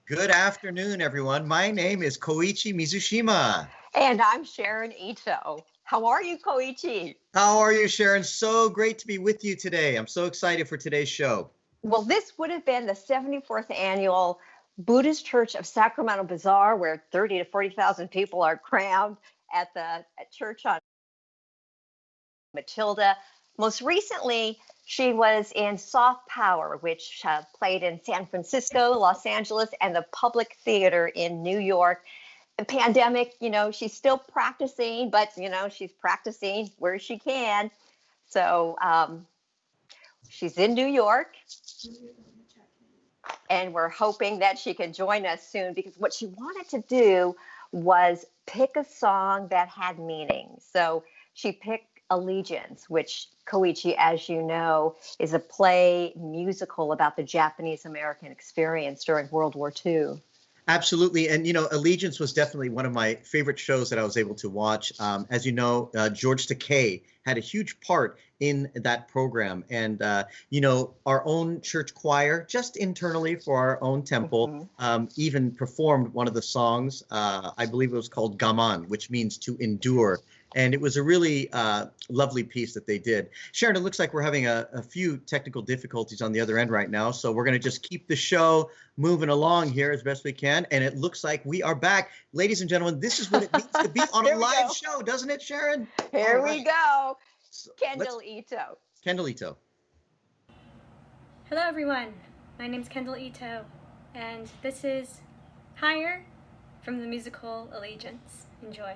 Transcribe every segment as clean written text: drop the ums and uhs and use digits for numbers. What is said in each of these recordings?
Good afternoon, everyone. My name is Koichi Mizushima. And I'm Sharon Ito. How are you, Koichi? How are you, Sharon? So great to be with you today. I'm so excited for today's show. Well, this would have been the 74th annual Buddhist Church of Sacramento Bazaar, where 30 to 40,000 people are crammed at church on Matilda. Most recently, she was in Soft Power, which played in San Francisco, Los Angeles, and the Public Theater in New York. The pandemic, she's still practicing, but, she's practicing where she can. So she's in New York, and we're hoping that she can join us soon, because what she wanted to do was pick a song that had meaning. So she picked Allegiance, which, Koichi, as you know, is a play musical about the Japanese American experience during World War II. Absolutely. And, Allegiance was definitely one of my favorite shows that I was able to watch. As you know, George Takei had a huge part in that program. And, our own church choir, just internally for our own temple, even performed one of the songs. I believe it was called Gaman, which means to endure. And it was a really lovely piece that they did. Sharon, it looks like we're having a few technical difficulties on the other end right now. So we're going to just keep the show moving along here as best we can. And it looks like we are back. Ladies and gentlemen, this is what it means to be on a live show, doesn't it, Sharon? Here we go. So Kendall Ito. Kendall Ito. Hello, everyone. My name's Kendall Ito, and this is Higher from the musical Allegiance. Enjoy.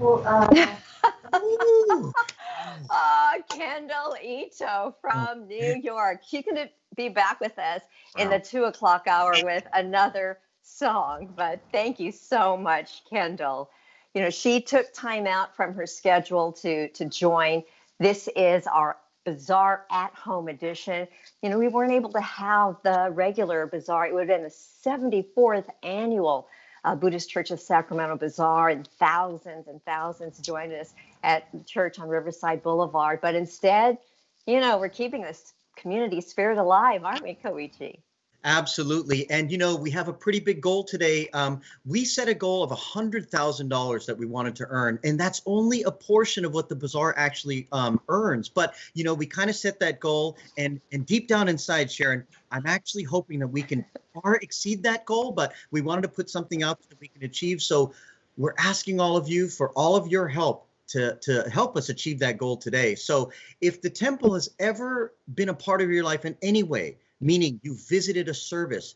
Ooh. Kendall Ito from New York. She's going to be back with us in the 2 o'clock hour with another song. But thank you so much, Kendall. You know, she took time out from her schedule to join. This is our Bazaar at Home edition. You know, we weren't able to have the regular Bazaar. It would have been the 74th annual Buddhist Church of Sacramento Bazaar, and thousands joined us at the church on Riverside Boulevard. But instead, you know, we're keeping this community spirit alive, aren't we, Koichi? Absolutely. And, you know, we have a pretty big goal today. We set a goal of $100,000 that we wanted to earn, and that's only a portion of what the Bazaar actually earns. But, you know, we kind of set that goal, and deep down inside, Sharon, I'm actually hoping that we can far exceed that goal, but we wanted to put something out that we can achieve. So we're asking all of you for all of your help to help us achieve that goal today. So if the temple has ever been a part of your life in any way, meaning you visited a service,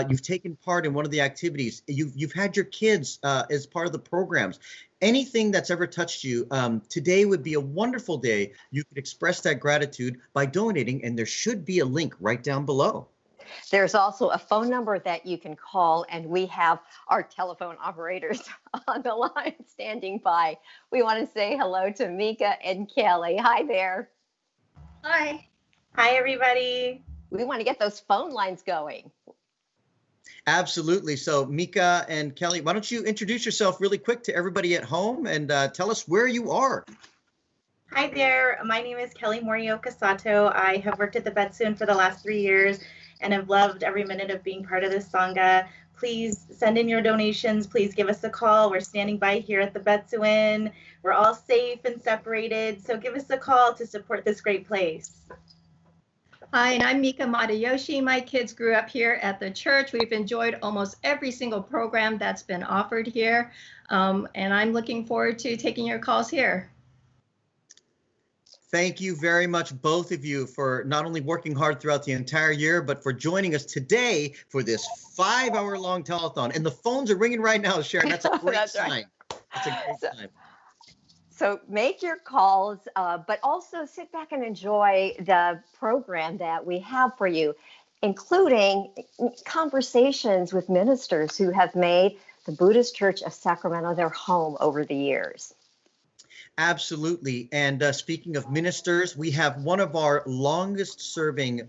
you've taken part in one of the activities, you've had your kids as part of the programs, anything that's ever touched you, today would be a wonderful day. You could express that gratitude by donating, and there should be a link right down below. There's also a phone number that you can call, and we have our telephone operators on the line standing by. We want to say hello to Mika and Kelly. Hi there. Hi. Hi, everybody. We want to get those phone lines going. Absolutely. So Mika and Kelly, why don't you introduce yourself really quick to everybody at home and tell us where you are. Hi there. My name is Kelly Morioka Sato. I have worked at the Betsun for the last 3 years and have loved every minute of being part of this Sangha. Please send in your donations. Please give us a call. We're standing by here at the Betsun. We're all safe and separated, so give us a call to support this great place. Hi, and I'm Mika Matayoshi. My kids grew up here at the church. We've enjoyed almost every single program that's been offered here, and I'm looking forward to taking your calls here. Thank you very much, both of you, for not only working hard throughout the entire year, but for joining us today for this 5-hour-long telethon. And the phones are ringing right now, Sharon. That's a great sign. Right. That's a great sign. So make your calls, but also sit back and enjoy the program that we have for you, including conversations with ministers who have made the Buddhist Church of Sacramento their home over the years. Absolutely. And speaking of ministers, we have one of our longest serving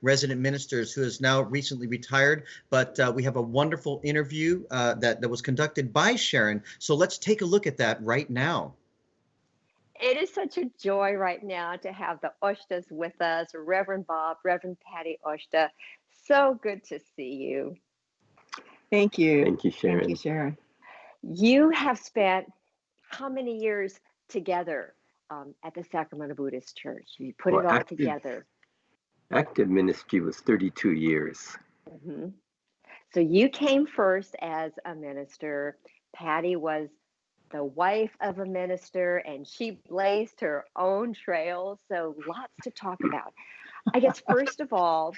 resident ministers who is now recently retired, but we have a wonderful interview that was conducted by Sharon. So let's take a look at that right now. It is such a joy right now to have the Oshtas with us, Reverend Bob, Reverend Patty Oshta. So good to see you. Thank you. Thank you, Sharon. Thank you, Sharon. You have spent how many years together at the Sacramento Buddhist Church? You put it all together. Active ministry was 32 years. Mm-hmm. So you came first as a minister. Patty was the wife of a minister, and she blazed her own trail. So lots to talk about. I guess, first of all,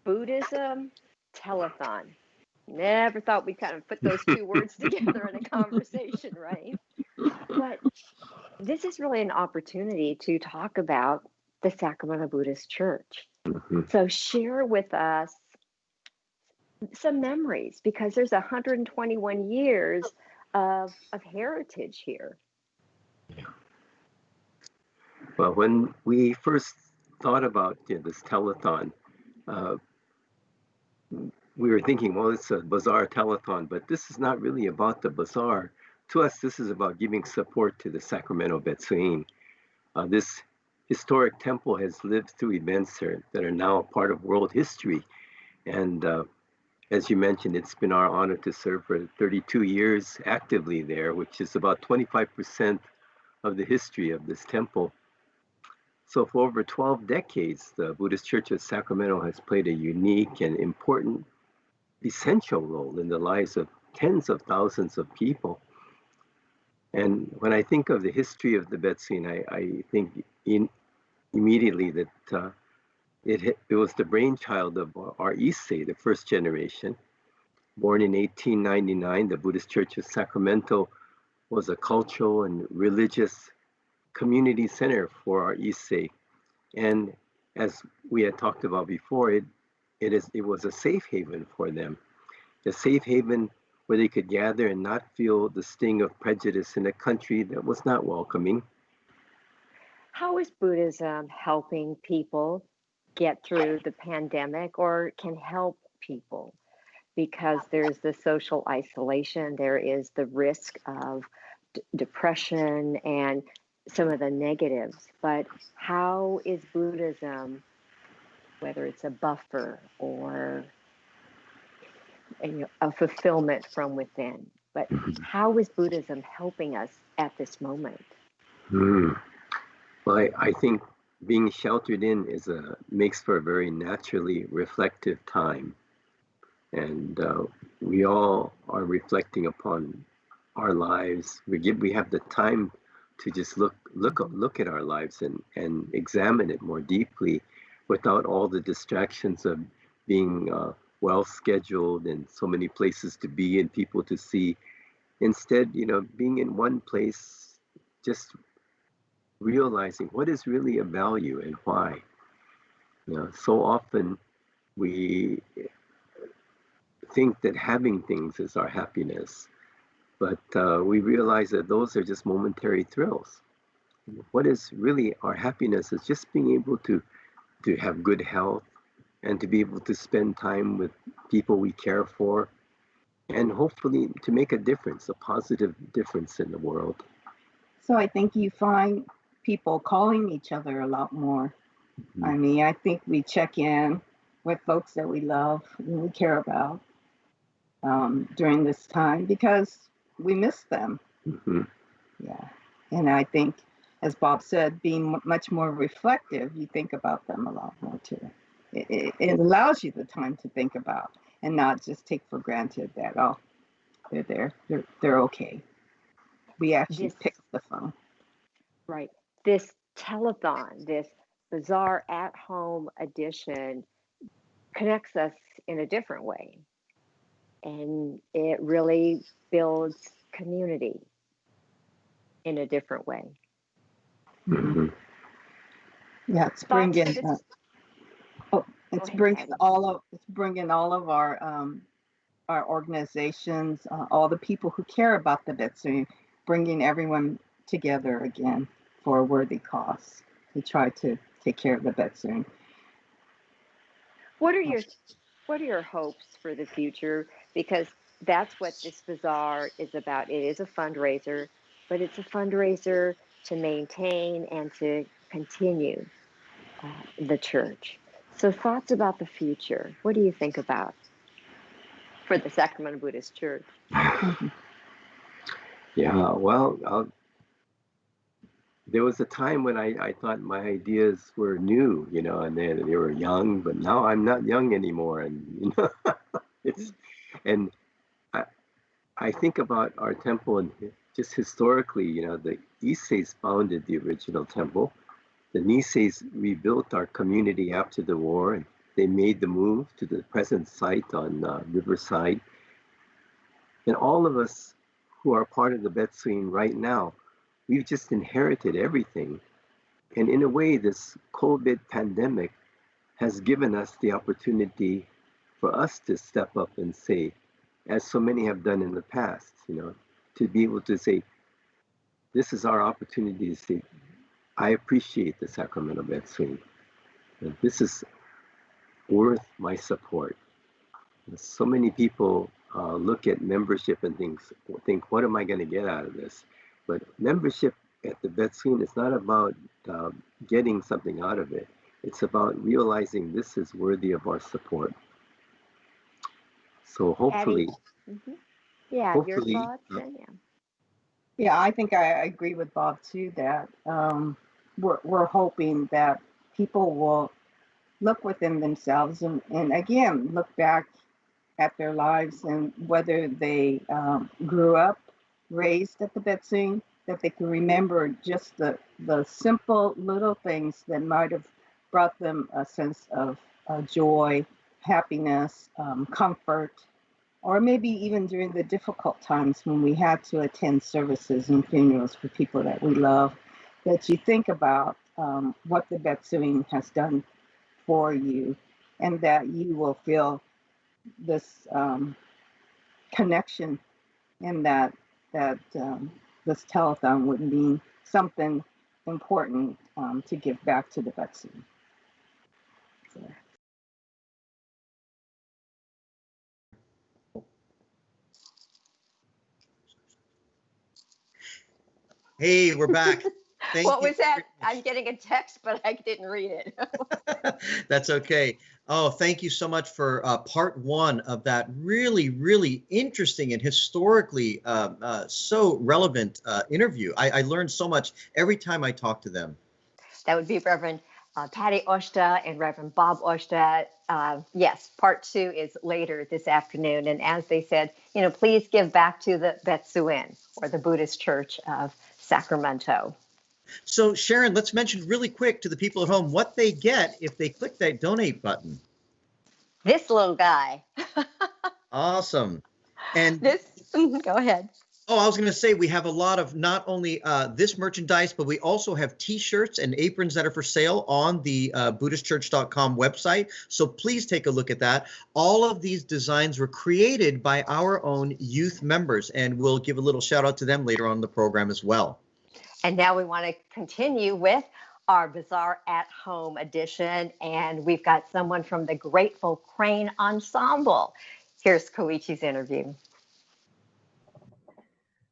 Buddhism telethon. Never thought we'd kind of put those two words together in a conversation, right? But this is really an opportunity to talk about the Sacramento Buddhist Church. Mm-hmm. So share with us some memories, because there's 121 years of heritage here. Yeah. Well, when we first thought about this telethon, we were thinking, well, it's a Bazaar telethon, but this is not really about the Bazaar. To us, this is about giving support to the Sacramento Betsuin. This historic temple has lived through events that are now a part of world history. And as you mentioned, it's been our honor to serve for 32 years actively there, which is about 25% of the history of this temple. So for over 12 decades, the Buddhist Church of Sacramento has played a unique and important, essential role in the lives of tens of thousands of people. And when I think of the history of the Betsuin, I think immediately that it was the brainchild of our Issei, the first generation. Born in 1899, the Buddhist Church of Sacramento was a cultural and religious community center for our Issei. And as we had talked about before, it was a safe haven for them, a safe haven where they could gather and not feel the sting of prejudice in a country that was not welcoming. How is Buddhism helping people get through the pandemic or can help people? Because there's the social isolation, there is the risk of depression and some of the negatives. But how is Buddhism, whether it's a buffer or a fulfillment from within, but how is Buddhism helping us at this moment? Well, I think being sheltered in makes for a very naturally reflective time. And we all are reflecting upon our lives. We have the time to just look at our lives and examine it more deeply without all the distractions of being well scheduled and so many places to be and people to see. Instead, being in one place, just realizing what is really of value and why. So often we think that having things is our happiness, but we realize that those are just momentary thrills. What is really our happiness is just being able to have good health and to be able to spend time with people we care for, and hopefully to make a difference, a positive difference in the world. So I think you find people calling each other a lot more. I mean, I think we check in with folks that we love and we care about during this time because we miss them. Yeah. And I think, as Bob said, being much more reflective, you think about them a lot more too. It allows you the time to think about and not just take for granted that, oh, they're there, they're okay. We actually pick up the phone. Right. This telethon, this Bazaar at-home edition connects us in a different way. And it really builds community in a different way. Yeah, it's bringing all of our organizations, all the people who care about the Betsy, bringing everyone together again for a worthy cause to try to take care of the Betsy. What are your hopes for the future? Because that's what this bazaar is about. It is a fundraiser, but it's a fundraiser to maintain and to continue the church. So thoughts about the future. What do you think about for the Sacramento Buddhist Church? Yeah, well, there was a time when I thought my ideas were new, and they were young, but now I'm not young anymore. And, and I think about our temple and just historically, the Isseis founded the original temple. The Niseis rebuilt our community after the war, and they made the move to the present site on Riverside. And all of us who are part of the Betsuin right now, we've just inherited everything. And in a way, this COVID pandemic has given us the opportunity for us to step up and say, as so many have done in the past, to be able to say, this is our opportunity to say, I appreciate the Sacramento Betsuin. This is worth my support. So many people look at membership and think, what am I going to get out of this? But membership at the Betsuin is not about getting something out of it. It's about realizing this is worthy of our support. So hopefully, your thoughts. Yeah, I think I agree with Bob too that we're hoping that people will look within themselves and again look back at their lives and whether they grew up raised at the Betsuin, that they can remember just the simple little things that might have brought them a sense of joy, happiness, comfort, or maybe even during the difficult times when we had to attend services and funerals for people that we love, that you think about what the Betsuing has done for you, and that you will feel this connection, and that this telethon would mean something important to give back to the Betsuing. So. Hey, we're back. Thank What you. was that? I'm getting a text, but I didn't read it. That's okay. Oh, thank you so much for part one of that really, really interesting and historically so relevant interview. I learned so much every time I talk to them. That would be Reverend Patty Oshta and Reverend Bob Oshta. Yes, part two is later this afternoon. And as they said, please give back to the Betsuin, or the Buddhist Church of Sacramento. So Sharon, let's mention really quick to the people at home what they get if they click that donate button. This little guy. Awesome. And go ahead. Oh, I was going to say we have a lot of not only this merchandise, but we also have T-shirts and aprons that are for sale on the BuddhistChurch.com website. So please take a look at that. All of these designs were created by our own youth members, and we'll give a little shout out to them later on in the program as well. And now we want to continue with our Bazaar at Home edition, and we've got someone from the Grateful Crane Ensemble. Here's Koichi's interview.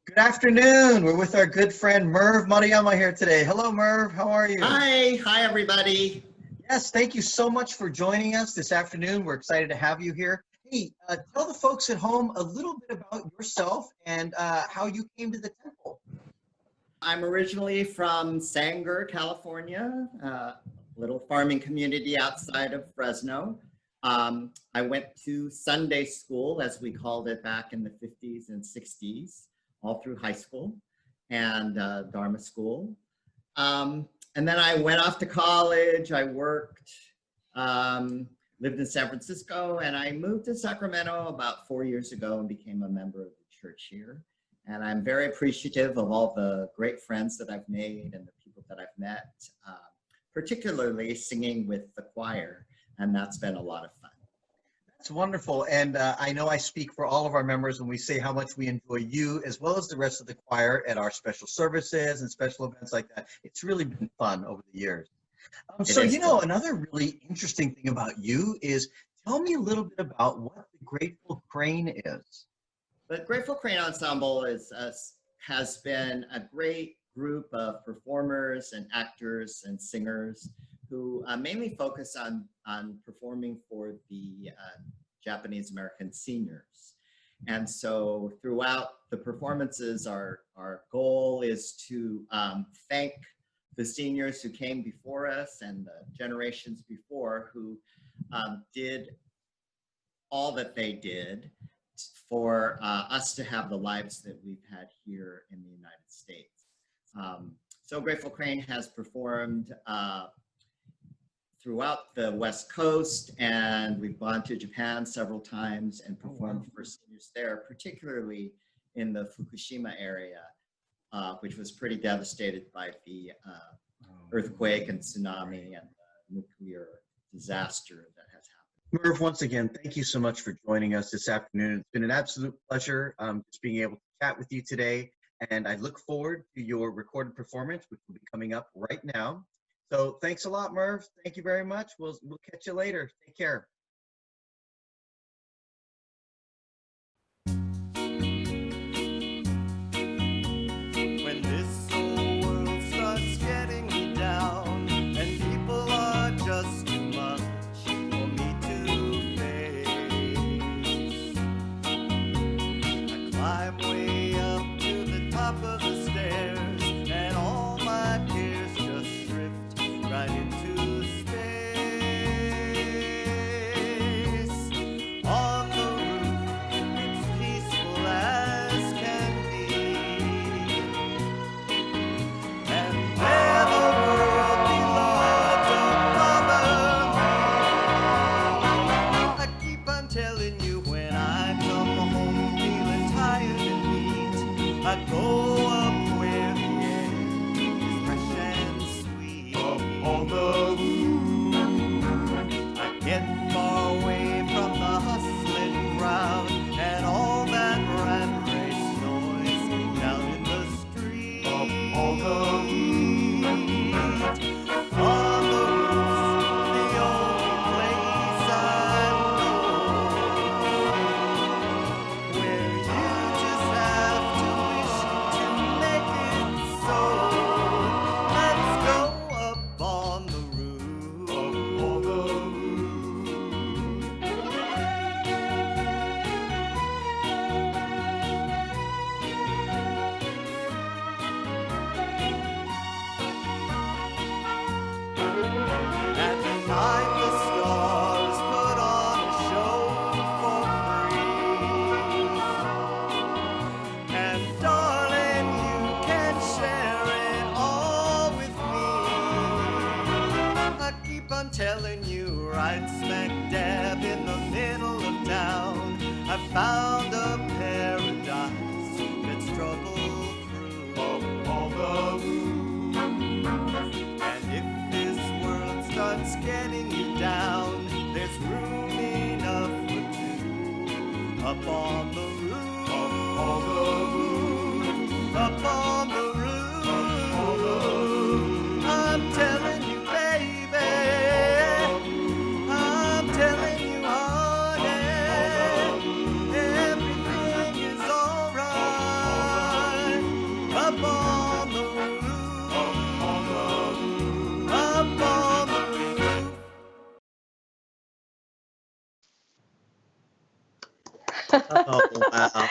Good afternoon. We're with our good friend Merv Maruyama here today. Hello, Merv. How are you? Hi, everybody. Yes, thank you so much for joining us this afternoon. We're excited to have you here. Hey, tell the folks at home a little bit about yourself and how you came to the temple. I'm originally from Sanger, California, a little farming community outside of Fresno. I went to Sunday school, as we called it back in the 50s and 60s, all through high school and Dharma school. And then I went off to college. I worked, lived in San Francisco, and I moved to Sacramento about 4 years ago and became a member of the church here. And I'm very appreciative of all the great friends that I've made and the people that I've met, particularly singing with the choir. And that's been a lot of fun. That's wonderful. And I know I speak for all of our members when we say how much we enjoy you as well as the rest of the choir at our special services and special events like that. It's really been fun over the years. So, another really interesting thing about you is tell me a little bit about what the Grateful Crane is. The Grateful Crane Ensemble has been a great group of performers and actors and singers who mainly focus on performing for the Japanese American seniors. And so throughout the performances, our goal is to thank the seniors who came before us and the generations before who did all that they did for us to have the lives that we've had here in the United States. So Grateful Crane has performed throughout the West Coast, and we've gone to Japan several times and performed for seniors there, particularly in the Fukushima area, which was pretty devastated by the earthquake and tsunami and nuclear disaster that has happened. Merv, once again, thank you so much for joining us this afternoon. It's been an absolute pleasure just being able to chat with you today. And I look forward to your recorded performance, which will be coming up right now. So thanks a lot, Merv. Thank you very much. We'll catch you later. Take care. When this whole world starts getting me down and people are just too much for me to face, I climb way up to the top of the stairs and all my cares just drift right into space. I'd go up where the air is fresh and sweet. Up on the roof. I'd get far away from the hustling crowd and all that rat race noise down in the street. Up on the roof. On the roof's the only place I know where you just have to wish to make it so. Let's go up on the roof. Up on the At night the stars put on a show for free. And darling, you can share it all with me. I keep on telling you, right smack dab in the middle of town, I found a paradise that's trouble-proof. Up on the roof. And if this world starts getting you down, there's room enough for two. Up on the roof. Up on the roof. Up on the roof. Up on the roof. I'm telling you, baby. I'm telling you, honey. Everything is alright. Up on the roof. Up on the roof. Up on the roof. Oh, wow.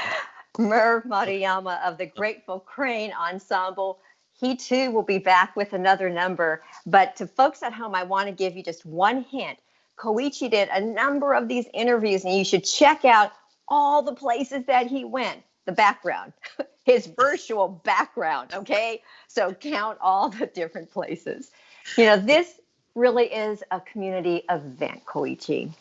Merv Maruyama of the Grateful Crane Ensemble. He too will be back with another number. But to folks at home, I want to give you just one hint. Koichi did a number of these interviews, and you should check out all the places that he went. The background, his virtual background, okay? So count all the different places. You know, this really is a community event, Koichi.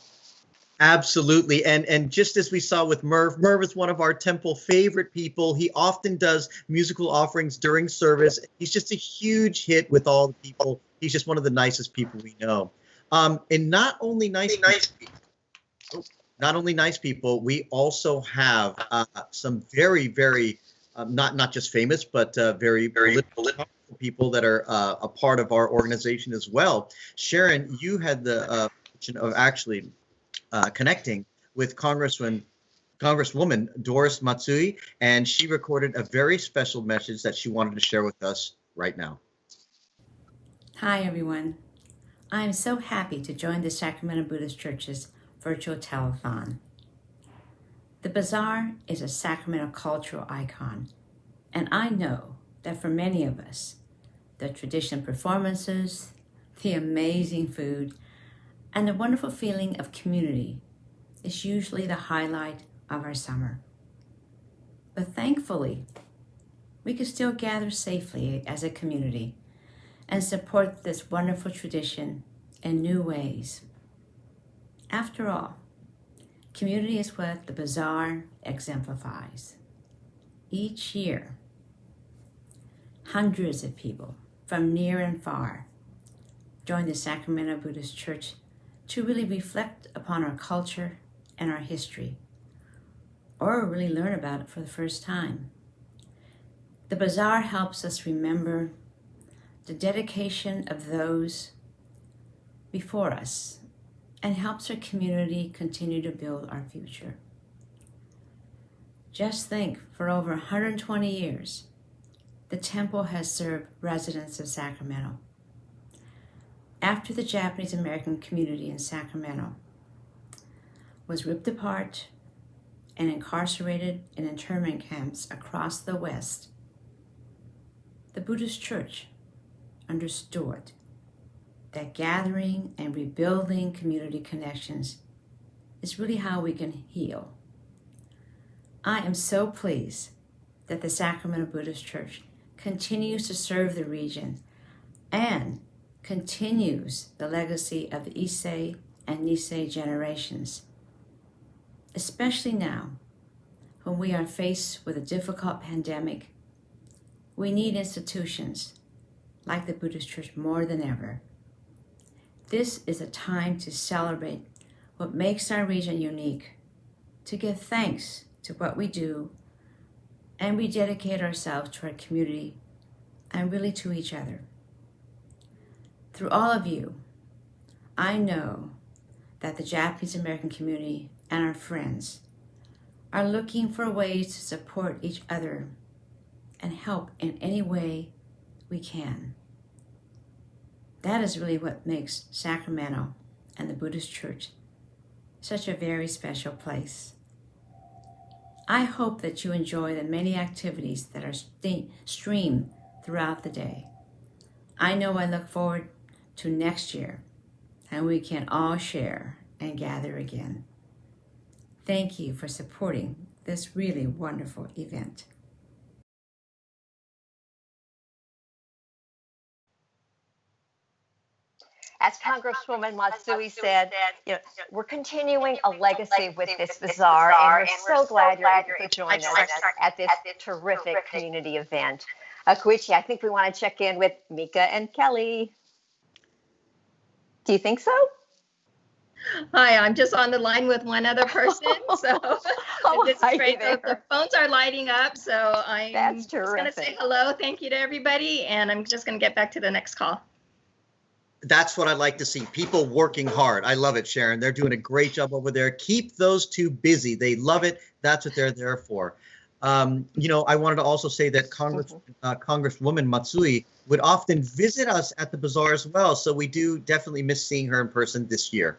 Absolutely. And just as we saw with Merv is one of our temple favorite people. He often does musical offerings during service. He's just a huge hit with all the people. He's just one of the nicest people we know. And not only nice people, we also have some very, very, not just famous, but very political people that are a part of our organization as well. Sharon, you had the fortune of actually connecting with Congresswoman Doris Matsui, and she recorded a very special message that she wanted to share with us right now. Hi, everyone. I'm so happy to join the Sacramento Buddhist Church's virtual telethon. The Bazaar is a Sacramento cultural icon, and I know that for many of us, the traditional performances, the amazing food, and the wonderful feeling of community is usually the highlight of our summer. But thankfully, we can still gather safely as a community and support this wonderful tradition in new ways. After all, community is what the Bazaar exemplifies. Each year, hundreds of people from near and far join the Sacramento Buddhist Church to really reflect upon our culture and our history, or really learn about it for the first time. The Bazaar helps us remember the dedication of those before us and helps our community continue to build our future. Just think, for over 120 years, the temple has served residents of Sacramento. After the Japanese American community in Sacramento was ripped apart and incarcerated in internment camps across the West, the Buddhist Church understood that gathering and rebuilding community connections is really how we can heal. I am so pleased that the Sacramento Buddhist Church continues to serve the region and continues the legacy of the Issei and Nisei generations, especially now when we are faced with a difficult pandemic We need institutions like the Buddhist Church more than ever. This is a time to celebrate what makes our region unique, to give thanks to what we do, and we dedicate ourselves to our community and really to each other. Through all of you, I know that the Japanese American community and our friends are looking for ways to support each other and help in any way we can. That is really what makes Sacramento and the Buddhist Church such a very special place. I hope that you enjoy the many activities that are streamed throughout the day. I know I look forward to next year, and we can all share and gather again. Thank you for supporting this really wonderful event. As Congresswoman Matsui said, we're continuing a legacy with this bazaar, and we're so glad you're able to join us at this terrific community event. Koichi, I think we want to check in with Mika and Kelly. Do you think so? Hi, I'm just on the line with one other person, so this is great. The phones are lighting up, so I'm just going to say hello. Thank you to everybody, and I'm just going to get back to the next call. That's what I like to see. People working hard. I love it, Sharon. They're doing a great job over there. Keep those two busy. They love it. That's what they're there for. I wanted to also say that Congresswoman Matsui would often visit us at the bazaar as well. So we do definitely miss seeing her in person this year.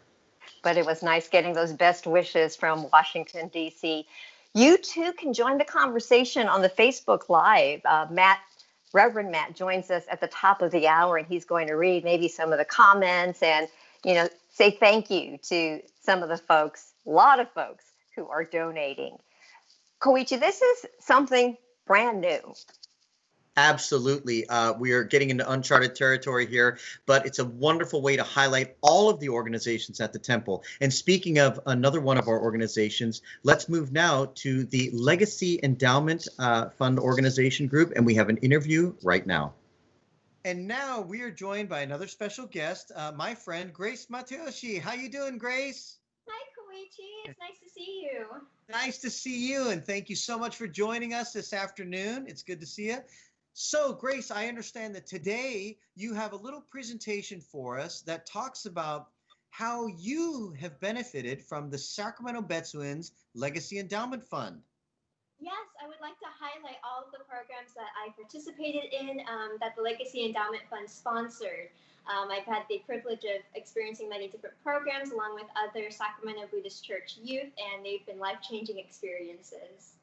But it was nice getting those best wishes from Washington, D.C. You too can join the conversation on the Facebook Live. Reverend Matt joins us at the top of the hour, and he's going to read maybe some of the comments and, say thank you to some of the folks, a lot of folks who are donating. Koichi, this is something brand new. Absolutely. We are getting into uncharted territory here, but it's a wonderful way to highlight all of the organizations at the temple. And speaking of another one of our organizations, let's move now to the Legacy Endowment Fund Organization Group, and we have an interview right now. And now we are joined by another special guest, my friend Grace Matayoshi. How you doing, Grace? Hi, Koichi. It's nice to see you. Nice to see you, and thank you so much for joining us this afternoon. It's good to see you. So, Grace, I understand that today you have a little presentation for us that talks about how you have benefited from the Sacramento Betsuins Legacy Endowment Fund. Yes, I would like to highlight all of the programs that I participated in that the Legacy Endowment Fund sponsored. I've had the privilege of experiencing many different programs along with other Sacramento Buddhist Church youth, and they've been life-changing experiences.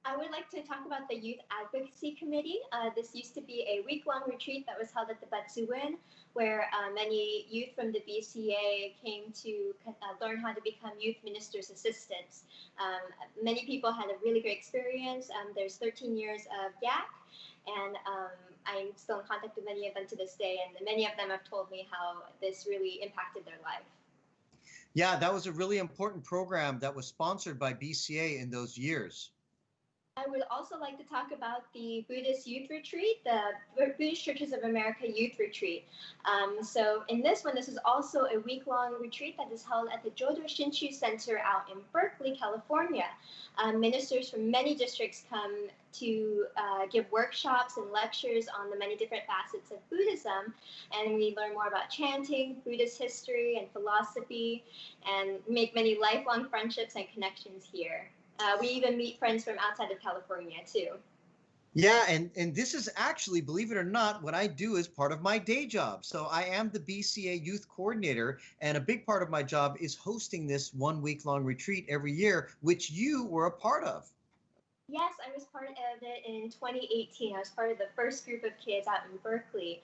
I would like to talk about the Youth Advocacy Committee. This used to be a week-long retreat that was held at the Betsuin, where many youth from the BCA came to learn how to become youth ministers' assistants. Many people had a really great experience. There's 13 years of YAC, and I'm still in contact with many of them to this day, and many of them have told me how this really impacted their life. Yeah, that was a really important program that was sponsored by BCA in those years. I would also like to talk about the Buddhist Youth Retreat, the Buddhist Churches of America Youth Retreat. So in this one, this is also a week-long retreat that is held at the Jodo Shinshu Center out in Berkeley, California. Ministers from many districts come to give workshops and lectures on the many different facets of Buddhism, and we learn more about chanting, Buddhist history and philosophy, and make many lifelong friendships and connections here. We even meet friends from outside of California too. Yeah, and this is actually, believe it or not, what I do as part of my day job. So I am the BCA Youth Coordinator, and a big part of my job is hosting this 1 week-long retreat every year, which you were a part of. Yes, I was part of it in 2018. I was part of the first group of kids out in Berkeley.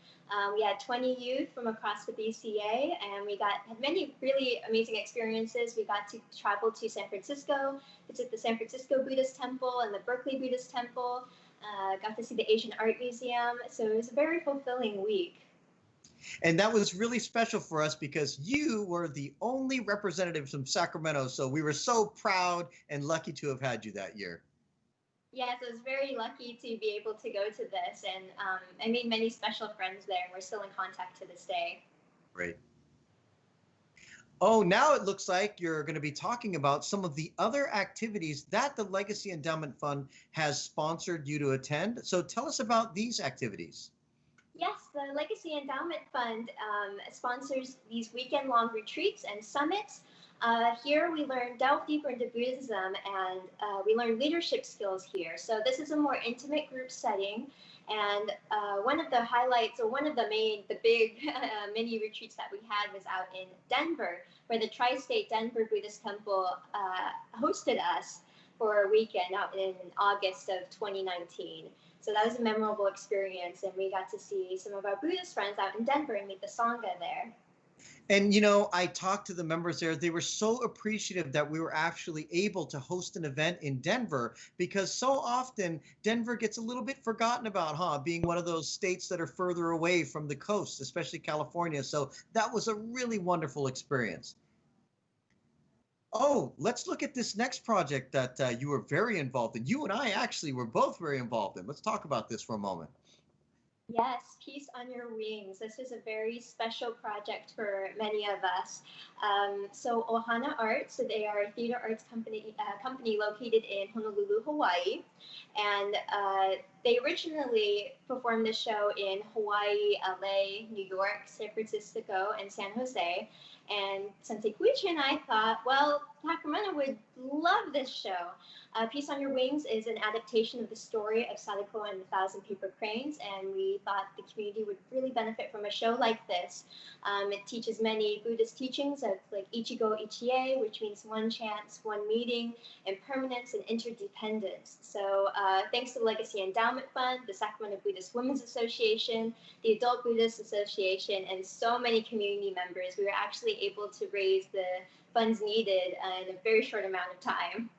We had 20 youth from across the BCA, and we had many really amazing experiences. We got to travel to San Francisco, visit the San Francisco Buddhist Temple and the Berkeley Buddhist Temple, got to see the Asian Art Museum. So it was a very fulfilling week. And that was really special for us because you were the only representative from Sacramento. So we were so proud and lucky to have had you that year. Yes, I was very lucky to be able to go to this, and I made many special friends there, and we're still in contact to this day. Great. Oh, now it looks like you're going to be talking about some of the other activities that the Legacy Endowment Fund has sponsored you to attend. So tell us about these activities. Yes, the Legacy Endowment Fund sponsors these weekend-long retreats and summits. Here we delve deeper into Buddhism, and we learn leadership skills here. So this is a more intimate group setting, and one of the highlights, or one of the big mini retreats that we had was out in Denver, where the Tri-State Denver Buddhist Temple hosted us for a weekend out in August of 2019. So that was a memorable experience, and we got to see some of our Buddhist friends out in Denver and meet the Sangha there. And, I talked to the members there. They were so appreciative that we were actually able to host an event in Denver, because so often Denver gets a little bit forgotten about, being one of those states that are further away from the coast, especially California. So that was a really wonderful experience. Oh, let's look at this next project that you were very involved in. You and I actually were both very involved in. Let's talk about this for a moment. Yes, Peace on Your Wings. This is a very special project for many of us. So Ohana Arts, so they are a theater arts company located in Honolulu, Hawaii. And they originally performed this show in Hawaii, LA, New York, San Francisco, and San Jose. And Sensei Koichi and I thought, well, Sacramento would love this show. Peace on Your Wings is an adaptation of the story of Sadako and the Thousand Paper Cranes, and we thought the community would really benefit from a show like this. It teaches many Buddhist teachings of like Ichigo Ichie, which means one chance, one meeting, impermanence, and interdependence. So thanks to the Legacy Endowment Fund, the Sacramento Buddhist Women's Association, the Adult Buddhist Association, and so many community members, we were actually able to raise the funds needed in a very short amount of time.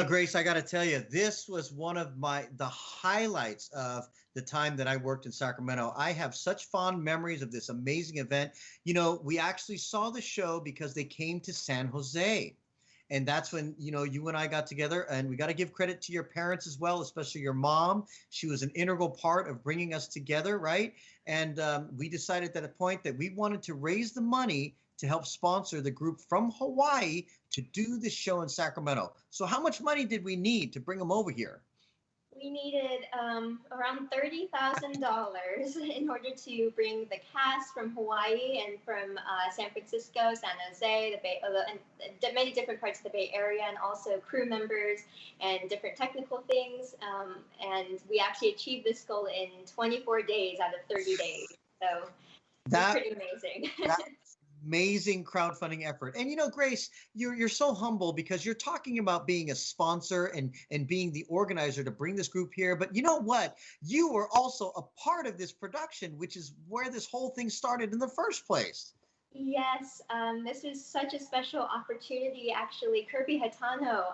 Grace, I got to tell you, this was one of the highlights of the time that I worked in Sacramento. I have such fond memories of this amazing event. We actually saw the show because they came to San Jose. And that's when, you and I got together, and we got to give credit to your parents as well, especially your mom. She was an integral part of bringing us together, right? And we decided at a point that we wanted to raise the money to help sponsor the group from Hawaii to do this show in Sacramento. So how much money did we need to bring them over here? We needed around $30,000 in order to bring the cast from Hawaii and from San Francisco, San Jose, and many different parts of the Bay Area, and also crew members and different technical things. And we actually achieved this goal in 24 days out of 30 days. So it's pretty amazing. Amazing crowdfunding effort. And Grace, you're so humble because you're talking about being a sponsor and being the organizer to bring this group here. But you know what? You were also a part of this production, which is where this whole thing started in the first place. Yes, this was such a special opportunity. Actually, Kirby Hatano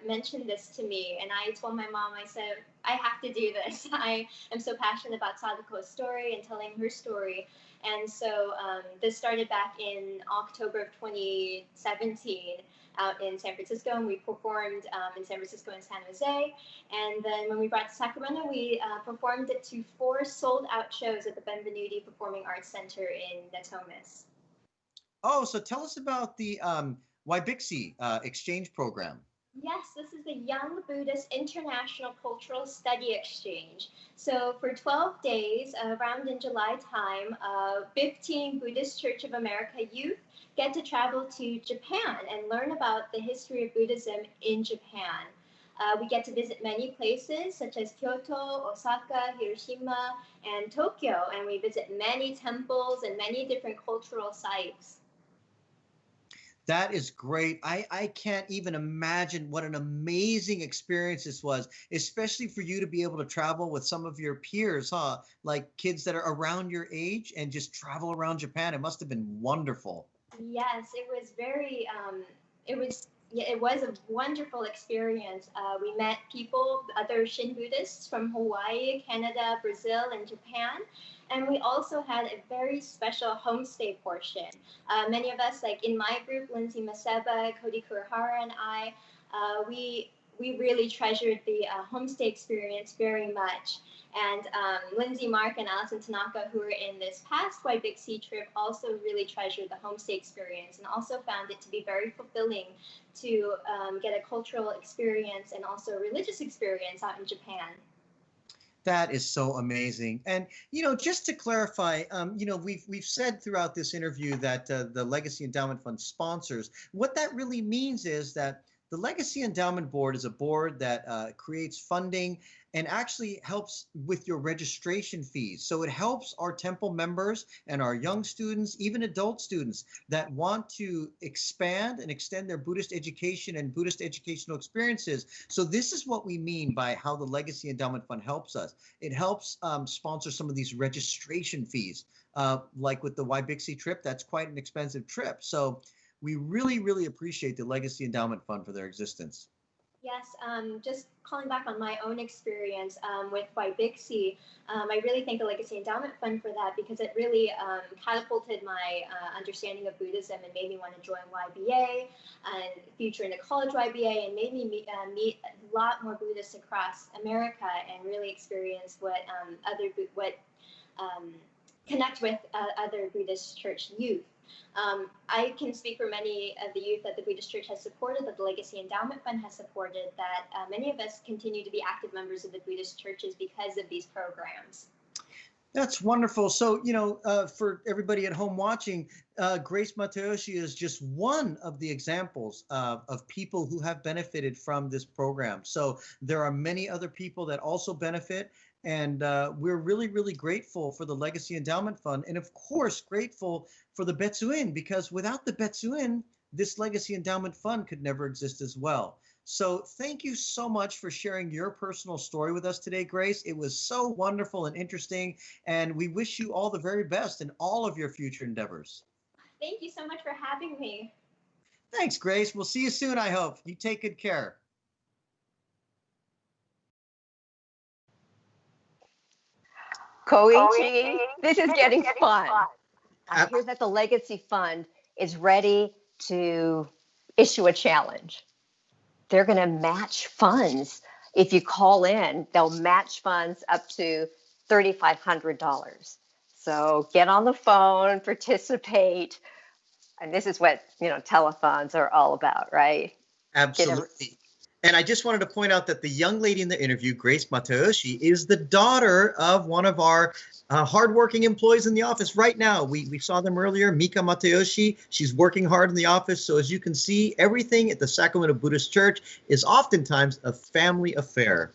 mentioned this to me, and I told my mom, I said, I have to do this. I am so passionate about Sadako's story and telling her story. And so this started back in October of 2017 out in San Francisco, and we performed in San Francisco and San Jose. And then when we brought to Sacramento, we performed it to 4 sold-out shows at the Benvenuti Performing Arts Center in Natomas. Oh, so tell us about the Waibixi exchange program. Yes, this is the Young Buddhist International Cultural Study Exchange. So for 12 days, around in July time, 15 Buddhist Church of America youth get to travel to Japan and learn about the history of Buddhism in Japan. We get to visit many places such as Kyoto, Osaka, Hiroshima, and Tokyo, and we visit many temples and many different cultural sites. That is great. I can't even imagine what an amazing experience this was, especially for you to be able to travel with some of your peers, like kids that are around your age, and just travel around Japan. It must have been wonderful. Yes, it was very, it was a wonderful experience. We met people, other Shin Buddhists from Hawaii, Canada, Brazil, and Japan. And we also had a very special homestay portion. Many of us, like in my group, Lindsay Maseba, Cody Kurihara, and I, we we really treasured the homestay experience very much. And Lindsay, Mark, and Allison Tanaka, who were in this past White Big Sea trip, also really treasured the homestay experience and also found it to be very fulfilling to get a cultural experience and also a religious experience out in Japan. That is so amazing. And just to clarify, we've said throughout this interview that the Legacy Endowment Fund sponsors. What that really means is that the Legacy Endowment Board is a board that creates funding and actually helps with your registration fees. So it helps our temple members and our young students, even adult students that want to expand and extend their Buddhist education and Buddhist educational experiences. So this is what we mean by how the Legacy Endowment Fund helps us. It helps sponsor some of these registration fees, like with the Waibixi trip. That's quite an expensive trip. So we really, really appreciate the Legacy Endowment Fund for their existence. Yes, just calling back on my own experience with Waibixi, I really thank the Legacy Endowment Fund for that because it really catapulted my understanding of Buddhism and made me want to join YBA and future into college YBA and made me meet a lot more Buddhists across America and really experience connect with other Buddhist church youth. I can speak for many of the youth that the Buddhist Church has supported, that the Legacy Endowment Fund has supported, that many of us continue to be active members of the Buddhist churches because of these programs. That's wonderful. So, for everybody at home watching, Grace Matayoshi is just one of the examples of people who have benefited from this program. So there are many other people that also benefit. And we're really, really grateful for the Legacy Endowment Fund. And of course, grateful for the Betsuin, because without the Betsuin, this Legacy Endowment Fund could never exist as well. So thank you so much for sharing your personal story with us today, Grace. It was so wonderful and interesting. And we wish you all the very best in all of your future endeavors. Thank you so much for having me. Thanks, Grace. We'll see you soon, I hope. You take good care. Koichi, this is getting fun. I hear that the Legacy Fund is ready to issue a challenge. They're going to match funds. If you call in, they'll match funds up to $3,500. So get on the phone, participate. And this is what, telethons are all about, right? Absolutely. And I just wanted to point out that the young lady in the interview, Grace Matayoshi, is the daughter of one of our hardworking employees in the office right now. We saw them earlier, Mika Matayoshi. She's working hard in the office. So as you can see, everything at the Sacramento Buddhist Church is oftentimes a family affair.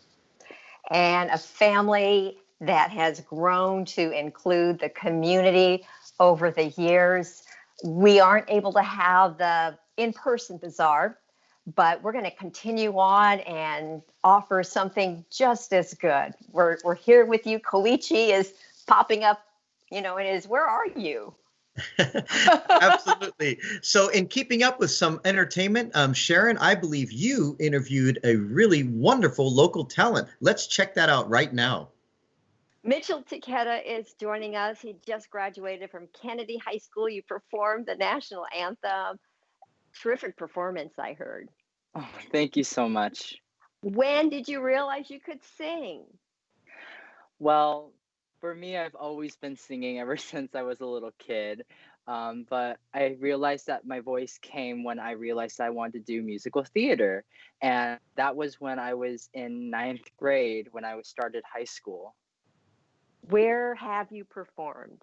And a family that has grown to include the community over the years. We aren't able to have the in-person bazaar, but we're going to continue on and offer something just as good. We're here with you. Koichi is popping up, and is, where are you? Absolutely. So in keeping up with some entertainment, Sharon, I believe you interviewed a really wonderful local talent. Let's check that out right now. Mitchell Takeda is joining us. He just graduated from Kennedy High School. You performed the national anthem. Terrific performance, I heard. Oh, thank you so much. When did you realize you could sing? Well, for me, I've always been singing ever since I was a little kid. But I realized that my voice came when I realized I wanted to do musical theater. And that was when I was in 9th grade, when I started high school. Where have you performed?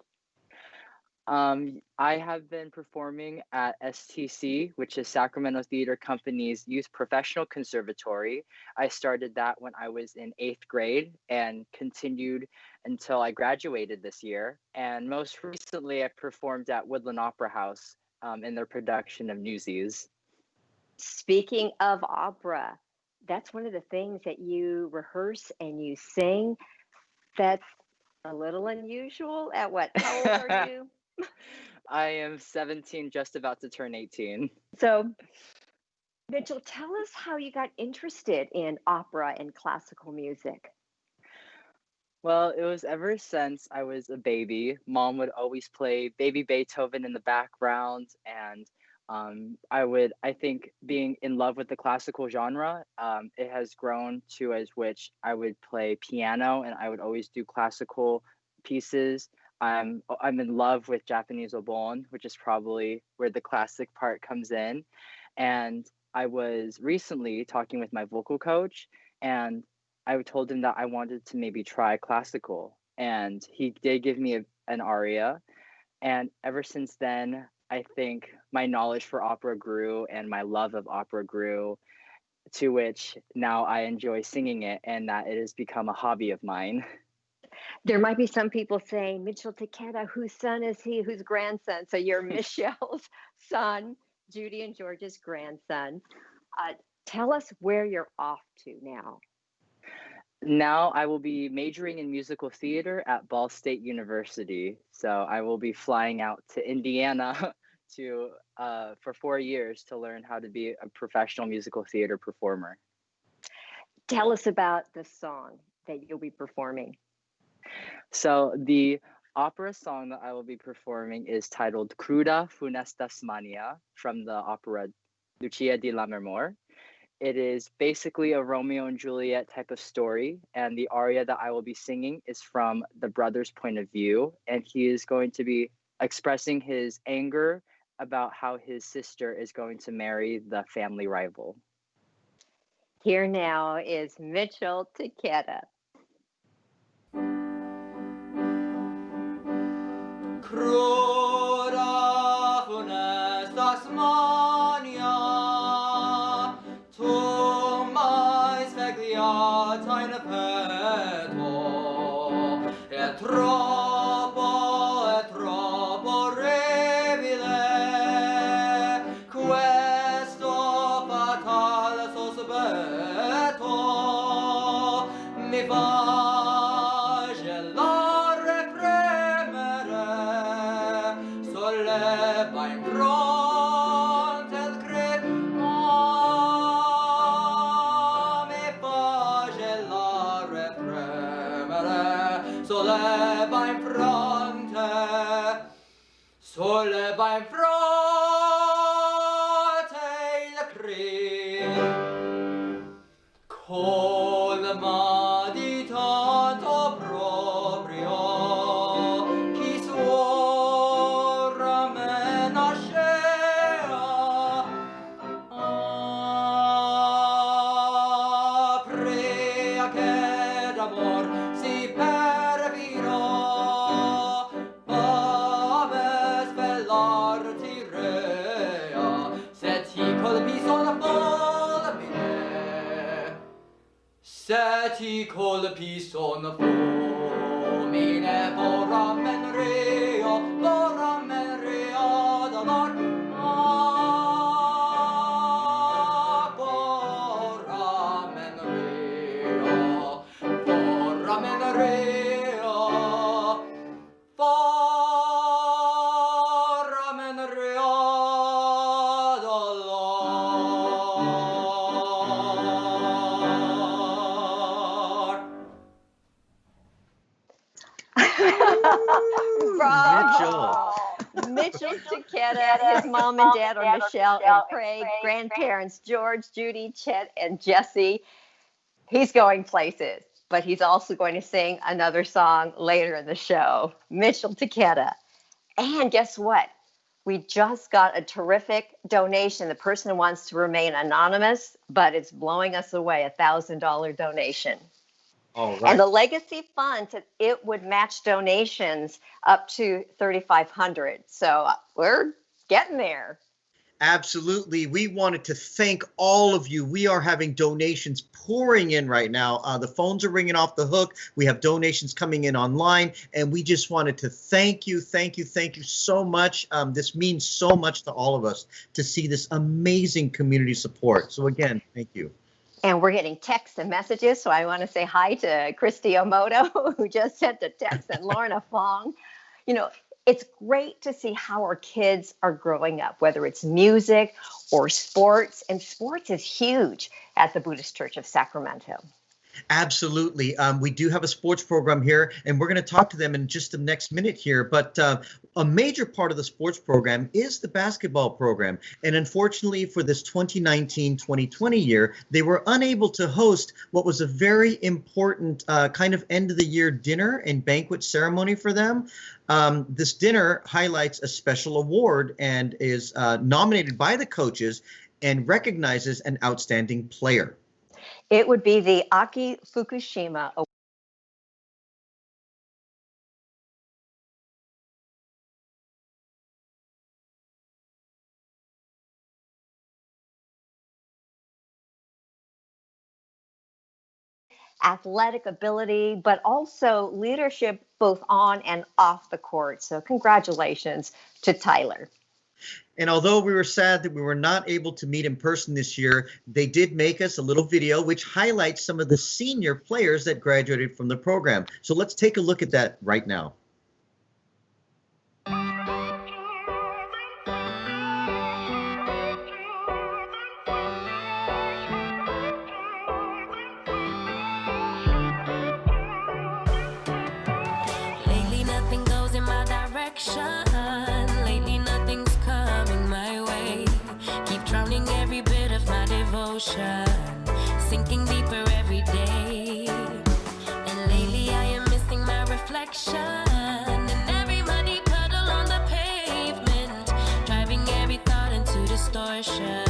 I have been performing at STC, which is Sacramento Theater Company's Youth Professional Conservatory. I started that when I was in 8th grade and continued until I graduated this year. And most recently, I performed at Woodland Opera House in their production of Newsies. Speaking of opera, that's one of the things that you rehearse and you sing. That's a little unusual. At what? How old are you? I am 17, just about to turn 18. So, Mitchell, tell us how you got interested in opera and classical music. Well, it was ever since I was a baby. Mom would always play Baby Beethoven in the background, and I think being in love with the classical genre, it has grown to as which I would play piano and I would always do classical pieces. I'm in love with Japanese obon, which is probably where the classic part comes in. And I was recently talking with my vocal coach, and I told him that I wanted to maybe try classical, and he did give me an aria. And ever since then, I think my knowledge for opera grew and my love of opera grew, to which now I enjoy singing it and that it has become a hobby of mine. There might be some people saying, Mitchell Takeda, whose son is he? Whose grandson? So you're Michelle's son, Judy and George's grandson. Tell us where you're off to now. Now I will be majoring in musical theater at Ball State University. So I will be flying out to Indiana to for 4 years to learn how to be a professional musical theater performer. Tell us about the song that you'll be performing. So the opera song that I will be performing is titled Cruda Funesta Smania from the opera Lucia di Lammermoor. It is basically a Romeo and Juliet type of story, and the aria that I will be singing is from the brother's point of view, and he is going to be expressing his anger about how his sister is going to marry the family rival. Here now is Mitchell Takeda. Cruda funesta smania, tu mai svegliata in petto, è troppo orribile, questo fatale sospetto, mi fa gelare e fremere, solleva in fronte il grido, mi fa gelare e fremere, solleva in fronte il grido, colma di tanto proprio, chi suora me nascea, prea che d'amor si perfino, ave svelarti rea, se ti colpi sono fulmine, se ti colpi sono fulmine, foramen rea d'amor, foramen rea, foramen rea d'allor. Bravo! Mitchell Takeda, his mom and dad are Michelle and Craig, grandparents George, Judy, Chet, and Jesse. He's going places, but he's also going to sing another song later in the show. Mitchell Takeda. And guess what? We just got a terrific donation. The person wants to remain anonymous, but it's blowing us away, $1,000 donation. All right. And the Legacy Fund said it would match donations up to $3,500. So we're getting there. Absolutely. We wanted to thank all of you. We are having donations pouring in right now. The phones are ringing off the hook. We have donations coming in online, and we just wanted to thank you so much. This means so much to all of us to see this amazing community support. So again, thank you. And we're getting texts and messages. So I want to say hi to Christy Omoto, who just sent a text, and Lorna Fong. You know, it's great to see how our kids are growing up, whether it's music or sports. And sports is huge at the Buddhist Church of Sacramento. Absolutely. We do have a sports program here, and we're going to talk to them in just the next minute here. But a major part of the sports program is the basketball program. And unfortunately, for this 2019-2020 year, they were unable to host what was a very important kind of end of the year dinner and banquet ceremony for them. This dinner highlights a special award and is nominated by the coaches and recognizes an outstanding player. It would be the Aki Fukushima Award. Athletic ability, but also leadership both on and off the court. So congratulations to Tyler. And although we were sad that we were not able to meet in person this year, they did make us a little video which highlights some of the senior players that graduated from the program. So let's take a look at that right now. Lately nothing goes in my direction. Lately nothing's coming my way. Keep drowning every bit of my devotion, sinking deeper every day. And lately I am missing my reflection in every muddy puddle on the pavement, driving every thought into distortion.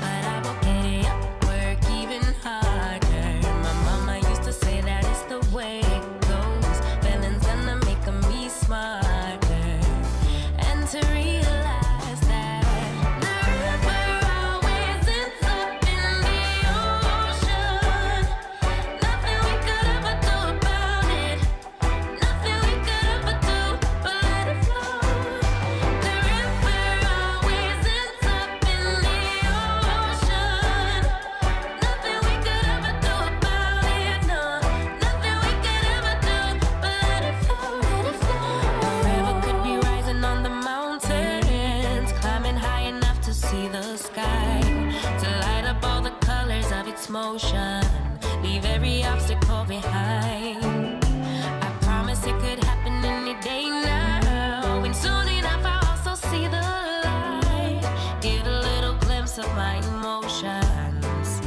But I will get it up, work even harder. My mama used to say that it's the way it goes. Feeling's gonna make me smarter, and to realize that the river always ends up in the ocean. Nothing we could ever do about it. Nothing we could ever do but let it flow. The river always ends up in the ocean. Nothing we could ever do about it. No, nothing we could ever do but let it flow. Let it flow. The river could be rising on the mountains, climbing high enough to see the sky, to light up all the colors of its motion, leave every obstacle behind. I promise it could happen any day now, and soon enough I'll also see the light, get a little glimpse of my emotions.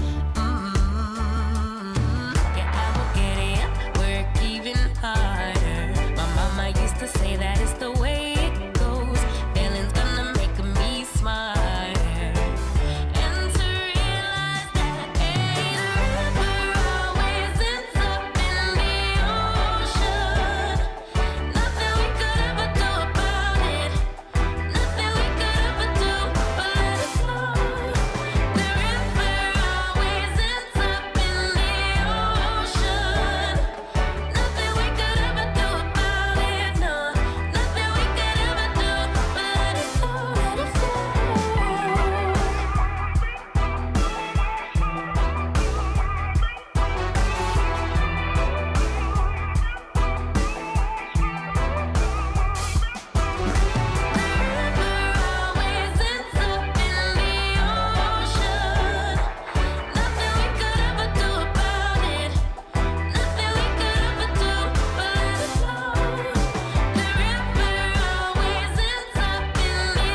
Yeah, I will get it up, work even harder. My mama used to say that it's the way it goes. Feeling's gonna make me smarter, and to realize that the river always ends up in the ocean. Nothing we could ever do about it. Nothing we could ever do but let it flow. The river always ends up in the ocean. Nothing we could ever do about it. No, nothing we could ever do but let it flow. Let it flow. Always ends up in the ocean. Nothing we could ever do about it. Nothing we could ever do but let it flow. The river always ends up in the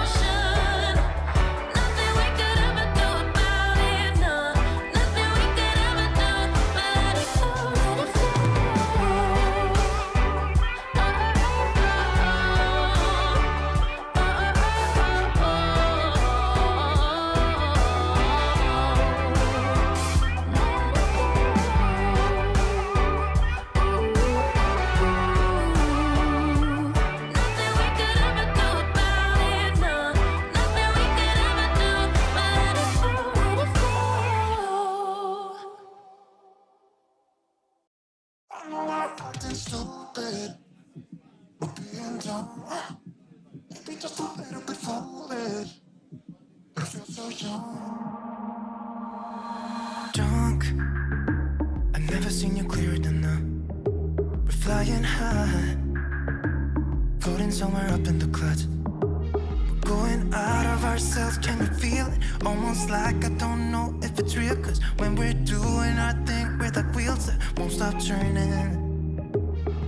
ocean. Nothing we could ever do about it. No, nothing we could ever do but let it flow. Let it flow. Drunk, I've never seen you clearer than now. We're flying high, floating somewhere up in the clouds. We're Going out of ourselves, can you feel it? Almost like I don't know if it's real. Cause when we're doing our thing, we're like wheels that won't stop turning.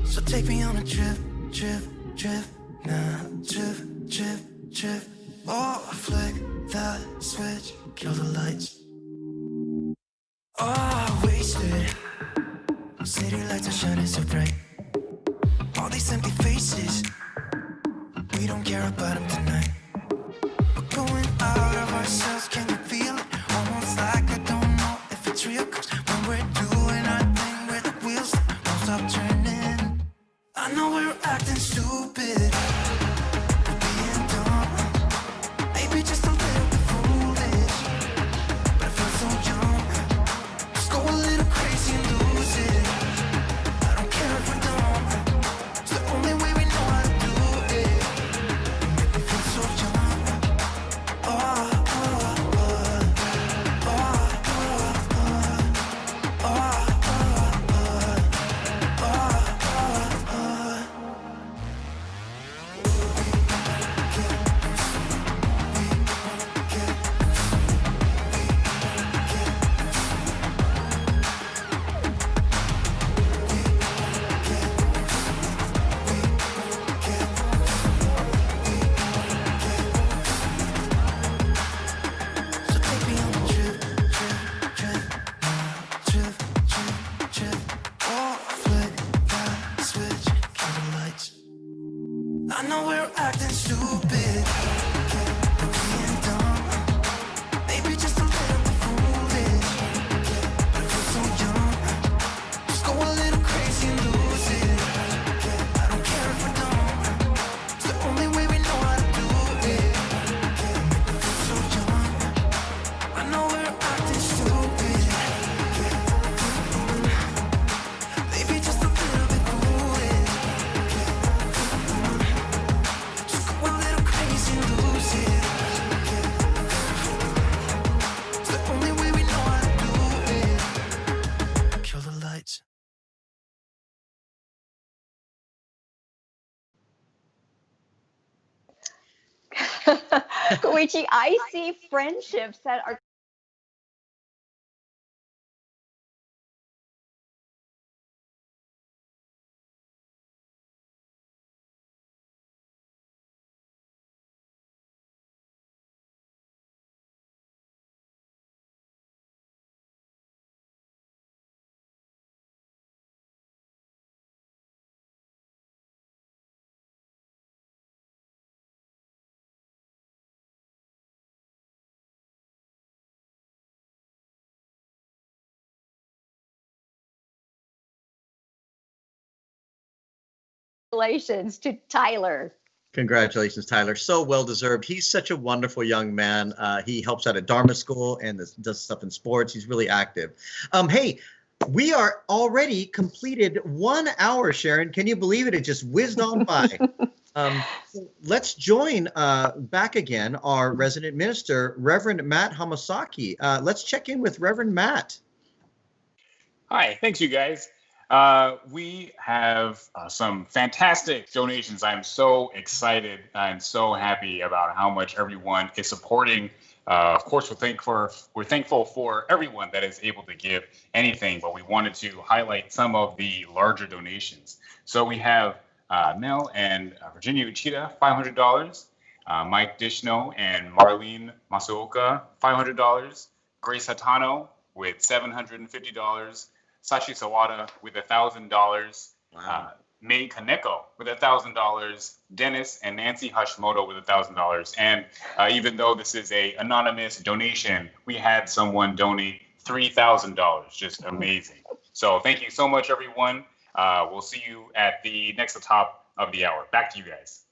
So take me on a trip, trip, trip. Now, trip, trip, trip. Oh, flick that switch, kill the lights. Oh, wasted. City lights are shining so bright. All these empty faces, we don't care about them tonight. We're going out of ourselves, can you feel it? Almost like I don't know if it's real. Cause when we're doing our thing, we're the wheels that won't stop turning. I know we're acting stupid, we're being dumb, maybe just a little bit foolish, but I feel so young. Just go a little crazy and lose it. I don't care if we're dumb, it's the only way we know how to do it. You make me feel so young. Oh, oh, oh, oh, oh, so take me on a trip, trip, trip, trip, trip, trip. Oh, flick that switch, kill the lights. I know we're acting stupid, we're being dumb, maybe just a little bit foolish, but I feel so young. Just go a little crazy and lose it. I don't care if we're dumb, it's the only way we know how to do it. You make me feel so young. I know we're acting stupid, maybe just a little bit foolish. Just go a little crazy and lose it. It's the only way we know how to do it. Kill the lights. Koichi, I see friendships that are relations to Tyler. Congratulations, Tyler. So well deserved. He's such a wonderful young man. He helps out at Dharma School and does stuff in sports. He's really active. Hey, we are already completed 1 hour, Sharon. Can you believe it? It just whizzed on by. So let's join back again our resident minister, Reverend Matt Hamasaki. Let's check in with Reverend Matt. Hi, thanks you guys. We have some fantastic donations. I'm so excited and so happy about how much everyone is supporting. Of course, we're thankful for everyone that is able to give anything, but we wanted to highlight some of the larger donations. So we have Mel and Virginia Uchida, $500. Mike Dishno and Marlene Masuoka, $500. Grace Hatano with $750. Sashi Sawada with $1,000. Wow. May Kaneko with $1,000. Dennis and Nancy Hashimoto with $1,000. And even though this is a anonymous donation, we had someone donate $3,000. Just amazing. So thank you so much, everyone. We'll see you at the next top of the hour. Back to you guys.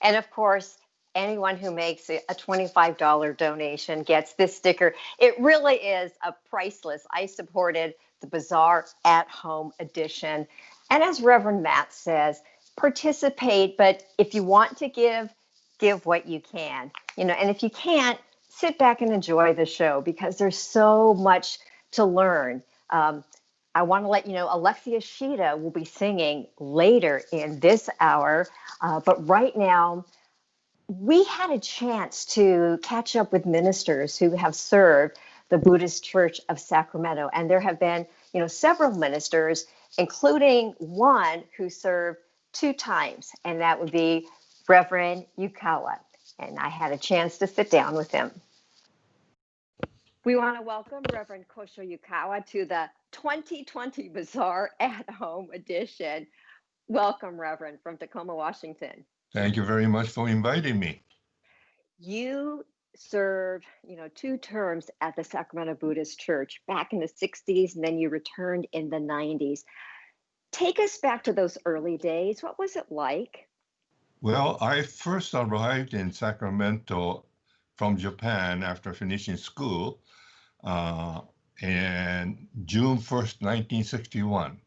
And of course, anyone who makes a $25 donation gets this sticker. It really is a priceless. I supported the Bazaar at Home edition. And as Reverend Matt says, participate, but if you want to give what you can. And if you can't, sit back and enjoy the show because there's so much to learn. I want to let you know Alexia Shida will be singing later in this hour. But right now, we had a chance to catch up with ministers who have served the Buddhist Church of Sacramento. And there have been, several ministers, including one who served 2 times, and that would be Reverend Yukawa. And I had a chance to sit down with him. We want to welcome Reverend Kosho Yukawa to the 2020 Bazaar at Home edition. Welcome, Reverend, from Tacoma, Washington. Thank you very much for inviting me. You served, 2 terms at the Sacramento Buddhist Church back in the 60s, and then you returned in the 90s. Take us back to those early days. What was it like? Well, I first arrived in Sacramento from Japan after finishing school in June 1st, 1961.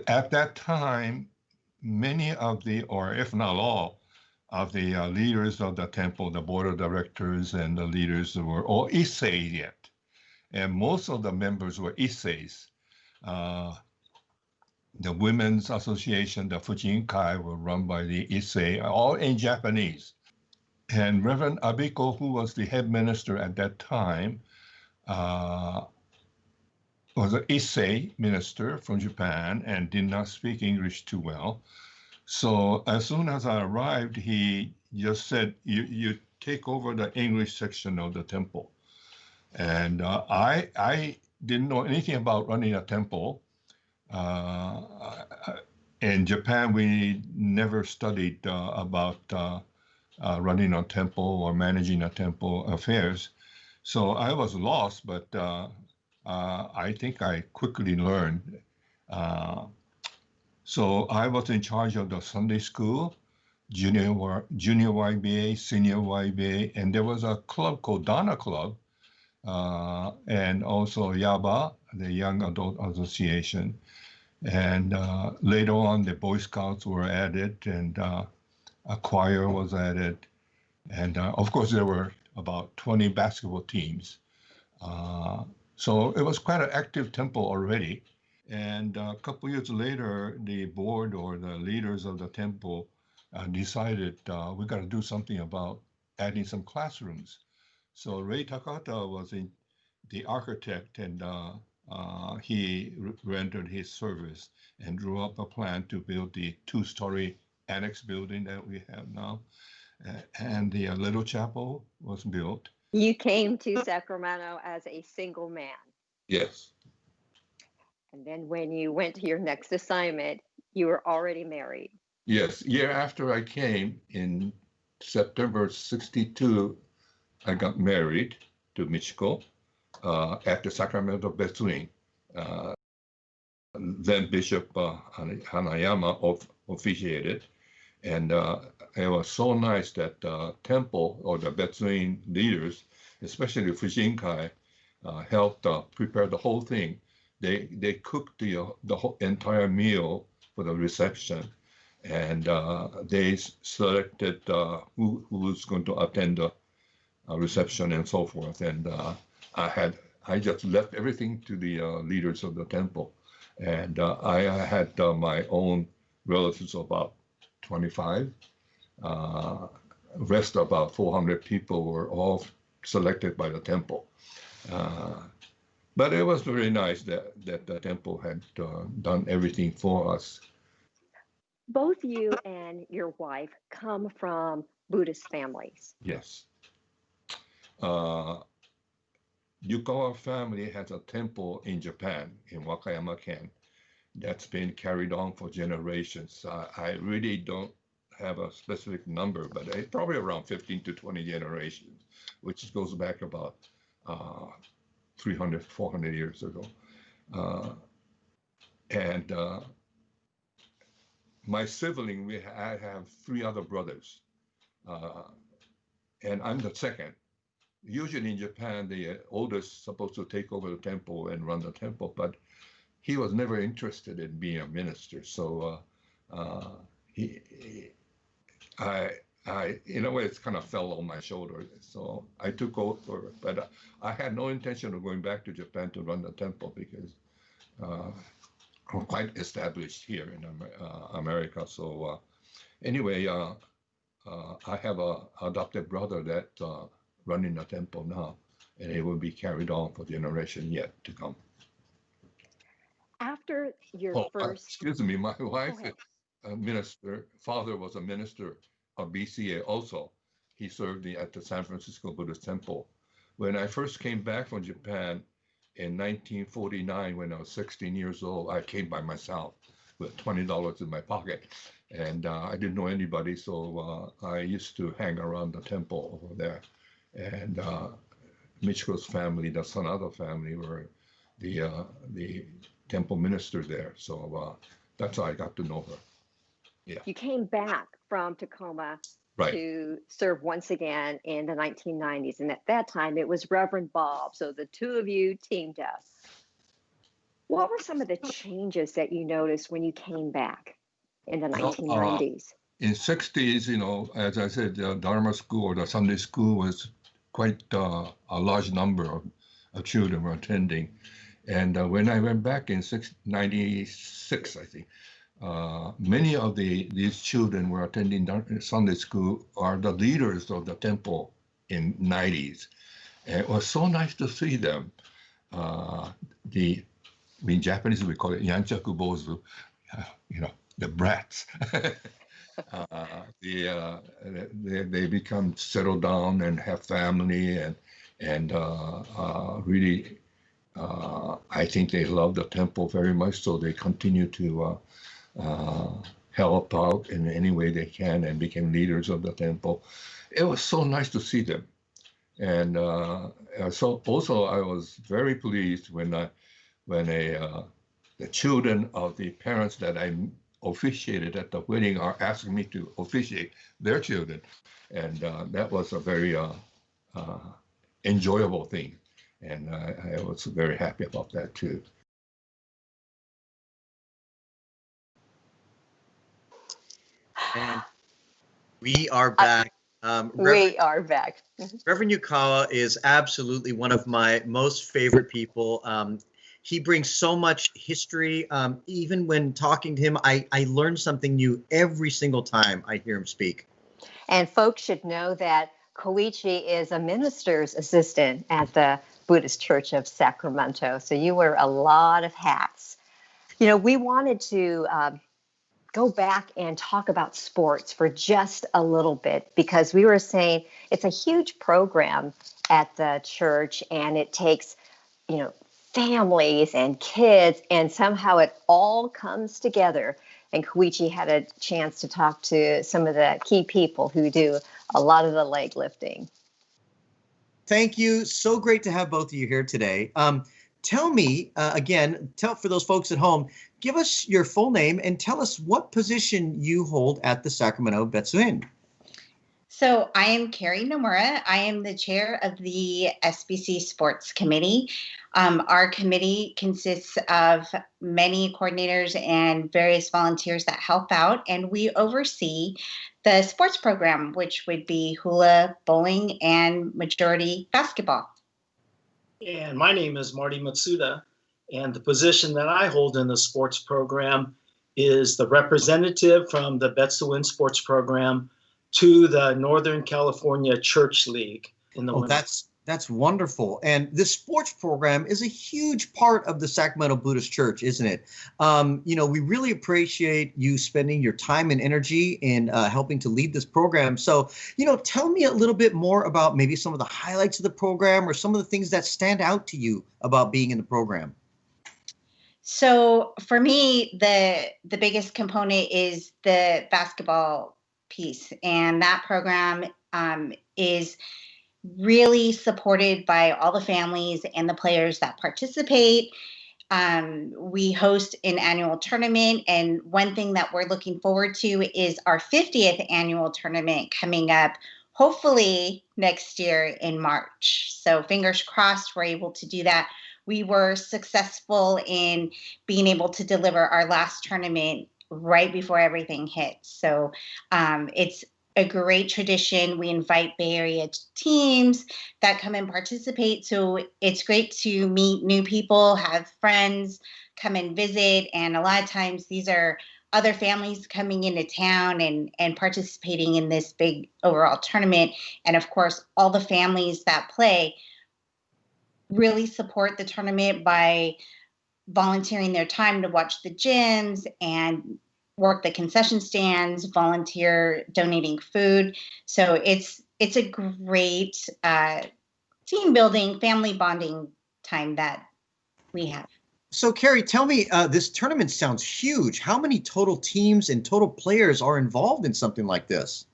At that time, many of the, or if not all, of the leaders of the temple, the board of directors and the leaders were all Issei yet. And most of the members were Isseis. The Women's Association, the Fujinkai, were run by the Issei, all in Japanese. And Reverend Abiko, who was the head minister at that time, was an Issei minister from Japan and did not speak English too well. So as soon as I arrived, he just said, you take over the English section of the temple. And I didn't know anything about running a temple. In Japan, we never studied about running a temple or managing a temple affairs. So I was lost, but I think I quickly learned. So I was in charge of the Sunday school, junior YBA, senior YBA, and there was a club called Dana Club, and also YABA, the Young Adult Association. And later on, the Boy Scouts were added, and a choir was added. And of course, there were about 20 basketball teams. So it was quite an active temple already. And a couple years later, the board or the leaders of the temple decided we got to do something about adding some classrooms. So Ray Takata was the architect, and he rendered his service and drew up a plan to build the 2-story annex building that we have now. And the little chapel was built. You came to Sacramento as a single man. Yes. And then when you went to your next assignment, you were already married. Yes. Year after I came, in September '62, I got married to Michiko at the Sacramento Betsuin. Then Bishop Hanayama officiated. And it was so nice that the temple or the Betsuin leaders, especially Fujinkai, helped prepare the whole thing. They cooked the whole entire meal for the reception, and they selected who was going to attend the reception and so forth. And I just left everything to the leaders of the temple, and I had my own relatives, about 25. Rest about 400 people were all selected by the temple. But it was very nice that the temple had done everything for us. Both you and your wife come from Buddhist families. Yes. Yukawa family has a temple in Japan, in Wakayama-ken, that's been carried on for generations. I really don't have a specific number, but it's probably around 15 to 20 generations, which goes back about 300, 400 years ago. And my sibling, I have 3 other brothers, and I'm the second. Usually in Japan, the oldest is supposed to take over the temple and run the temple, but he was never interested in being a minister. So I, in a way, it's kind of fell on my shoulder. So I took over, but I had no intention of going back to Japan to run the temple because I'm quite established here in America. So anyway, I have a adopted brother that running the temple now, and it will be carried on for generation yet to come. After your Oh, first, excuse me, my go wife ahead. is a minister. Father was a minister of BCA also. He served at the San Francisco Buddhist Temple. When I first came back from Japan in 1949, when I was 16 years old, I came by myself with $20 in my pocket. And I didn't know anybody, so I used to hang around the temple over there. And Michiko's family, the Sanada family, were the temple ministers there. So that's how I got to know her. Yeah. You came back from Tacoma Right. to serve once again in the 1990s. And at that time, it was Reverend Bob. So the two of you teamed up. What were some of the changes that you noticed when you came back in the 1990s? In 60s, you know, as I said, the Dharma school or the Sunday school was quite a large number of children were attending. And when I went back in 96, I think, many of these children were attending Sunday school are the leaders of the temple in 90s. And it was so nice to see them. In Japanese, we call it yanchaku bozu, you know, the brats. They become settled down and have family and really, I think they love the temple very much, so they continue to help out in any way they can and became leaders of the temple. It was so nice to see them. And so also I was very pleased when the children of the parents that I officiated at the wedding are asking me to officiate their children. And that was a very enjoyable thing. And I was very happy about that too. And we are back. We are back. Reverend Yukawa is absolutely one of my most favorite people. He brings so much history. Even when talking to him, I learn something new every single time I hear him speak. And folks should know that Koichi is a minister's assistant at the Buddhist Church of Sacramento. So you wear a lot of hats. You know, we wanted to go back and talk about sports for just a little bit, because we were saying it's a huge program at the church and it takes, you know, families and kids, and somehow it all comes together. And Koichi had a chance to talk to some of the key people who do a lot of the leg lifting. Thank you. So great to have both of you here today. Tell me, again, for those folks at home, give us your full name and tell us what position you hold at the Sacramento Betsuin. So I am Carrie Nomura. I am the chair of the SBC Sports Committee. Our committee consists of many coordinators and various volunteers that help out, and we oversee the sports program, which would be hula, bowling, and majority basketball. And my name is Marty Matsuda, and the position that I hold in the sports program is the representative from the Betsuin sports program to the Northern California Church League in the women's. That's wonderful. And this sports program is a huge part of the Sacramento Buddhist Church, isn't it? You know, we really appreciate you spending your time and energy in helping to lead this program. So, you know, tell me a little bit more about maybe some of the highlights of the program or some of the things that stand out to you about being in the program. So for me, the biggest component is the basketball piece, and that program is really supported by all the families and the players that participate. We host an annual tournament, and one thing that we're looking forward to is our 50th annual tournament coming up, hopefully next year in March. So fingers crossed we're able to do that. We were successful in being able to deliver our last tournament right before everything hit. So it's a great tradition. We invite Bay Area teams that come and participate. So it's great to meet new people, have friends, come and visit. And a lot of times these are other families coming into town and participating in this big overall tournament. And of course, all the families that play really support the tournament by volunteering their time to watch the gyms and work the concession stands, volunteer donating food. So it's a great team building, family bonding time that we have. So, Carrie, tell me, this tournament sounds huge. How many total teams and total players are involved in something like this?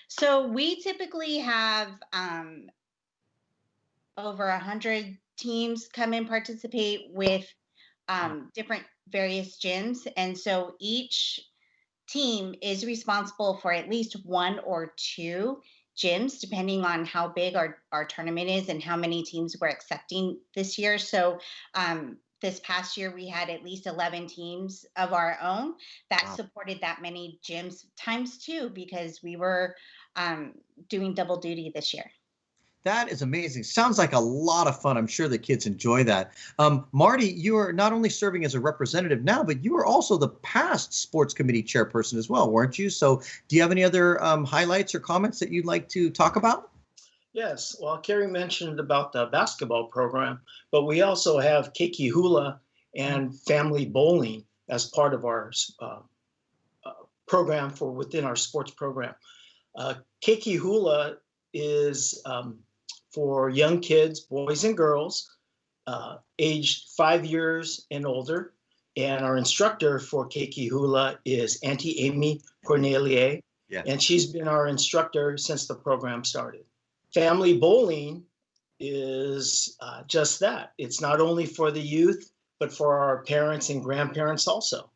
So we typically have over 100 teams come and participate with different various gyms. And so each team is responsible for at least one or two gyms, depending on how big our tournament is and how many teams we're accepting this year. So this past year, we had at least 11 teams of our own that supported that many gyms times two, because we were doing double duty this year. That is amazing. Sounds like a lot of fun. I'm sure the kids enjoy that. Marty, you are not only serving as a representative now, but you are also the past sports committee chairperson as well, weren't you? So do you have any other highlights or comments that you'd like to talk about? Yes, well, Carrie mentioned about the basketball program, but we also have Keiki Hula and family bowling as part of our program for within our sports program. Keiki Hula is for young kids, boys and girls, aged 5 years and older. And our instructor for Keiki Hula is Auntie Amy Cornelia, and she's been our instructor since the program started. Family bowling is just that. It's not only for the youth, but for our parents and grandparents also.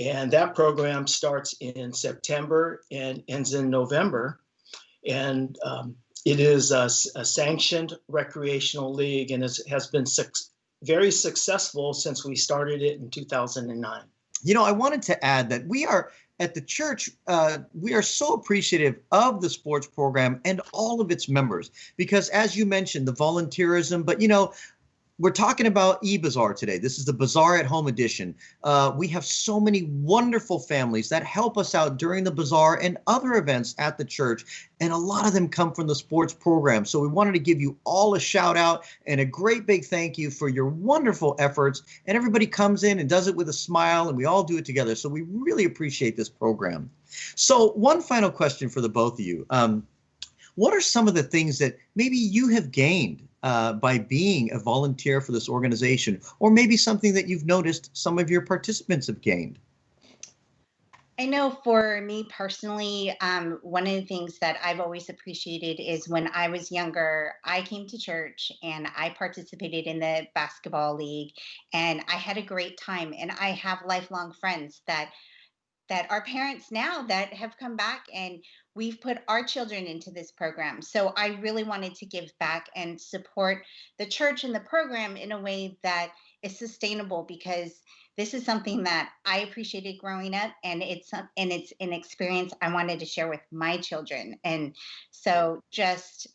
And that program starts in September and ends in November. And it is a sanctioned recreational league, and it has been very successful since we started it in 2009. You know, I wanted to add that we are at the church, we are so appreciative of the sports program and all of its members, because as you mentioned, the volunteerism, but you know, we're talking about Bazaar today. This is the Bazaar at Home edition. We have so many wonderful families that help us out during the Bazaar and other events at the church, and a lot of them come from the sports program. So we wanted to give you all a shout out and a great big thank you for your wonderful efforts. And everybody comes in and does it with a smile, and we all do it together. So we really appreciate this program. So one final question for the both of you. What are some of the things that maybe you have gained by being a volunteer for this organization, or maybe something that you've noticed some of your participants have gained? I know for me personally, one of the things that I've always appreciated is when I was younger, I came to church and I participated in the basketball league, and I had a great time. And I have lifelong friends that are parents now that have come back, and we've put our children into this program. So I really wanted to give back and support the church and the program in a way that is sustainable, because this is something that I appreciated growing up, and it's an experience I wanted to share with my children. And so just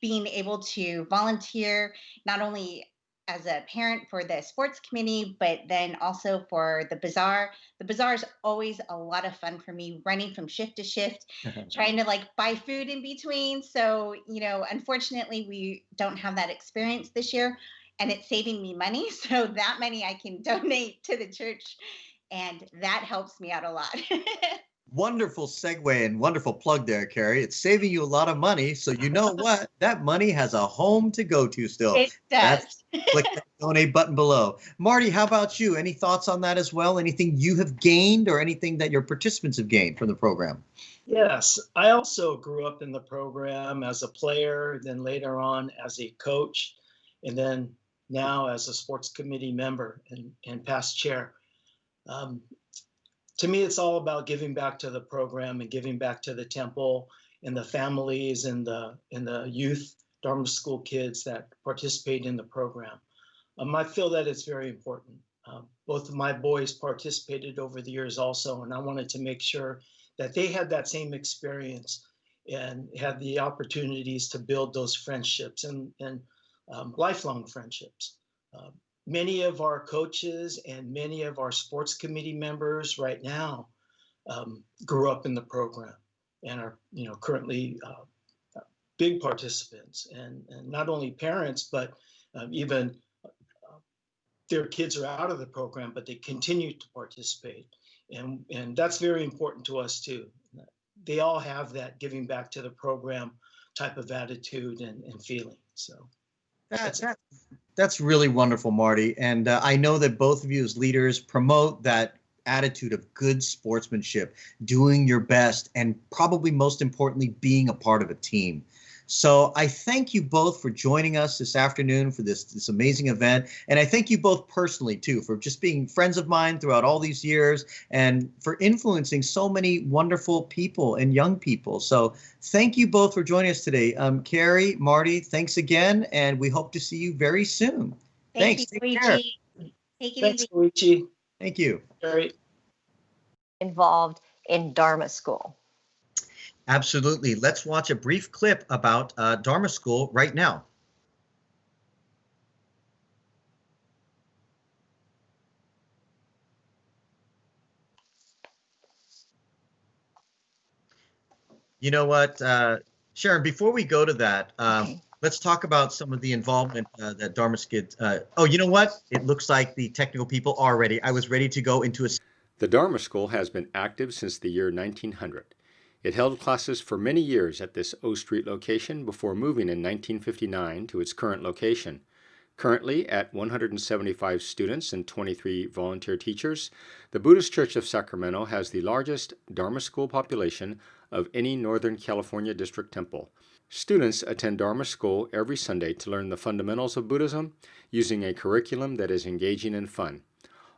being able to volunteer, not only as a parent for the sports committee, but then also for the Bazaar. The Bazaar is always a lot of fun for me, running from shift to shift, trying to like buy food in between. So, you know, unfortunately, we don't have that experience this year, and it's saving me money. So that money I can donate to the church, and that helps me out a lot. Wonderful segue and wonderful plug there, Carrie. It's saving you a lot of money. So you know what? That money has a home to go to still. It does. Click that donate button below. Marty, how about you? Any thoughts on that as well? Anything you have gained or anything that your participants have gained from the program? Yes, I also grew up in the program as a player, then later on as a coach, and then now as a sports committee member and past chair. To me, it's all about giving back to the program and giving back to the temple and the families and the youth Dharma school kids that participate in the program. I feel that it's very important. Both of my boys participated over the years also, and I wanted to make sure that they had that same experience and had the opportunities to build those friendships and lifelong friendships. many of our coaches and many of our sports committee members right now grew up in the program and are, currently big participants, and not only parents, but even their kids are out of the program, but they continue to participate. And that's very important to us too. They all have that giving back to the program type of attitude and feeling. So that's really wonderful, Marty. And I know that both of you as leaders promote that attitude of good sportsmanship, doing your best, and probably most importantly, being a part of a team. So I thank you both for joining us this afternoon for this amazing event. And I thank you both personally, too, for just being friends of mine throughout all these years and for influencing so many wonderful people and young people. So thank you both for joining us today. Carrie, Marty, thanks again. And we hope to see you very soon. Thanks. Take care. Take it thanks, easy. Luigi. Thank you. Carrie. Involved in Dharma School. Absolutely. Let's watch a brief clip about Dharma School right now. You know what, Sharon, before we go to that, let's talk about some of the involvement that Dharma School. Oh, you know what? It looks like the technical people are ready. I was ready to go into a... The Dharma School has been active since the year 1900. It held classes for many years at this O Street location before moving in 1959 to its current location. Currently, at 175 students and 23 volunteer teachers, the Buddhist Church of Sacramento has the largest Dharma School population of any Northern California district temple. Students attend Dharma School every Sunday to learn the fundamentals of Buddhism using a curriculum that is engaging and fun.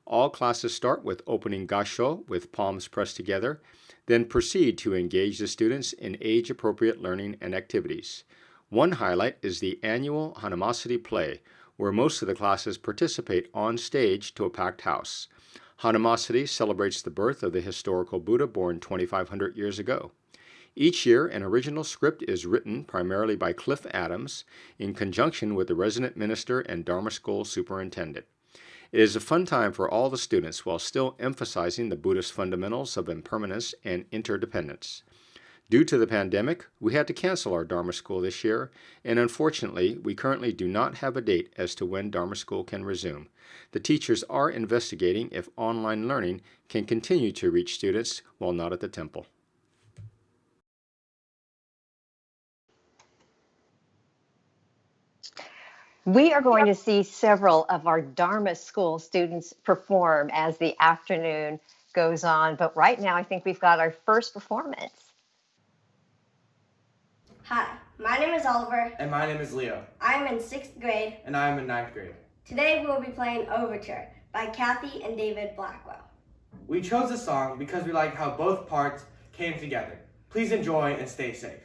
All classes start with opening gassho with palms pressed together, then proceed to engage the students in age-appropriate learning and activities. One highlight is the annual Hanamasari play, where most of the classes participate on stage to a packed house. Hanamasari celebrates the birth of the historical Buddha born 2,500 years ago. Each year, an original script is written primarily by Cliff Adams in conjunction with the resident minister and Dharma School superintendent. It is a fun time for all the students while still emphasizing the Buddhist fundamentals of impermanence and interdependence. Due to the pandemic, we had to cancel our Dharma School this year, and unfortunately, we currently do not have a date as to when Dharma School can resume. The teachers are investigating if online learning can continue to reach students while not at the temple. We are going to see several of our Dharma School students perform as the afternoon goes on. But right now, I think we've got our first performance. Hi, my name is Oliver. And my name is Leo. I'm in 6th grade. And I'm in 9th grade. Today we'll be playing Overture by Kathy and David Blackwell. We chose this song because we like how both parts came together. Please enjoy and stay safe.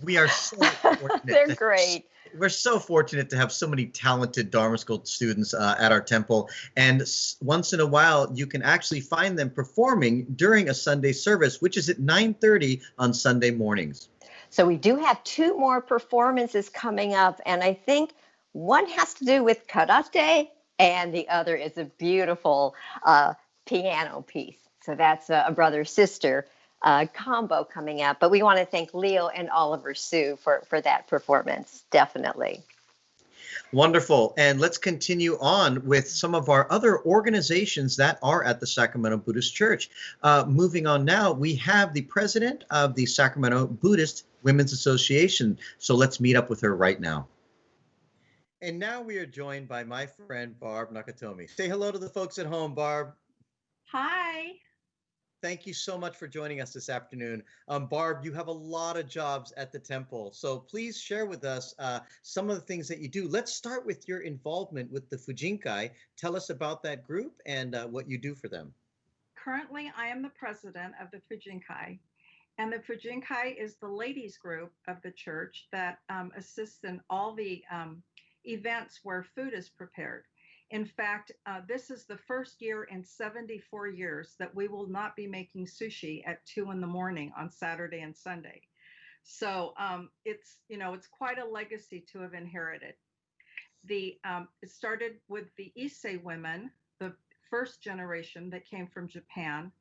We are so fortunate. They're great. We're so fortunate to have so many talented Dharma School students at our temple. And once in a while, you can actually find them performing during a Sunday service, which is at 9:30 on Sunday mornings. So we do have 2 more performances coming up, and I think one has to do with karate, and the other is a beautiful piano piece. So that's a brother-sister combo coming up. But we want to thank Leo and Oliver Sue for that performance, definitely. Wonderful. And let's continue on with some of our other organizations that are at the Sacramento Buddhist Church. Moving on now, we have the president of the Sacramento Buddhist Women's Association. So let's meet up with her right now. And now we are joined by my friend, Barb Nakatomi. Say hello to the folks at home, Barb. Hi. Thank you so much for joining us this afternoon. Barb, you have a lot of jobs at the temple, so please share with us some of the things that you do. Let's start with your involvement with the Fujinkai. Tell us about that group and what you do for them. Currently, I am the president of the Fujinkai, and the Fujinkai is the ladies group of the church that assists in all the events where food is prepared. In fact, this is the first year in 74 years that we will not be making sushi at 2 in the morning on Saturday and Sunday. So it's quite a legacy to have inherited. It started with the Issei women, the first generation that came from Japan,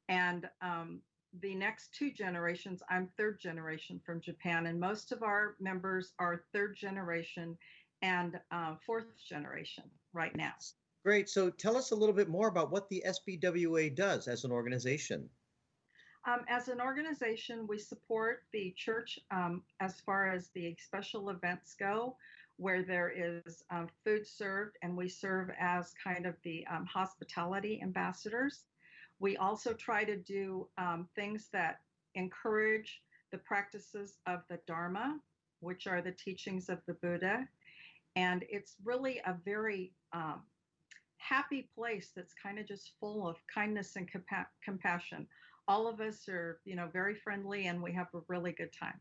and the next 2 generations, I'm 3rd generation from Japan, and most of our members are 3rd generation and 4th generation right now. Great. So tell us a little bit more about what the SBWA does as an organization. As an organization, we support the church as far as the special events go, where there is food served, and we serve as kind of the hospitality ambassadors. We also try to do things that encourage the practices of the Dharma, which are the teachings of the Buddha. And it's really a very happy place that's kind of just full of kindness and compassion. All of us are, very friendly, and we have a really good time.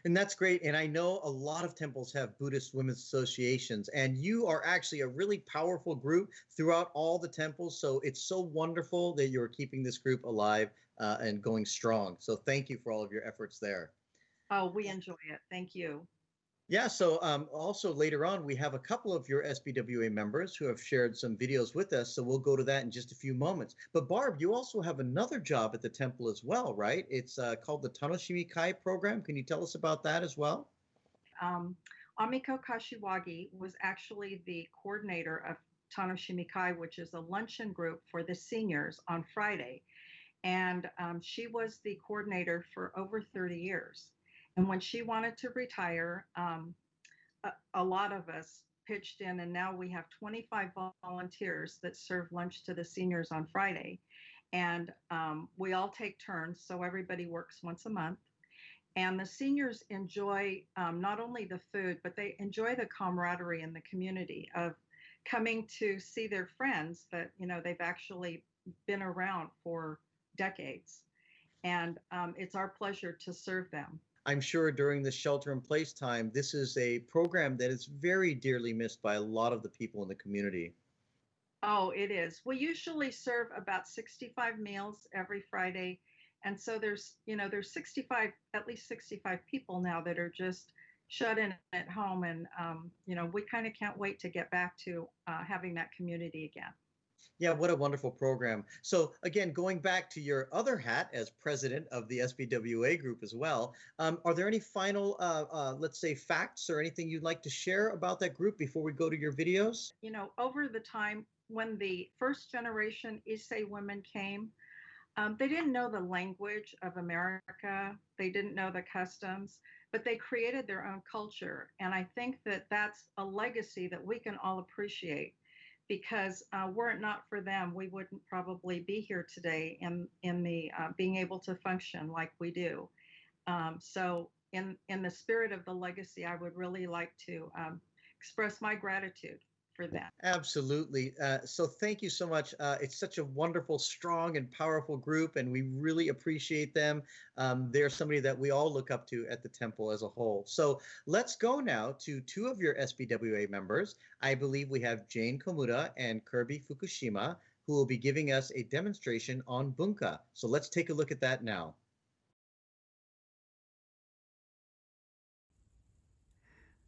And that's great. And I know a lot of temples have Buddhist women's associations, and you are actually a really powerful group throughout all the temples. So it's so wonderful that you're keeping this group alive and going strong. So thank you for all of your efforts there. Oh, we enjoy it. Thank you. Yeah, so also later on, we have a couple of your SBWA members who have shared some videos with us, so we'll go to that in just a few moments. But Barb, you also have another job at the temple as well, right? It's called the Tanoshimi-kai program. Can you tell us about that as well? Amiko Kashiwagi was actually the coordinator of Tanoshimi-kai, which is a luncheon group for the seniors on Friday. And she was the coordinator for over 30 years. And when she wanted to retire, a lot of us pitched in, and now we have 25 volunteers that serve lunch to the seniors on Friday. And we all take turns, so everybody works once a month. And the seniors enjoy not only the food, but they enjoy the camaraderie in the community of coming to see their friends that, they've actually been around for decades. And it's our pleasure to serve them. I'm sure during the shelter-in-place time, this is a program that is very dearly missed by a lot of the people in the community. Oh, it is. We usually serve about 65 meals every Friday. And so there's at least 65 people now that are just shut in at home. And, we kind of can't wait to get back to having that community again. Yeah, what a wonderful program. So again, going back to your other hat as president of the SBWA group as well, are there any final, let's say, facts or anything you'd like to share about that group before we go to your videos? Over the time when the first generation Issei women came, they didn't know the language of America. They didn't know the customs, but they created their own culture. And I think that that's a legacy that we can all appreciate. Because were it not for them, we wouldn't probably be here today in the being able to function like we do. So in the spirit of the legacy, I would really like to express my gratitude for them. Absolutely. So thank you so much. It's such a wonderful, strong, and powerful group, and we really appreciate them. They're somebody that we all look up to at the temple as a whole. So let's go now to two of your SBWA members. I believe we have Jane Komuda and Kirby Fukushima, who will be giving us a demonstration on bunka. So let's take a look at that now.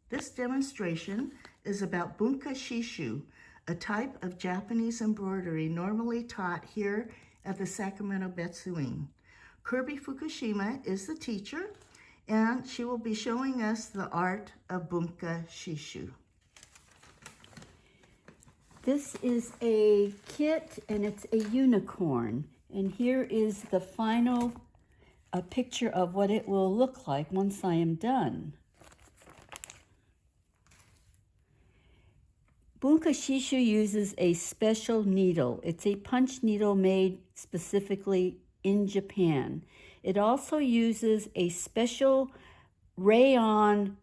This demonstration is about bunka shishu, a type of Japanese embroidery normally taught here at the Sacramento Betsuin. Kirby Fukushima is the teacher, and she will be showing us the art of bunka shishu. This is a kit, and it's a unicorn. And here is the final picture of what it will look like once I am done. Bunka shishu uses a special needle. It's a punch needle made specifically in Japan. It also uses a special rayon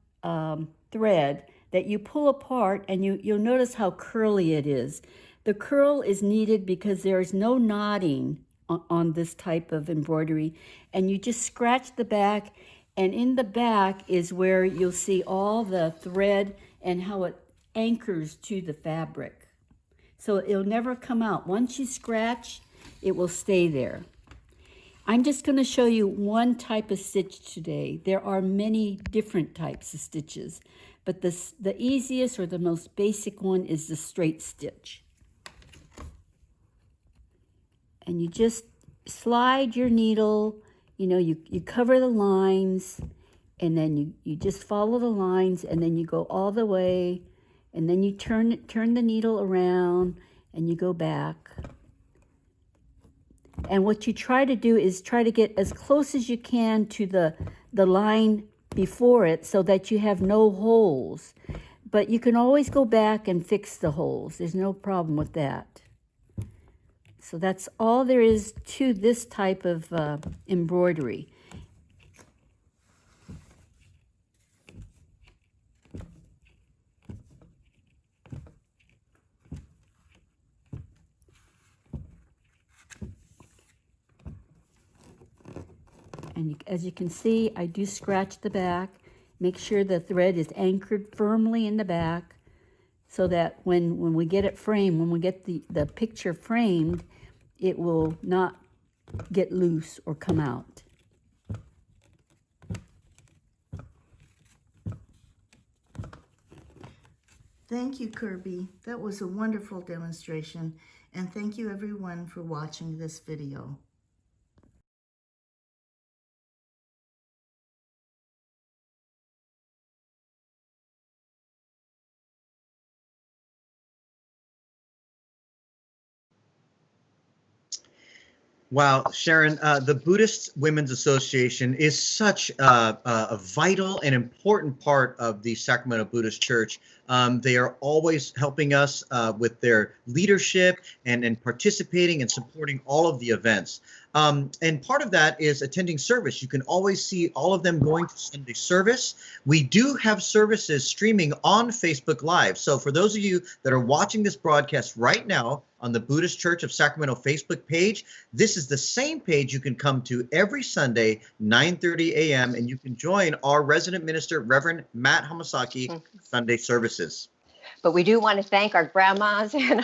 thread that you pull apart, and you'll notice how curly it is. The curl is needed because there is no knotting on this type of embroidery, and you just scratch the back, and in the back is where you'll see all the thread and how it anchors to the fabric. So it'll never come out. Once you scratch, it will stay there. I'm just going to show you one type of stitch today. There are many different types of stitches, but the easiest or the most basic one is the straight stitch. And you just slide your needle, you cover the lines, and then you just follow the lines, and then you go all the way, and then you turn the needle around, and you go back. And what you try to do is try to get as close as you can to the line before it so that you have no holes. But you can always go back and fix the holes. There's no problem with that. So that's all there is to this type of embroidery. And as you can see, I do scratch the back. Make sure the thread is anchored firmly in the back so that when we get it framed, when we get the picture framed, it will not get loose or come out. Thank you, Kirby. That was a wonderful demonstration, and thank you everyone for watching this video. Wow, Sharon, the Buddhist Women's Association is such a vital and important part of the Sacramento Buddhist Church. They are always helping us with their leadership and participating and supporting all of the events. And part of that is attending service. You can always see all of them going to Sunday service. We do have services streaming on Facebook Live. So for those of you that are watching this broadcast right now on the Buddhist Church of Sacramento Facebook page, this is the same page you can come to every Sunday, 9:30 a.m., and you can join our resident minister, Reverend Matt Hamasaki, Sunday services. But we do want to thank our grandmas and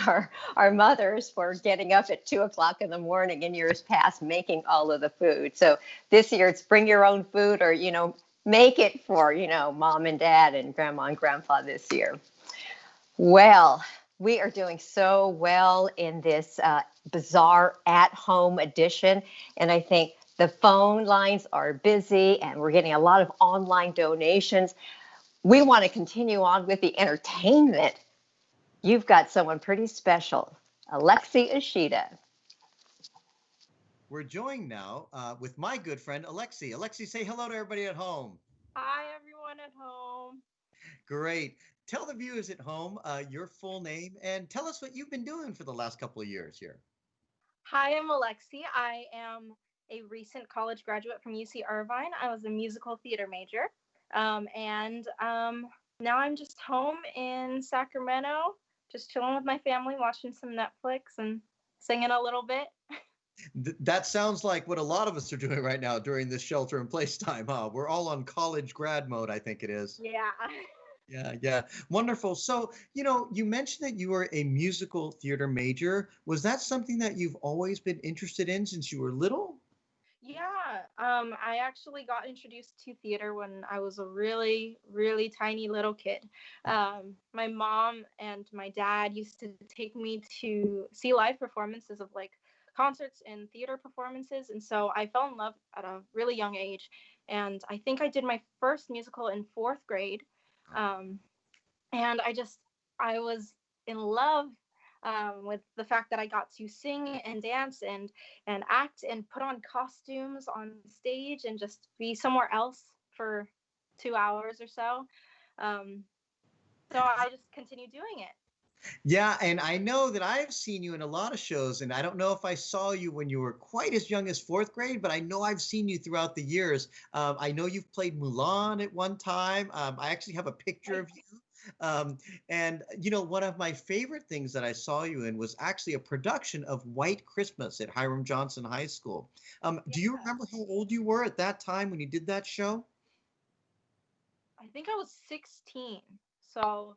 our mothers for getting up at 2 o'clock in the morning in years past, making all of the food. So this year it's bring your own food, or, make it for, mom and dad and grandma and grandpa this year. Well, we are doing so well in this Bazaar at-home edition. And I think the phone lines are busy and we're getting a lot of online donations. We want to continue on with the entertainment. You've got someone pretty special, Alexi Ishida. We're joined now with my good friend, Alexi. Alexi, say hello to everybody at home. Hi, everyone at home. Great. Tell the viewers at home your full name and tell us what you've been doing for the last couple of years here. Hi, I'm Alexi. I am a recent college graduate from UC Irvine. I was a musical theater major. And now I'm just home in Sacramento just chilling with my family, watching some Netflix and singing a little bit. That sounds like what a lot of us are doing right now during this shelter in place time, huh? We're all on college grad mode, I think it is. Yeah. Yeah, yeah. Wonderful. So, you mentioned that you were a musical theater major. Was that something that you've always been interested in since you were little? Yeah, I actually got introduced to theater when I was a really, really tiny little kid. My mom and my dad used to take me to see live performances of like concerts and theater performances, and so I fell in love at a really young age. And I think I did my first musical in fourth grade, um, and I was in love with the fact that I got to sing and dance and act and put on costumes on stage and just be somewhere else for 2 hours or so. Um, so I just continued doing it. Yeah, and I know that I've seen you in a lot of shows, and I don't know if I saw you when you were quite as young as fourth grade, but I know I've seen you throughout the years. I know you've played Mulan at one time. I actually have a picture of you. And one of my favorite things that I saw you in was actually a production of White Christmas at Hiram Johnson High School. Do you remember how old you were at that time when you did that show? I think I was 16, so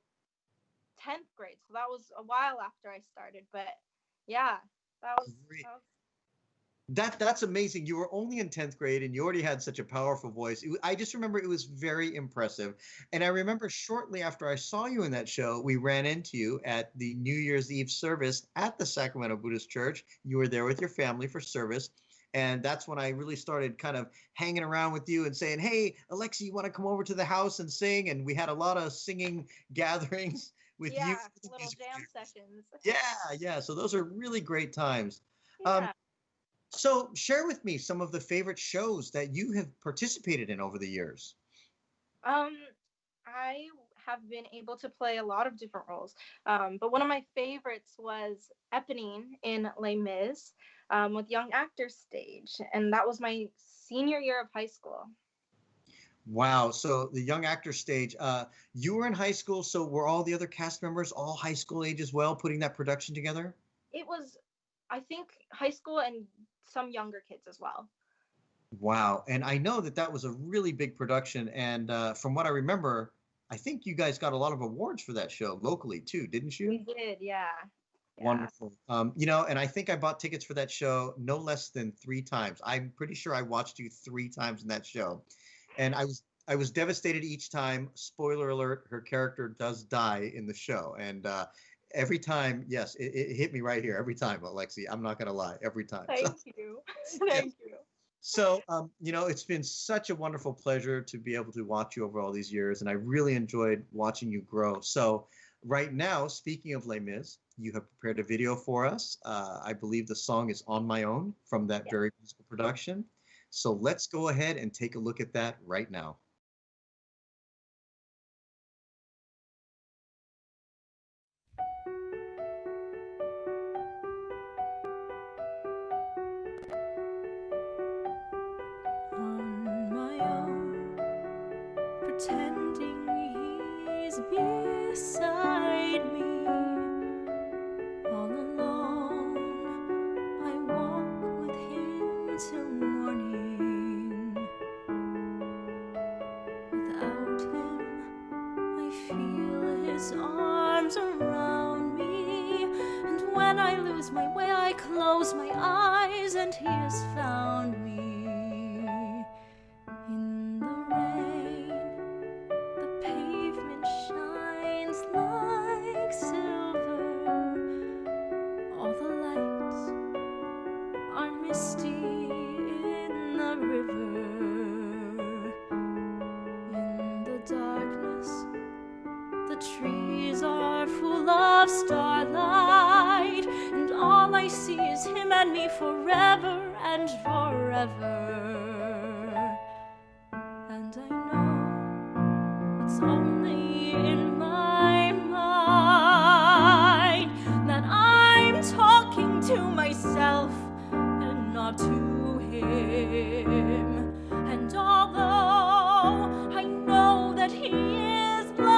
10th grade. So that was a while after I started, but yeah, Great. that was That's amazing. You were only in 10th grade and you already had such a powerful voice. I just remember it was very impressive. And I remember shortly after I saw you in that show, we ran into you at the New Year's Eve service at the Sacramento Buddhist Church. You were there with your family for service. And that's when I really started kind of hanging around with you and saying, "Hey, Alexi, you want to come over to the house and sing?" And we had a lot of singing gatherings with you. little jam sessions. Yeah, yeah. So those are really great times. Yeah. So share with me some of the favorite shows that you have participated in over the years. I have been able to play a lot of different roles, but one of my favorites was Eponine in Les Mis with Young Actors Stage, and that was my senior year of high school. Wow. So the Young Actor Stage, you were in high school, so were all the other cast members all high school age as well, putting that production together? It was, I think, high school and some younger kids as well. Wow. And I know that that was a really big production. And from what I remember, I think you guys got a lot of awards for that show locally too, didn't you? We did, yeah. Wonderful. And I think I bought tickets for that show no less than 3 times. I'm pretty sure I watched you 3 times in that show. And I was devastated each time. Spoiler alert, her character does die in the show. And every time, yes, it hit me right here every time, Alexi. I'm not going to lie, every time. Thank you. Thank you. So, it's been such a wonderful pleasure to be able to watch you over all these years, and I really enjoyed watching you grow. So, right now, speaking of Les Mis, you have prepared a video for us. I believe the song is On My Own from that very musical production. So, let's go ahead and take a look at that right now. Pretending he's beside me. All alone, I walk with him till morning. Without him, I feel his arms around me. And when I lose my way, I close my eyes, and he has found me. In the rain, the pavement shines like silver. All the lights are misty in the river. In the darkness, the trees are full of starlight, and all I see is him and me forever and forever. And I know it's only in my mind that I'm talking to myself and not to him. And although I know that he is blind,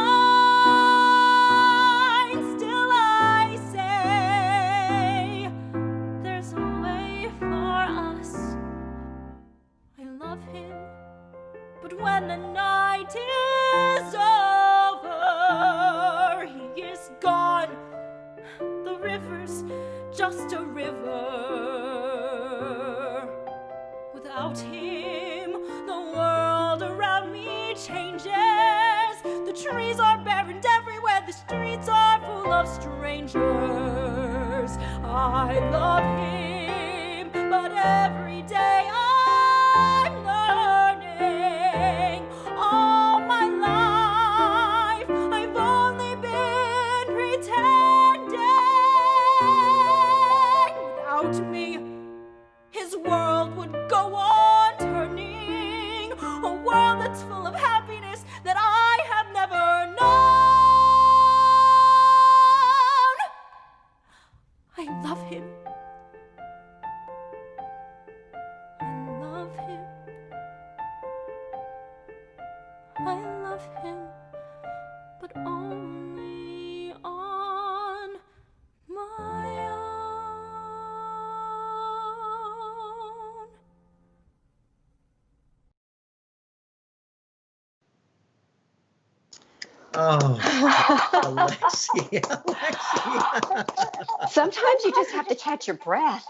still I But when the night is over, he is gone. The river's just a river. Without him, the world around me changes. The trees are bare and everywhere the streets are full of strangers. I love him, but every day I'm learning. All my life I've only been pretending. Without me, his world would go on turning, a world that's full of happiness that I have never known. I love him. I love him. I love him, but only on my own. Oh, Alexi, Sometimes you just have to catch your breath.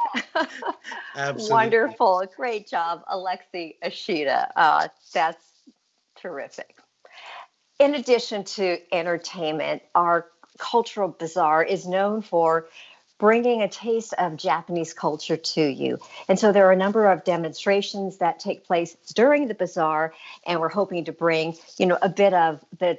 absolutely. Wonderful. Great job, Alexi Ashita. That's terrific. In addition to entertainment, our cultural bazaar is known for bringing a taste of Japanese culture to you. And so there are a number of demonstrations that take place during the bazaar, and we're hoping to bring, a bit of the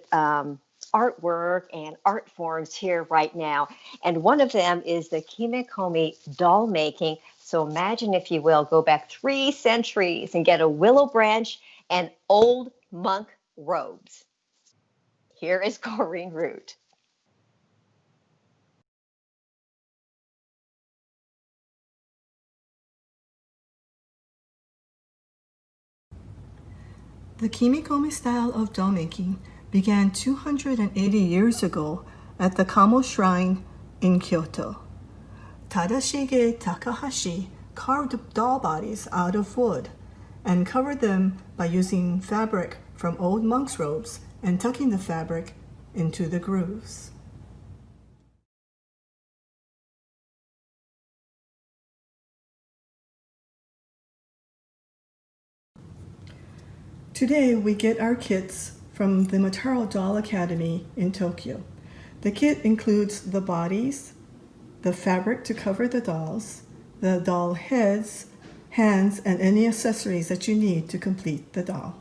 artwork and art forms here right now. And one of them is the Kimekomi doll making. So imagine, if you will, go back 3 centuries and get a willow branch and old monk robes. Here is Corrine Root. The Kimekomi style of doll making began 280 years ago at the Kamo Shrine in Kyoto. Tadashige Takahashi carved doll bodies out of wood and covered them by using fabric from old monks' robes and tucking the fabric into the grooves. Today, we get our kits from the Mataro Doll Academy in Tokyo. The kit includes the bodies, the fabric to cover the dolls, the doll heads, hands, and any accessories that you need to complete the doll.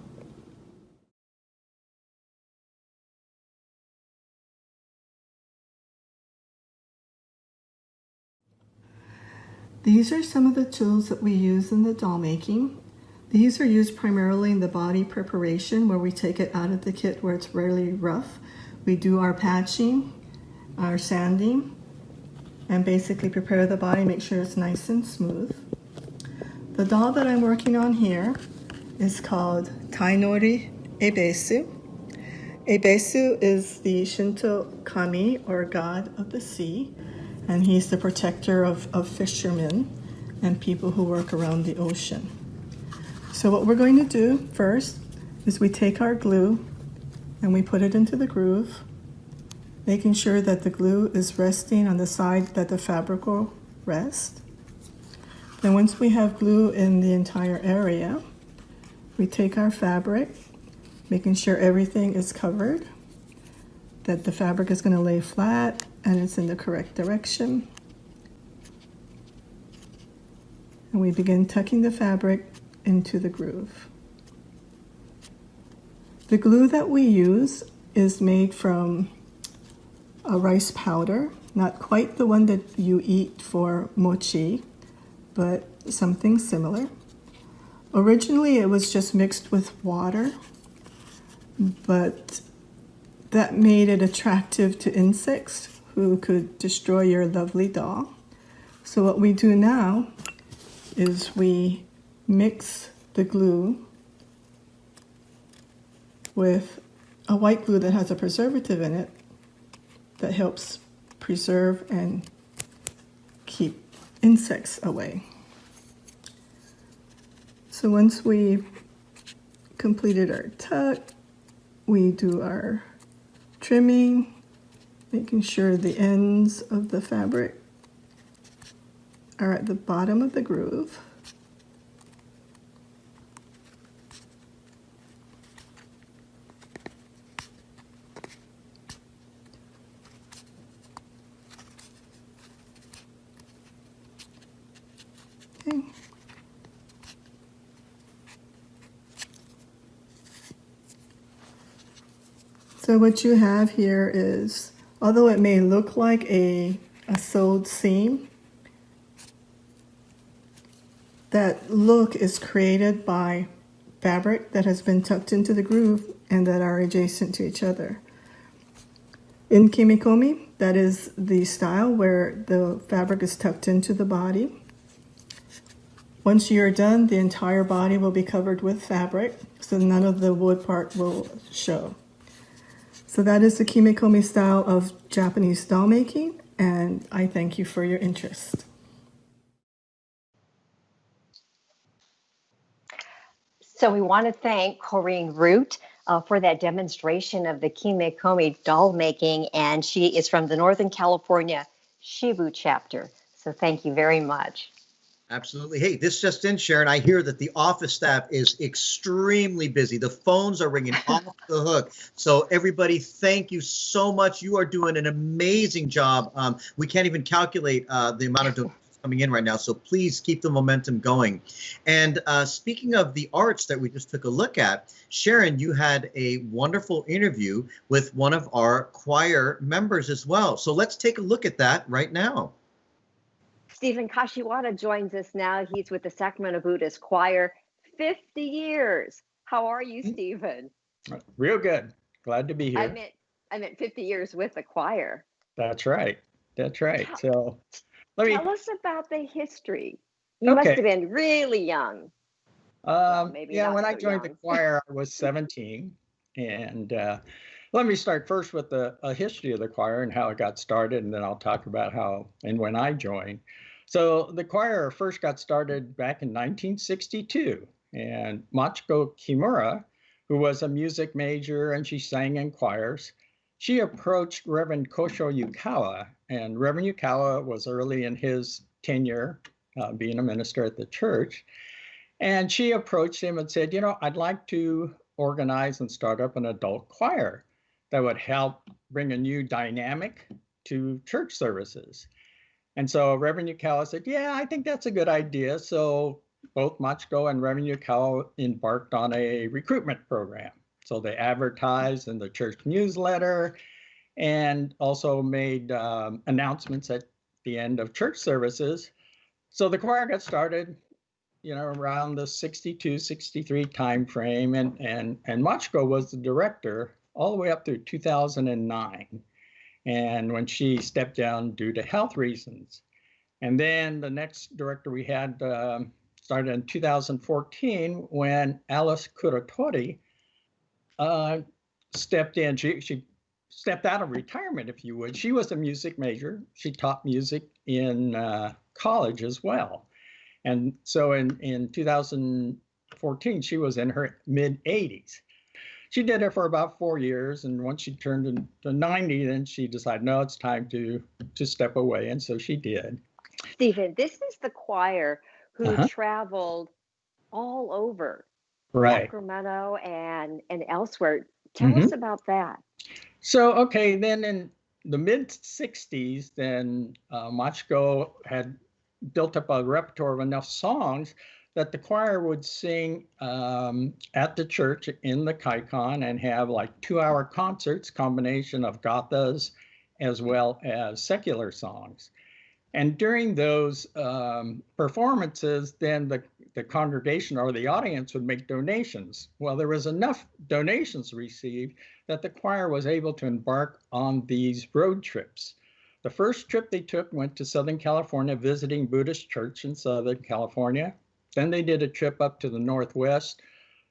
These are some of the tools that we use in the doll making. These are used primarily in the body preparation, where we take it out of the kit where it's really rough. We do our patching, our sanding, and basically prepare the body, make sure it's nice and smooth. The doll that I'm working on here is called Tainori Ebesu. Ebesu is the Shinto kami, or god of the sea, and he's the protector of fishermen and people who work around the ocean. So what we're going to do first is we take our glue and we put it into the groove, making sure that the glue is resting on the side that the fabric will rest. Then once we have glue in the entire area, we take our fabric, making sure everything is covered, that the fabric is going to lay flat and it's in the correct direction. And we begin tucking the fabric into the groove. The glue that we use is made from a rice powder, not quite the one that you eat for mochi, but something similar. Originally it was just mixed with water, but that made it attractive to insects who could destroy your lovely doll. So what we do now is we mix the glue with a white glue that has a preservative in it that helps preserve and keep insects away. So once we've completed our tuck. We do our trimming, making sure the ends of the fabric are at the bottom of the groove. Okay. So what you have here is, although it may look like a sewed seam, that look is created by fabric that has been tucked into the groove and that are adjacent to each other. In kimikomi, that is the style where the fabric is tucked into the body. Once you're done, the entire body will be covered with fabric, so none of the wood part will show. So that is the kimikomi style of Japanese doll making, and I thank you for your interest. So we want to thank Corinne Root for that demonstration of the kimikomi doll making, and she is from the Northern California Shibu chapter. So thank you very much. Absolutely. Hey, this just in, Sharon. I hear that the office staff is extremely busy. The phones are ringing off the hook. So everybody, thank you so much. You are doing an amazing job. We can't even calculate the amount of donations coming in right now. So please keep the momentum going. And speaking of the arts that we just took a look at, Sharon, you had a wonderful interview with one of our choir members as well. So let's take a look at that right now. Stephen Kashiwada joins us now. He's with the Sacramento Buddhist Choir, 50 years. How are you, Stephen? Real good. Glad to be here. I meant 50 years with the choir. That's right. That's right. Tell us about the history. You Okay. must have been really young. Maybe Yeah, not when I so joined the young. choir, I was 17. And let me start first with a history of the choir and how it got started, and then I'll talk about how and when I joined. So the choir first got started back in 1962, and Machiko Kimura, who was a music major and she sang in choirs, she approached Reverend Kosho Yukawa, and Reverend Yukawa was early in his tenure being a minister at the church. And she approached him and said, I'd like to organize and start up an adult choir that would help bring a new dynamic to church services. And so Reverend Yukawa said, yeah, I think that's a good idea. So both Machiko and Reverend Yukawa embarked on a recruitment program. So they advertised in the church newsletter and also made announcements at the end of church services. So the choir got started, around the 62, 63 timeframe. And Machiko was the director all the way up through 2009. And when she stepped down due to health reasons. And then the next director we had started in 2014 when Alice Kuratori stepped in. She stepped out of retirement, if you would. She was a music major. She taught music in college as well. And so in 2014, she was in her mid-80s. She did it for about 4 years, and once she turned to 90, then she decided, no, it's time to step away, and so she did. Stephen, this is the choir who traveled all over Sacramento and elsewhere. Tell us about that. So, okay, then in the mid-60s, then Machiko had built up a repertoire of enough songs that the choir would sing at the church in the Kaikon and have like 2-hour concerts, combination of gathas as well as secular songs. And during those performances, then the congregation or the audience would make donations. Well, there was enough donations received that the choir was able to embark on these road trips. The first trip they took went to Southern California, visiting Buddhist church in Southern California. Then they did a trip up to the Northwest,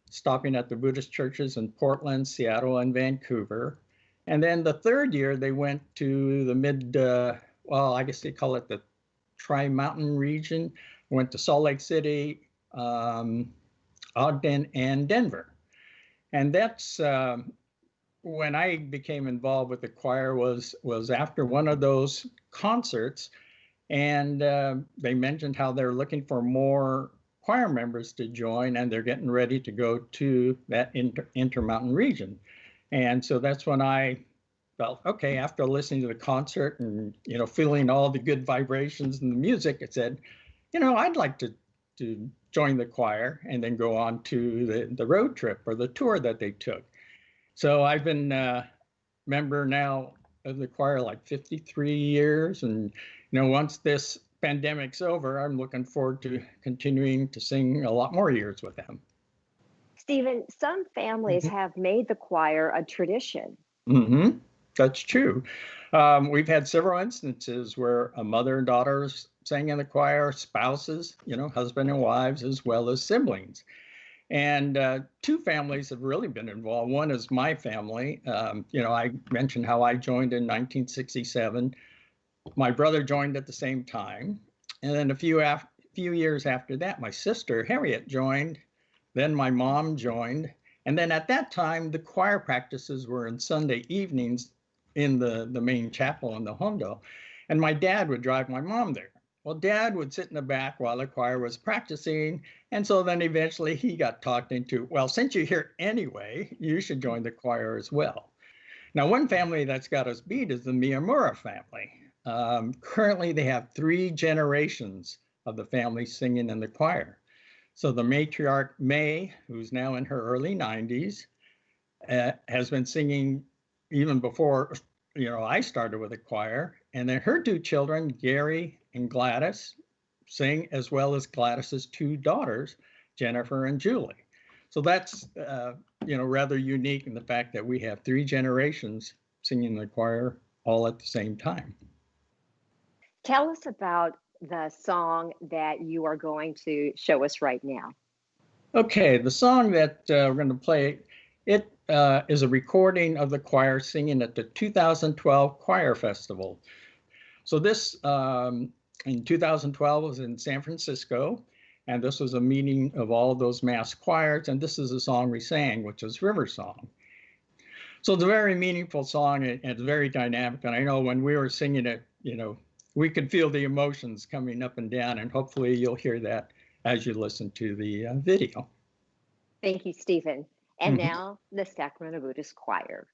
stopping at the Buddhist churches in Portland, Seattle, and Vancouver. And then the third year, they went to the I guess they call it the Tri-Mountain region. Went to Salt Lake City, Ogden, and Denver. And that's when I became involved with the choir was after one of those concerts, and they mentioned how they're looking for more choir members to join, and they're getting ready to go to that Intermountain region. And so that's when I felt, okay, after listening to the concert and, feeling all the good vibrations and the music, it said, I'd like to join the choir and then go on to the road trip or the tour that they took. So I've been a member now of the choir like 53 years. And, once this pandemic's over, I'm looking forward to continuing to sing a lot more years with them. Stephen, some families have made the choir a tradition. Mm-hmm. That's true. We've had several instances where a mother and daughters sang in the choir, spouses, husband and wives, as well as siblings. And two families have really been involved. One is my family. I mentioned how I joined in 1967. My brother joined at the same time. And then a few years after that, my sister, Harriet, joined. Then my mom joined. And then at that time, the choir practices were on Sunday evenings in the main chapel in the Hondo. And my dad would drive my mom there. Well, Dad would sit in the back while the choir was practicing. And so then eventually he got talked into, well, since you're here anyway, you should join the choir as well. Now, one family that's got us beat is the Miyamura family. Currently, they have 3 generations of the family singing in the choir. So the matriarch, May, who's now in her early 90s, has been singing even before, I started with the choir. And then her 2 children, Gary and Gladys, sing, as well as Gladys's 2 daughters, Jennifer and Julie. So that's, rather unique in the fact that we have 3 generations singing in the choir all at the same time. Tell us about the song that you are going to show us right now. Okay, the song that we're going to play, it is a recording of the choir singing at the 2012 Choir Festival. So this, in 2012, was in San Francisco, and this was a meeting of all those mass choirs, and this is a song we sang, which is River Song. So it's a very meaningful song, and it's very dynamic, and I know when we were singing it, we could feel the emotions coming up and down, and hopefully you'll hear that as you listen to the video. Thank you, Stephen. And now the Sacramento Buddhist Choir.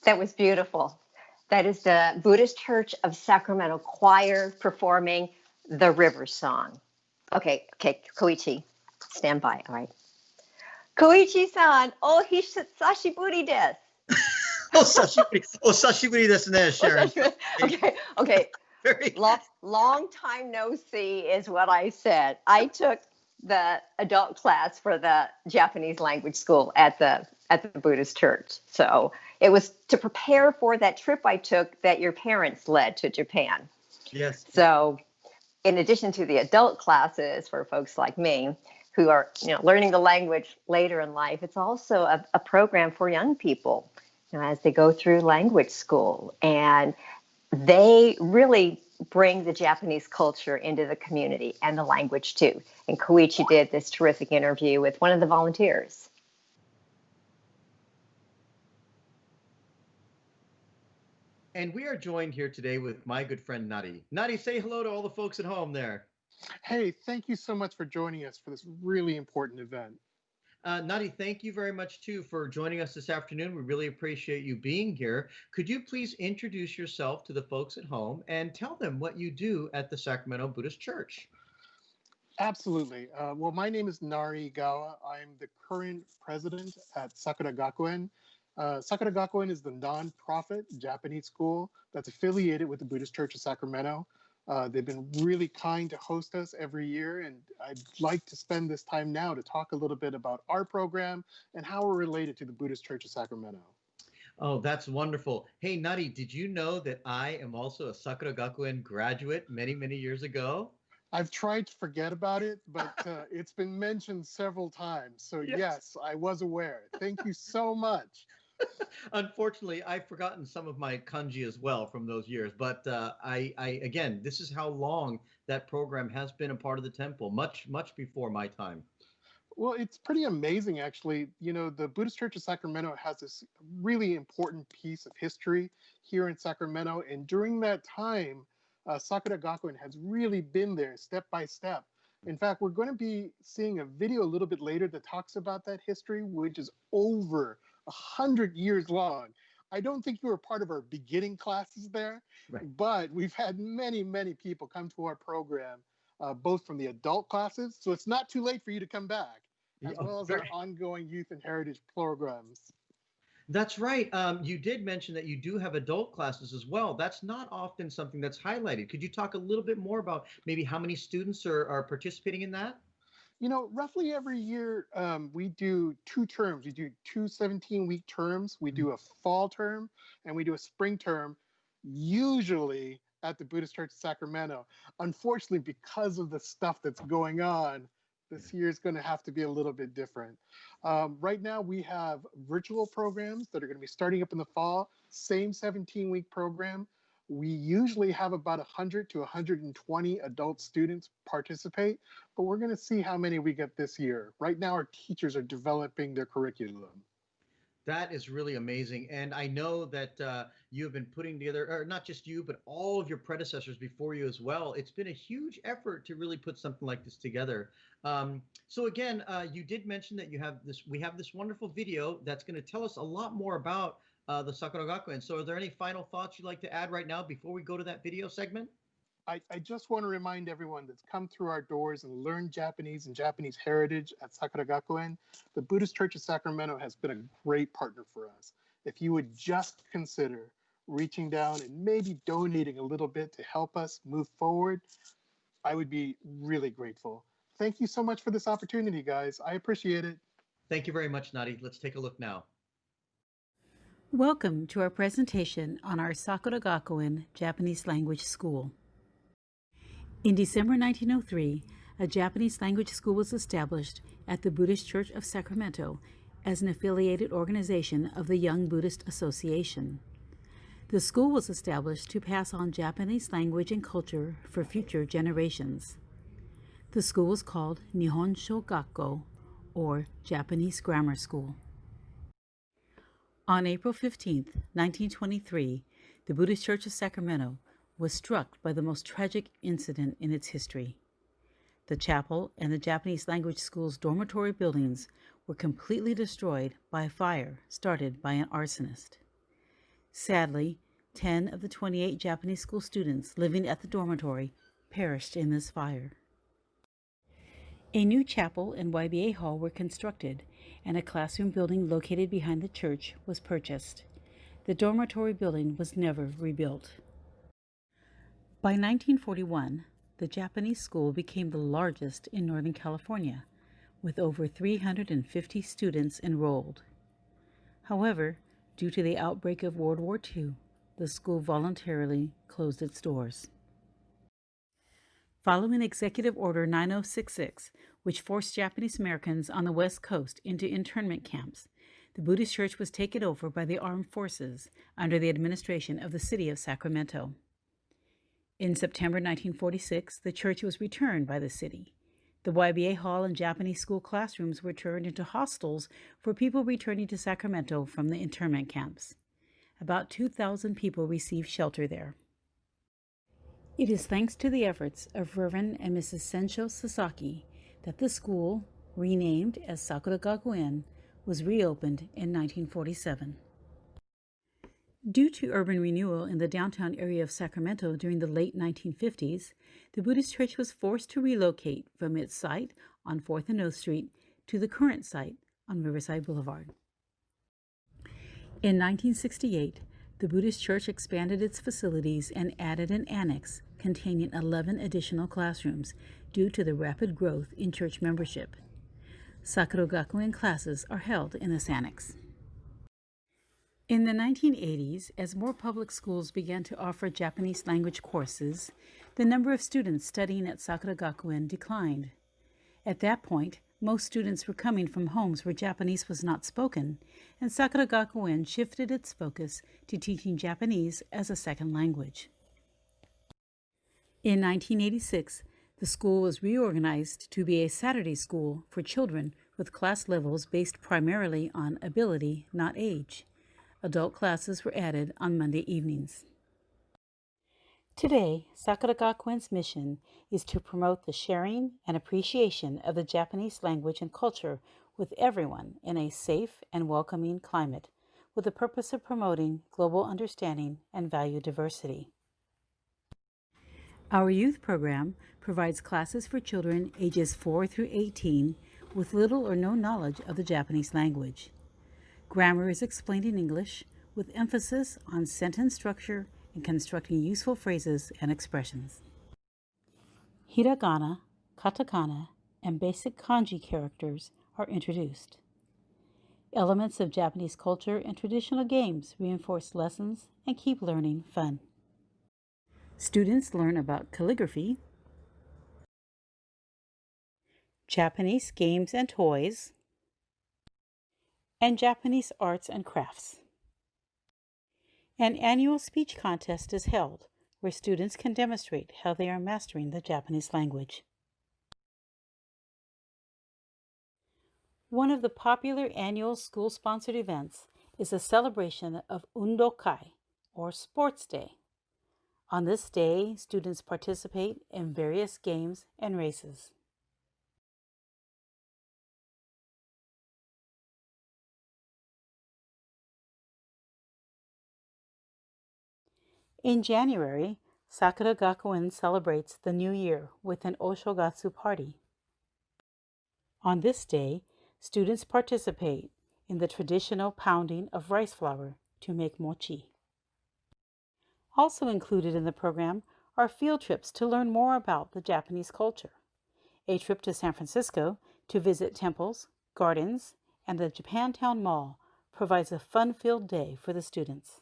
That was beautiful. That is the Buddhist Church of Sacramento Choir performing the River Song. Okay, Koichi, stand by. All right. Koichi-san, oh, hisashiburi desu. Sashiburi desu ne, Sharon. Okay. Long time no see is what I said. I took the adult class for the Japanese language school at the Buddhist church. So it was to prepare for that trip I took that your parents led to Japan. Yes. So in addition to the adult classes for folks like me who are learning the language later in life, it's also a program for young people as they go through language school. And they really bring the Japanese culture into the community and the language too. And Koichi did this terrific interview with one of the volunteers. And we are joined here today with my good friend Nari. Nari, say hello to all the folks at home there. Hey, thank you so much for joining us for this really important event. Nadi, thank you very much too for joining us this afternoon. We really appreciate you being here. Could you please introduce yourself to the folks at home and tell them what you do at the Sacramento Buddhist Church? Absolutely. Well, my name is Nari Gawa. I'm the current president at Sakura Gakuen. Sakura Gakuen is the nonprofit Japanese school that's affiliated with the Buddhist Church of Sacramento. They've been really kind to host us every year, and I'd like to spend this time now to talk a little bit about our program and how we're related to the Buddhist Church of Sacramento. Oh, that's wonderful. Hey, Nari, did you know that I am also a Sakura Gakuen graduate many, many years ago? I've tried to forget about it, but it's been mentioned several times. So yes, I was aware. Thank you so much. Unfortunately, I've forgotten some of my kanji as well from those years. But again, this is how long that program has been a part of the temple, much before my time. Well, it's pretty amazing, actually. The Buddhist Church of Sacramento has this really important piece of history here in Sacramento. And during that time, Sakura Gakuen has really been there step by step. In fact, we're going to be seeing a video a little bit later that talks about that history, which is over 100 years long. I don't think you were part of our beginning classes there, but we've had many, many people come to our program, both from the adult classes. So it's not too late for you to come back, as well as our ongoing youth and heritage programs. That's right. You did mention that you do have adult classes as well. That's not often something that's highlighted. Could you talk a little bit more about maybe how many students are participating in that? Roughly every year, we do 2 terms. We do 2 17-week terms. We do a fall term and we do a spring term, usually at the Buddhist Church of Sacramento. Unfortunately, because of the stuff that's going on, this year is going to have to be a little bit different. Right now, we have virtual programs that are going to be starting up in the fall, same 17-week program. We usually have about 100 to 120 adult students participate, but we're going to see how many we get this year. Right now, our teachers are developing their curriculum. That is really amazing. And I know that you have been putting together, or not just you, but all of your predecessors before you as well. It's been a huge effort to really put something like this together. So again, you did mention that we have this wonderful video that's going to tell us a lot more about the Sakura Gakuen. So are there any final thoughts you'd like to add right now before we go to that video segment? I just want to remind everyone that's come through our doors and learned Japanese and Japanese heritage at Sakura Gakuen, the Buddhist Church of Sacramento has been a great partner for us. If you would just consider reaching down and maybe donating a little bit to help us move forward, I would be really grateful. Thank you so much for this opportunity, guys. I appreciate it. Thank you very much, Nadi. Let's take a look now. Welcome to our presentation on our Sakura Gakuen Japanese Language School. In December 1903, a Japanese language school was established at the Buddhist Church of Sacramento as an affiliated organization of the Young Buddhist Association. The school was established to pass on Japanese language and culture for future generations. The school was called Nihon Shogakko, or Japanese Grammar School. On April 15, 1923, the Buddhist Church of Sacramento was struck by the most tragic incident in its history. The chapel and the Japanese language school's dormitory buildings were completely destroyed by a fire started by an arsonist. Sadly, 10 of the 28 Japanese school students living at the dormitory perished in this fire. A new chapel and YBA hall were constructed, and a classroom building located behind the church was purchased. The dormitory building was never rebuilt. By 1941, the Japanese school became the largest in Northern California, with over 350 students enrolled. However, due to the outbreak of World War II, the school voluntarily closed its doors. Following Executive Order 9066, which forced Japanese Americans on the West Coast into internment camps, the Buddhist church was taken over by the armed forces under the administration of the city of Sacramento. In September 1946, the church was returned by the city. The YBA hall and Japanese school classrooms were turned into hostels for people returning to Sacramento from the internment camps. About 2,000 people received shelter there. It is thanks to the efforts of Reverend and Mrs. Sensho Sasaki that the school, renamed as Sakura Gakuen, was reopened in 1947. Due to urban renewal in the downtown area of Sacramento during the late 1950s, the Buddhist church was forced to relocate from its site on 4th and O Street to the current site on Riverside Boulevard. In 1968, the Buddhist church expanded its facilities and added an annex containing 11 additional classrooms due to the rapid growth in church membership. Sakura Gakuen classes are held in this annex. In the 1980s, as more public schools began to offer Japanese language courses, the number of students studying at Sakura Gakuen declined. At that point, most students were coming from homes where Japanese was not spoken, and Sakura Gakuen shifted its focus to teaching Japanese as a second language. In 1986, the school was reorganized to be a Saturday school for children with class levels based primarily on ability, not age. Adult classes were added on Monday evenings. Today, Sakura Gakuen's mission is to promote the sharing and appreciation of the Japanese language and culture with everyone in a safe and welcoming climate, with the purpose of promoting global understanding and value diversity. Our youth program provides classes for children ages 4 through 18 with little or no knowledge of the Japanese language. Grammar is explained in English with emphasis on sentence structure and constructing useful phrases and expressions. Hiragana, katakana, and basic kanji characters are introduced. Elements of Japanese culture and traditional games reinforce lessons and keep learning fun. Students learn about calligraphy, Japanese games and toys, and Japanese arts and crafts. An annual speech contest is held where students can demonstrate how they are mastering the Japanese language. One of the popular annual school-sponsored events is a celebration of Undokai, or Sports Day. On this day, students participate in various games and races. In January, Sakura Gakuen celebrates the new year with an Oshogatsu party. On this day, students participate in the traditional pounding of rice flour to make mochi. Also included in the program are field trips to learn more about the Japanese culture. A trip to San Francisco to visit temples, gardens, and the Japantown Mall provides a fun-filled day for the students.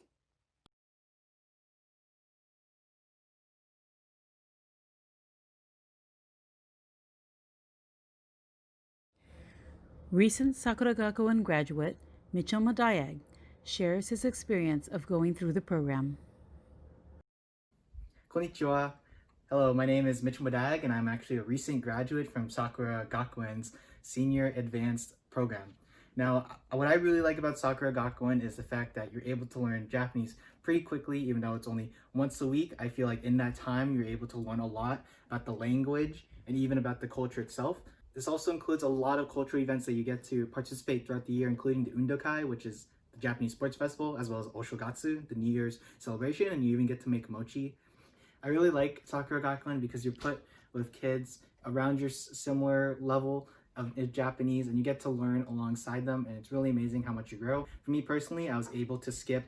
Recent Sakura Gakuen graduate Mitchell Madayag shares his experience of going through the program. Konnichiwa. Hello, my name is Mitch Madag, and I'm actually a recent graduate from Sakura Gakuen's Senior Advanced Program. Now, what I really like about Sakura Gakuen is the fact that you're able to learn Japanese pretty quickly, even though it's only once a week. I feel like in that time, you're able to learn a lot about the language and even about the culture itself. This also includes a lot of cultural events that you get to participate throughout the year, including the Undokai, which is the Japanese Sports Festival, as well as Oshogatsu, the New Year's celebration, and you even get to make mochi. I really like Sakura Gakuen because you're put with kids around your similar level of Japanese, and you get to learn alongside them, and it's really amazing how much you grow. For me personally, I was able to skip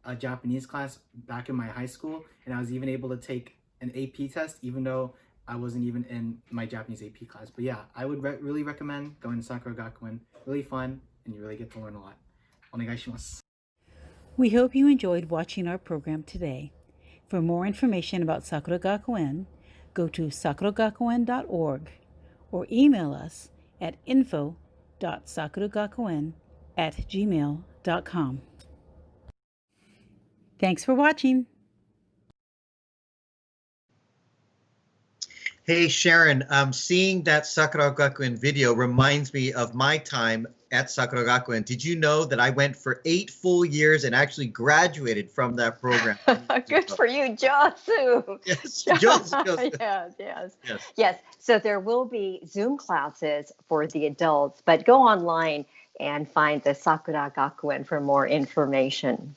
a Japanese class back in my high school, and I was even able to take an AP test, even though I wasn't even in my Japanese AP class. But yeah, I would really recommend going to Sakura Gakuen. Really fun, and you really get to learn a lot. Onegaishimasu. We hope you enjoyed watching our program today. For more information about Sakura Gakuen, go to sakuragakuen.org or email us at info.sakuragakuen@gmail.com. Thanks for watching. Hey, Sharon, seeing that Sakura Gakuen video reminds me of my time at Sakura Gakuen. Did you know that I went for 8 full years and actually graduated from that program? Good for you, Josu. Yes, Yes. So there will be Zoom classes for the adults, but go online and find the Sakura Gakuen for more information.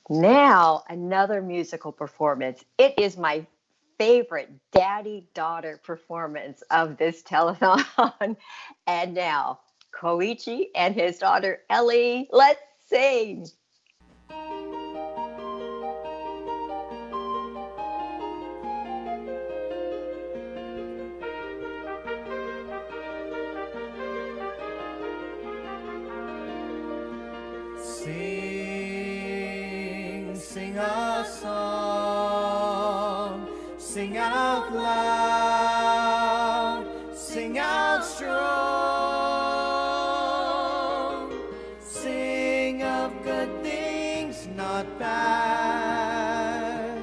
Now, another musical performance. It is my favorite daddy-daughter performance of this telethon. And now, Koichi and his daughter Ellie, let's sing. Sing a song, sing out loud, sing out strong, sing of good things, not bad,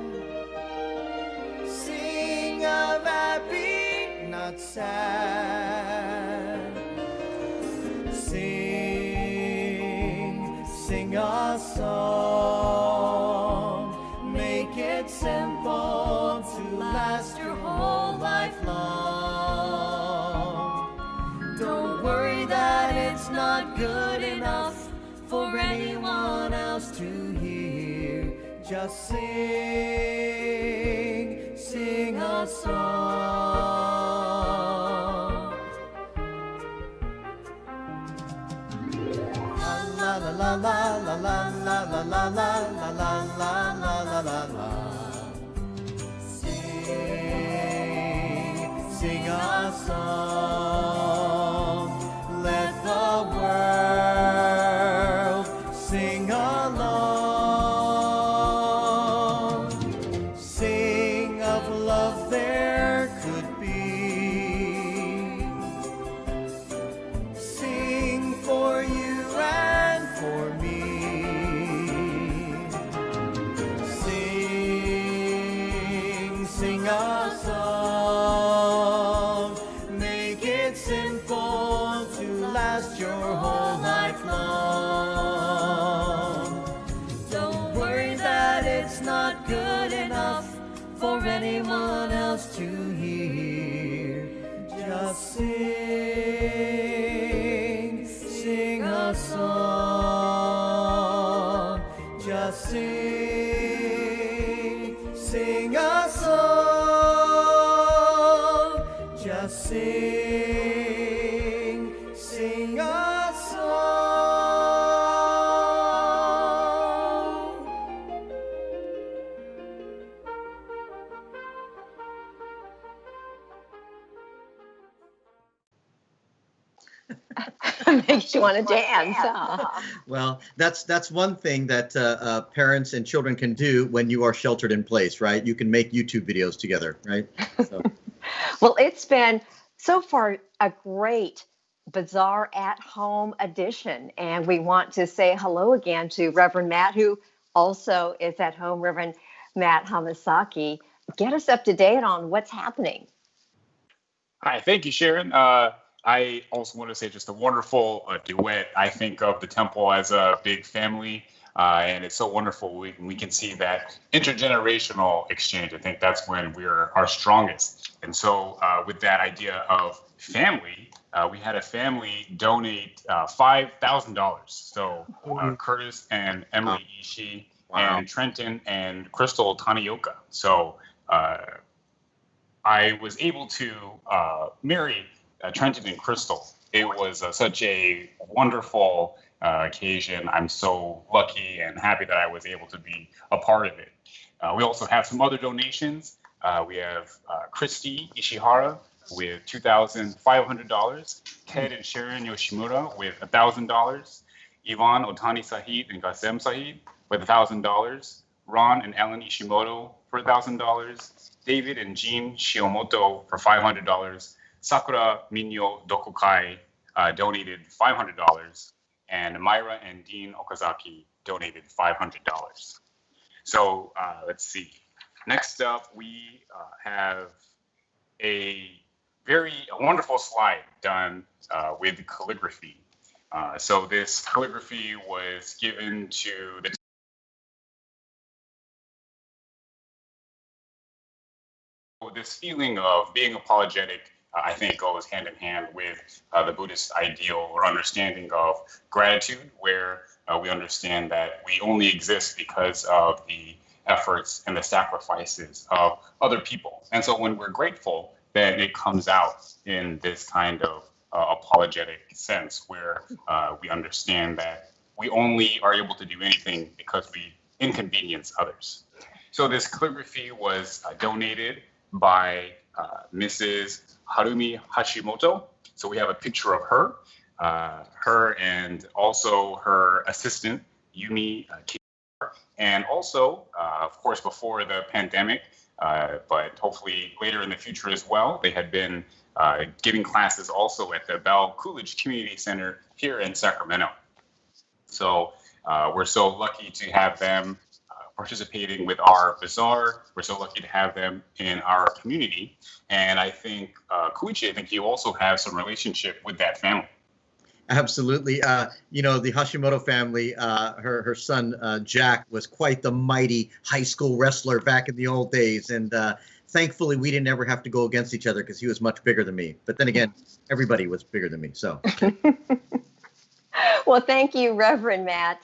sing of happy, not sad, sing a song, make it simple to last your whole life long. Don't worry that it's not good enough for anyone else to hear. Just sing a song. La la la la la la la la la la la la la la la la. Sing a song, let the world sing along. Sing of love there could be. Sing for you and for me. Sing a song, make it simple to last your whole life long. Don't worry that it's not good enough for anyone else to hear. Just sing a song. Just sing a song. Just sing a song. Makes you want to dance. Well, that's one thing that parents and children can do when you are sheltered in place, right? You can make YouTube videos together, right? So. Well, it's been so far a great Bazaar at Home edition, and we want to say hello again to Reverend Matt, who also is at home. Reverend Matt Hamasaki, get us up to date on what's happening. Hi, thank you, Sharon. I also want to say just a wonderful duet. I think of the temple as a big family, and it's so wonderful. We can see that intergenerational exchange. I think that's when we're our strongest. And so with that idea of family, we had a family donate $5,000. So Curtis and Emily Ishii and Trenton and Crystal Tanioka. So I was able to marry Trenton and Crystal. It was such a wonderful occasion. I'm so lucky and happy that I was able to be a part of it. We also have some other donations. We have Christy Ishihara with $2,500, Ted and Sharon Yoshimura with $1,000, Ivan Otani Sahid and Qasem Sahid with $1,000, Ron and Ellen Ishimoto for $1,000, David and Jean Shiomoto for $500, Sakura Minyo Dokukai donated $500, and Myra and Dean Okazaki donated $500. So let's see. Next up, we have a wonderful slide done with calligraphy. So this calligraphy was given to the this feeling of being apologetic, I think, goes hand in hand with the Buddhist ideal or understanding of gratitude, where we understand that we only exist because of the efforts and the sacrifices of other people. And so when we're grateful, then it comes out in this kind of apologetic sense where we understand that we only are able to do anything because we inconvenience others. So this calligraphy was donated by Mrs. Harumi Hashimoto. So we have a picture of her, and also her assistant, Yumi Kiyama. And also, of course, before the pandemic, but hopefully later in the future as well, they had been giving classes also at the Bell Coolidge Community Center here in Sacramento. So we're so lucky to have them participating with our bazaar. We're so lucky to have them in our community. And I think, Koichi, I think you also have some relationship with that family. Absolutely. You know, the Hashimoto family, her son, Jack, was quite the mighty high school wrestler back in the old days. And thankfully, we didn't ever have to go against each other because he was much bigger than me. But then again, everybody was bigger than me. So. Well, thank you, Reverend Matt.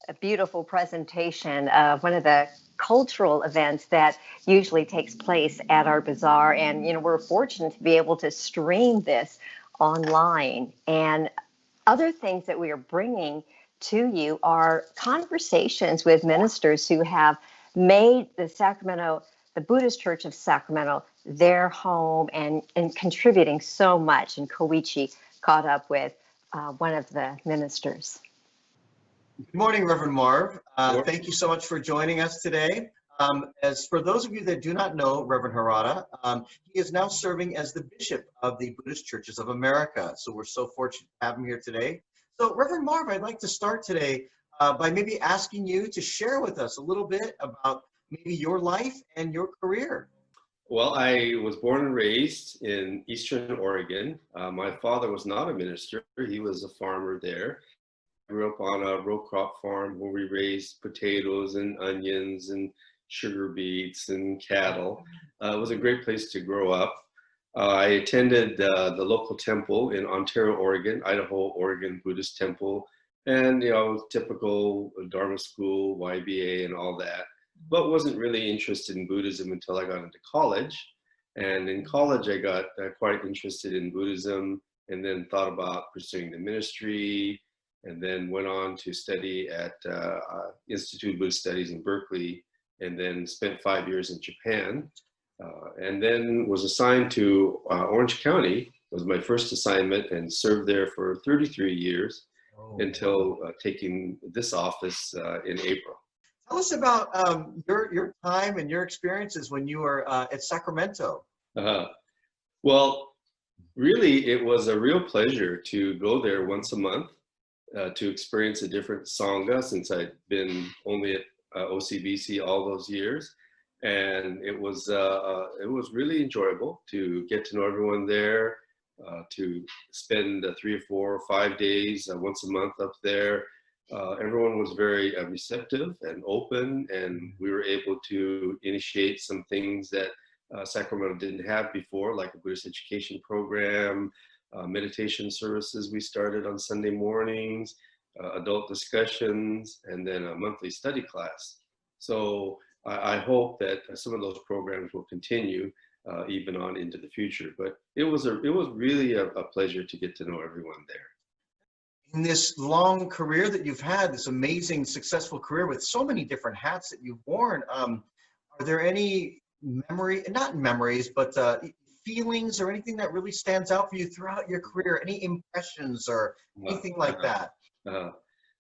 A beautiful presentation of one of the cultural events that usually takes place at our bazaar. And, you know, we're fortunate to be able to stream this online. And other things that we are bringing to you are conversations with ministers who have made the Buddhist Church of Sacramento, their home and contributing so much. And Koichi caught up with one of the ministers. Good morning, Reverend Marv. Thank you so much for joining us today. As for those of you that do not know Reverend Harada, he is now serving as the Bishop of the Buddhist Churches of America. So we're so fortunate to have him here today. So Reverend Marv, I'd like to start today by maybe asking you to share with us a little bit about maybe your life and your career. Well, I was born and raised in Eastern Oregon. My father was not a minister. He was a farmer there. Grew up on a row crop farm where we raised potatoes and onions and sugar beets and cattle. It was a great place to grow up. I attended the local temple in Ontario, Oregon, Idaho, Oregon Buddhist temple, and typical Dharma school, YBA, and all that. But wasn't really interested in Buddhism until I got into college. And in college, I got quite interested in Buddhism, and then thought about pursuing the ministry. And then went on to study at Institute of Buddhist Studies in Berkeley, and then spent 5 years in Japan. And then was assigned to Orange County, was my first assignment, and served there for 33 years until taking this office in April. Tell us about your time and your experiences when you were at Sacramento. Well, really, it was a real pleasure to go there once a month. To experience a different Sangha, since I'd been only at OCBC all those years. And it was really enjoyable to get to know everyone there, to spend 3 or 4 or 5 days once a month up there. Everyone was very receptive and open, and we were able to initiate some things that Sacramento didn't have before, like a Buddhist education program, meditation services we started on Sunday mornings, adult discussions, and then a monthly study class. So I hope that some of those programs will continue even on into the future. But it was really a pleasure to get to know everyone there. In this long career that you've had, this amazing, successful career with so many different hats that you've worn, are there any not memories, but feelings or anything that really stands out for you throughout your career? Any impressions or anything like that?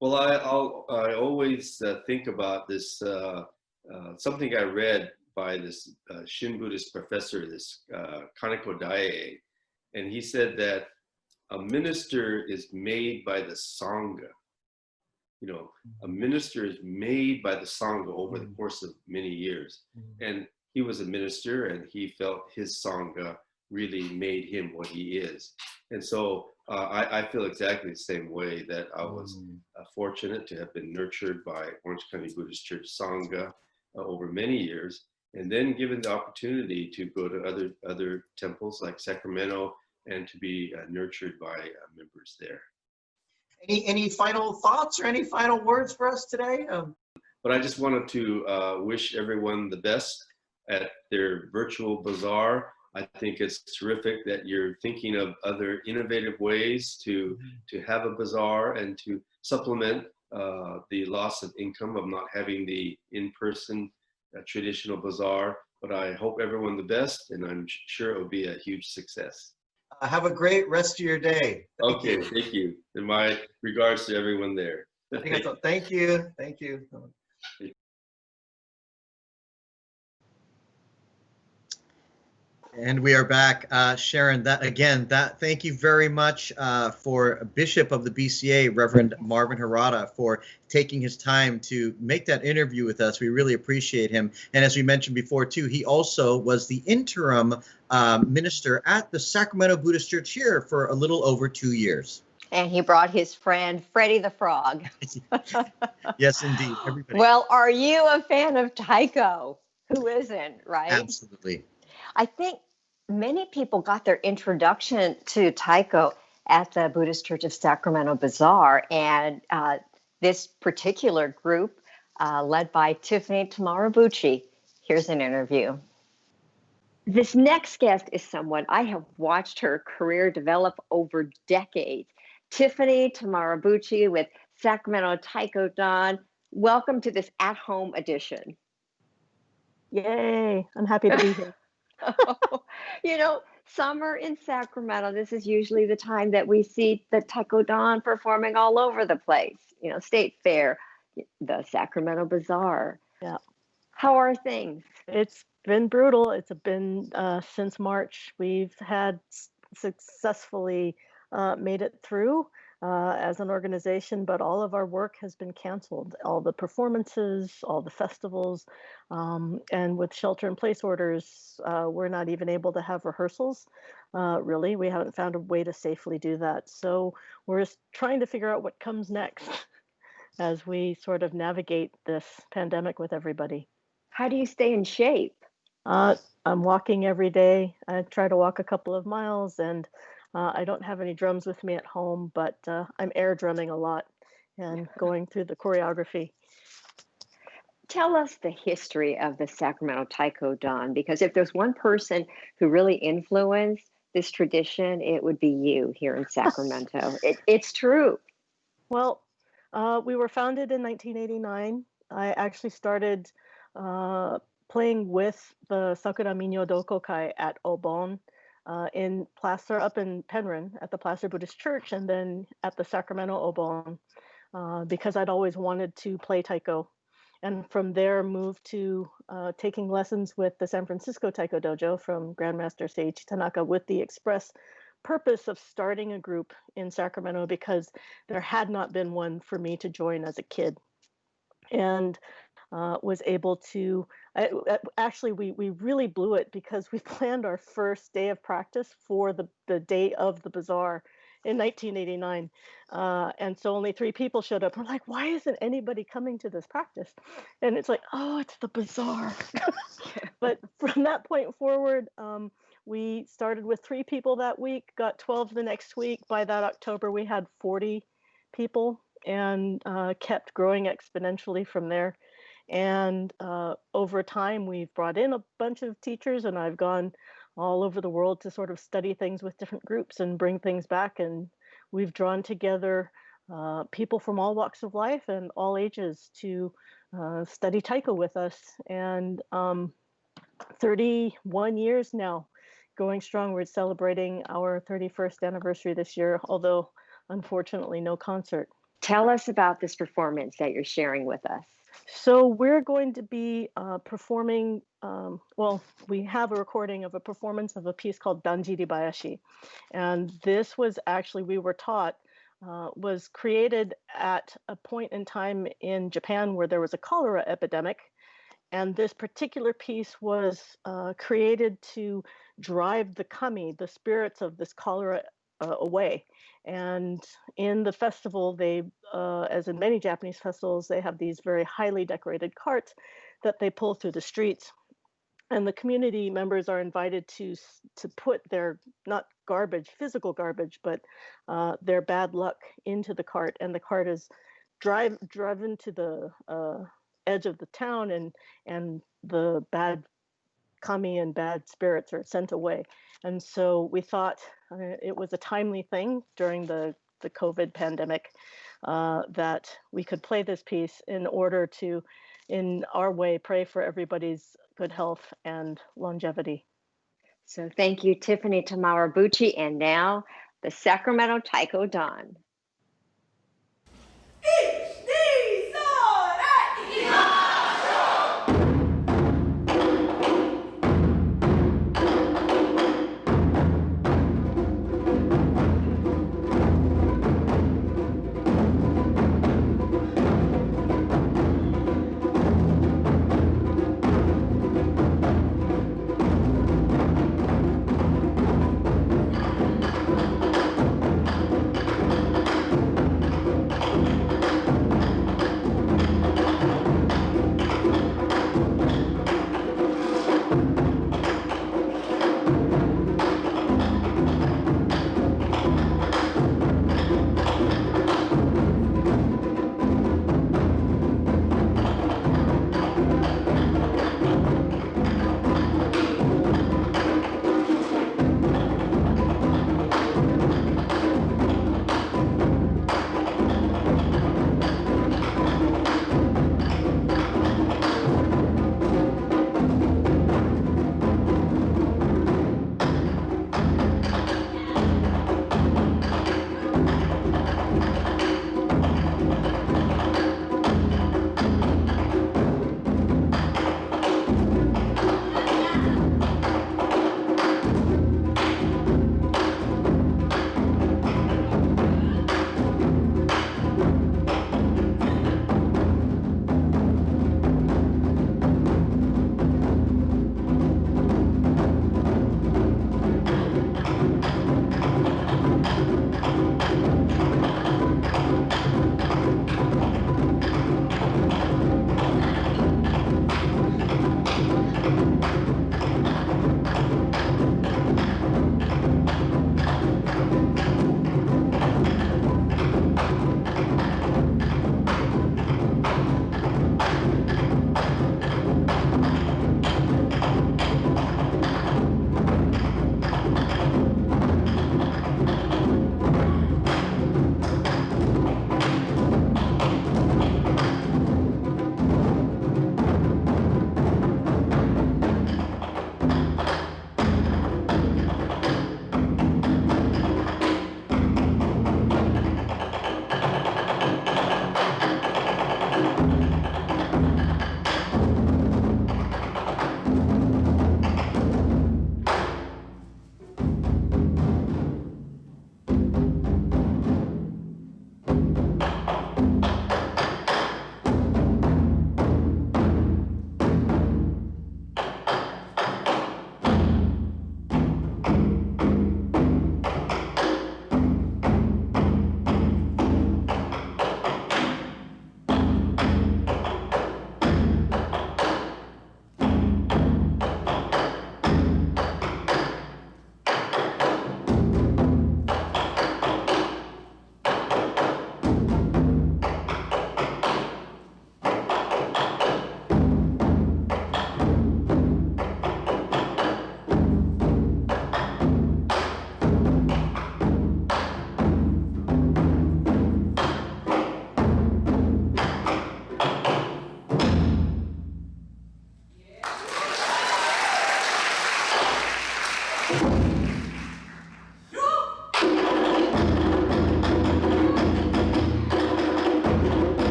Well, I always think about this, something I read by this Shin Buddhist professor, this Kaneko Daie, and he said that a minister is made by the Sangha. You know, a minister is made by the Sangha over the course of many years. And he was a minister, and he felt his Sangha really made him what he is. And so I feel exactly the same way, that I was fortunate to have been nurtured by Orange County Buddhist Church Sangha over many years, and then given the opportunity to go to other temples like Sacramento and to be nurtured by members there. Any final thoughts or any final words for us today? But I just wanted to wish everyone the best at their virtual bazaar. I think it's terrific that you're thinking of other innovative ways to have a bazaar and to supplement the loss of income of not having the in-person traditional bazaar. But I hope everyone the best, and I'm sure it will be a huge success. Have a great rest of your day. Okay, thank you. And my regards to everyone there. Thank you. Thank you. And we are back. Sharon, thank you very much for Bishop of the BCA, Reverend Marvin Harada, for taking his time to make that interview with us. We really appreciate him. And as we mentioned before, too, he also was the interim minister at the Sacramento Buddhist Church here for a little over 2 years. And he brought his friend Freddie the Frog. Yes, indeed. Everybody. Well, are you a fan of taiko? Who isn't, right? Absolutely. I think many people got their introduction to taiko at the Buddhist Church of Sacramento Bazaar, and this particular group, led by Tiffany Tamarabuchi. Here's an interview. This next guest is someone I have watched her career develop over decades. Tiffany Tamarabuchi with Sacramento Taiko Dan. Welcome to this at-home edition. Yay, I'm happy to be here. You know, summer in Sacramento, this is usually the time that we see the Taiko Dan performing all over the place. You know, State Fair, the Sacramento Bazaar. Yeah. How are things? It's been brutal. It's been since March. We've had successfully made it through as an organization, but all of our work has been canceled. All the performances, all the festivals, and with shelter-in-place orders, we're not even able to have rehearsals. Really, we haven't found a way to safely do that. So we're just trying to figure out what comes next as we sort of navigate this pandemic with everybody. How do you stay in shape? I'm walking every day. I try to walk a couple of miles, and I don't have any drums with me at home, but I'm air drumming a lot and going through the choreography. Tell us the history of the Sacramento Taiko Dan, because if there's one person who really influenced this tradition, it would be you here in Sacramento. It's true. Well, we were founded in 1989. I actually started playing with the Sakura Minyo Dokokai at Obon in Placer, up in Penryn at the Placer Buddhist Church, and then at the Sacramento Obon because I'd always wanted to play taiko. And from there moved to taking lessons with the San Francisco Taiko Dojo from Grandmaster Seiichi Tanaka with the express purpose of starting a group in Sacramento because there had not been one for me to join as a kid. And was able to, actually, we really blew it because we planned our first day of practice for the day of the bazaar. in 1989. And so only 3 people showed up. We're like, why isn't anybody coming to this practice? And it's like, oh, it's the Bazaar. But from that point forward, we started with 3 people that week, got 12 the next week. By that October, we had 40 people and kept growing exponentially from there. And over time, we've brought in a bunch of teachers, and I've gone all over the world to sort of study things with different groups and bring things back. And we've drawn together people from all walks of life and all ages to study taiko with us. And 31 years now, going strong. We're celebrating our 31st anniversary this year, although unfortunately no concert. Tell us about this performance that you're sharing with us. So we're going to be performing, we have a recording of a performance of a piece called Danjiri Bayashi. And this was actually, we were taught, was created at a point in time in Japan where there was a cholera epidemic. And this particular piece was created to drive the kami, the spirits of this cholera, away. And in the festival, they, as in many Japanese festivals, they have these very highly decorated carts that they pull through the streets. And the community members are invited to put their, not garbage, physical garbage, but their bad luck into the cart. And the cart is driven to the edge of the town, and the bad kami and bad spirits are sent away. And so we thought it was a timely thing during the COVID pandemic that we could play this piece in order to, in our way, pray for everybody's good health and longevity. So thank you, Tiffany Tamarabuchi. And now the Sacramento Taiko Dawn.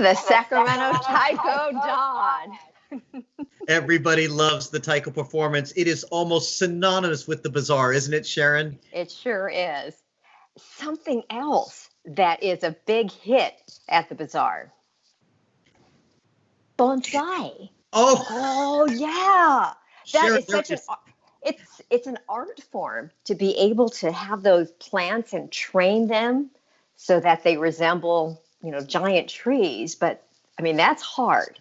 The Sacramento Taiko Dawn. Everybody loves the taiko performance. It is almost synonymous with the Bazaar, isn't it, Sharon? It sure is. Something else that is a big hit at the Bazaar. Bonsai. Oh yeah. That Sharon, is such it's an art form to be able to have those plants and train them so that they resemble, giant trees, but I mean that's hard.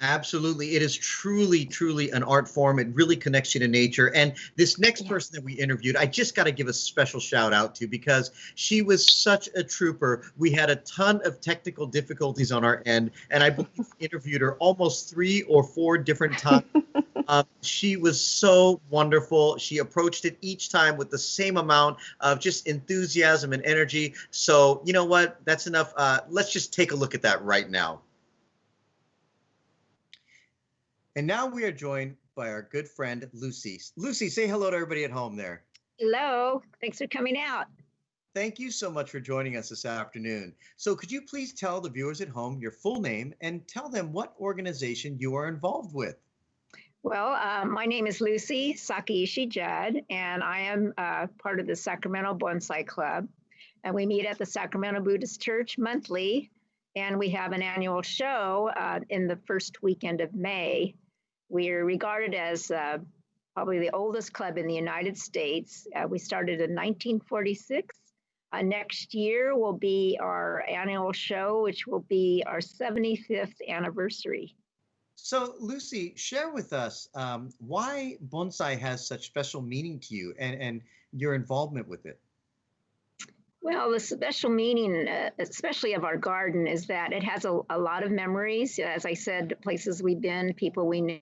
Absolutely. It is truly, truly an art form. It really connects you to nature. And this next person that we interviewed, I just got to give a special shout out to because she was such a trooper. We had a ton of technical difficulties on our end, and I believe we interviewed her almost 3 or 4 different times. She was so wonderful. She approached it each time with the same amount of just enthusiasm and energy. So, you know what? That's enough. Let's just take a look at that right now. And now we are joined by our good friend, Lucy. Lucy, say hello to everybody at home there. Hello. Thanks for coming out. Thank you so much for joining us this afternoon. So could you please tell the viewers at home your full name and tell them what organization you are involved with? Well, my name is Lucy Sakaishi Judd, and I am part of the Sacramento Bonsai Club. And we meet at the Sacramento Buddhist Church monthly, and we have an annual show in the first weekend of May. We are regarded as probably the oldest club in the United States. We started in 1946. Next year will be our annual show, which will be our 75th anniversary. So, Lucy, share with us why bonsai has such special meaning to you and your involvement with it. Well, the special meaning, especially of our garden, is that it has a lot of memories. As I said, places we've been, people we knew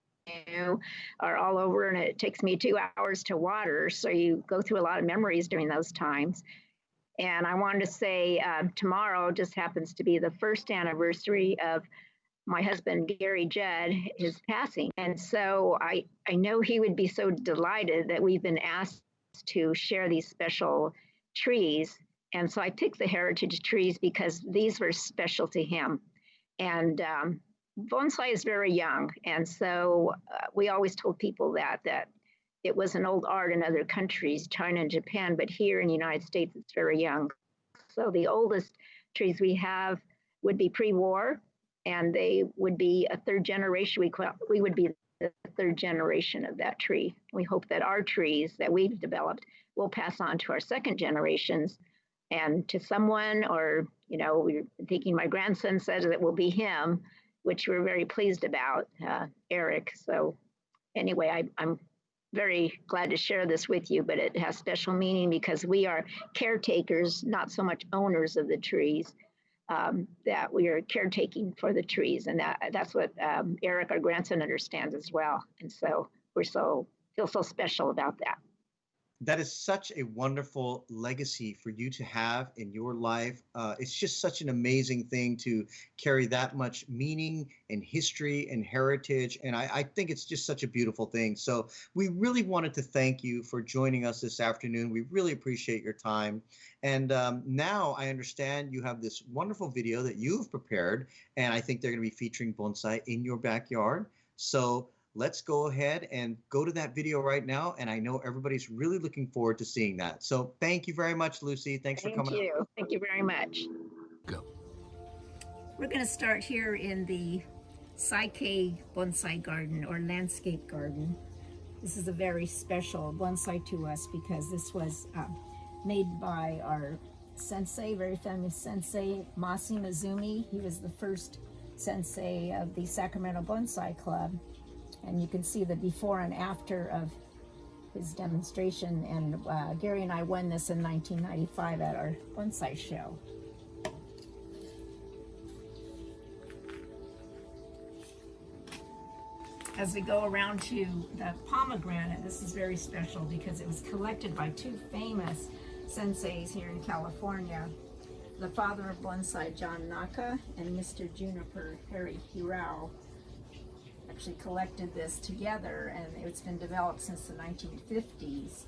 are all over, and it takes me 2 hours to water. So you go through a lot of memories during those times. And I wanted to say tomorrow just happens to be the first anniversary of my husband, Gary Judd, his passing. And so I know he would be so delighted that we've been asked to share these special trees. And so I picked the heritage trees because these were special to him. And bonsai is very young. And so we always told people that it was an old art in other countries, China and Japan, but here in the United States, it's very young. So the oldest trees we have would be pre-war, and they would be a third generation. We would be the third generation of that tree. We hope that our trees that we've developed will pass on to our second generations and to someone, or, we're thinking my grandson says it will be him, which we're very pleased about, Eric. So anyway, I'm very glad to share this with you, but it has special meaning because we are caretakers, not so much owners of the trees, that we are caretaking for the trees. And that's what Eric, our grandson, understands as well. And so feel so special about that. That is such a wonderful legacy for you to have in your life. It's just such an amazing thing to carry that much meaning and history and heritage. And I think it's just such a beautiful thing. So we really wanted to thank you for joining us this afternoon. We really appreciate your time. And now I understand you have this wonderful video that you've prepared, and I think they're going to be featuring bonsai in your backyard. So let's go ahead and go to that video right now. And I know everybody's really looking forward to seeing that. So thank you very much, Lucy. Thanks for coming. Thank you. Thank you very much. Go. We're going to start here in the Saike bonsai garden, or landscape garden. This is a very special bonsai to us because this was made by our sensei, very famous sensei, Masi Mizumi. He was the first sensei of the Sacramento Bonsai Club. And you can see the before and after of his demonstration. And Gary and I won this in 1995 at our bonsai show. As we go around to the pomegranate, this is very special because it was collected by 2 famous senseis here in California. The father of bonsai, John Naka, and Mr. Juniper, Harry Hirao, actually collected this together, and it's been developed since the 1950s.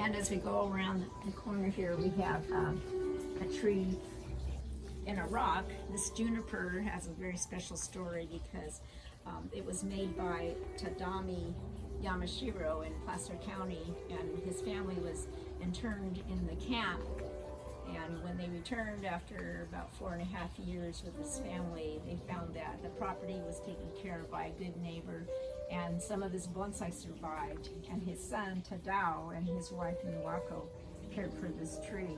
And as we go around the corner here, we have a tree in a rock. This juniper has a very special story because it was made by Tadami Yamashiro in Placer County, and his family was interned in the camp. And when they returned after about 4.5 years with his family, they found that the property was taken care of by a good neighbor, and some of his bonsai survived. And his son, Tadao, and his wife, Miwako, cared for this tree.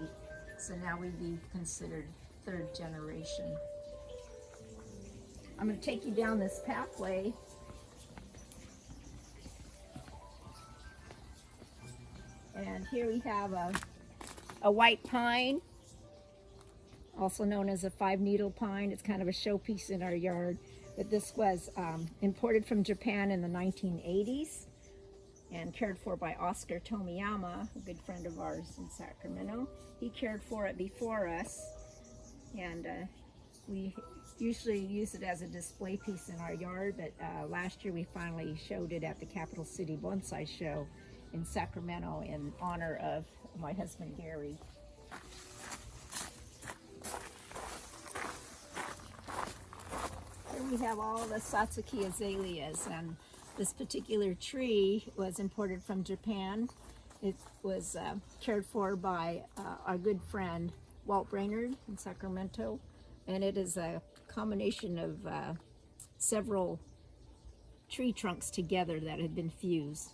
So now we'd be considered third generation. I'm going to take you down this pathway. And here we have a white pine, also known as a 5-needle pine. It's kind of a showpiece in our yard. But this was imported from Japan in the 1980s and cared for by Oscar Tomiyama, a good friend of ours in Sacramento. He cared for it before us, and we usually use it as a display piece in our yard, but last year we finally showed it at the Capital City Bonsai Show in Sacramento in honor of my husband Gary. Here we have all the Satsuki azaleas, and this particular tree was imported from Japan. It was cared for by our good friend Walt Brainerd in Sacramento, and it is a combination of several tree trunks together that had been fused.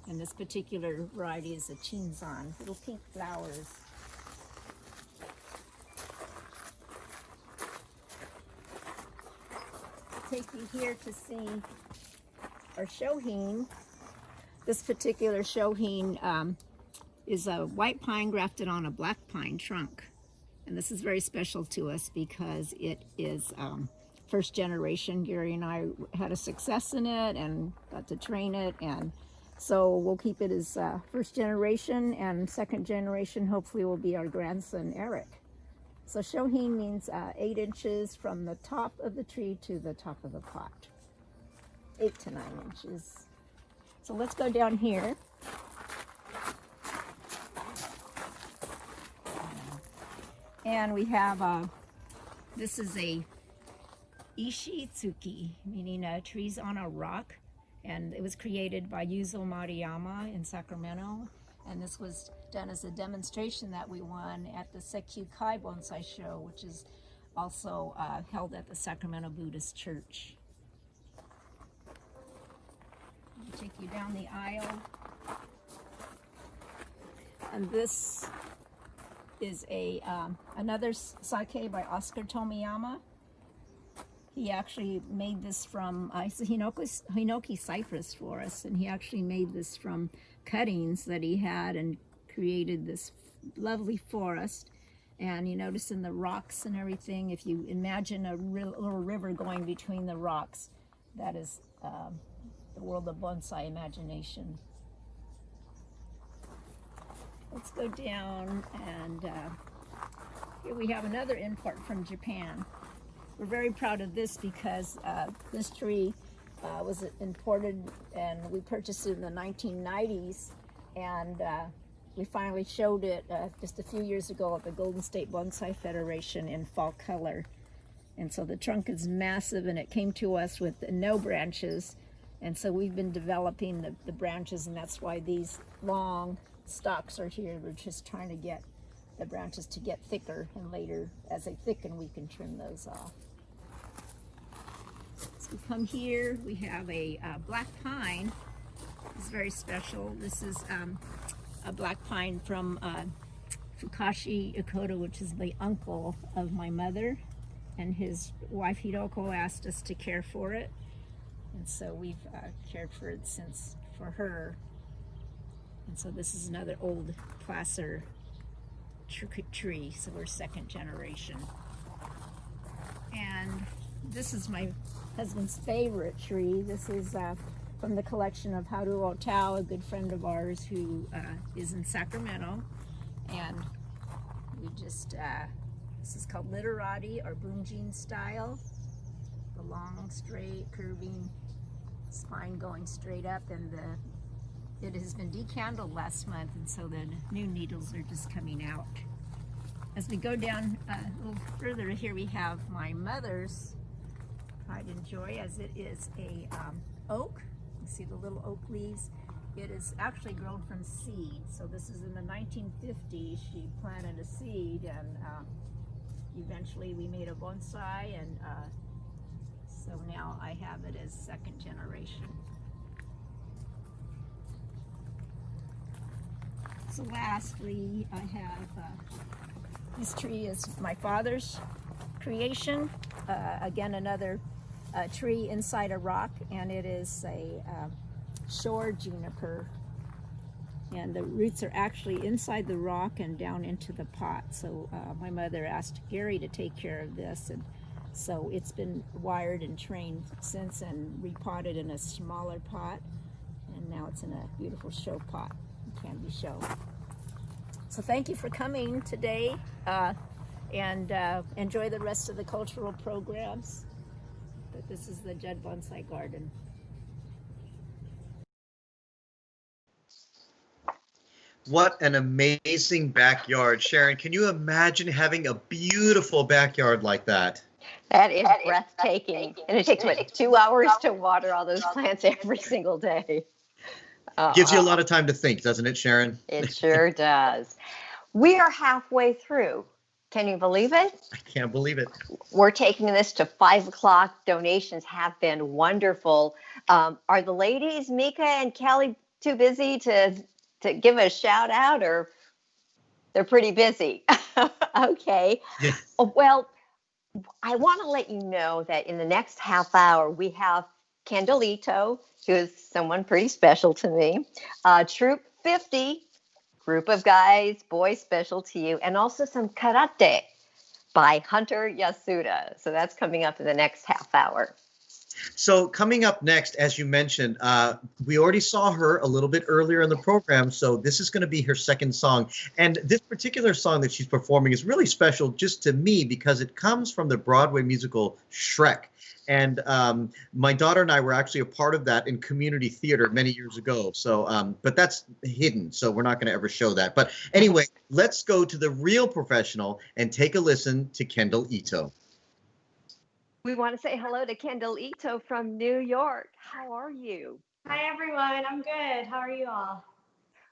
And this particular variety is a chinzan, little pink flowers. I'll take you here to see our shohin. This particular shohin is a white pine grafted on a black pine trunk. And this is very special to us because it is first generation. Gary and I had a success in it and got to train it, and so we'll keep it as first generation, and second generation hopefully will be our grandson Eric. So shohin means 8 inches from the top of the tree to the top of the pot. 8 to 9 inches. So let's go down here. And we have, this is a Ishitsuki, meaning trees on a rock. And it was created by Yuzo Mariyama in Sacramento. And this was done as a demonstration that we won at the Sekyu Kai Bonsai Show, which is also held at the Sacramento Buddhist Church. I'll take you down the aisle. And this is a another sake by Oscar Tomiyama. He actually made this from Hinoki cypress for us, and he actually made this from cuttings that he had and created this lovely forest. And you notice in the rocks and everything, if you imagine a little river going between the rocks, that is the world of bonsai imagination. Let's go down, and here we have another import from Japan. We're very proud of this because this tree was imported and we purchased it in the 1990s, and we finally showed it just a few years ago at the Golden State Bonsai Federation in fall color. And so the trunk is massive, and it came to us with no branches, and so we've been developing the branches, and that's why these long stalks are here. We're just trying to get the branches to get thicker, and later as they thicken we can trim those off. So we come here, we have a black pine. It's very special. This is a black pine from Fukashi Ikoto, which is the uncle of my mother, and his wife Hiroko asked us to care for it, and so we've cared for it since for her. And so this is another old placer tree, so we're second generation. And this is my husband's favorite tree. This is from the collection of Haru Otao, a good friend of ours who is in Sacramento. And we just, this is called literati or bunjin style. The long, straight, curving spine going straight up, and the It has been decandled last month, and so the new needles are just coming out. As we go down a little further, here we have my mother's pride and joy, as it is a oak. You see the little oak leaves? It is actually grown from seed. So this is in the 1950s. She planted a seed, and eventually we made a bonsai, and so now I have it as second generation. So lastly, I have this tree is my father's creation. Again, another tree inside a rock, and it is a shore juniper. And the roots are actually inside the rock and down into the pot. So my mother asked Gary to take care of this, and so it's been wired and trained since and repotted in a smaller pot, and now it's in a beautiful show pot, candy show. So thank you for coming today, and enjoy the rest of the cultural programs. But this is the Judd Bonsai Garden. What an amazing backyard, Sharon. Can you imagine having a beautiful backyard like that? That is breathtaking. And it takes, what, 2 hours to water all those plants every single day? Gives you a lot of time to think, doesn't it, Sharon? It sure does. We are halfway through. Can you believe it? I can't believe it. We're taking this to 5 o'clock. Donations have been wonderful. Are the ladies, Mika and Kelly, too busy to give a shout out, or they're pretty busy? Okay. Yeah. Well, I want to let you know that in the next half hour, we have Candelito, who is someone pretty special to me, Troop 50, group of guys, boys special to you, and also some karate by Hunter Yasuda. So that's coming up in the next half hour. So coming up next, as you mentioned, we already saw her a little bit earlier in the program, so this is going to be her second song. And this particular song that she's performing is really special just to me because it comes from the Broadway musical Shrek. And my daughter and I were actually a part of that in community theater many years ago. So, but that's hidden, so we're not going to ever show that. But anyway, let's go to the real professional and take a listen to Kendall Ito. We want to say hello to Kendall Ito from New York. How are you? Hi, everyone. I'm good. How are you all?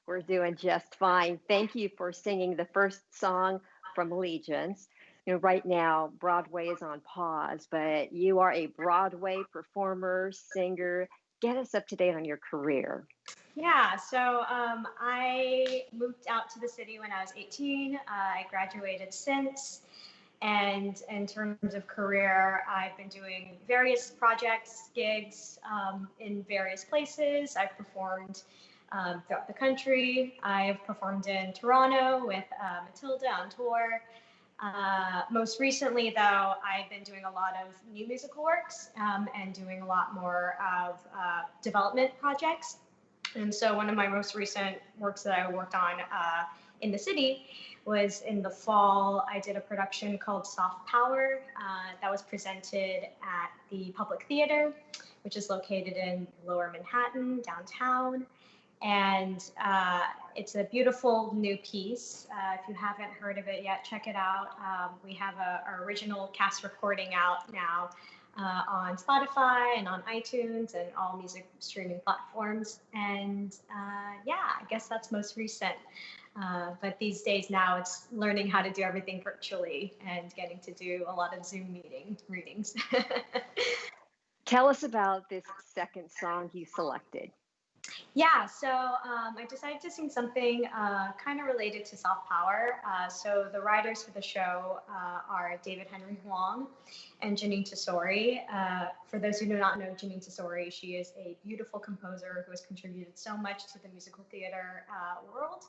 We're doing just fine. Thank you for singing the first song from Allegiance. You know, right now, Broadway is on pause, but you are a Broadway performer, singer. Get us up to date on your career. Yeah, so I moved out to the city when I was 18. I graduated since. And in terms of career, I've been doing various projects, gigs in various places. I've performed throughout the country. I've performed in Toronto with Matilda on tour. Most recently, though, I've been doing a lot of new musical works and doing a lot more of development projects. And so one of my most recent works that I worked on in the city was in the fall. I did a production called Soft Power that was presented at the Public Theater, which is located in Lower Manhattan, downtown. And it's a beautiful new piece. If you haven't heard of it yet, check it out. We have our original cast recording out now on Spotify and on iTunes and all music streaming platforms. And yeah, I guess that's most recent. But these days now it's learning how to do everything virtually and getting to do a lot of Zoom readings. Tell us about this second song you selected. Yeah, so I decided to sing something kind of related to soft power. So the writers for the show are David Henry Huang and Janine Tesori. For those who do not know Janine Tesori, she is a beautiful composer who has contributed so much to the musical theater world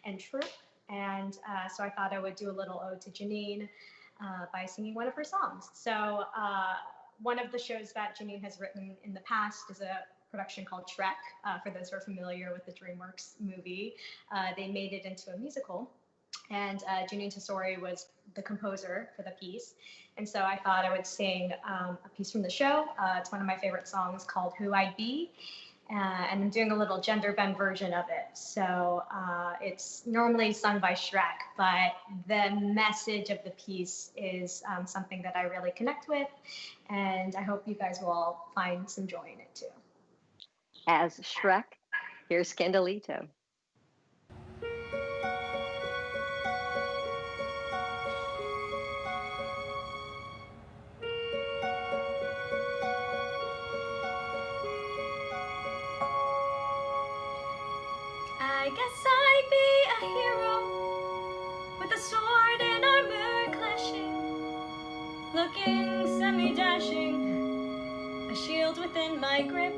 and troupe. And so I thought I would do a little ode to Janine by singing one of her songs. So one of the shows that Janine has written in the past is a production called Shrek. For those who are familiar with the DreamWorks movie, they made it into a musical, and Janine Tesori was the composer for the piece. And so I thought I would sing a piece from the show. It's one of my favorite songs called Who I'd Be. and I'm doing a little gender bend version of it. So it's normally sung by Shrek, but the message of the piece is something that I really connect with, and I hope you guys will all find some joy in it too. As Shrek, here's Candelito. I guess I'd be a hero with a sword and armor clashing, looking semi-dashing, a shield within my grip.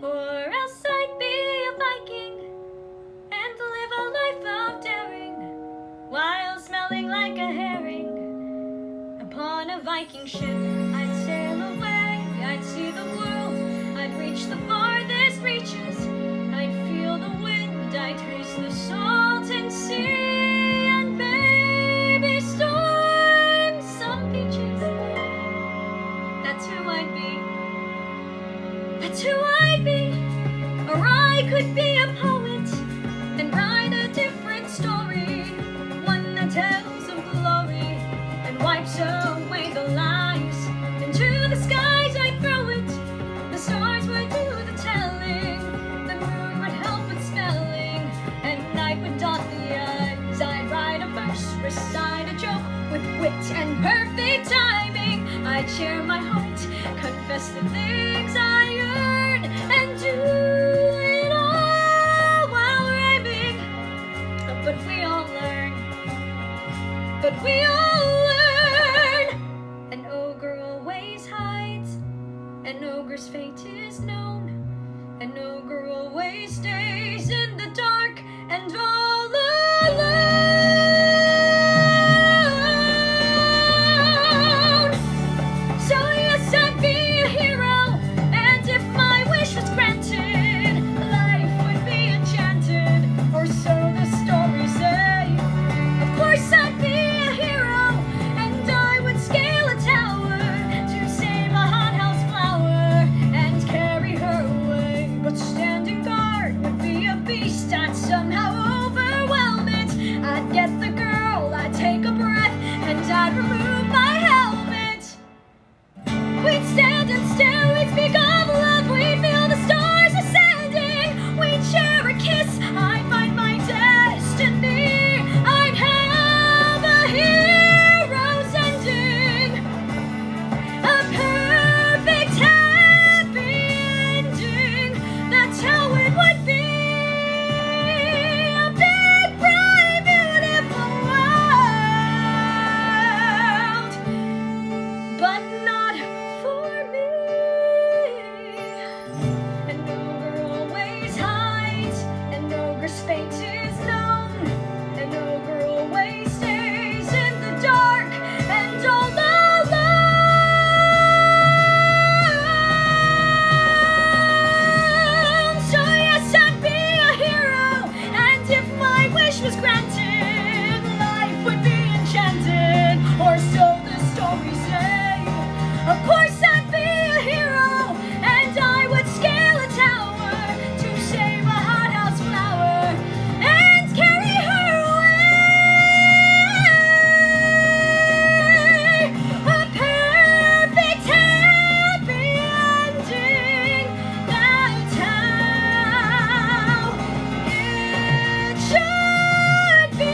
Or else I'd be a Viking and live a life of daring, while smelling like a herring upon a Viking ship. I'd sail away, I'd see the world, I'd reach the farthest reaches, I'd feel the wind, I'd taste the salted sea, and maybe storm some beaches. That's who I'd be. That's who I'd be. Or I could be a poet and write a different story, one that tells of glory and wipes away the lies. Into the skies I'd throw it, the stars would do the telling, the moon would help with spelling, and night would dot the i's. I'd write a verse, recite a joke with wit and perfect timing. I'd share my heart, confess the things I yearn, and do it all while rhyming. But we all learn. But we all learn. An ogre always hides. An ogre's fate is known. An ogre always stays in the dark and all alone. So yes, I'd be a hero, and if my wish was granted, life would be enchanted, or so the stories say. Of course I'd be a hero, and I would scale a tower to save a hothouse flower and carry her away. But standing guard would be a beast, I'd somehow overwhelm it. I'd get the girl, I'd take a breath, and I'd remove my helmet. We'd stand and stare, we'd speak of love, we'd feel the stars ascending, we'd share a kiss, I'd find my destiny, I'd have a hero's ending, a perfect happy ending, that's how it would be, a big, bright, beautiful world, but not for me. An ogre always hides, an ogre's fate is known, an ogre always stays in the dark and all alone. So yes, I'd be a hero, and if my wish was granted, life would be enchanted, or so the stories say. Of course I'd be a hero, and I would scale a tower to save a hothouse flower and carry her away. A perfect happy ending, that's how it should be.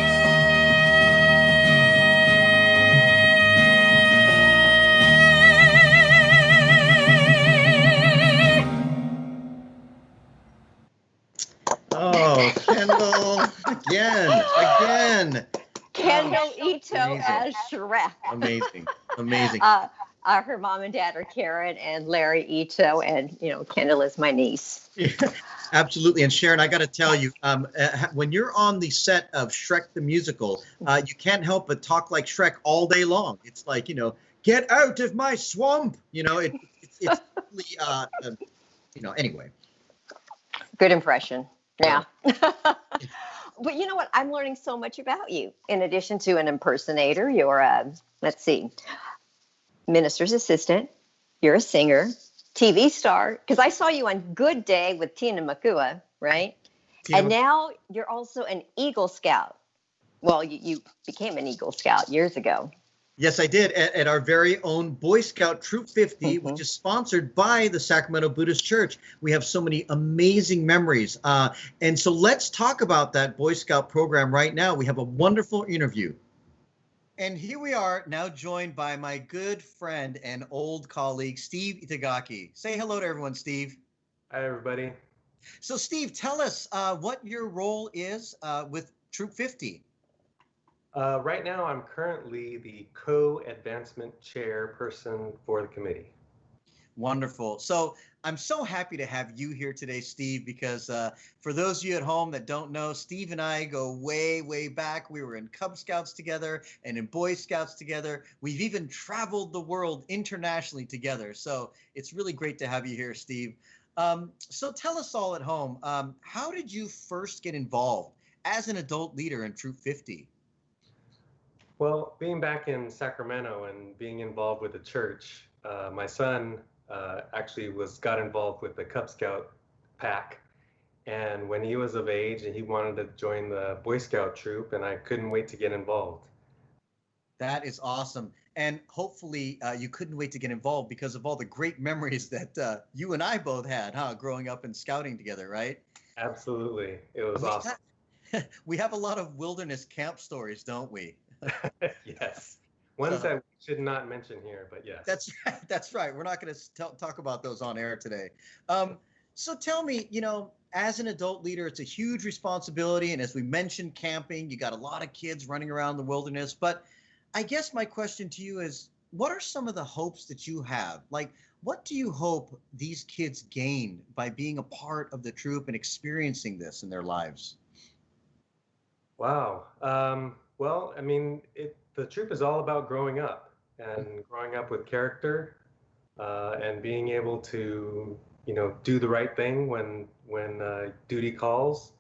Oh, Kendall, again. Kendall Ito amazing. as Shrek. Amazing, amazing. Her mom and dad are Karen and Larry Ito, and Kendall is my niece. Absolutely. And Sharon, I got to tell you, when you're on the set of Shrek the Musical, you can't help but talk like Shrek all day long. It's like, get out of my swamp. It's really, anyway. Good impression. Yeah. But you know what? I'm learning so much about you. In addition to an impersonator, you're a, minister's assistant, you're a singer, TV star, because I saw you on Good Day with Tina Makua, right? Tina And now you're also an Eagle Scout. Well, you became an Eagle Scout years ago. Yes, I did at our very own Boy Scout Troop 50, which is sponsored by the Sacramento Buddhist Church. We have so many amazing memories. And so let's talk about that Boy Scout program right now. We have a wonderful interview. And here we are now joined by my good friend and old colleague, Steve Itagaki. Say hello to everyone, Steve. Hi, everybody. So Steve, tell us what your role is with Troop 50. Right now, I'm currently the co-advancement chairperson for the committee. Wonderful. So I'm so happy to have you here today, Steve, because for those of you at home that don't know, Steve and I go way, way back. We were in Cub Scouts together and in Boy Scouts together. We've even traveled the world internationally together. So it's really great to have you here, Steve. So tell us all at home, how did you first get involved as an adult leader in Troop 50? Well, being back in Sacramento and being involved with the church, my son actually got involved with the Cub Scout pack. And when he was of age, he wanted to join the Boy Scout troop, and I couldn't wait to get involved. That is awesome. And hopefully you couldn't wait to get involved because of all the great memories that you and I both had, growing up and scouting together, right? Absolutely. It was awesome. We have a lot of wilderness camp stories, don't we? Yes. Ones that we should not mention here, but yes. That's right. That's right. We're not going to talk about those on air today. So tell me, as an adult leader, it's a huge responsibility. And as we mentioned, camping, you got a lot of kids running around the wilderness. But I guess my question to you is, what are some of the hopes that you have? Like, what do you hope these kids gain by being a part of the troop and experiencing this in their lives? Wow. Well, I mean, the troop is all about growing up and growing up with character and being able to, do the right thing when duty calls.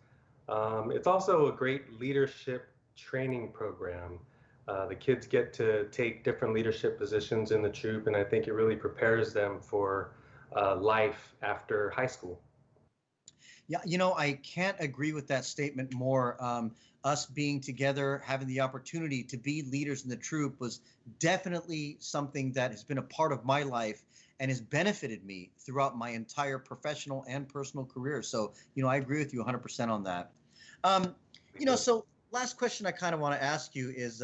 It's also a great leadership training program. The kids get to take different leadership positions in the troop, and I think it really prepares them for life after high school. Yeah, I can't agree with that statement more. Us being together, having the opportunity to be leaders in the troop was definitely something that has been a part of my life and has benefited me throughout my entire professional and personal career. So, I agree with you 100% on that. So last question I kind of want to ask you is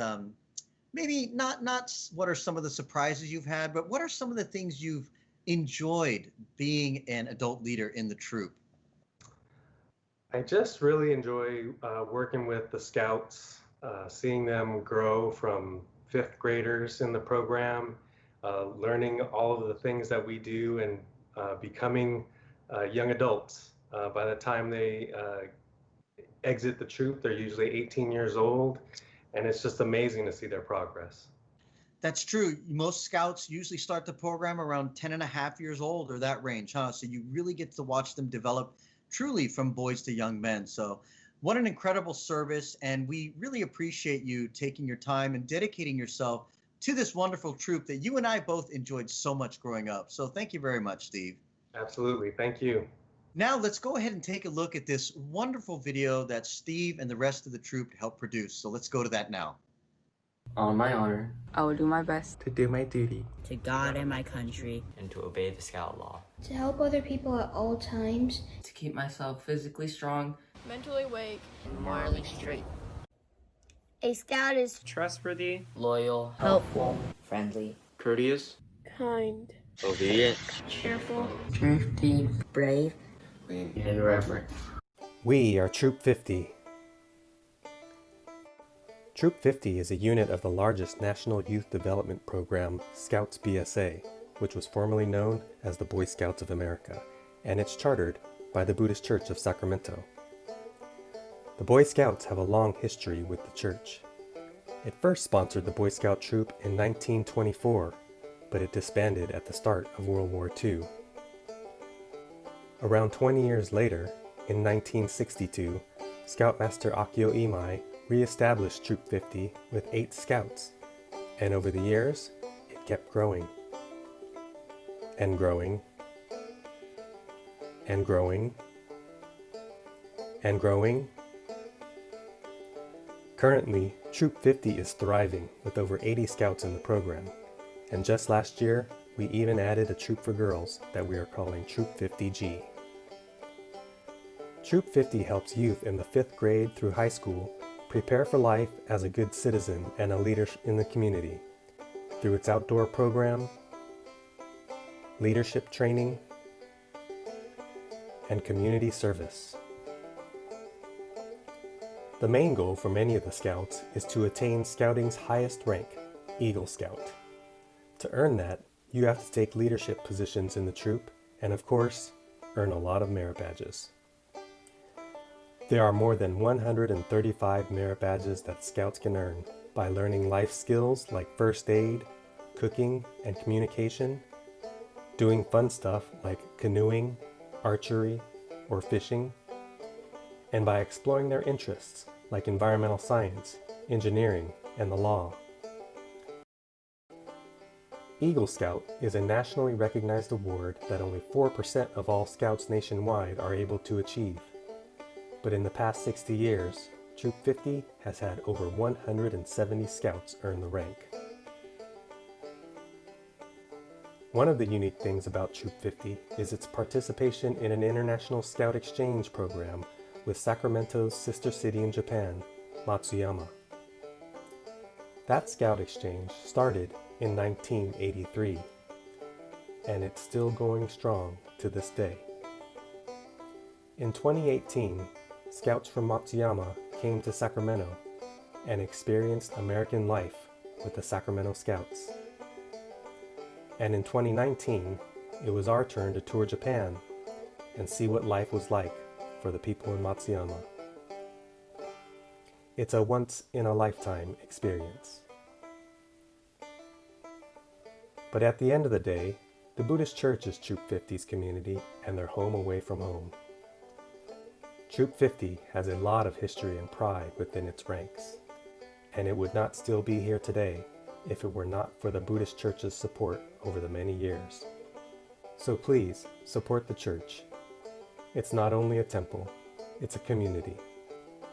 maybe not what are some of the surprises you've had, but what are some of the things you've enjoyed being an adult leader in the troop? I just really enjoy working with the Scouts, seeing them grow from 5th graders in the program, learning all of the things that we do and becoming young adults. By the time they exit the troop, they're usually 18 years old, and it's just amazing to see their progress. That's true. Most Scouts usually start the program around 10 and a half years old or that range, huh? So you really get to watch them develop truly from boys to young men. So what an incredible service. And we really appreciate you taking your time and dedicating yourself to this wonderful troop that you and I both enjoyed so much growing up. So thank you very much, Steve. Absolutely. Thank you. Now let's go ahead and take a look at this wonderful video that Steve and the rest of the troop helped produce. So let's go to that now. On my honor, I will do my best to do my duty, to God and my country, and to obey the Scout law, to help other people at all times, to keep myself physically strong, mentally awake, and morally straight. A Scout is trustworthy, loyal, helpful, friendly, courteous, kind, obedient, cheerful, thrifty, brave, and reverent. We are Troop 50. Troop 50 is a unit of the largest National Youth Development Program, Scouts BSA, which was formerly known as the Boy Scouts of America, and it's chartered by the Buddhist Church of Sacramento. The Boy Scouts have a long history with the church. It first sponsored the Boy Scout troop in 1924, but it disbanded at the start of World War II. Around 20 years later, in 1962, Scoutmaster Akio Imai re-established Troop 50 with 8 Scouts, and over the years, it kept growing, and growing, and growing and growing. Currently, Troop 50 is thriving with over 80 scouts in the program, and just last year, we even added a troop for girls that we are calling Troop 50G. Troop 50 helps youth in the 5th grade through high school prepare for life as a good citizen and a leader in the community through its outdoor program, leadership training, and community service. The main goal for many of the scouts is to attain scouting's highest rank, Eagle Scout. To earn that, you have to take leadership positions in the troop and, of course, earn a lot of merit badges. There are more than 135 merit badges that scouts can earn by learning life skills like first aid, cooking, and communication, doing fun stuff like canoeing, archery, or fishing, and by exploring their interests like environmental science, engineering, and the law. Eagle Scout is a nationally recognized award that only 4% of all scouts nationwide are able to achieve. But in the past 60 years, Troop 50 has had over 170 scouts earn the rank. One of the unique things about Troop 50 is its participation in an international scout exchange program with Sacramento's sister city in Japan, Matsuyama. That scout exchange started in 1983, and it's still going strong to this day. In 2018, scouts from Matsuyama came to Sacramento and experienced American life with the Sacramento Scouts. And in 2019, it was our turn to tour Japan and see what life was like for the people in Matsuyama. It's a once-in-a-lifetime experience. But at the end of the day, the Buddhist Church is Troop 50's community and their home away from home. Troop 50 has a lot of history and pride within its ranks, and it would not still be here today if it were not for the Buddhist Church's support over the many years. So please, support the church. It's not only a temple, it's a community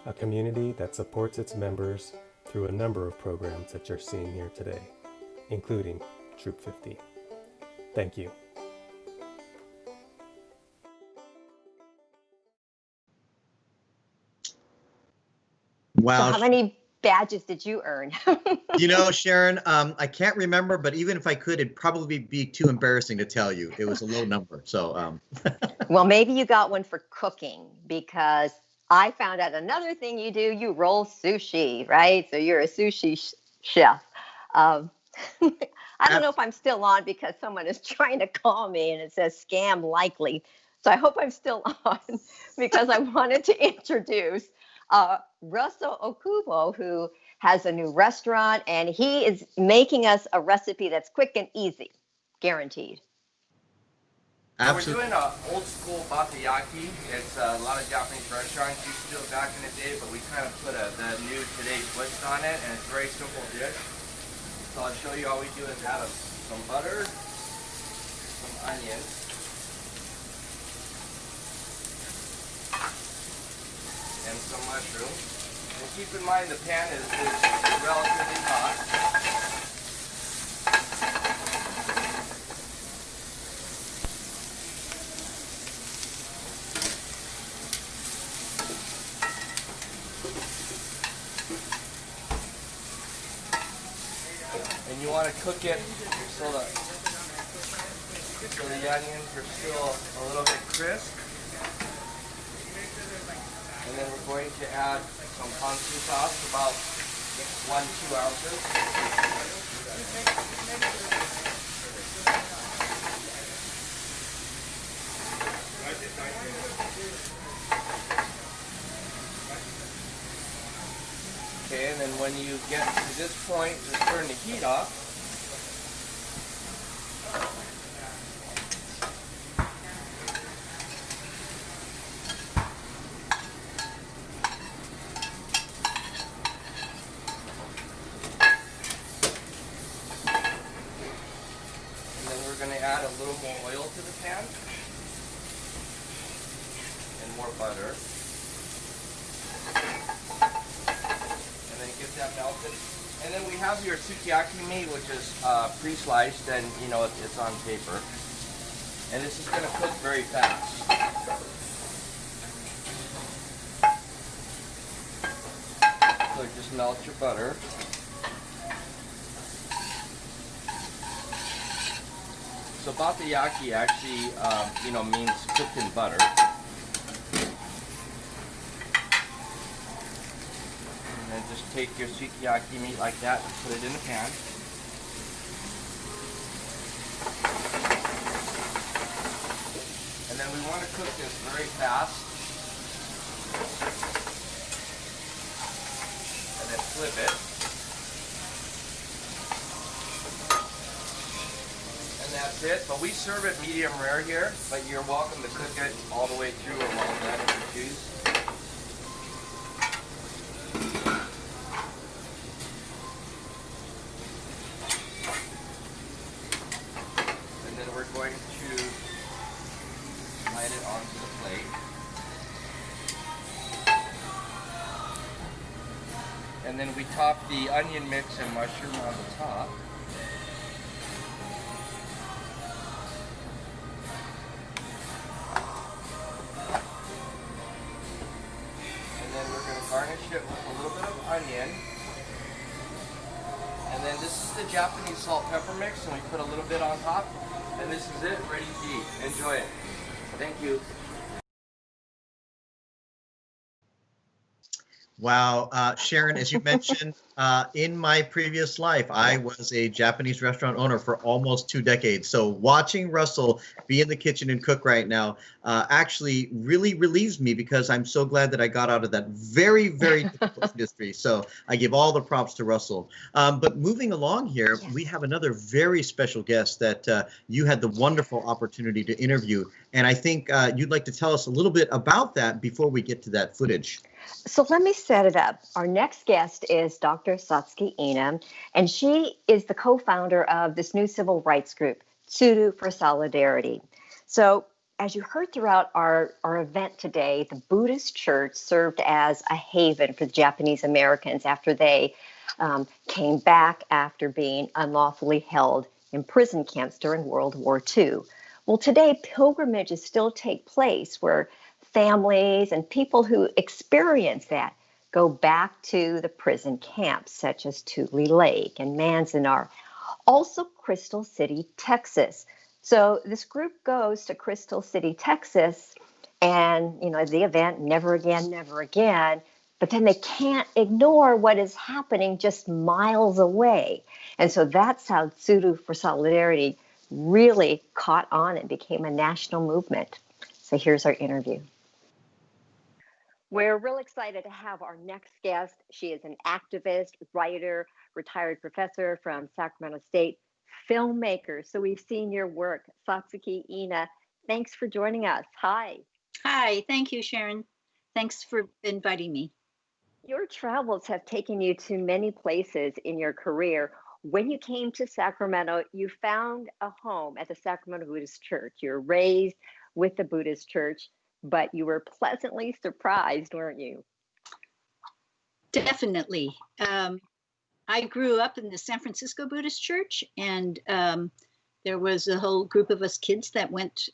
that supports its members through a number of programs that you're seeing here today, including Troop 50. Thank you. Wow. So how many badges did you earn? You know, Sharon, I can't remember, but even if I could, it'd probably be too embarrassing to tell you. It was a low number. So, Well, maybe you got one for cooking, because I found out another thing you do. You roll sushi, right? So you're a sushi chef. I don't know if I'm still on because someone is trying to call me and it says scam likely. So I hope I'm still on because I wanted to introduce Russell Okubo, who has a new restaurant, and he is making us a recipe that's quick and easy, guaranteed. Absolutely. We're doing an old school batayaki. It's a lot of Japanese restaurants used to do it back in the day, but we kind of put the new today twist on it, and it's a very simple dish. So I'll show you all we do is add some butter, some onions, and some mushrooms. And keep in mind the pan is relatively hot. And you want to cook it so the onions are still a little bit crisp. And then we're going to add some ponzu sauce, about 1-2 ounces. Okay, and then when you get to this point, just turn the heat off. And then we're going to add a little more oil to the pan. more butter. And then get that melted. And then we have your sukiyaki meat, which is pre-sliced, and you know it's on paper. And this is going to cook very fast. So just melt your butter. So batayaki actually, you know, means cooked in butter. And then just take your sukiyaki meat like that and put it in the pan. And then we want to cook this very fast. And then flip it. And that's it. But we serve it medium rare here, but you're welcome to cook it all the way through or well done if you choose. And then we're going to slide it onto the plate. And then we top the onion mix and mushroom on the top. And then we're going to garnish it with a little bit of onion. And then this is the Japanese salt pepper mix, and we put a little bit on top. And this is it, ready to eat. Enjoy it. Thank you. Wow, Sharon, as you mentioned, in my previous life, I was a Japanese restaurant owner for almost 2 decades. So watching Russell be in the kitchen and cook right now actually really relieves me, because I'm so glad that I got out of that very, very difficult industry. So I give all the props to Russell. But moving along here, we have another very special guest that you had the wonderful opportunity to interview. And I think you'd like to tell us a little bit about that before we get to that footage. So let me set it up. Our next guest is Dr. Satsuki Ina, and she is the co-founder of this new civil rights group, Tsuru for Solidarity. So as you heard throughout our event today, the Buddhist church served as a haven for the Japanese Americans after they came back after being unlawfully held in prison camps during World War II. Well, today pilgrimages still take place where families and people who experience that go back to the prison camps, such as Tule Lake and Manzanar, also Crystal City, Texas. So this group goes to Crystal City, Texas, and the event Never Again, Never Again, but then they can't ignore what is happening just miles away. And so that's how Tsuru for Solidarity really caught on and became a national movement. So here's our interview. We're real excited to have our next guest. She is an activist, writer, retired professor from Sacramento State, filmmaker. So we've seen your work. Satsuki Ina, thanks for joining us. Hi. Hi, thank you, Sharon. Thanks for inviting me. Your travels have taken you to many places in your career. When you came to Sacramento, you found a home at the Sacramento Buddhist Church. You were raised with the Buddhist Church, but you were pleasantly surprised, weren't you? Definitely. I grew up in the San Francisco Buddhist Church, and there was a whole group of us kids that went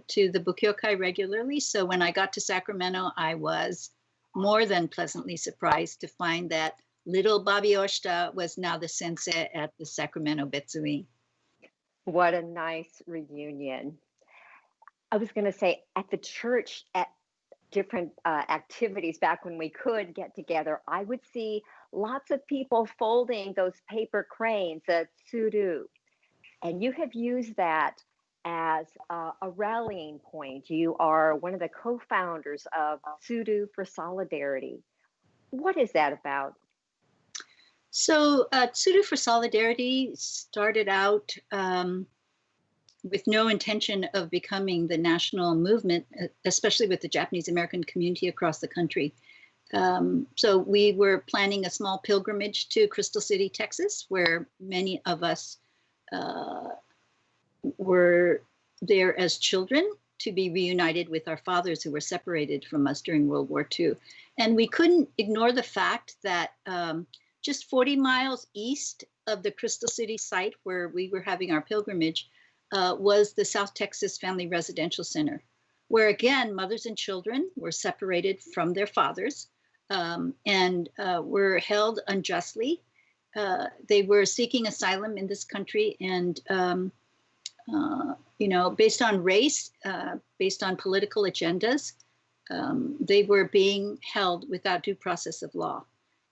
to the Bukyokai regularly. So when I got to Sacramento, I was more than pleasantly surprised to find that little Bobby Oshita was now the sensei at the Sacramento Betsui. What a nice reunion. I was going to say, at the church, at different activities back when we could get together, I would see lots of people folding those paper cranes, the tsuru. And you have used that as a rallying point. You are one of the co-founders of Tsuru for Solidarity. What is that about? So Tsuru for Solidarity started out with no intention of becoming the national movement, especially with the Japanese American community across the country. So we were planning a small pilgrimage to Crystal City, Texas, where many of us were there as children. to be reunited with our fathers who were separated from us during World War II. And we couldn't ignore the fact that just 40 miles east of the Crystal City site where we were having our pilgrimage was the South Texas Family Residential Center, where again, mothers and children were separated from their fathers and were held unjustly. They were seeking asylum in this country, and based on race, based on political agendas, they were being held without due process of law.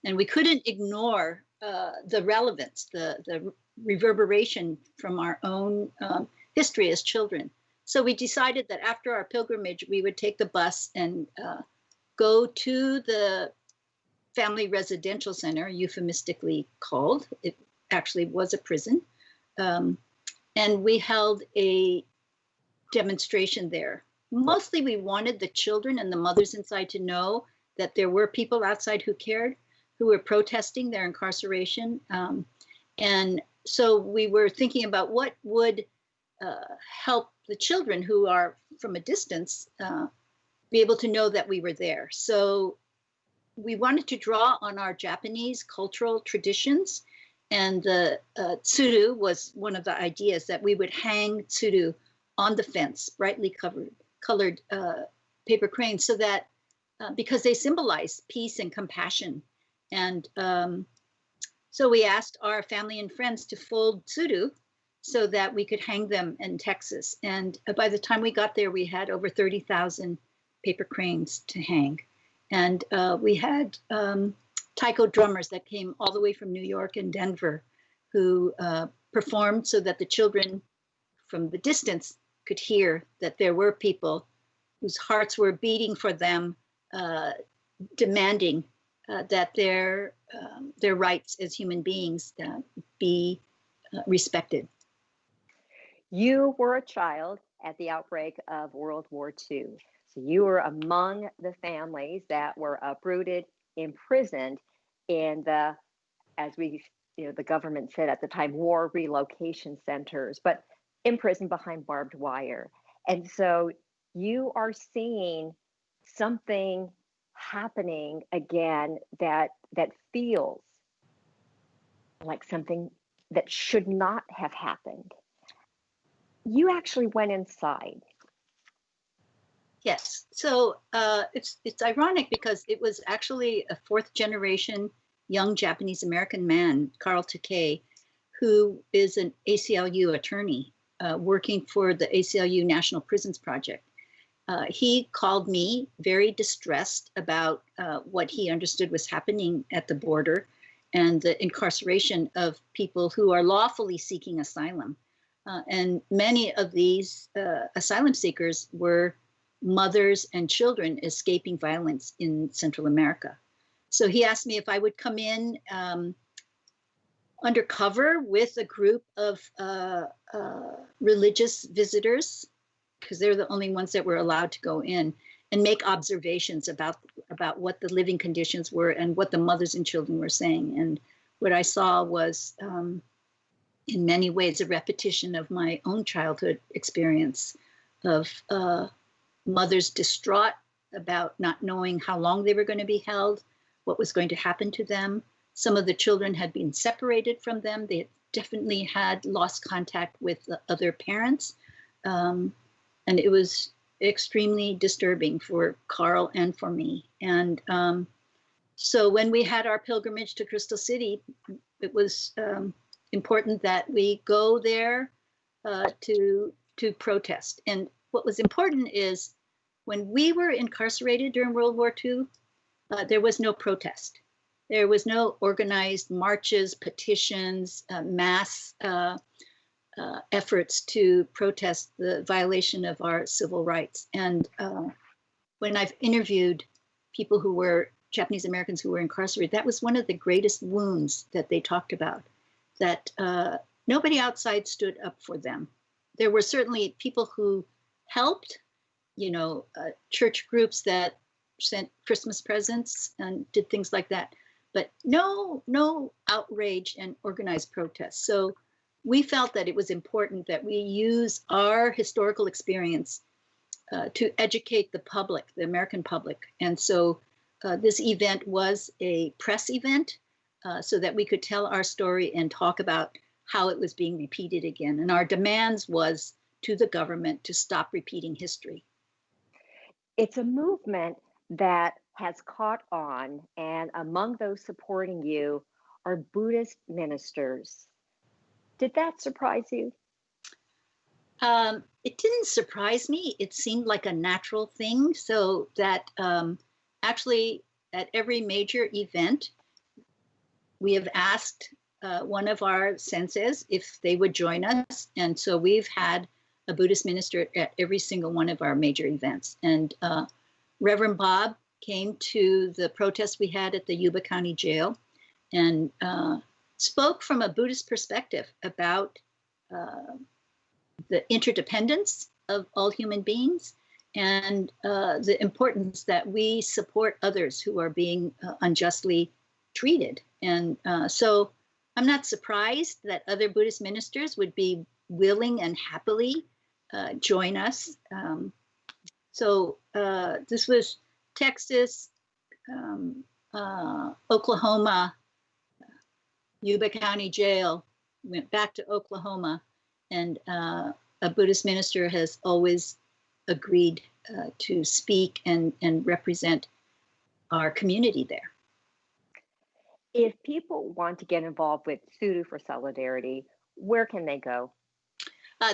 And we couldn't ignore the relevance, the reverberation from our own history as children. So we decided that after our pilgrimage, we would take the bus and go to the Family Residential Center, euphemistically called. It actually was a prison. And we held a demonstration there. Mostly we wanted the children and the mothers inside to know that there were people outside who cared, who were protesting their incarceration. And so we were thinking about what would help the children who are from a distance be able to know that we were there. So we wanted to draw on our Japanese cultural traditions, and the tsuru was one of the ideas, that we would hang tsuru on the fence, brightly colored paper cranes, so that because they symbolize peace and compassion. And so we asked our family and friends to fold tsuru so that we could hang them in Texas. And by the time we got there, we had over 30,000 paper cranes to hang. And we had taiko drummers that came all the way from New York and Denver who performed so that the children from the distance could hear that there were people whose hearts were beating for them, demanding that their rights as human beings be respected. You were a child at the outbreak of World War II. So you were among the families that were uprooted, imprisoned in the, as we, the government said at the time, war relocation centers, but imprisoned behind barbed wire. And so you are seeing something happening again that feels like something that should not have happened. You actually went inside. Yes. So it's ironic because it was actually a fourth generation young Japanese American man, Carl Takei, who is an ACLU attorney working for the ACLU National Prisons Project. He called me very distressed about what he understood was happening at the border and the incarceration of people who are lawfully seeking asylum. And many of these asylum seekers were mothers and children escaping violence in Central America. So he asked me if I would come in undercover with a group of religious visitors, because they're the only ones that were allowed to go in, and make observations about what the living conditions were and what the mothers and children were saying. And what I saw was, in many ways, a repetition of my own childhood experience of mothers distraught about not knowing how long they were going to be held, what was going to happen to them. Some of the children had been separated from them. They definitely had lost contact with the other parents. And it was extremely disturbing for Carl and for me. And so when we had our pilgrimage to Crystal City, it was important that we go there to protest. And what was important is when we were incarcerated during World War II, there was no protest. There was no organized marches, petitions, mass efforts to protest the violation of our civil rights. And when I've interviewed people who were Japanese Americans who were incarcerated, that was one of the greatest wounds that they talked about, that nobody outside stood up for them. There were certainly people who helped, church groups that sent Christmas presents and did things like that, but no outrage and organized protests. So we felt that it was important that we use our historical experience to educate the public, the American public. And so this event was a press event so that we could tell our story and talk about how it was being repeated again. And our demands was to the government to stop repeating history. It's a movement that has caught on, and among those supporting you are Buddhist ministers. Did that surprise you? It didn't surprise me. It seemed like a natural thing. So that actually at every major event, we have asked one of our senses if they would join us. And so we've had a Buddhist minister at every single one of our major events. And Reverend Bob came to the protest we had at the Yuba County Jail and spoke from a Buddhist perspective about the interdependence of all human beings and the importance that we support others who are being unjustly treated. And so I'm not surprised that other Buddhist ministers would be willing and happily join us. So this was Texas, Oklahoma, Yuba County Jail, went back to Oklahoma, and a Buddhist minister has always agreed to speak and represent our community there. If people want to get involved with Sudo for Solidarity, where can they go?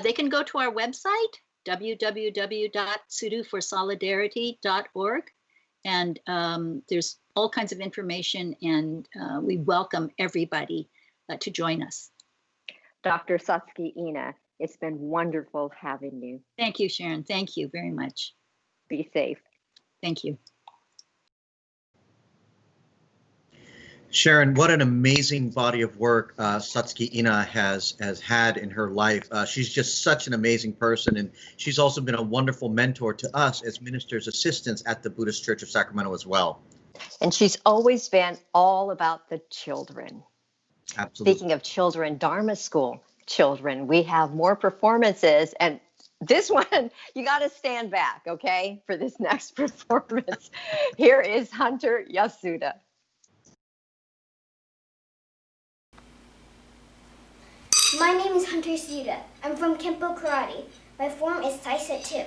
They can go to our website, www.sudoforsolidarity.org. And there's all kinds of information, and we welcome everybody to join us. Dr. Satsuki Ina, it's been wonderful having you. Thank you, Sharon. Thank you very much. Be safe. Thank you. Sharon, what an amazing body of work Satsuki Ina has had in her life. She's just such an amazing person, and she's also been a wonderful mentor to us as ministers' assistants at the Buddhist Church of Sacramento as well. And she's always been all about the children. Absolutely. Speaking of children, Dharma School children, we have more performances, and this one, you got to stand back, okay, for this next performance. Here is Hunter Yasuda. My name is Hunter Yasuda. I'm from Kempo Karate. My form is Taisa 2.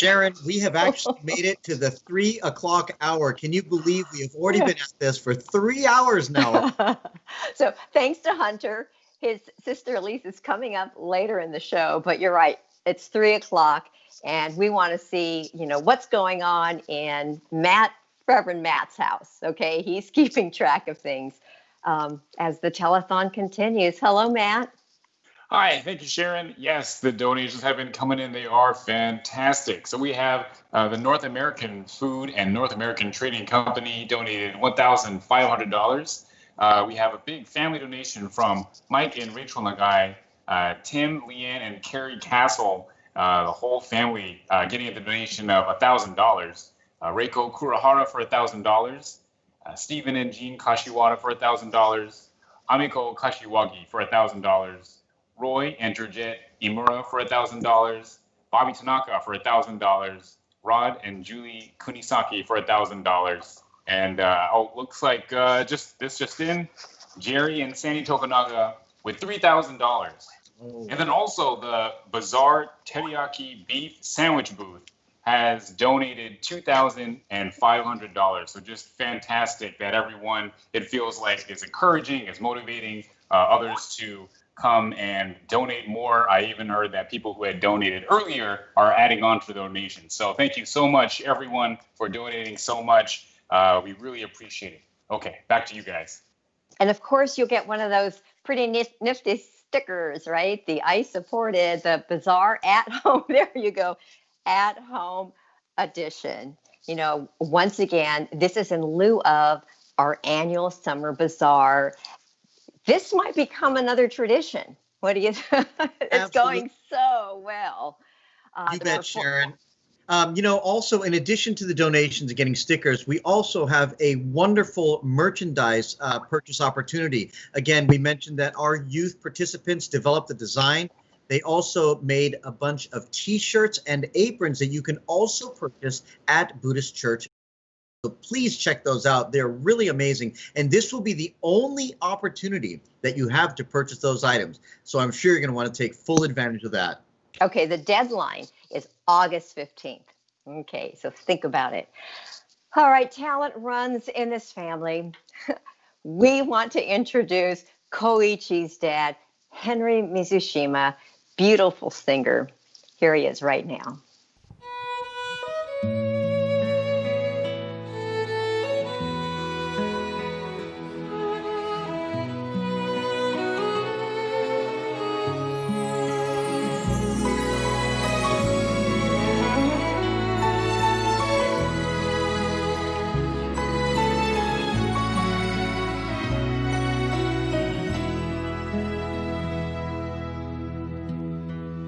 Sharon, we have actually made it to the 3 o'clock hour. Can you believe we have already been at this for 3 hours now? So thanks to Hunter. His sister Elise is coming up later in the show, but you're right. It's 3 o'clock, and we want to see, what's going on in Reverend Matt's house. Okay, he's keeping track of things as the telethon continues. Hello, Matt. Hi, thank you, Sharon. Yes, the donations have been coming in. They are fantastic. So we have the North American Food and North American Trading Company donated $1,500. We have a big family donation from Mike and Rachel Nagai, Tim, Leanne, and Carrie Castle, the whole family getting a donation of $1,000. Reiko Kurahara for $1,000. Stephen and Jean Kashiwada for $1,000. Amiko Kashiwagi for $1,000. Roy and Georgette Imura for $1,000, Bobby Tanaka for $1,000, Rod and Julie Kunisaki for $1,000, and looks like just in, Jerry and Sandy Tokunaga with $3,000, and then also the Bazaar Teriyaki Beef Sandwich Booth has donated $2,500. So just fantastic that everyone, it feels like, is encouraging, is motivating others to come and donate more. I even heard that people who had donated earlier are adding on to the donations. So thank you so much, everyone, for donating so much. We really appreciate it. Okay, back to you guys. And of course, you'll get one of those pretty nifty stickers, right? The I supported the Bazaar at home. There you go, at home edition. You know, once again, this is in lieu of our annual summer bazaar. This might become another tradition. What do you think? It's going so well. You bet, Sharon. Also, in addition to the donations and getting stickers, we also have a wonderful merchandise purchase opportunity. Again, we mentioned that our youth participants developed the design. They also made a bunch of T-shirts and aprons that you can also purchase at Buddhist Church. So please check those out. They're really amazing. And this will be the only opportunity that you have to purchase those items. So I'm sure you're going to want to take full advantage of that. Okay, the deadline is August 15th. Okay, so think about it. All right, talent runs in this family. We want to introduce Koichi's dad, Henry Mizushima, beautiful singer. Here he is right now.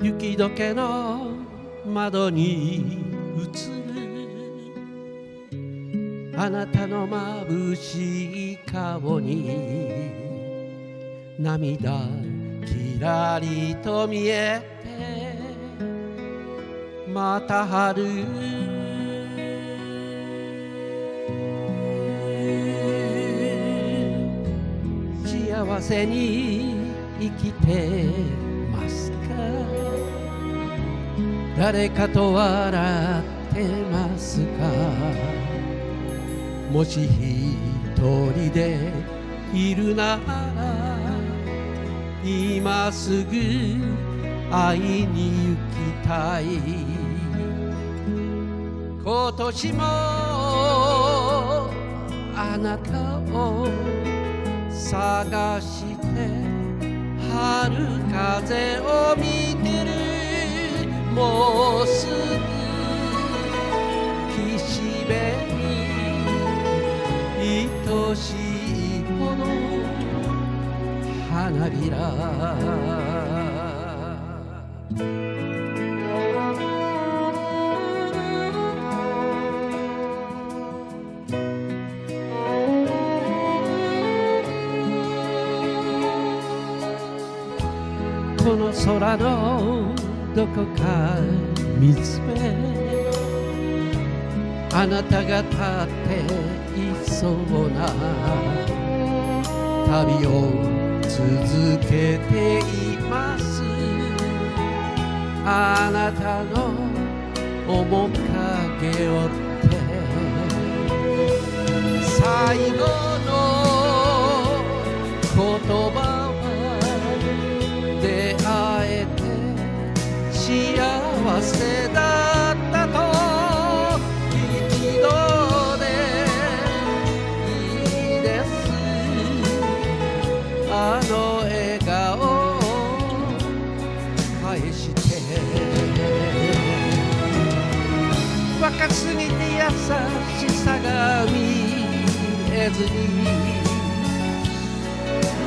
雪解けの窓に映るあなたの眩しい顔に涙きらりと見えてまた春幸せに生きてますか誰かと笑ってますかもし一人でいるなら今すぐ会いに行きたい今年もあなたを探して春風を見てるもうすぐ岸辺に愛しいほど花びらこの空のどこか見つめあなたが立っていそうな旅を続けていますあなたの面影を追って最後の言葉出会えて幸せだったと一度でいいですあの笑顔を返して若すぎて優しさが見えずに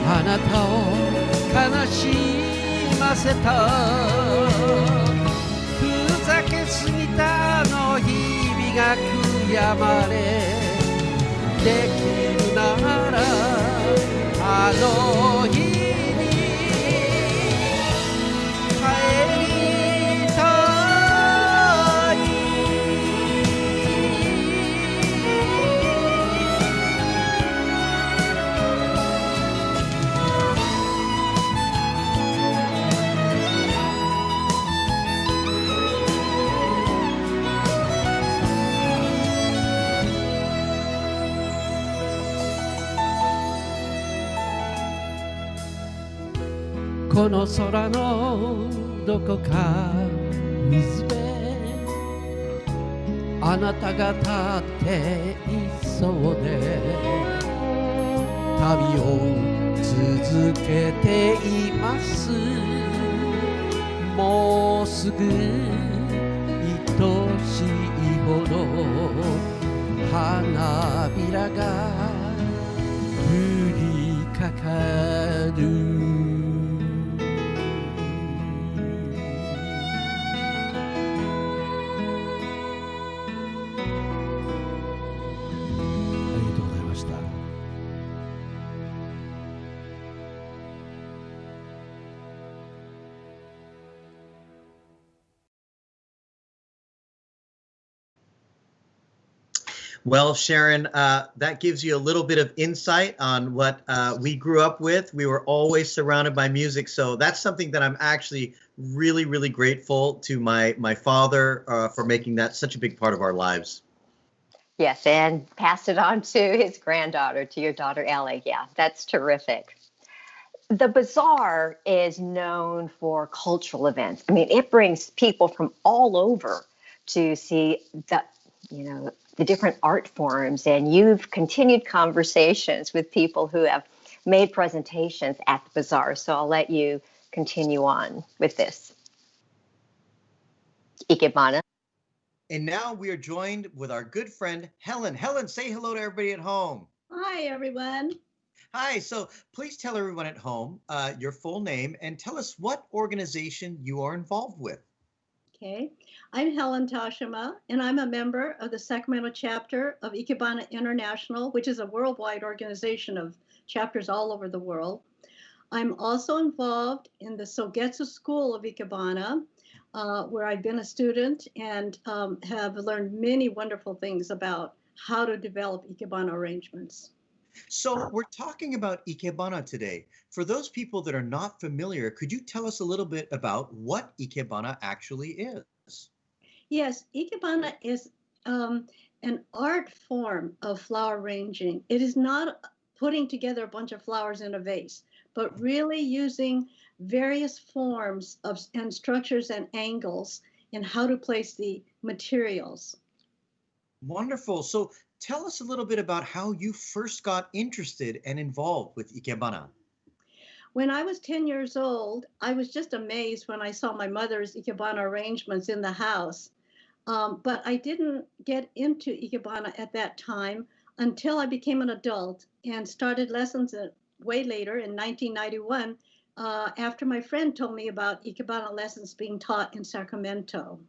あなたを悲しませたふざけすぎたあの日々が悔やまれできるならあの日に帰りたいこの空のどこか水辺あなたが立っていそうで旅を続けていますもうすぐ愛しいほど花びらが降りかかるWell, Sharon, that gives you a little bit of insight on what we grew up with. We were always surrounded by music, so that's something that I'm actually really, really grateful to my father for making that such a big part of our lives. Yes, and pass it on to his granddaughter, to your daughter Ellie. Yeah, that's terrific. The Bazaar is known for cultural events. I mean, it brings people from all over to see the different art forms, and you've continued conversations with people who have made presentations at the Bazaar. So I'll let you continue on with this. Ikebana. And now we are joined with our good friend, Helen. Helen, say hello to everybody at home. Hi, everyone. Hi, so please tell everyone at home your full name and tell us what organization you are involved with. Okay, I'm Helen Tashima, and I'm a member of the Sacramento chapter of Ikebana International, which is a worldwide organization of chapters all over the world. I'm also involved in the Sogetsu School of Ikebana, where I've been a student and have learned many wonderful things about how to develop Ikebana arrangements. So we're talking about Ikebana today. For those people that are not familiar, could you tell us a little bit about what Ikebana actually is? Yes, Ikebana is an art form of flower arranging. It is not putting together a bunch of flowers in a vase, but really using various forms and structures and angles in how to place the materials. Wonderful. So tell us a little bit about how you first got interested and involved with Ikebana. When I was 10 years old, I was just amazed when I saw my mother's Ikebana arrangements in the house. But I didn't get into Ikebana at that time until I became an adult and started lessons way later in 1991 after my friend told me about Ikebana lessons being taught in Sacramento.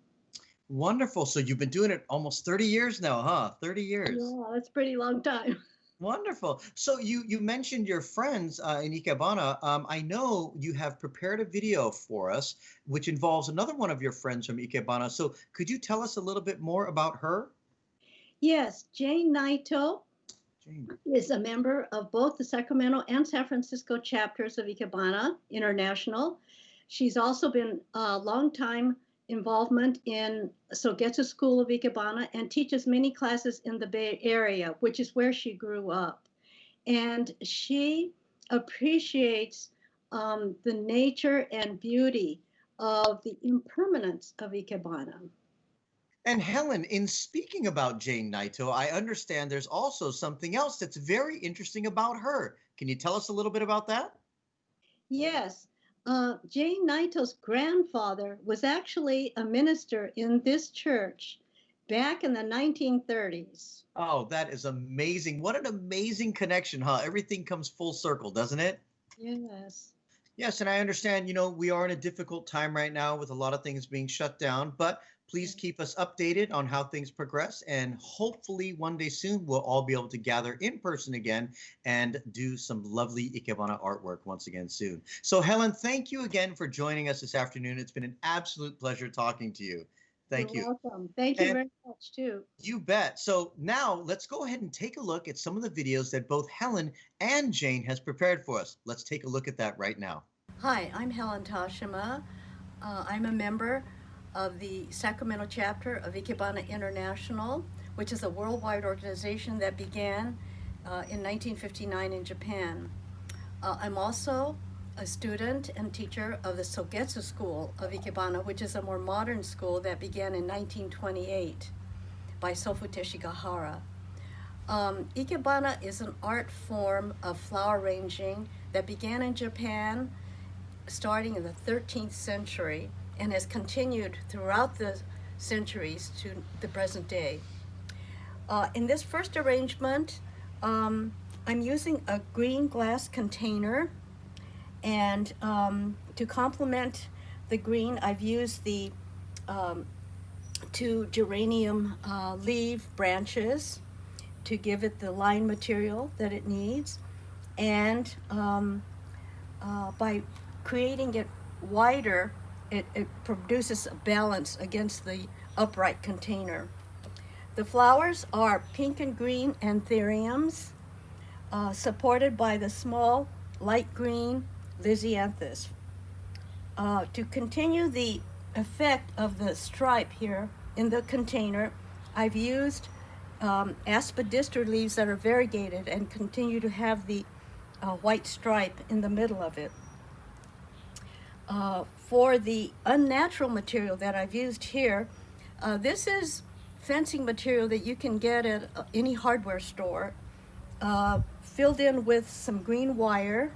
Wonderful. So you've been doing it almost 30 years now, huh? 30 years. Yeah, that's a pretty long time. Wonderful. So you mentioned your friends in Ikebana. I know you have prepared a video for us, which involves another one of your friends from Ikebana. So could you tell us a little bit more about her? Yes, Jane Naito is a member of both the Sacramento and San Francisco chapters of Ikebana International. She's also been a long time involvement in Sogetsu School of Ikebana and teaches many classes in the Bay Area, which is where she grew up. And she appreciates the nature and beauty of the impermanence of Ikebana. And Helen, in speaking about Jane Naito, I understand there's also something else that's very interesting about her. Can you tell us a little bit about that? Yes. Jane Naito's grandfather was actually a minister in this church back in the 1930s. Oh, that is amazing. What an amazing connection, huh? Everything comes full circle, doesn't it? Yes. Yes, and I understand, we are in a difficult time right now with a lot of things being shut down, but please keep us updated on how things progress. And hopefully one day soon, we'll all be able to gather in person again and do some lovely Ikebana artwork once again soon. So Helen, thank you again for joining us this afternoon. It's been an absolute pleasure talking to you. Thank you. You're welcome. Thank you very much, too. You bet. So now let's go ahead and take a look at some of the videos that both Helen and Jane has prepared for us. Let's take a look at that right now. Hi, I'm Helen Tashima. I'm a member of the Sacramento chapter of Ikebana International, which is a worldwide organization that began in 1959 in Japan. I'm also a student and teacher of the Sogetsu School of Ikebana, which is a more modern school that began in 1928 by Sofu Teshigahara. Ikebana is an art form of flower arranging that began in Japan starting in the 13th century and has continued throughout the centuries to the present day. In this first arrangement, I'm using a green glass container, and to complement the green, I've used the 2 geranium leaf branches to give it the line material that it needs. And by creating it wider, it produces a balance against the upright container. The flowers are pink and green anthuriums, supported by the small light green lisianthus. To continue the effect of the stripe here in the container, I've used aspidistra leaves that are variegated and continue to have the white stripe in the middle of it. For the unnatural material that I've used here, this is fencing material that you can get at any hardware store, filled in with some green wire,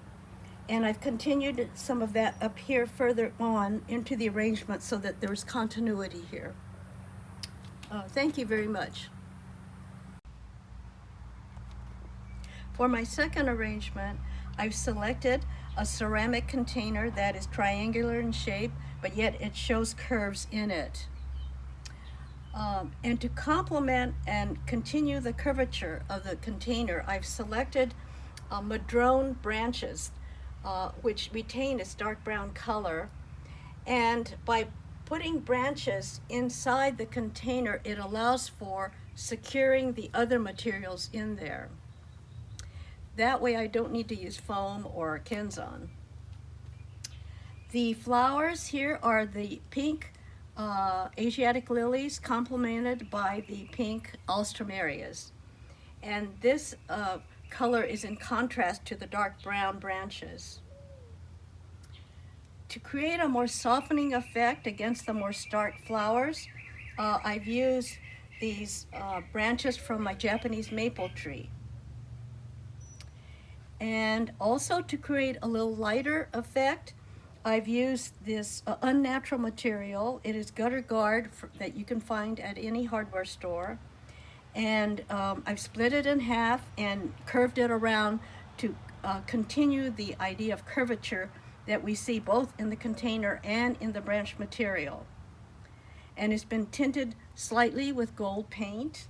and I've continued some of that up here further on into the arrangement so that there's continuity here. Thank you very much. For my second arrangement, I've selected a ceramic container that is triangular in shape, but yet it shows curves in it. And to complement and continue the curvature of the container, I've selected madrone branches, which retain its dark brown color. And by putting branches inside the container, it allows for securing the other materials in there. That way I don't need to use foam or Kenzon. The flowers here are the pink Asiatic lilies complemented by the pink alströmerias. And this color is in contrast to the dark brown branches. To create a more softening effect against the more stark flowers, I've used these branches from my Japanese maple tree. And also to create a little lighter effect, I've used this unnatural material. It is gutter guard that you can find at any hardware store. And I've split it in half and curved it around to continue the idea of curvature that we see both in the container and in the branch material. And it's been tinted slightly with gold paint.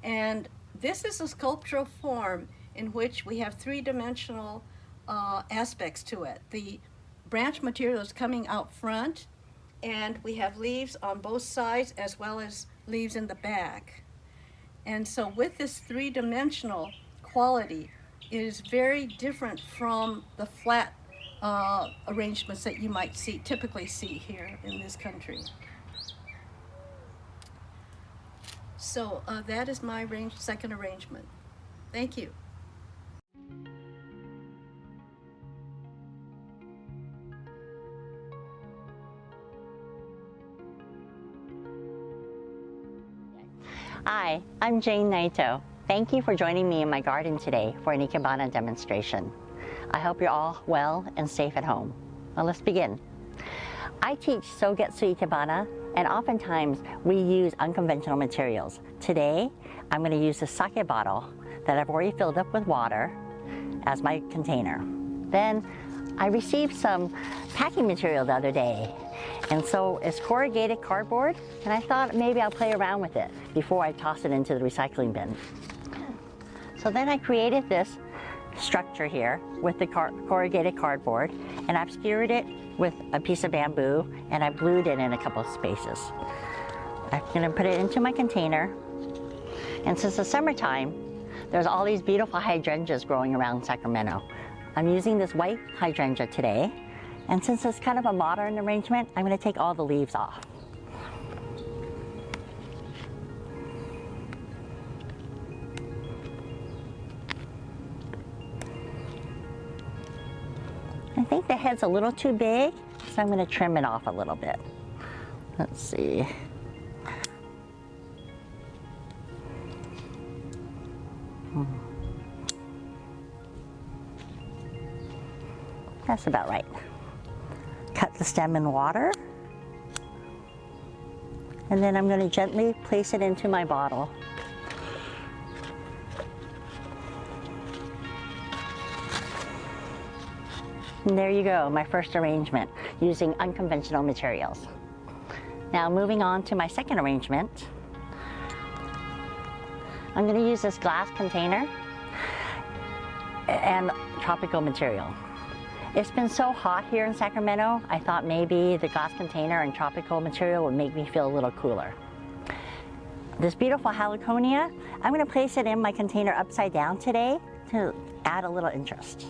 And this is a sculptural form in which we have 3-dimensional aspects to it. The branch material is coming out front, and we have leaves on both sides as well as leaves in the back. And so with this 3-dimensional quality, it is very different from the flat arrangements that you might typically see here in this country. So that is my second arrangement. Thank you. Hi, I'm Jane Naito. Thank you for joining me in my garden today for an Ikebana demonstration. I hope you're all well and safe at home. Well, let's begin. I teach Sogetsu Ikebana, and oftentimes we use unconventional materials. Today, I'm going to use a sake bottle that I've already filled up with water as my container. Then I received some packing material the other day, and so it's corrugated cardboard, and I thought maybe I'll play around with it before I toss it into the recycling bin. So then I created this structure here with the corrugated cardboard, and I've skewered it with a piece of bamboo, and I glued it in a couple of spaces. I'm going to put it into my container, and since it's summertime, there's all these beautiful hydrangeas growing around Sacramento. I'm using this white hydrangea today, and since it's kind of a modern arrangement, I'm going to take all the leaves off. head's a little too big, so I'm going to trim it off a little bit. Let's see. That's about right. Cut the stem in water. And then I'm going to gently place it into my bottle. And there you go, my first arrangement using unconventional materials. Now moving on to my second arrangement. I'm going to use this glass container and tropical material. It's been so hot here in Sacramento, I thought maybe the glass container and tropical material would make me feel a little cooler. This beautiful heliconia, I'm going to place it in my container upside down today to add a little interest.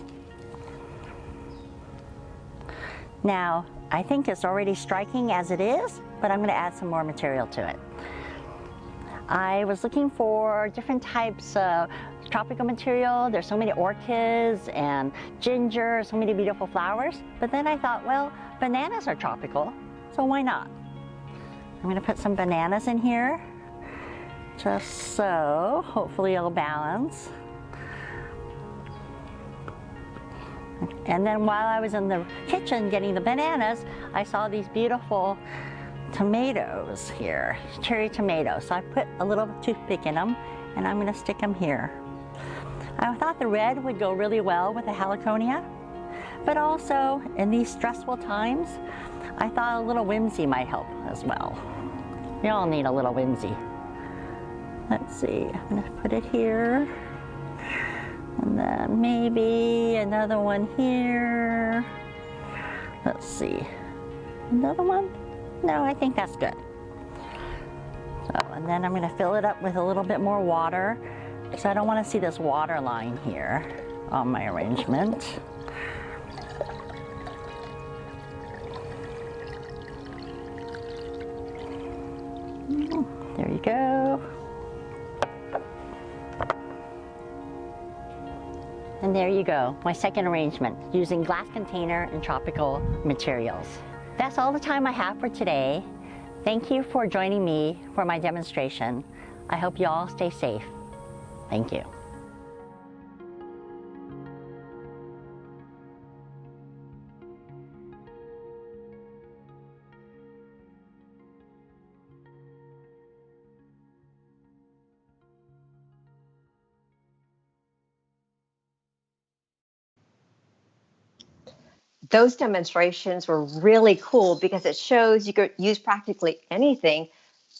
Now, I think it's already striking as it is, but I'm going to add some more material to it. I was looking for different types of tropical material. There's so many orchids and ginger, so many beautiful flowers. But then I thought, well, bananas are tropical, so why not? I'm going to put some bananas in here, just so. Hopefully it'll balance. And then while I was in the kitchen getting the bananas, I saw these beautiful tomatoes here, cherry tomatoes. So I put a little toothpick in them, and I'm going to stick them here. I thought the red would go really well with the heliconia, but also in these stressful times, I thought a little whimsy might help as well. We all need a little whimsy. Let's see, I'm going to put it here. And then maybe another one here. Let's see, another one? No, I think that's good. So, and then I'm going to fill it up with a little bit more water, because I don't want to see this water line here on my arrangement. There you go. And there you go, my second arrangement, using glass container and tropical materials. That's all the time I have for today. Thank you for joining me for my demonstration. I hope you all stay safe. Thank you. Those demonstrations were really cool because it shows you could use practically anything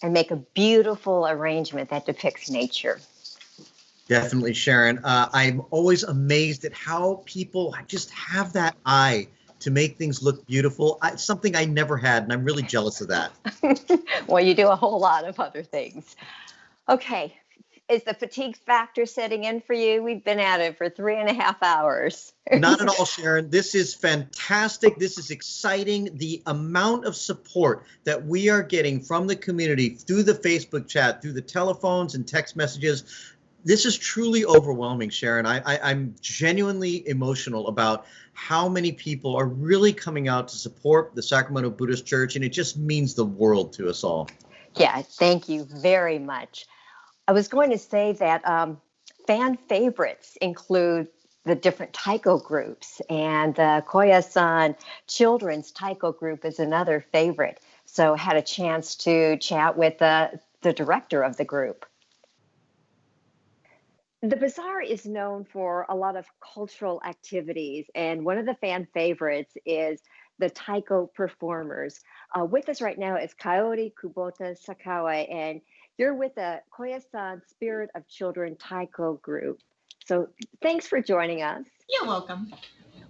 and make a beautiful arrangement that depicts nature. Definitely, Sharon. I'm always amazed at how people just have that eye to make things look beautiful. It's something I never had, and I'm really jealous of that. Well, you do a whole lot of other things. Okay. Is the fatigue factor setting in for you? We've been at it for 3.5 hours. Not at all, Sharon. This is fantastic. This is exciting. The amount of support that we are getting from the community through the Facebook chat, through the telephones and text messages, this is truly overwhelming, Sharon. I'm genuinely emotional about how many people are really coming out to support the Sacramento Buddhist Church, and it just means the world to us all. Yeah, thank you very much. I was going to say that fan favorites include the different taiko groups, and the Koya-san Children's Taiko group is another favorite. So I had a chance to chat with the director of the group. The Bazaar is known for a lot of cultural activities, and one of the fan favorites is the taiko performers. With us right now is Kaori Kubota Sakawa, and you're with the Koya-san Spirit of Children Taiko group. So thanks for joining us. You're welcome.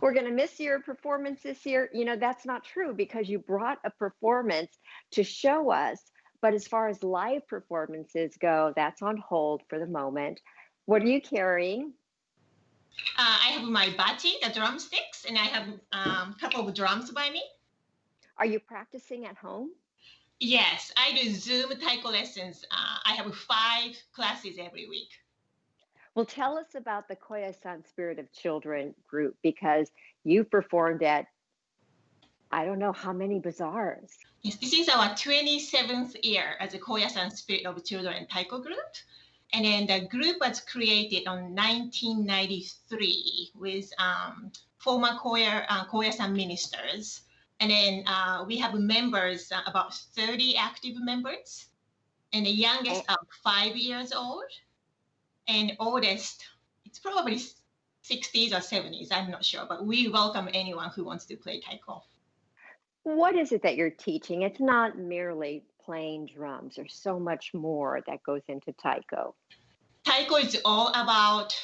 We're going to miss your performance this year. You know, that's not true because you brought a performance to show us. But as far as live performances go, that's on hold for the moment. What are you carrying? I have my bachi, the drumsticks, and I have a couple of drums by me. Are you practicing at home? Yes, I do Zoom taiko lessons. I have 5 classes every week. Well, tell us about the Koya-san Spirit of Children group, because you performed at I don't know how many bazaars. Yes, this is our 27th year as a Koya-san Spirit of Children Taiko group. And then the group was created on 1993 with former Koya-san ministers. And then we have members, about 30 active members. And the youngest are 5 years old. And oldest, it's probably 60s or 70s, I'm not sure. But we welcome anyone who wants to play taiko. What is it that you're teaching? It's not merely playing drums. There's so much more that goes into taiko. Taiko is all about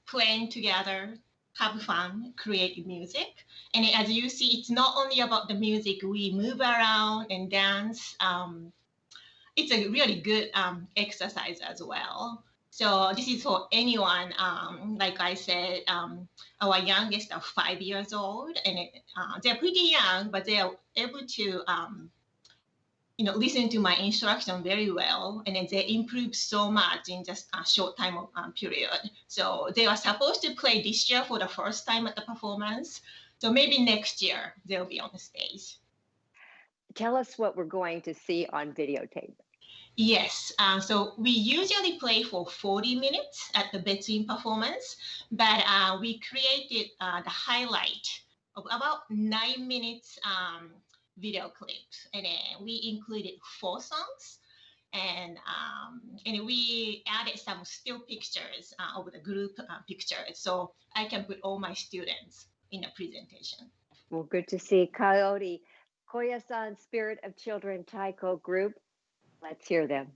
playing together, have fun, create music. And as you see, it's not only about the music. We move around and dance. It's a really good exercise as well. So this is for anyone. Like I said, our youngest are 5 years old, and they're pretty young, but they are able to, listen to my instruction very well, and then they improve so much in just a short time period. So they are supposed to play this year for the first time at the performance. So maybe next year they'll be on the stage. Tell us what we're going to see on videotape. Yes, so we usually play for 40 minutes at the between performance, but we created the highlight of about 9 minutes video clips, and then we included 4 songs, and we added some still pictures of the group pictures, so I can put all my students in a presentation. Well, good to see. Kaori, Koya-san Spirit of Children Taiko group. Let's hear them.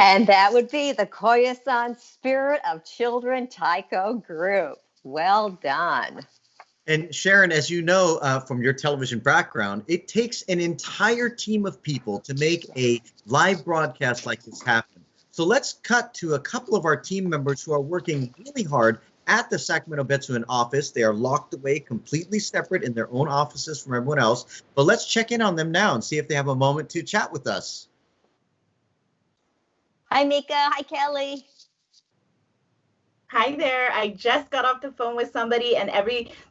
And that would be the Koyasan Spirit of Children Taiko group. Well done. And Sharon, as you know from your television background, it takes an entire team of people to make a live broadcast like this happen. So let's cut to a couple of our team members who are working really hard at the Sacramento Betsuan office. They are locked away, completely separate in their own offices from everyone else. But let's check in on them now and see if they have a moment to chat with us. Hi, Mika. Hi, Kelly. Hi there. I just got off the phone with somebody, and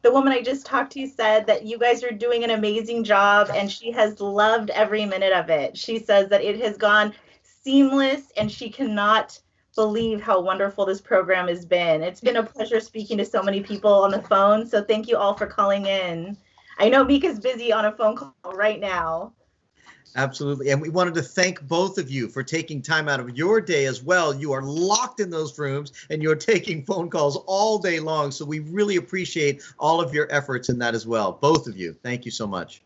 the woman I just talked to said that you guys are doing an amazing job, and she has loved every minute of it. She says that it has gone seamless, and she cannot believe how wonderful this program has been. It's been a pleasure speaking to so many people on the phone, so thank you all for calling in. I know Mika's busy on a phone call right now. Absolutely. And we wanted to thank both of you for taking time out of your day as well. You are locked in those rooms and you're taking phone calls all day long. So we really appreciate all of your efforts in that as well. Both of you. Thank you so much.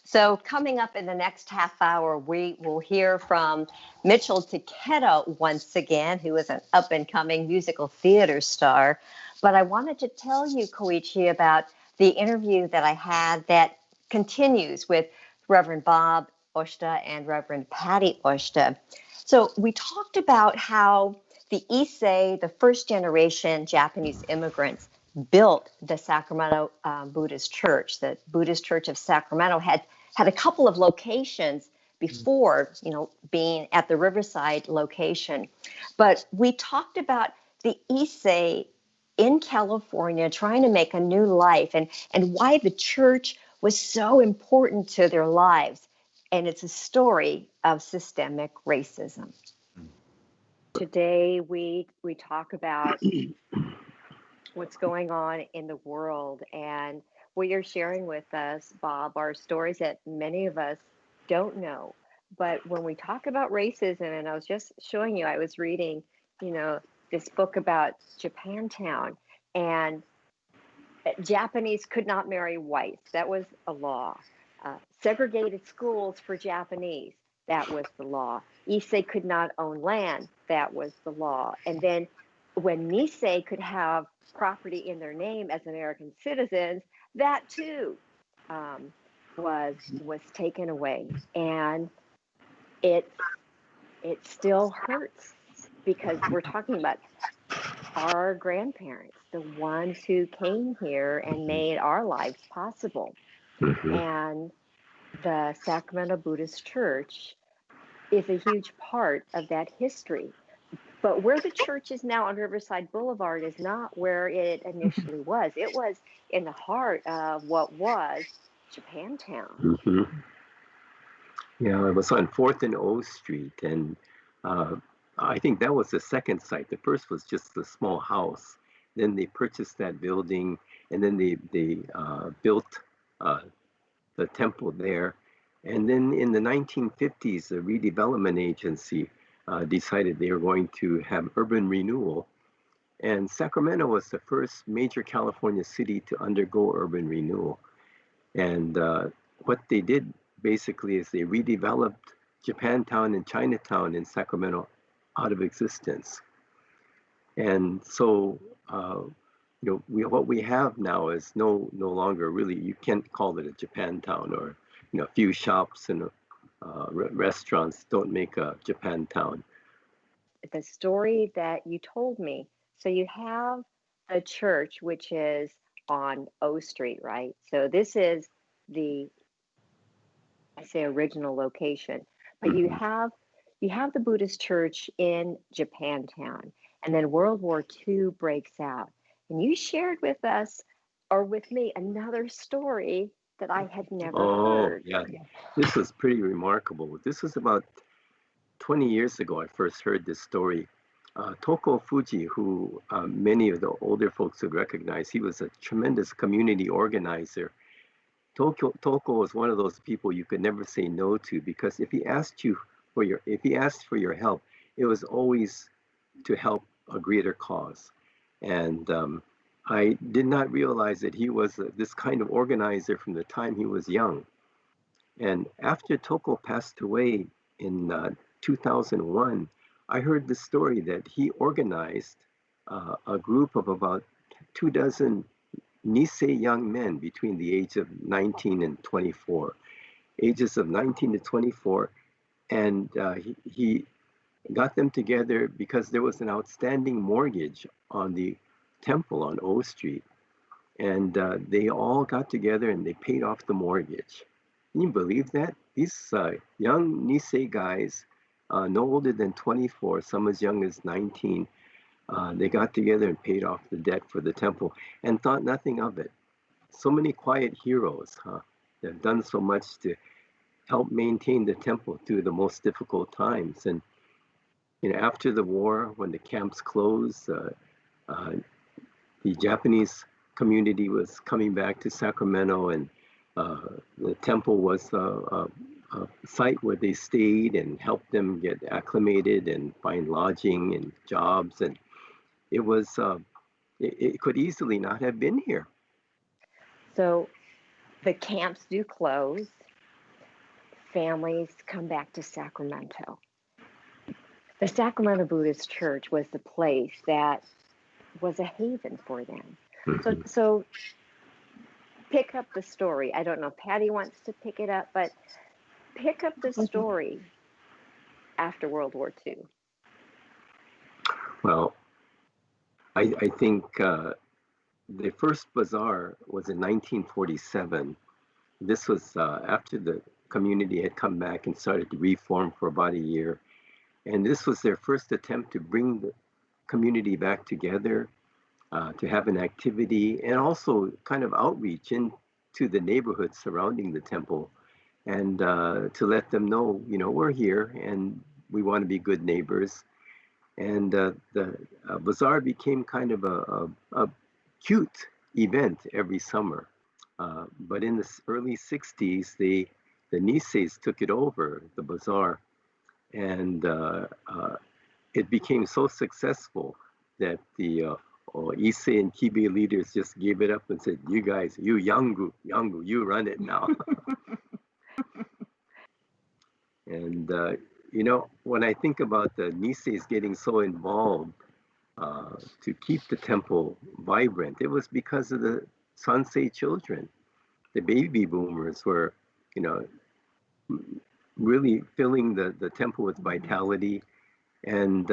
So coming up in the next half hour, we will hear from Mitchell Takeda once again, who is an up-and-coming musical theater star. But I wanted to tell you, Koichi, about the interview that I had that continues with Reverend Bob Oshita and Reverend Patty Oshita. So we talked about how the Issei, the first generation Japanese immigrants, built the Sacramento Buddhist Church. The Buddhist Church of Sacramento had a couple of locations before, being at the Riverside location. But we talked about the Issei in California trying to make a new life and why the church was so important to their lives. And it's a story of systemic racism. Today, we talk about what's going on in the world. And what you're sharing with us, Bob, are stories that many of us don't know. But when we talk about racism, and I was just showing you, I was reading, this book about Japantown, and Japanese could not marry whites. That was a law. Segregated schools for Japanese. That was the law. Issei could not own land. That was the law. And then when Nisei could have property in their name as American citizens, that too was taken away. And it still hurts because we're talking about our grandparents, the ones who came here and made our lives possible. Mm-hmm. And the Sacramento Buddhist Church is a huge part of that history. But where the church is now on Riverside Boulevard is not where it initially was. It was in the heart of what was Japantown. Mm-hmm. Yeah, it was on 4th and O Street. And I think that was the second site. The first was just a small house. Then they purchased that building, and then they built the temple there. And then in the 1950s, the redevelopment agency decided they were going to have urban renewal. And Sacramento was the first major California city to undergo urban renewal. And what they did basically is they redeveloped Japantown and Chinatown in Sacramento out of existence. And so, what we have now is no longer really, you can't call it a Japantown, or, a few shops and restaurants don't make a Japantown. The story that you told me, so you have a church which is on O Street, right? So this is the, I say, original location, but you have the Buddhist church in Japantown, and then World War II breaks out. And you shared with us, or with me, another story that I had never heard. Yeah, this was pretty remarkable. This was about 20 years ago I first heard this story. Toko Fuji, who many of the older folks would recognize, he was a tremendous community organizer. Toko was one of those people you could never say no to, because if he asked for your help, it was always to help a greater cause. And I did not realize that he was this kind of organizer from the time he was young. And after Toko passed away in 2001, I heard the story that he organized a group of about 24 Nisei young men between the age of 19 and 24, ages of 19 to 24, and he got them together because there was an outstanding mortgage on the temple on O Street, and they all got together and they paid off the mortgage. Can you believe that? These young Nisei guys, no older than 24, some as young as 19, they got together and paid off the debt for the temple and thought nothing of it. So many quiet heroes, huh? They've done so much to help maintain the temple through the most difficult times. And after the war, when the camps closed, the Japanese community was coming back to Sacramento, and the temple was a site where they stayed and helped them get acclimated and find lodging and jobs. And it was, it could easily not have been here. So the camps do close. Families come back to Sacramento. The Sacramento Buddhist Church was the place that was a haven for them. So pick up the story. I don't know if Patty wants to pick it up, but pick up the story after World War II. Well, I think the first bazaar was in 1947. This was after the community had come back and started to reform for about a year. And this was their first attempt to bring the community back together, to have an activity, and also kind of outreach into the neighborhood surrounding the temple, and to let them know, we're here and we want to be good neighbors. And the bazaar became kind of a cute event every summer. But in the early 60s, the Niseis took it over, the bazaar, and it became so successful that the Issei and Kibe leaders just gave it up and said, you guys, you Yangu, you run it now. And, when I think about the Niseis getting so involved to keep the temple vibrant, it was because of the Sansei children. The baby boomers were, really filling the temple with vitality. And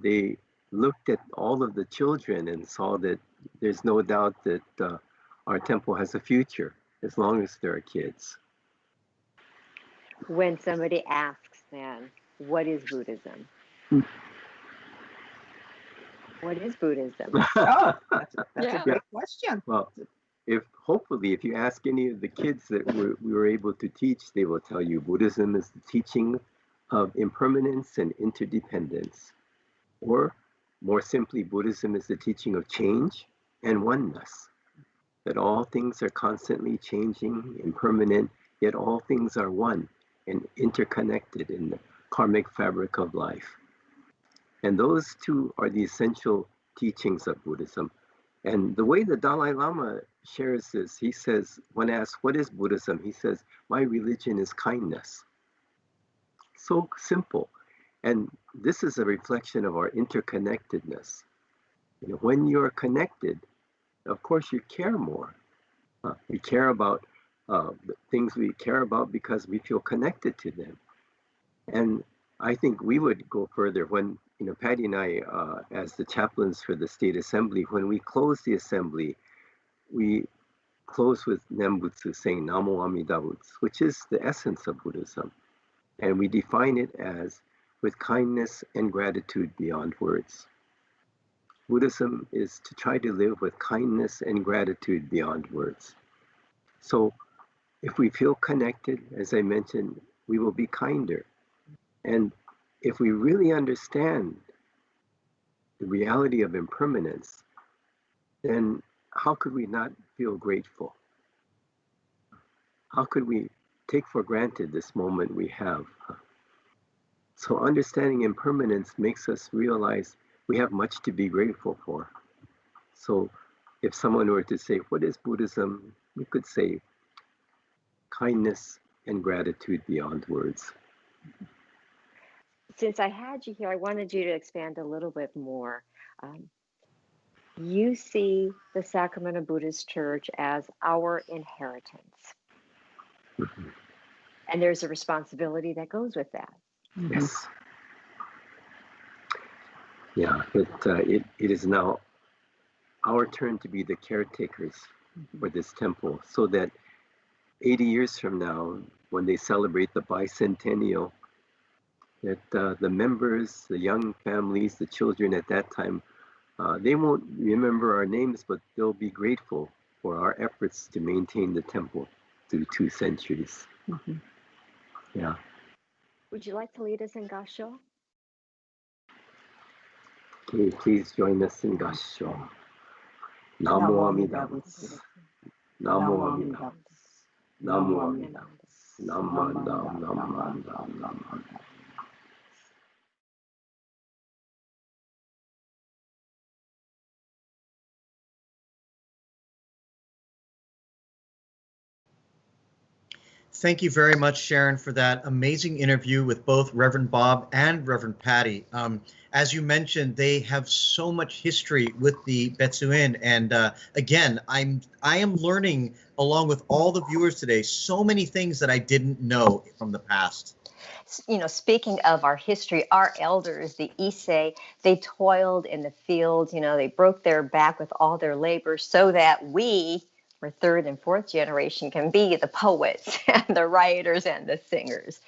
they looked at all of the children and saw that there's no doubt that our temple has a future as long as there are kids. When somebody asks then, what is Buddhism? What is Buddhism? Oh, that's a great question. Well, hopefully if you ask any of the kids that we were able to teach, they will tell you Buddhism is the teaching of impermanence and interdependence. Or more simply, Buddhism is the teaching of change and oneness. That all things are constantly changing, impermanent, yet all things are one and interconnected in the karmic fabric of life. And those two are the essential teachings of Buddhism. And the way the Dalai Lama shares this, he says, when asked, what is Buddhism? He says, my religion is kindness. So simple. And this is a reflection of our interconnectedness. When you're connected, of course you care more. We care about the things we care about because we feel connected to them. And I think we would go further when, Patty and I, as the chaplains for the State Assembly, when we close the assembly, we close with Nembutsu saying Namo Amida Butsu, which is the essence of Buddhism. And we define it as with kindness and gratitude beyond words. Buddhism is to try to live with kindness and gratitude beyond words. So if we feel connected, as I mentioned, we will be kinder. And if we really understand the reality of impermanence, then how could we not feel grateful? How could we take for granted this moment we have? So understanding impermanence makes us realize we have much to be grateful for. So if someone were to say, what is Buddhism? We could say kindness and gratitude beyond words. since I had you here, I wanted you to expand a little bit more. You see the Sacramento Buddhist Church as our inheritance. And there's a responsibility that goes with that. Yes. Yeah, it is now our turn to be the caretakers for this temple, so that 80 years from now, when they celebrate the bicentennial, that the members, the young families, the children at that time, they won't remember our names, but they'll be grateful for our efforts to maintain the temple through 2 centuries. Yeah. Would you like to lead us in Gasho? Can you please join us in Gasho? Namo Amida Butsu. Namo Amida Butsu. Namo Amida Butsu. Namo Amida Butsu. Namo Amida Butsu. Thank you very much, Sharon, for that amazing interview with both Reverend Bob and Reverend Patty. As you mentioned, they have so much history with the Betsuin, and again, I am learning along with all the viewers today so many things that I didn't know from the past. You know, speaking of our history, our elders, the Issei, they toiled in the fields. You know, they broke their back with all their labor so that we, or 3rd and 4th generation, can be the poets and the writers and the singers,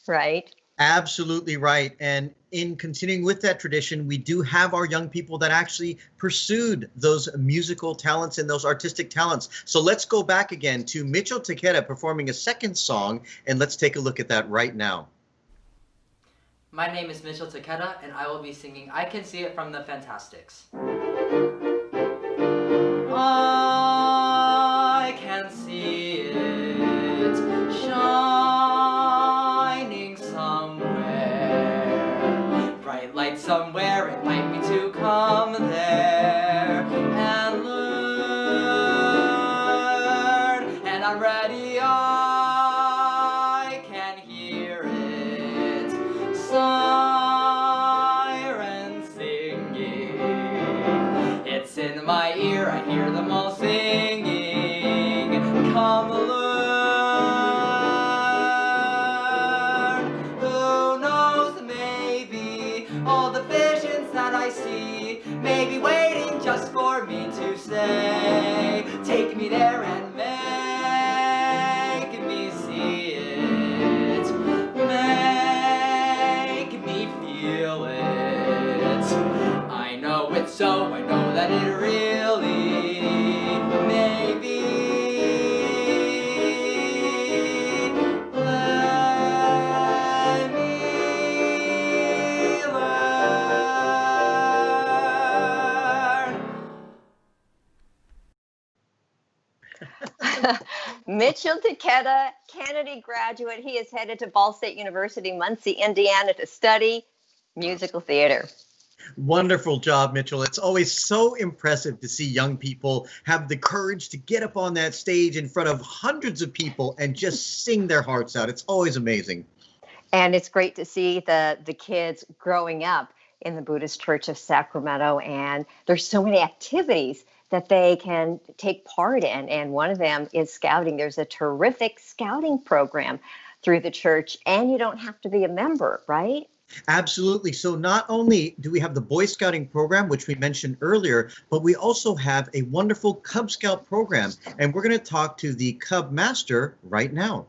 right? Absolutely right. And in continuing with that tradition, we do have our young people that actually pursued those musical talents and those artistic talents. So let's go back again to Mitchell Takeda performing a second song, and let's take a look at that right now. My name is Mitchell Takeda, and I will be singing I Can See It from the Fantastics. I can see it shining somewhere, bright light somewhere, invite me to come there and learn, and I'm ready, I can hear it, sirens singing, it's in my ear, I hear them all singing, come learn, who knows, maybe all the visions that I see may be waiting just for me to say, take me there and make me see it, make me feel it, I know it's so, I know that it really may be. Let me learn. Mitchell Takeda, Kennedy graduate. He is headed to Ball State University, Muncie, Indiana to study musical theater. Wonderful job, Mitchell. It's always so impressive to see young people have the courage to get up on that stage in front of hundreds of people and just sing their hearts out. It's always amazing. And it's great to see the kids growing up in the Buddhist Church of Sacramento. And there's so many activities that they can take part in. And one of them is scouting. There's a terrific scouting program through the church, and you don't have to be a member, right? Absolutely. So not only do we have the Boy Scouting program, which we mentioned earlier, but we also have a wonderful Cub Scout program. And we're going to talk to the Cub Master right now.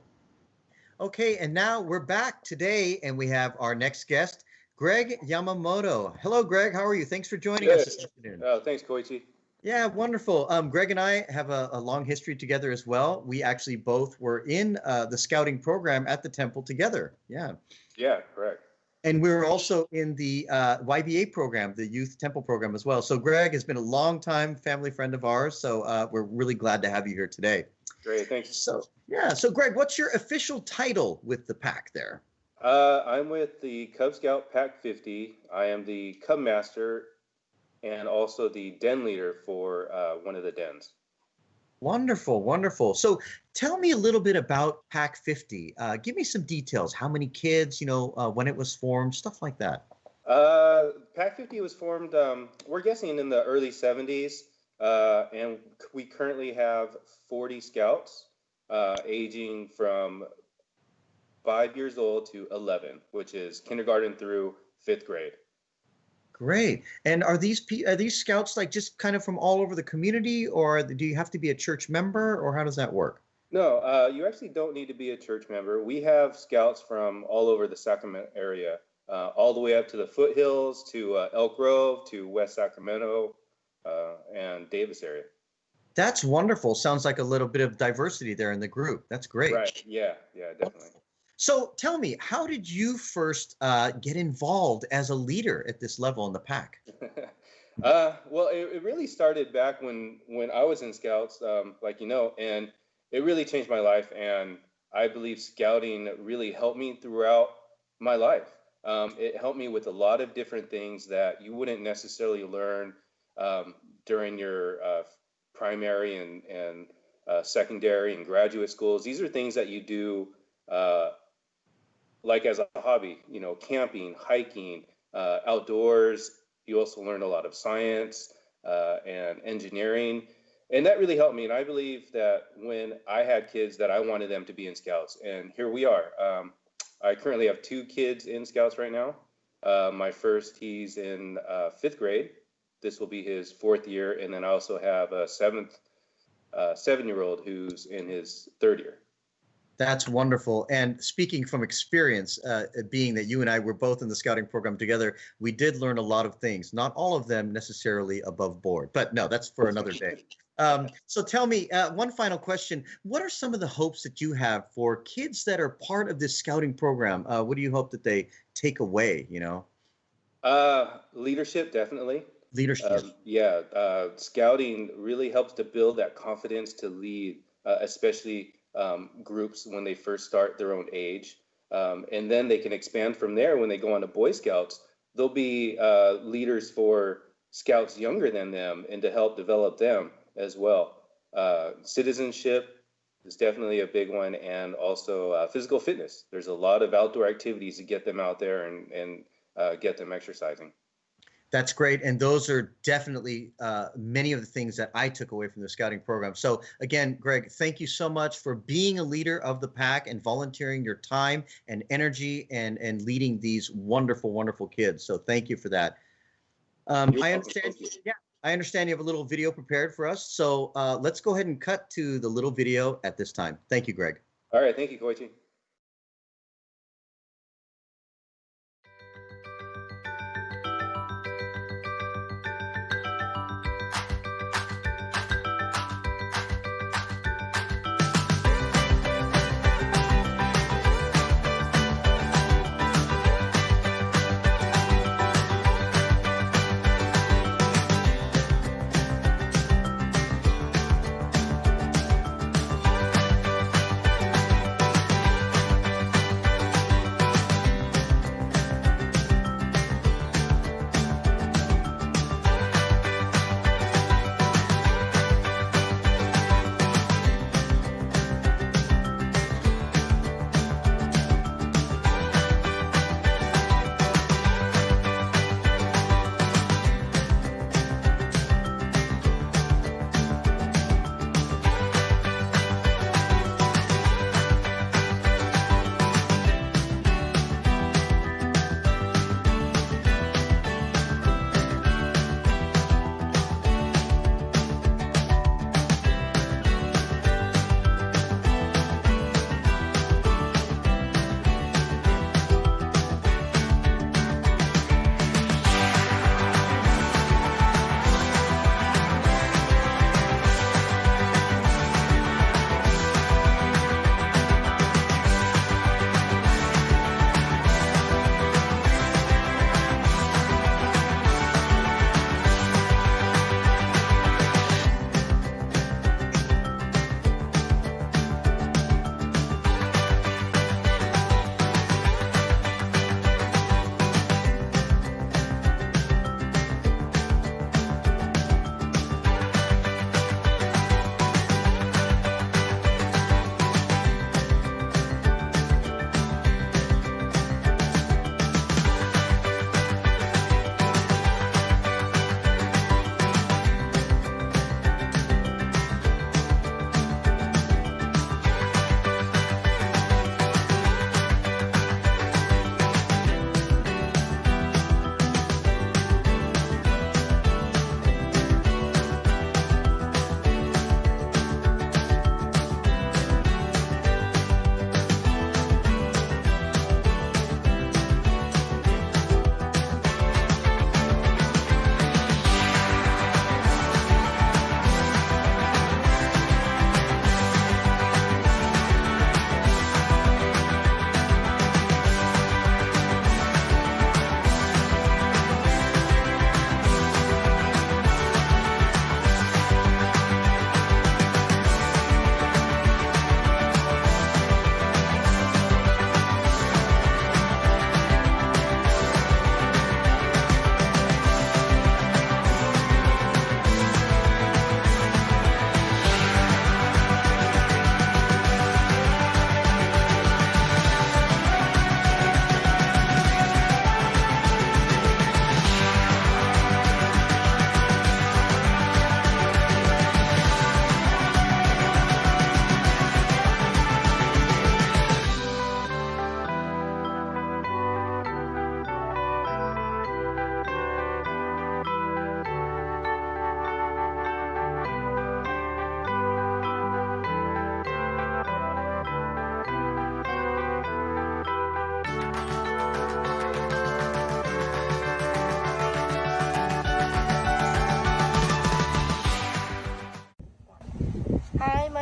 Okay, and now we're back today, and we have our next guest, Greg Yamamoto. Hello, Greg. How are you? Thanks for joining us this afternoon. Thanks, Koichi. Yeah, wonderful. Greg and I have a long history together as well. We actually both were in the scouting program at the temple together. Yeah. Yeah, correct. And we were also in the YBA program, the Youth Temple program as well. So Greg has been a longtime family friend of ours. So we're really glad to have you here today. Great, thanks. So Greg, what's your official title with the pack there? I'm with the Cub Scout Pack 50. I am the Cub Master and also the den leader for one of the dens. Wonderful, wonderful. So tell me a little bit about Pack 50. Give me some details. How many kids, when it was formed, stuff like that. Pack 50 was formed, we're guessing in the early 70s, and we currently have 40 scouts, aging from 5 years old to 11, which is kindergarten through 5th grade. Great. And are these scouts like just kind of from all over the community, or do you have to be a church member, or how does that work? No, you actually don't need to be a church member. We have scouts from all over the Sacramento area, all the way up to the foothills, to Elk Grove, to West Sacramento, and Davis area. That's wonderful. Sounds like a little bit of diversity there in the group. That's great. Right. Yeah, definitely. So tell me, how did you first get involved as a leader at this level in the pack? Well, it really started back when I was in Scouts, and it really changed my life. And I believe scouting really helped me throughout my life. It helped me with a lot of different things that you wouldn't necessarily learn during your primary and secondary and graduate schools. These are things that you do like as a hobby, camping, hiking, outdoors. You also learn a lot of science and engineering, and that really helped me. And I believe that when I had kids, that I wanted them to be in Scouts, and here we are. I currently have 2 kids in Scouts right now. My first, he's in 5th grade. This will be his 4th year, and then I also have a 7-year-old who's in his 3rd year. That's wonderful. And speaking from experience, being that you and I were both in the scouting program together, we did learn a lot of things, not all of them necessarily above board, but no, that's for another day. So tell me, one final question. What are some of the hopes that you have for kids that are part of this scouting program? What do you hope that they take away, Leadership, definitely. Leadership. Scouting really helps to build that confidence to lead, especially groups when they first start their own age. And then they can expand from there when they go on to Boy Scouts. They'll be leaders for scouts younger than them and to help develop them as well. Citizenship is definitely a big one, and also physical fitness. There's a lot of outdoor activities to get them out there and get them exercising. That's great. And those are definitely many of the things that I took away from the scouting program. So again, Greg, thank you so much for being a leader of the pack and volunteering your time and energy and leading these wonderful, wonderful kids. So thank you for that. I understand you have a little video prepared for us. So let's go ahead and cut to the little video at this time. Thank you, Greg. All right. Thank you, Koichi.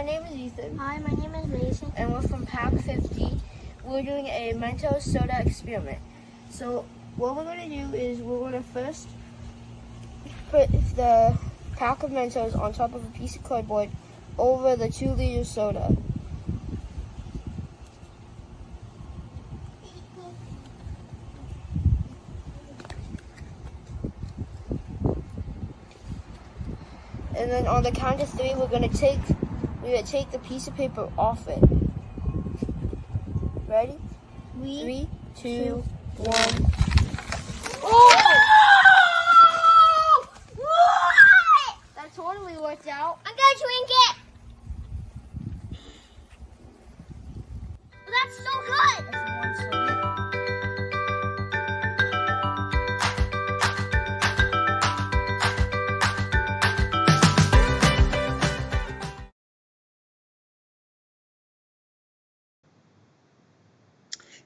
name is Ethan. Hi, my name is Mason. And we're from Pack 50. We're doing a Mentos soda experiment. So what we're going to do is we're going to first put the pack of Mentos on top of a piece of cardboard over the 2-liter soda. And then on the count of 3, we're gonna take the piece of paper off it. Ready? 3, 2, 1. Oh! That totally worked out. I'm gonna drink it. Well, that's so good. That's one soda.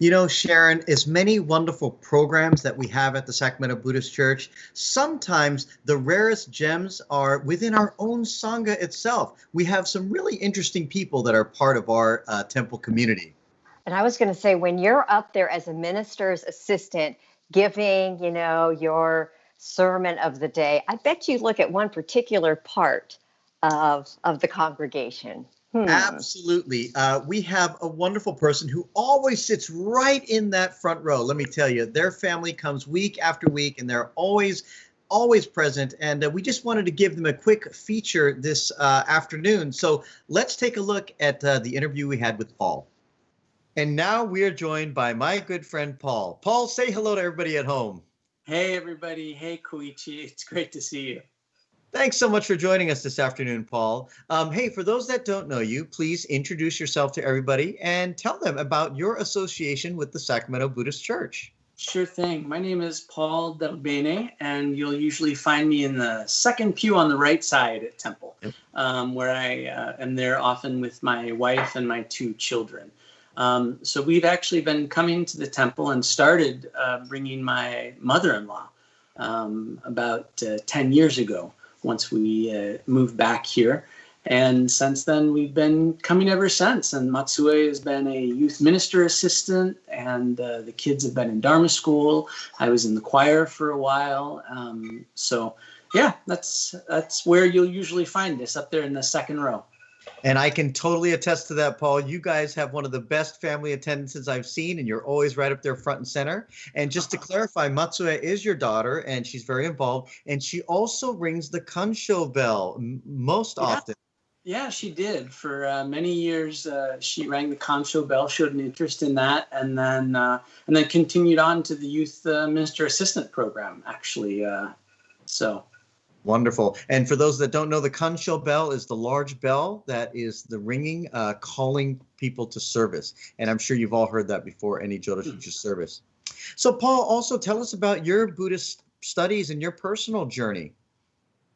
You know, Sharon, as many wonderful programs that we have at the Sacramento Buddhist Church, sometimes the rarest gems are within our own Sangha itself. We have some really interesting people that are part of our temple community. And I was going to say, when you're up there as a minister's assistant giving, your sermon of the day, I bet you look at one particular part of the congregation. Absolutely. We have a wonderful person who always sits right in that front row. Let me tell you, their family comes week after week, and they're always present. And we just wanted to give them a quick feature this afternoon. So let's take a look at the interview we had with Paul. And now we are joined by my good friend, Paul. Paul, say hello to everybody at home. Hey, everybody. Hey, Koichi. It's great to see you. Thanks so much for joining us this afternoon, Paul. Hey, for those that don't know you, please introduce yourself to everybody and tell them about your association with the Sacramento Buddhist Church. Sure thing. My name is Paul Del Bene, and you'll usually find me in the second pew on the right side at Temple, where I am there often with my wife and my 2 children. So we've actually been coming to the temple and started bringing my mother-in-law about 10 years ago. Once we moved back here. And since then, we've been coming ever since. And Matsue has been a youth minister assistant, and the kids have been in Dharma school. I was in the choir for a while. So yeah, that's where you'll usually find us, up there in the second row. And I can totally attest to that, Paul. You guys have one of the best family attendances I've seen, and you're always right up there front and center. And just to clarify, Matsue is your daughter, and she's very involved. And she also rings the kansho bell most often. Yeah, she did. For many years, she rang the kansho bell, showed an interest in that, and then continued on to the youth minister assistant program, actually. Wonderful. And for those that don't know, the kansho bell is the large bell that is the ringing, calling people to service. And I'm sure you've all heard that before, any Jodoshinshu service. So Paul, also tell us about your Buddhist studies and your personal journey.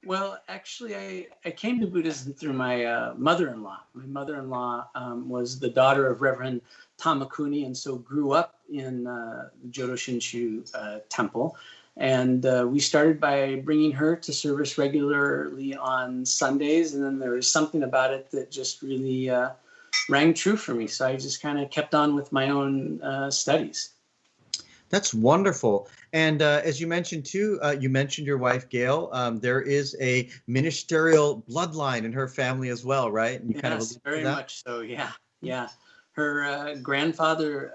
Well, actually, I came to Buddhism through my mother-in-law. My mother-in-law was the daughter of Reverend Tamakuni, and so grew up in the Jodoshinshu temple. And we started by bringing her to service regularly on Sundays. And then there was something about it that just really rang true for me. So I just kind of kept on with my own studies. That's wonderful. And as you mentioned, too, you mentioned your wife, Gail. There is a ministerial bloodline in her family as well, right? And you yes, very much so. Yeah. Yeah. Her grandfather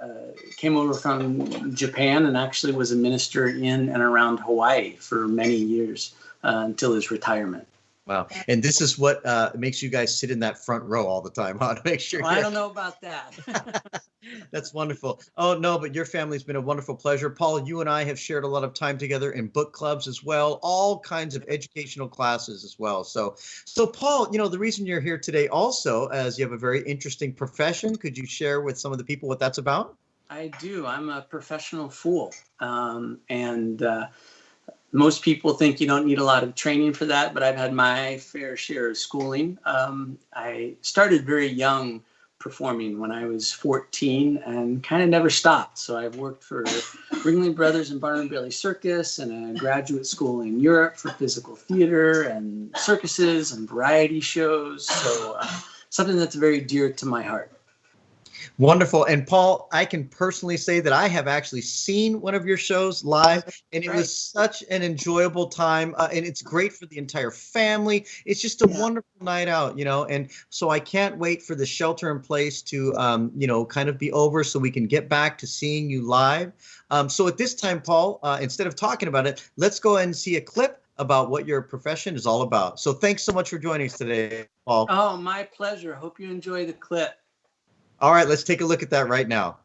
came over from Japan and actually was a minister in and around Hawaii for many years until his retirement. Wow. And this is what makes you guys sit in that front row all the time, huh? To make sure. Well, I don't know about that. That's wonderful. Oh, no, but your family's been a wonderful pleasure. Paul, you and I have shared a lot of time together in book clubs as well, all kinds of educational classes as well. So Paul, the reason you're here today also, as you have a very interesting profession, could you share with some of the people what that's about? I do. I'm a professional fool. Most people think you don't need a lot of training for that, but I've had my fair share of schooling. I started very young performing when I was 14 and kind of never stopped. So I've worked for Ringling Brothers and Barnum Bailey Circus and a graduate school in Europe for physical theater and circuses and variety shows. So something that's very dear to my heart. Wonderful. And Paul, I can personally say that I have actually seen one of your shows live, and it was such an enjoyable time. And it's great for the entire family. It's just a wonderful night out, and so I can't wait for the shelter in place to, kind of be over so we can get back to seeing you live. So at this time, Paul, instead of talking about it, let's go and see a clip about what your profession is all about. So thanks so much for joining us today, Paul. Oh, my pleasure. Hope you enjoy the clip. All right, let's take a look at that right now.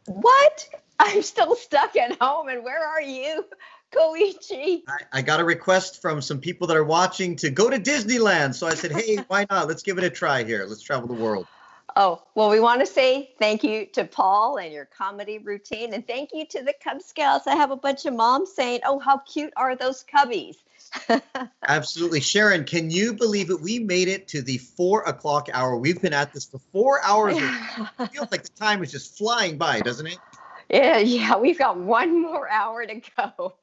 What? I'm still stuck at home, and where are you, Koichi? I got a request from some people that are watching to go to Disneyland. So I said, hey, why not? Let's give it a try here. Let's travel the world. Oh, well, we want to say thank you to Paul and your comedy routine, and thank you to the Cub Scouts. I have a bunch of moms saying, oh, how cute are those cubbies? Absolutely. Sharon, can you believe it? We made it to the 4 o'clock hour. We've been at this for 4 hours. It feels like the time is just flying by, doesn't it? Yeah, we've got one more hour to go.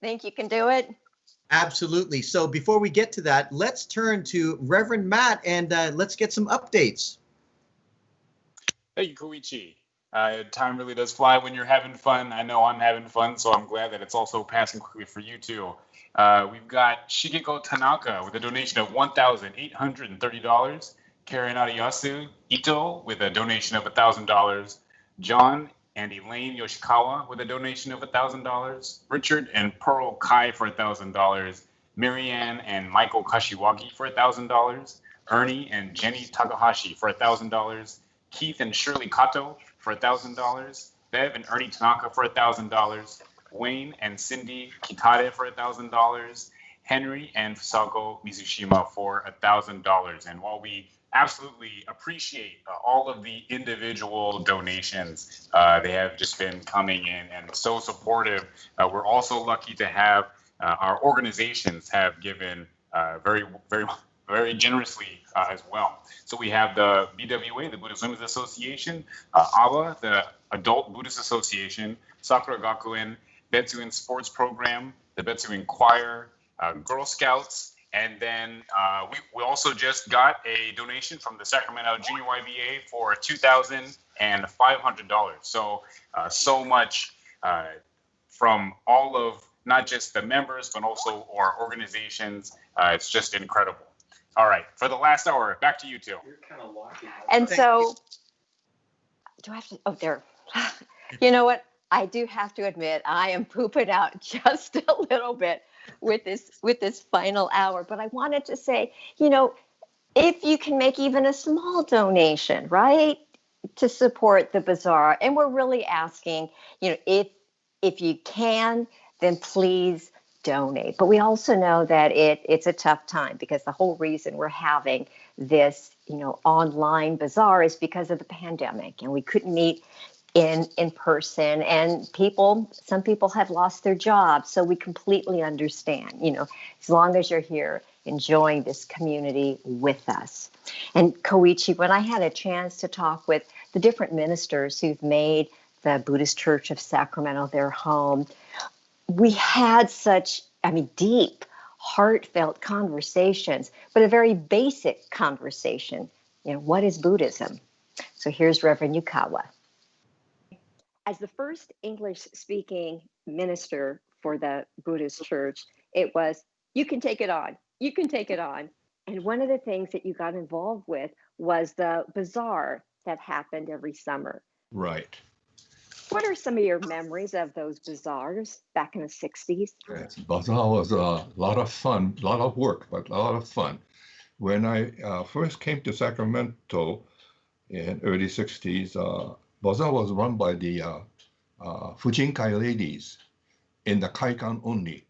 Think you can do it? Absolutely. So before we get to that, let's turn to Reverend Matt and let's get some updates. Thank you, Koichi. Time really does fly when you're having fun. I know I'm having fun, so I'm glad that it's also passing quickly for you too. We've got Shigeko Tanaka with a donation of $1,830. Karen Ariyasu Ito with a donation of $1,000. John and Elaine Yoshikawa with a donation of $1,000. Richard and Pearl Kai for $1,000. Marianne and Michael Kashiwagi for $1,000. Ernie and Jenny Takahashi for $1,000. Keith and Shirley Kato for $1,000. Bev and Ernie Tanaka for $1,000. Wayne and Cindy Kitade for $1,000. Henry and Fusako Mizushima for $1,000. And while we absolutely appreciate all of the individual donations, they have just been coming in and so supportive. We're also lucky to have our organizations have given very generously as well. So we have the BWA, the Buddhist Women's Association, ABA, the Adult Buddhist Association, Sakura Gakuen, Betsuin Sports Program, the Betsuin Choir, Girl Scouts, and then we also just got a donation from the Sacramento Junior YBA for $2,500. So much from all of not just the members, but also our organizations. It's just incredible. All right, for the last hour, back to you two. You're kind of locking up. And so, do I have to? Oh, there. You know what? I do have to admit, I am pooping out just a little bit with this final hour. But I wanted to say, if you can make even a small donation, right, to support the bazaar. And we're really asking, if you can, then please donate. But we also know that it's a tough time, because the whole reason we're having this, online bazaar is because of the pandemic, and we couldn't meet in person, and some people have lost their jobs. So we completely understand, as long as you're here enjoying this community with us. And Koichi, when I had a chance to talk with the different ministers who've made the Buddhist Church of Sacramento their home, we had such, deep, heartfelt conversations, but a very basic conversation. What is Buddhism? So here's Reverend Yukawa. As the first English-speaking minister for the Buddhist Church, it was, you can take it on, you can take it on. And one of the things that you got involved with was the bazaar that happened every summer. Right. What are some of your memories of those bazaars back in the 60s? Yes, Bazaar was a lot of fun, a lot of work, but a lot of fun. When I first came to Sacramento in early 60s, Bazaar was run by the Fujinkai ladies in the Kaikan only.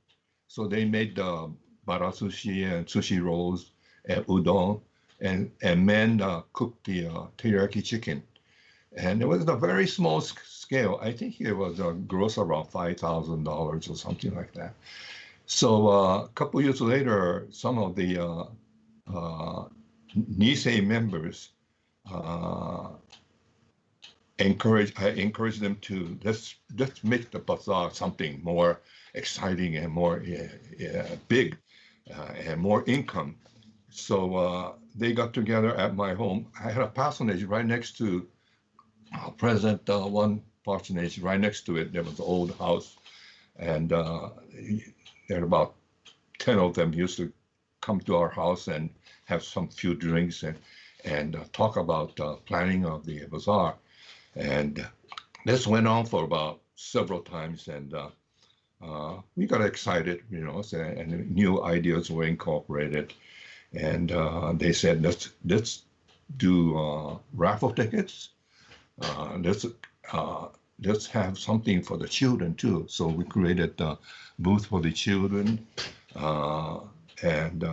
So they made the bara sushi and sushi rolls and udon, and men cooked the teriyaki chicken. And it was a very small scale. I think it was a gross around $5,000 or something like that. So a couple years later, some of the Nisei members I encouraged them to let's make the bazaar something more exciting and more big and more income. So they got together at my home. I had a parsonage right next to one parsonage right next to it. There was an old house, and there were about 10 of them used to come to our house and have some few drinks and talk about planning of the bazaar. And this went on for about several times, and we got excited, and new ideas were incorporated. And they said, let's do raffle tickets. Let's have something for the children too. So we created a booth for the children, and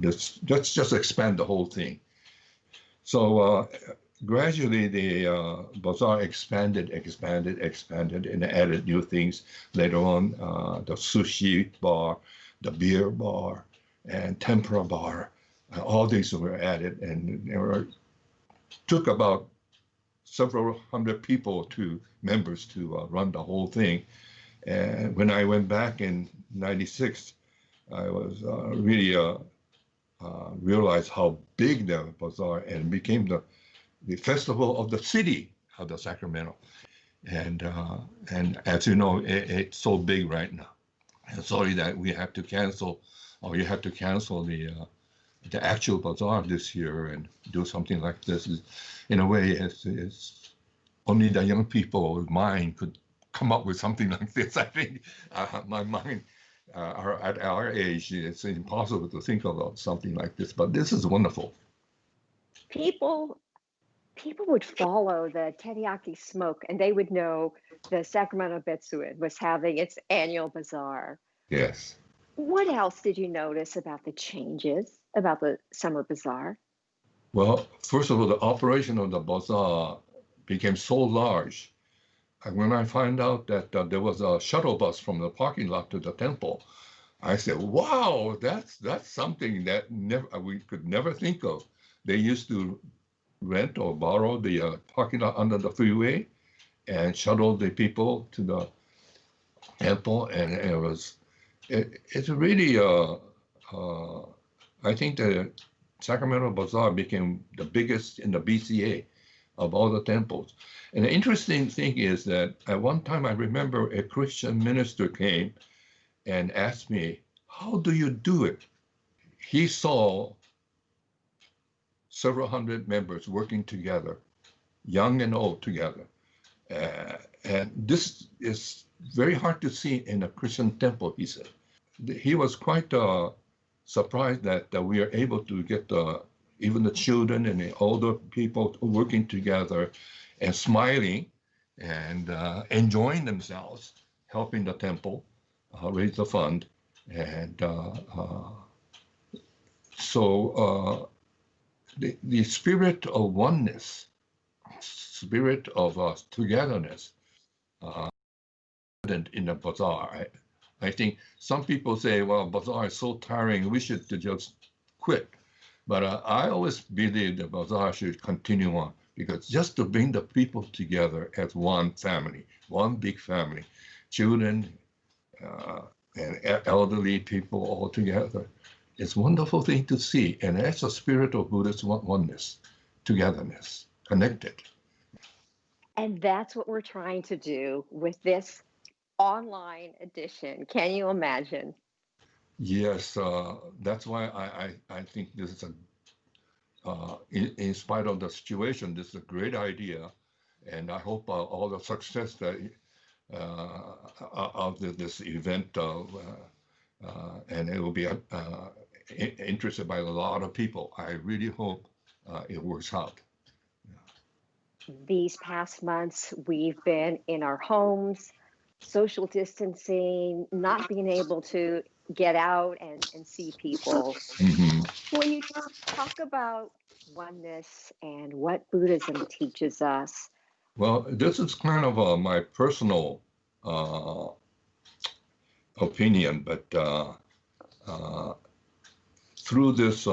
let's just expand the whole thing. So gradually the bazaar expanded, and added new things. Later on, the sushi bar, the beer bar, and tempura bar, all these were added, and took about several hundred members to run the whole thing. And when I went back in '96, I was really realized how big the bazaar, and became the festival of the city of the Sacramento. And as you know, it's so big right now. And sorry that we have to cancel, or you have to cancel the actual bazaar this year and do something like this. In a way, it's only the young people of mine could come up with something like this. I think my mind, at our age, it's impossible to think about something like this, but this is wonderful. People would follow the teriyaki smoke, and they would know the Sacramento Betsuin was having its annual bazaar. Yes. What else did you notice about the changes about the summer bazaar? Well, first of all, the operation of the bazaar became so large. And when I found out that there was a shuttle bus from the parking lot to the temple, I said, wow, that's something that we could never think of. They used to rent or borrow the parking lot under the freeway and shuttle the people to the temple. And it's really, I think the Sacramento Bazaar became the biggest in the BCA of all the temples. And the interesting thing is that at one time, I remember a Christian minister came and asked me, how do you do it? He saw several hundred members working together, young and old together. And this is very hard to see in a Christian temple, he said. He was quite surprised that we are able to get even the children and the older people working together and smiling and enjoying themselves, helping the temple raise the fund. And so the spirit of oneness, spirit of togetherness, in the bazaar. I think some people say, well, bazaar is so tiring, we should just quit. But I always believe the bazaar should continue on, because just to bring the people together as one family, one big family, children and elderly people all together, it's a wonderful thing to see. And that's a spirit of Buddhist oneness, togetherness, connected. And that's what we're trying to do with this online edition. Can you imagine? Yes, that's why I think this is in spite of the situation, this is a great idea, and I hope all the success that of this event, and it will be interested by a lot of people. I really hope it works out. These past months, we've been in our homes, social distancing, not being able to get out and see people. Mm-hmm. When you talk about oneness and what Buddhism teaches us. Well, this is kind of my personal opinion, but through this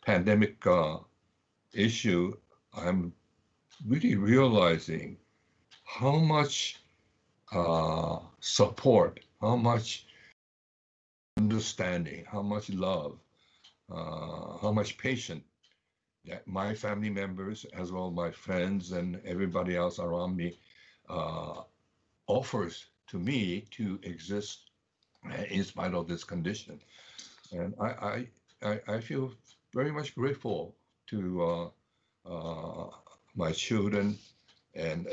pandemic issue, I'm really realizing how much support, how much understanding, how much love, how much patience that my family members, as well as my friends and everybody else around me, offers to me to exist in spite of this condition. And I feel very much grateful to my children and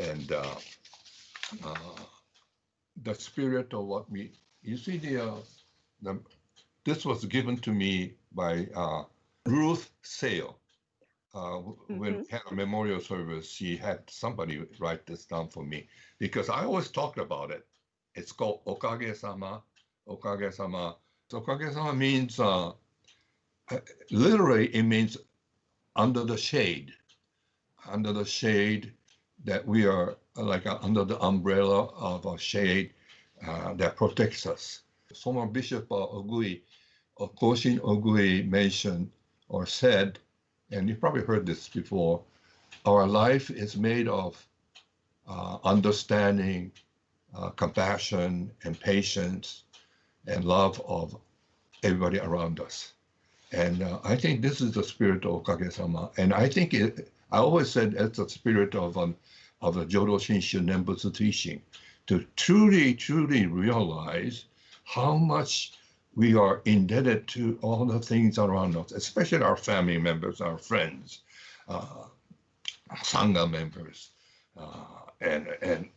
the spirit of what we, you see this was given to me by Ruth Sale. When we had a memorial service, she had somebody write this down for me, because I always talked about it. It's called Okage-sama. Okage-sama. Okage-sama means, literally, it means under the shade. Under the shade, that we are like under the umbrella of a shade that protects us. Former Bishop Ogui, Koshin Ogui mentioned or said, and you probably heard this before, our life is made of understanding, compassion, and patience, and love of everybody around us. And I think this is the spirit of Okage-sama. And I think I always said it's the spirit of the Jodo Shinshu Nembutsu teaching, to truly, truly realize how much we are indebted to all the things around us, especially our family members, our friends, Sangha members, and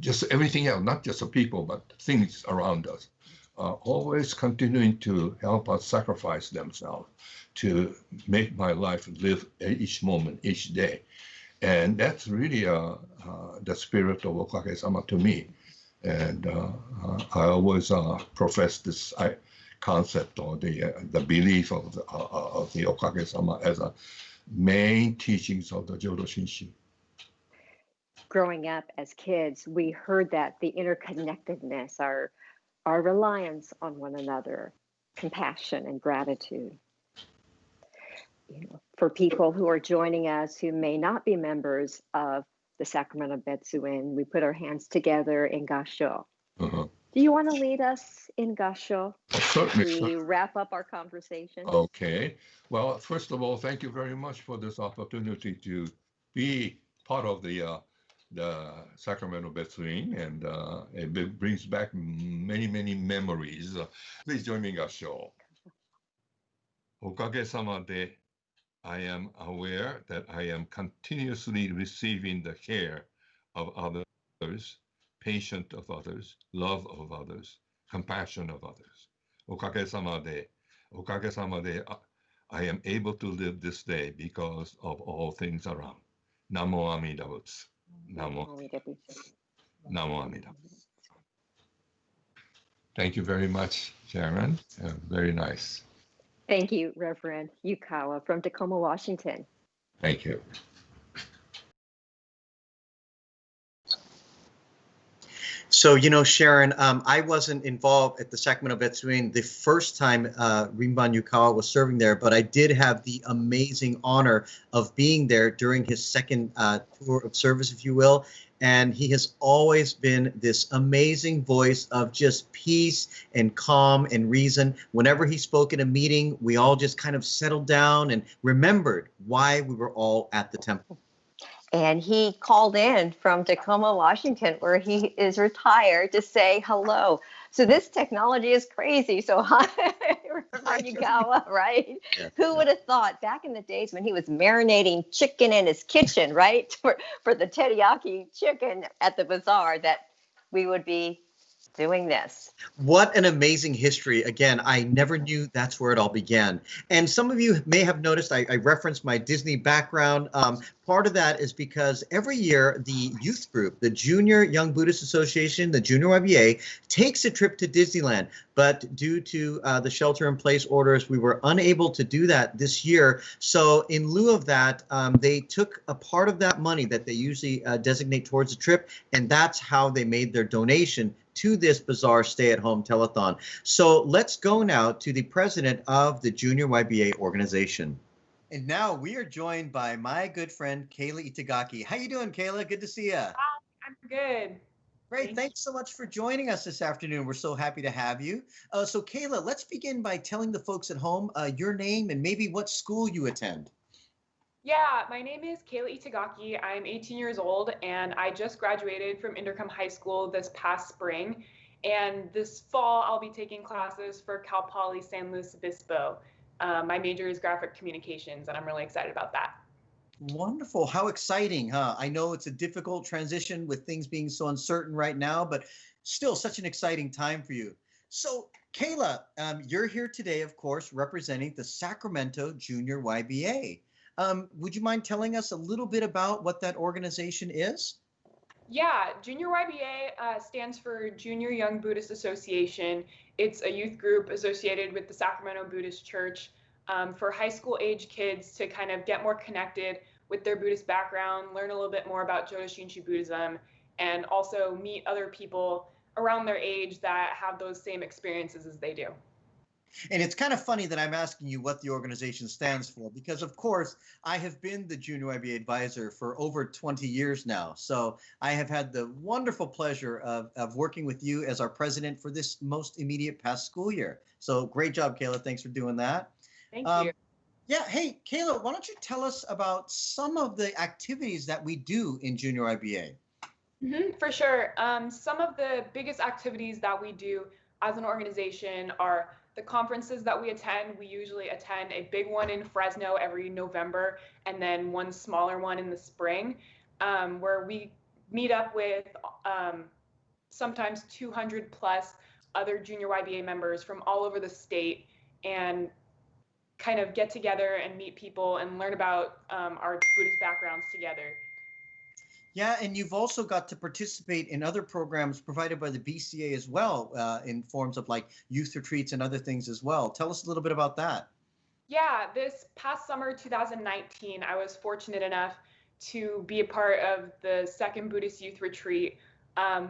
just everything else, not just the people, but things around us, always continuing to help us sacrifice themselves to make my life live each moment, each day. And that's really the spirit of Okage-sama to me. And I always profess this concept or the belief of the Okage-sama as a main teachings of the Jodo Shinshu. Growing up as kids, we heard that the interconnectedness, our reliance on one another, compassion and gratitude. For people who are joining us who may not be members of the Sacrament of Betsuin, we put our hands together in Gasho. Do you want to lead us in Gasho? Certainly. We wrap up our conversation. Okay. Well, first of all, thank you very much for this opportunity to be part of the Sacrament of Betsuin, and it brings back many, many memories. Please join me in Gasho. Okage-sama de, I am aware that I am continuously receiving the care of others, patience of others, love of others, compassion of others. Okage-sama de, おかげさまで、I am able to live this day because of all things around. Namo Amida Butsu. Namo Amida. Thank you very much, Sharon. Very nice. Thank you, Reverend Yukawa from Tacoma, Washington. Thank you. So, you know, Sharon, I wasn't involved at the Sacramento Vetsuin the first time Rinban Yukawa was serving there, but I did have the amazing honor of being there during his second tour of service, if you will. And he has always been this amazing voice of just peace and calm and reason. Whenever he spoke in a meeting, we all just kind of settled down and remembered why we were all at the temple. And he called in from Tacoma, Washington, where he is retired, to say hello. So this technology is crazy. So hi, Reverend Yukawa, right? Yeah. Who would have thought back in the days when he was marinating chicken in his kitchen, right? For the teriyaki chicken at the Bazaar, that we would be doing this. What an amazing history. Again, I never knew that's where it all began. And some of you may have noticed I referenced my Disney background. Part of that is because every year the youth group, the Junior Young Buddhist Association, the Junior YBA, takes a trip to Disneyland. But due to the shelter-in-place orders, we were unable to do that this year. So in lieu of that, they took a part of that money that they usually designate towards the trip, and that's how they made their donation to this Bazaar stay-at-home telethon. So let's go now to the president of the Junior YBA organization. And now we are joined by my good friend, Kayla Itagaki. How you doing, Kayla? Good to see you. I'm good. Great. Thanks so much for joining us this afternoon. We're so happy to have you. So Kayla, let's begin by telling the folks at home your name and maybe what school you attend. Yeah, my name is Kayla Itagaki. I'm 18 years old, and I just graduated from Intercom High School this past spring. And this fall, I'll be taking classes for Cal Poly San Luis Obispo. My major is graphic communications, and I'm really excited about that. Wonderful. How exciting, huh? I know it's a difficult transition with things being so uncertain right now, but still such an exciting time for you. So, Kayla, you're here today, of course, representing the Sacramento Junior YBA. Would you mind telling us a little bit about what that organization is? Yeah, Junior YBA stands for Junior Young Buddhist Association. It's a youth group associated with the Sacramento Buddhist Church for high school age kids to kind of get more connected with their Buddhist background, learn a little bit more about Jodo Shinshu Buddhism, and also meet other people around their age that have those same experiences as they do. And it's kind of funny that I'm asking you what the organization stands for, because of course I have been the Junior YBA advisor for over 20 years now. So I have had the wonderful pleasure of working with you as our president for this most immediate past school year. So great job, Kayla. Thanks for doing that. Thank you. Yeah. Hey, Kayla, why don't you tell us about some of the activities that we do in Junior YBA? For sure. Some of the biggest activities that we do as an organization are the conferences that we attend. We usually attend a big one in Fresno every November, and then one smaller one in the spring, where we meet up with sometimes 200 plus other Junior YBA members from all over the state, and kind of get together and meet people and learn about our Buddhist backgrounds together. Yeah, and you've also got to participate in other programs provided by the BCA as well, in forms of like youth retreats and other things as well. Tell us a little bit about that. Yeah, this past summer, 2019, I was fortunate enough to be a part of the second Buddhist Youth Retreat,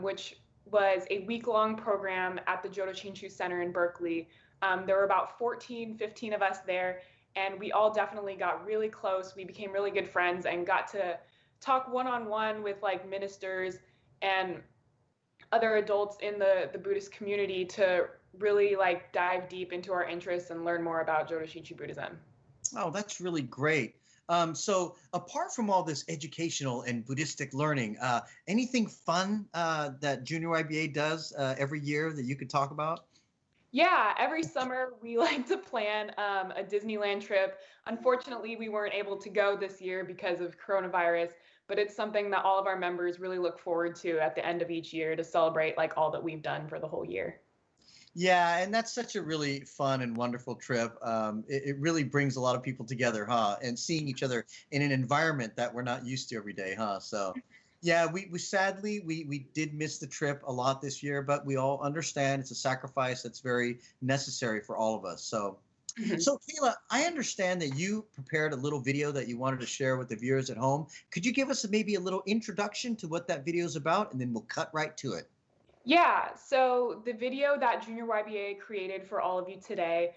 which was a week-long program at the Jodo Shinshu Center in Berkeley. There were about 15 of us there, and we all definitely got really close. We became really good friends and got to talk one-on-one with like ministers and other adults in the Buddhist community to really like dive deep into our interests and learn more about Jodo Shinshu Buddhism. Oh, that's really great. So apart from all this educational and Buddhistic learning, anything fun that Junior YBA does every year that you could talk about? Yeah, every summer we like to plan a Disneyland trip. Unfortunately, we weren't able to go this year because of coronavirus, but it's something that all of our members really look forward to at the end of each year to celebrate like all that we've done for the whole year. Yeah, and that's such a really fun and wonderful trip. It really brings a lot of people together, huh? And seeing each other in an environment that we're not used to every day, huh? So, yeah, we sadly we did miss the trip a lot this year, but we all understand it's a sacrifice that's very necessary for all of us. So, so Kayla, I understand that you prepared a little video that you wanted to share with the viewers at home. Could you give us maybe a little introduction to what that video is about, and then we'll cut right to it. Yeah, so the video that Junior YBA created for all of you today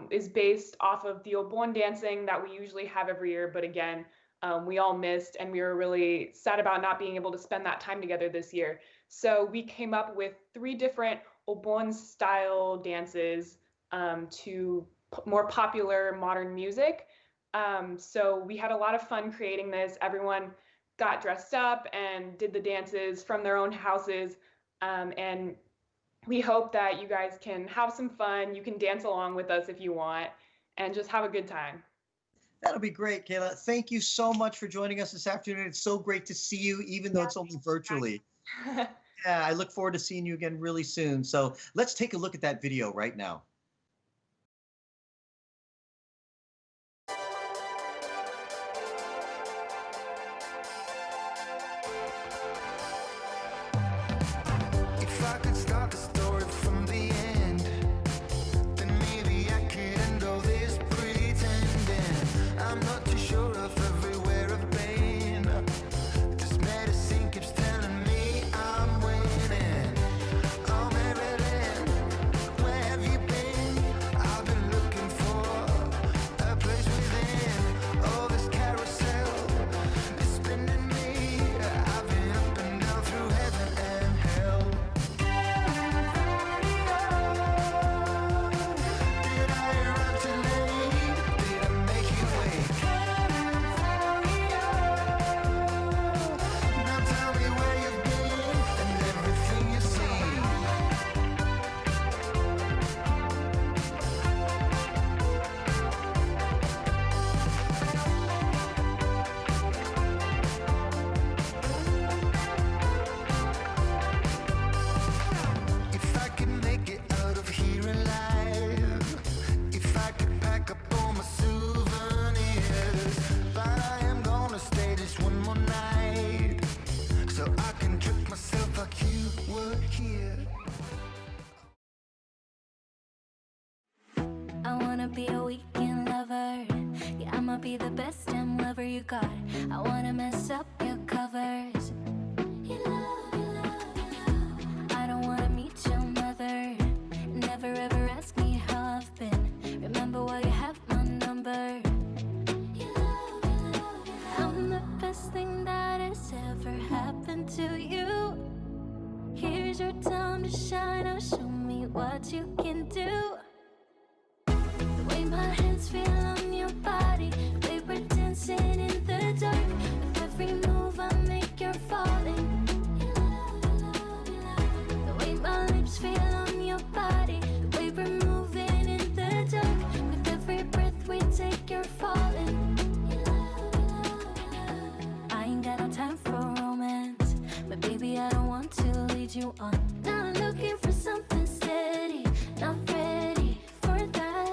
is based off of the Obon dancing that we usually have every year, but again, we all missed and we were really sad about not being able to spend that time together this year. So we came up with 3 different Obon style dances to more popular modern music. So we had a lot of fun creating this. Everyone got dressed up and did the dances from their own houses. And we hope that you guys can have some fun. You can dance along with us if you want and just have a good time. That'll be great, Kayla. Thank you so much for joining us this afternoon. It's so great to see you, even though it's only virtually. Yeah, I look forward to seeing you again really soon. So let's take a look at that video right now. Be a weekend lover. Yeah, I'ma be the best damn lover you got. I wanna mess up your covers. I don't wanna meet your mother. Never ever ask me how I've been. Remember why you have my number. I'm the best thing that has ever happened to you. Here's your time to shine. Now show me what you can do. My hands feel on your body. We were dancing in the dark. With every move I make, you're falling. The way my lips feel on your body. The way we're moving in the dark. With every breath we take, you're falling. I ain't got no time for romance, but baby, I don't want to lead you on. Now I'm looking for something steady, not ready for that.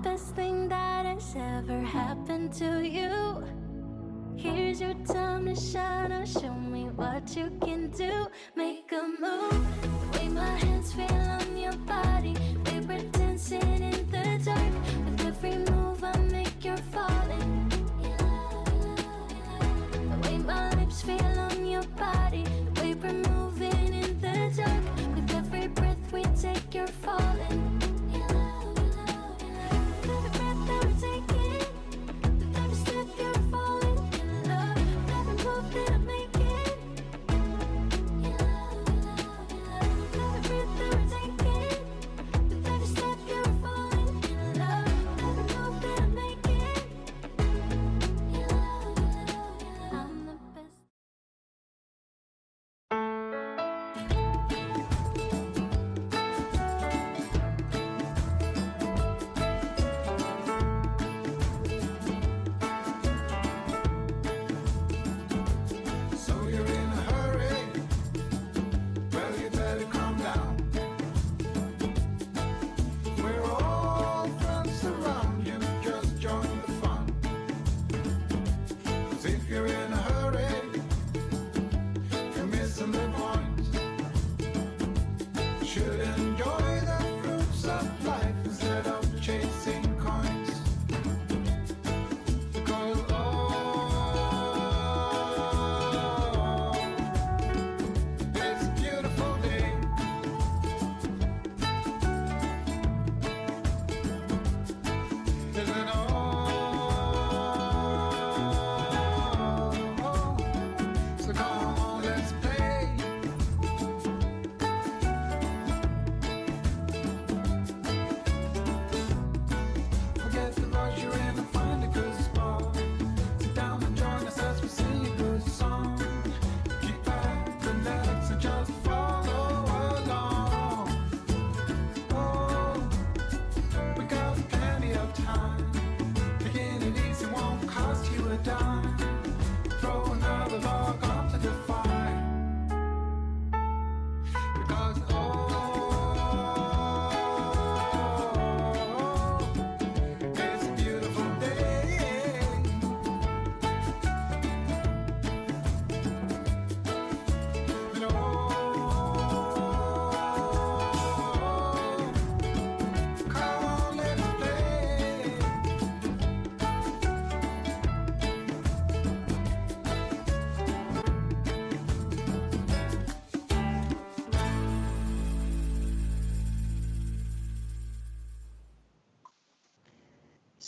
Best thing that has ever happened to you. Here's your time to shine. Now show me what you can do. Make a move. The way my hands feel on your body. We were dancing in the dark. With every move I make, you're falling. The way my lips feel on your body. The way we're moving in the dark. With every breath we take, you're falling. Every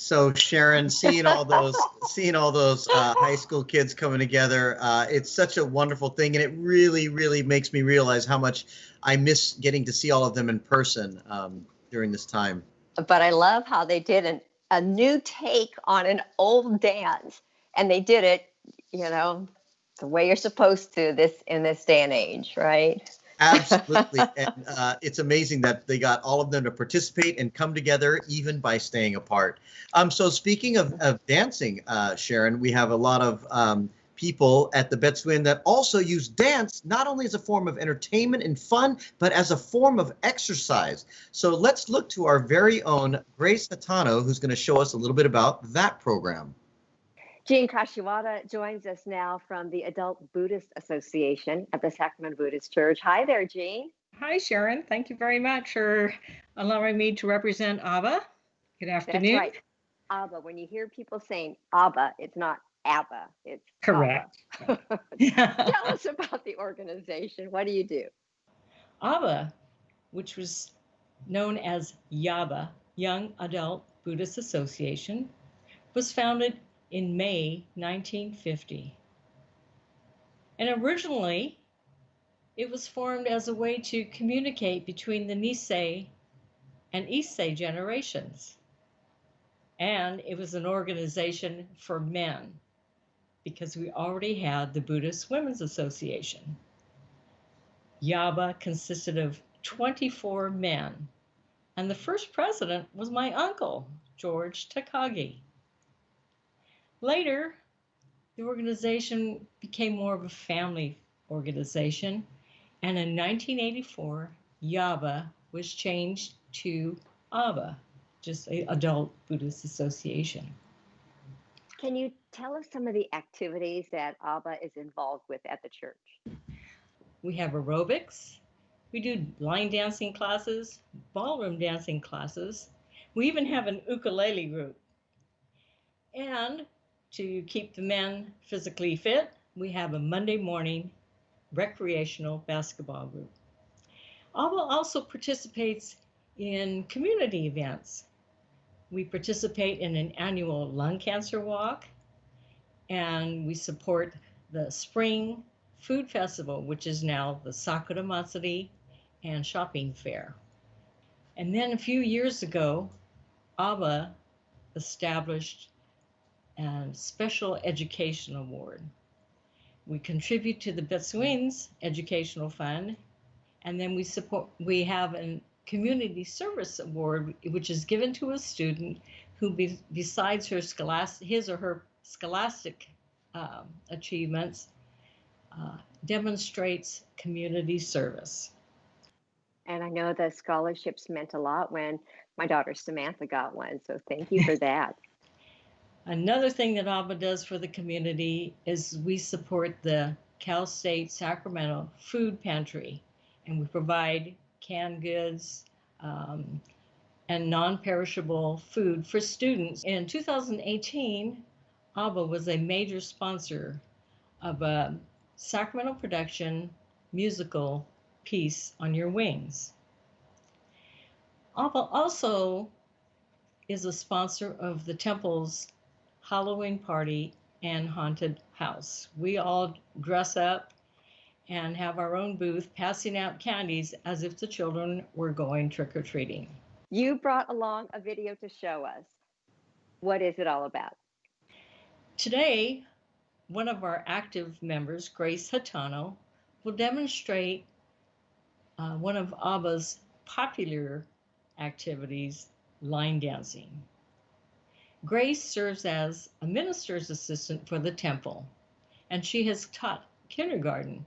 So Sharon, seeing all those high school kids coming together, it's such a wonderful thing, and it really, really makes me realize how much I miss getting to see all of them in person during this time. But I love how they did a new take on an old dance, and they did it, the way you're supposed to in this day and age, right? Absolutely. And it's amazing that they got all of them to participate and come together even by staying apart. So speaking of dancing, Sharon, we have a lot of people at the Betsuin that also use dance not only as a form of entertainment and fun, but as a form of exercise. So let's look to our very own Grace Hatano, who's going to show us a little bit about that program. Jean Kashiwada joins us now from the Adult Buddhist Association at the Sacramento Buddhist Church. Hi there, Jean. Hi, Sharon. Thank you very much for allowing me to represent ABBA. Good afternoon. That's right. ABBA. When you hear people saying ABBA, it's not ABBA. It's correct. ABBA. Tell us about the organization. What do you do? ABBA, which was known as YABA, Young Adult Buddhist Association, was founded in May 1950. And originally, it was formed as a way to communicate between the Nisei and Issei generations. And it was an organization for men because we already had the Buddhist Women's Association. YABA consisted of 24 men, and the first president was my uncle, George Takagi. Later, the organization became more of a family organization, and in 1984, YABA was changed to ABBA, just an Adult Buddhist Association. Can you tell us some of the activities that ABBA is involved with at the church? We have aerobics, we do line dancing classes, ballroom dancing classes, we even have an ukulele group. And to keep the men physically fit, we have a Monday morning recreational basketball group. ABBA also participates in community events. We participate in an annual lung cancer walk, and we support the Spring Food Festival, which is now the Sakura Matsuri and Shopping Fair. And then a few years ago, ABBA established a special education award. We contribute to the Betsuin's educational fund, and then we have a community service award, which is given to a student who, besides his or her scholastic achievements, demonstrates community service. And I know the scholarships meant a lot when my daughter Samantha got one, so thank you for that. Another thing that ABBA does for the community is we support the Cal State Sacramento Food Pantry, and we provide canned goods and non-perishable food for students. In 2018, ABBA was a major sponsor of a Sacramento production musical piece, On Your Wings. ABBA also is a sponsor of the temple's Halloween party and haunted house. We all dress up and have our own booth passing out candies as if the children were going trick-or-treating. You brought along a video to show us. What is it all about? Today, one of our active members, Grace Hatano, will demonstrate one of ABBA's popular activities, line dancing. Grace serves as a minister's assistant for the temple, and she has taught kindergarten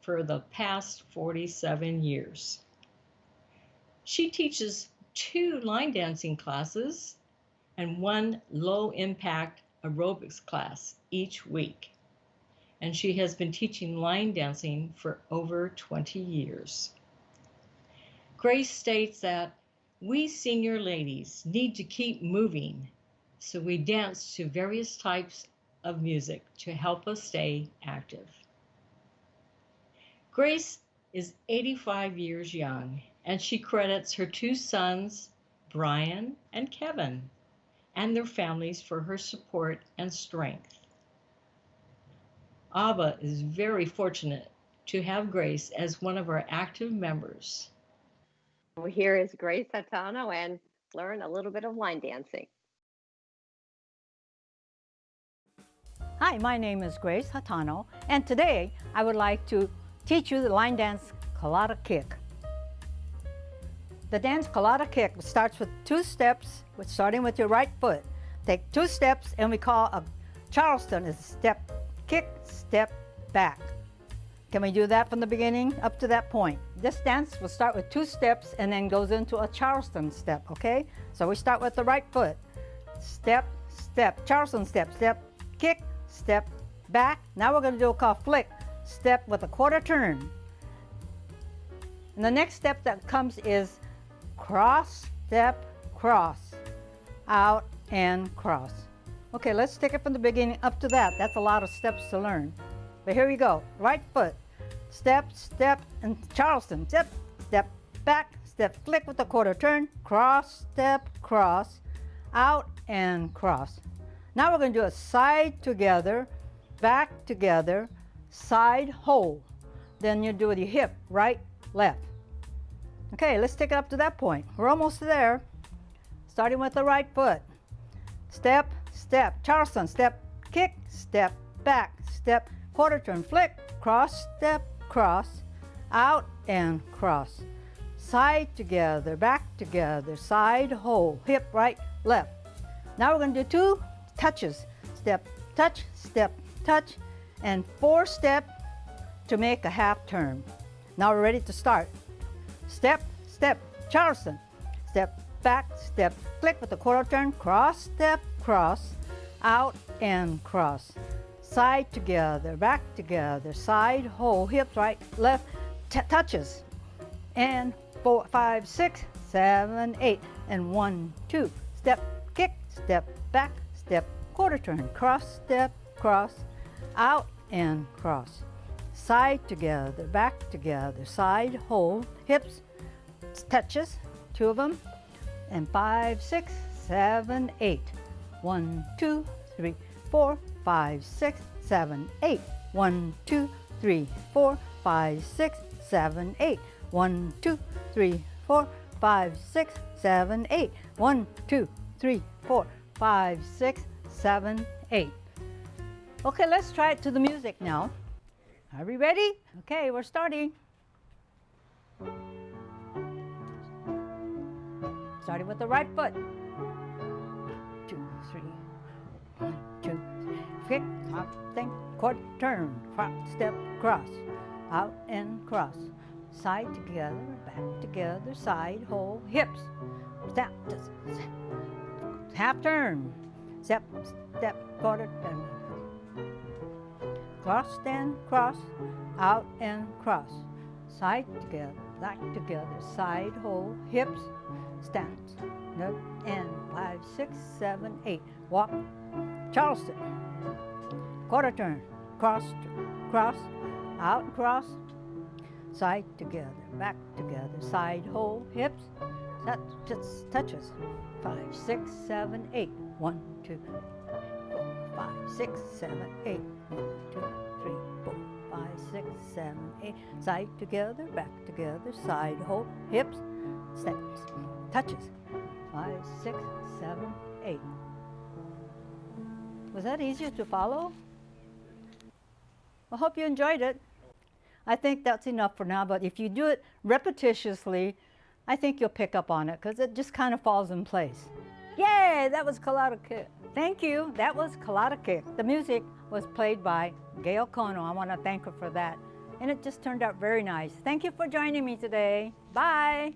for the past 47 years. She teaches 2 line dancing classes and 1 low-impact aerobics class each week. And she has been teaching line dancing for over 20 years. Grace states that we senior ladies need to keep moving, so we dance to various types of music to help us stay active. Grace is 85 years young, and she credits her 2 sons, Brian and Kevin, and their families for her support and strength. ABBA is very fortunate to have Grace as one of our active members. Here is Grace Hatano and learn a little bit of line dancing. Hi, my name is Grace Hatano, and today I would like to teach you the line dance colada kick. The dance colada kick starts with 2 steps, starting with your right foot. Take 2 steps, and we call a Charleston is step, kick, step, back. Can we do that from the beginning up to that point? This dance will start with 2 steps and then goes into a Charleston step, okay? So we start with the right foot. Step, step, Charleston step, step, kick, step, back. Now we're going to do a call flick, step with a quarter turn. And the next step that comes is cross, step, cross, out and cross. Okay, let's take it from the beginning up to that. That's a lot of steps to learn. But here we go. Right foot, step, step, and Charleston, step, step, back, step, flick with a quarter turn, cross, step, cross, out and cross. Now we're going to do a side together, back together, side hold. Then you do the hip, right, left. Okay, let's take it up to that point. We're almost there. Starting with the right foot. Step, step, Charleston, step, kick, step, back, step, quarter turn, flick, cross, step, cross, out and cross. Side together, back together, side hold, hip, right, left. Now we're going to do 2 touches. Step, touch, and 4 step to make a half turn. Now we're ready to start. Step, step, Charleston, step, back, step, flick with a quarter turn, cross, step, cross, out and cross. Side together, back together, side, hold, hips, right, left, touches. And 4, 5, 6, 7, 8, and 1, 2, step, kick, step, back, step, quarter turn, cross, step, cross, out and cross. Side together, back together, side, hold, hips, touches, 2 of them, and 5, 6, 7, 8. 1, 2, 3, 4, 5, 6, 7, 8. 1, 2, 3, 4, 5, 6, 7, 8. 1, 2, 3, 4, 5, 6, 7, 8. 1, 2, 3, 4, 5, 6, 7, 8. Okay, let's try it to the music now. Are we ready? Okay, we're starting. Starting with the right foot. 2, 3. 1, 2, 3. Kick, hop, think, quarter turn, step, cross, out and cross. Side together, back together, side, hold, hips. Step, half turn. Step, step, quarter turn. Cross, stand, cross, out and cross. Side together, back together, side, hold, hips, stand, and 5, 6, 7, 8. Walk, Charleston. Quarter turn, cross, cross, out and cross. Side together, back together, side, hold, hips, touches. 5, 6, 7, 8. 1, 2, 4, 5, 6, 7, 8. 1, 2, 3, 4, 5, 6, 7, 8. Side together, back together, side, hold, hips, steps, touches. 5, 6, 7, 8. Was that easier to follow? I hope you enjoyed it. I think that's enough for now, but if you do it repetitiously, I think you'll pick up on it because it just kind of falls in place. Yay, that was Colada Kick. Thank you, that was Colada Kick. The music was played by Gail Kono. I want to thank her for that. And it just turned out very nice. Thank you for joining me today. Bye.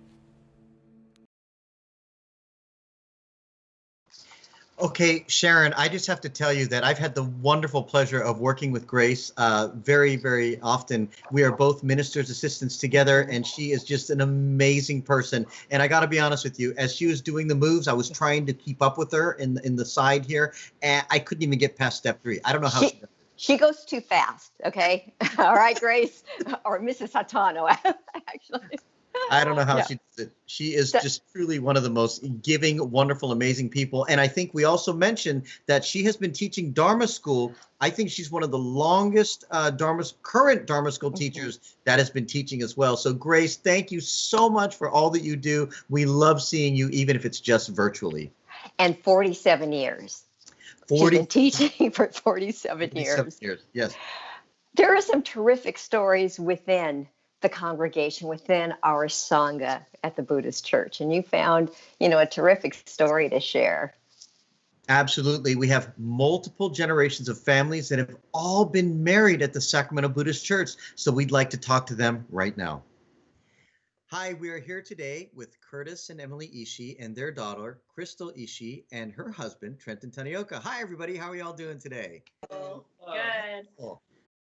Okay, Sharon, I just have to tell you that I've had the wonderful pleasure of working with Grace very, very often. We are both minister's assistants together, and she is just an amazing person. And I got to be honest with you, as she was doing the moves, I was trying to keep up with her in the side here, and I couldn't even get past step 3. I don't know how she does it. She goes too fast, okay? All right, Grace, or Mrs. Hatano, actually. I don't know how Yeah. she does it. She is That- just truly one of the most giving, wonderful, amazing people. And I think we also mentioned that she has been teaching Dharma school. I think she's one of the longest current Dharma school teachers that has been teaching as well. So Grace, thank you so much for all that you do. We love seeing you, even if it's just virtually. And 47 years. 40, She's been teaching for 47 years. Yes. There are some terrific stories within the congregation, within our Sangha at the Buddhist Church. And you found, a terrific story to share. Absolutely. We have multiple generations of families that have all been married at the Sacramento Buddhist Church. So we'd like to talk to them right now. Hi, we are here today with Curtis and Emily Ishii and their daughter, Crystal Ishii, and her husband, Trenton Tanioka. Hi, everybody. How are y'all doing today? Good. Cool.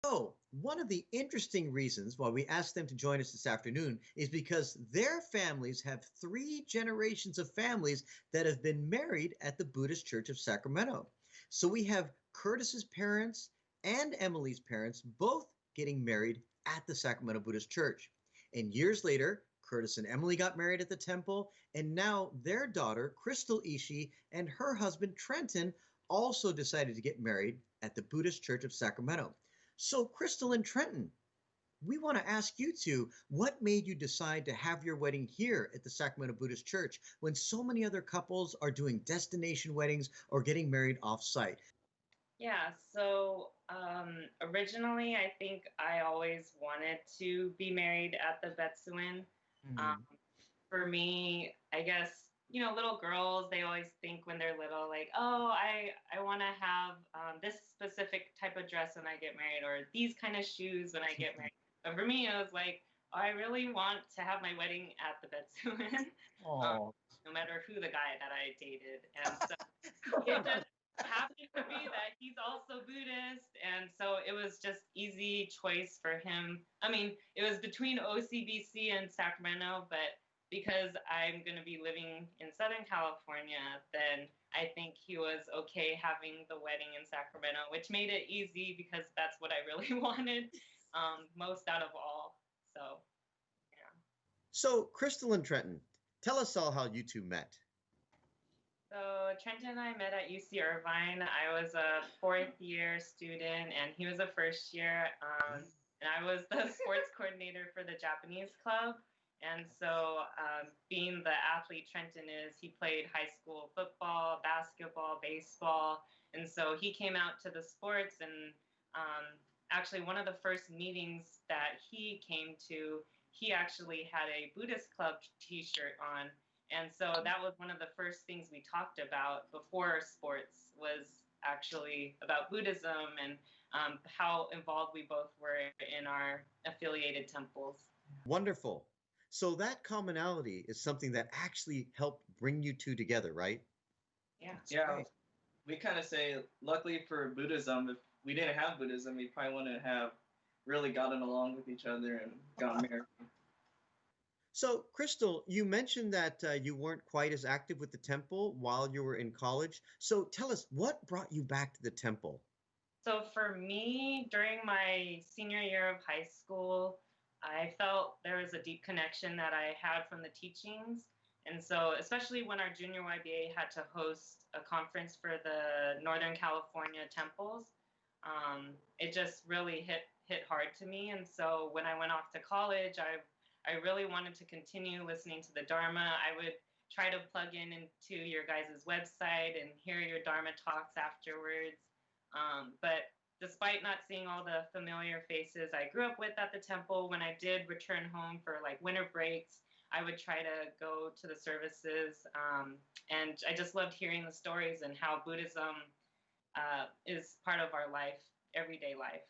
So, one of the interesting reasons why we asked them to join us this afternoon is because their families have 3 generations of families that have been married at the Buddhist Church of Sacramento. So we have Curtis's parents and Emily's parents both getting married at the Sacramento Buddhist Church. And years later, Curtis and Emily got married at the temple, and now their daughter, Crystal Ishii, and her husband, Trenton, also decided to get married at the Buddhist Church of Sacramento. So, Crystal and Trenton, we want to ask you two, what made you decide to have your wedding here at the Sacramento Buddhist Church when so many other couples are doing destination weddings or getting married off-site? Yeah, so originally I think I always wanted to be married at the Betsuin. For me, I guess, little girls, they always think when they're little, like, oh, I want to have this specific type of dress when I get married, or these kind of shoes when I get married. But for me, it was like, oh, I really want to have my wedding at the Betsuin, no matter who the guy that I dated. And so it just happened to be that he's also Buddhist, and so it was just easy choice for him. I mean, it was between OCBC and Sacramento, but because I'm going to be living in Southern California, then I think he was okay having the wedding in Sacramento, which made it easy because that's what I really wanted most out of all. So, yeah. So, Crystal and Trenton, tell us all how you two met. So Trenton and I met at UC Irvine. I was a 4th year student and he was a 1st year. And I was the sports coordinator for the Japanese club. And so being the athlete Trenton is, he played high school football, basketball, baseball. And so he came out to the sports, and actually one of the first meetings that he came to, he actually had a Buddhist club t-shirt on. And so that was one of the first things we talked about before sports, was actually about Buddhism and how involved we both were in our affiliated temples. Wonderful. So that commonality is something that actually helped bring you two together, right? Yeah. Yeah. We kind of say, luckily for Buddhism, if we didn't have Buddhism, we probably wouldn't have really gotten along with each other and gotten married. So, Crystal, you mentioned that you weren't quite as active with the temple while you were in college. So tell us, what brought you back to the temple? So for me, during my senior year of high school, I felt there was a deep connection that I had from the teachings. And so, especially when our junior YBA had to host a conference for the Northern California temples, it just really hit hard to me. And so when I went off to college, I really wanted to continue listening to the Dharma. I would try to plug into your guys' website and hear your Dharma talks afterwards. But despite not seeing all the familiar faces I grew up with at the temple, when I did return home for like winter breaks, I would try to go to the services. And I just loved hearing the stories and how Buddhism is part of our life, everyday life.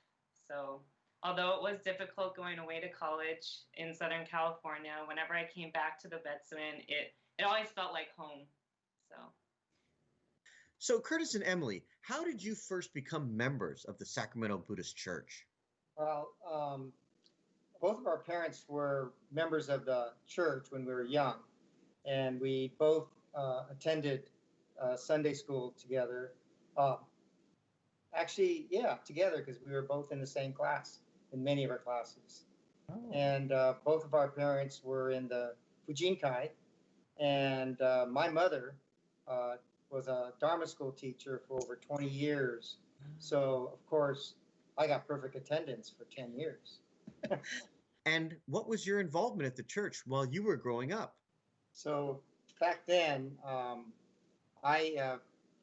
So although it was difficult going away to college in Southern California, whenever I came back to the Betsuin, it always felt like home. So Curtis and Emily, how did you first become members of the Sacramento Buddhist Church? Well, both of our parents were members of the church when we were young, and we both attended Sunday school together. Actually, yeah, together, because we were both in the same class, in many of our classes. And both of our parents were in the Fujinkai. And my mother was a Dharma school teacher for over 20 years. So, of course, I got perfect attendance for 10 years. And what was your involvement at the church while you were growing up? So back then, I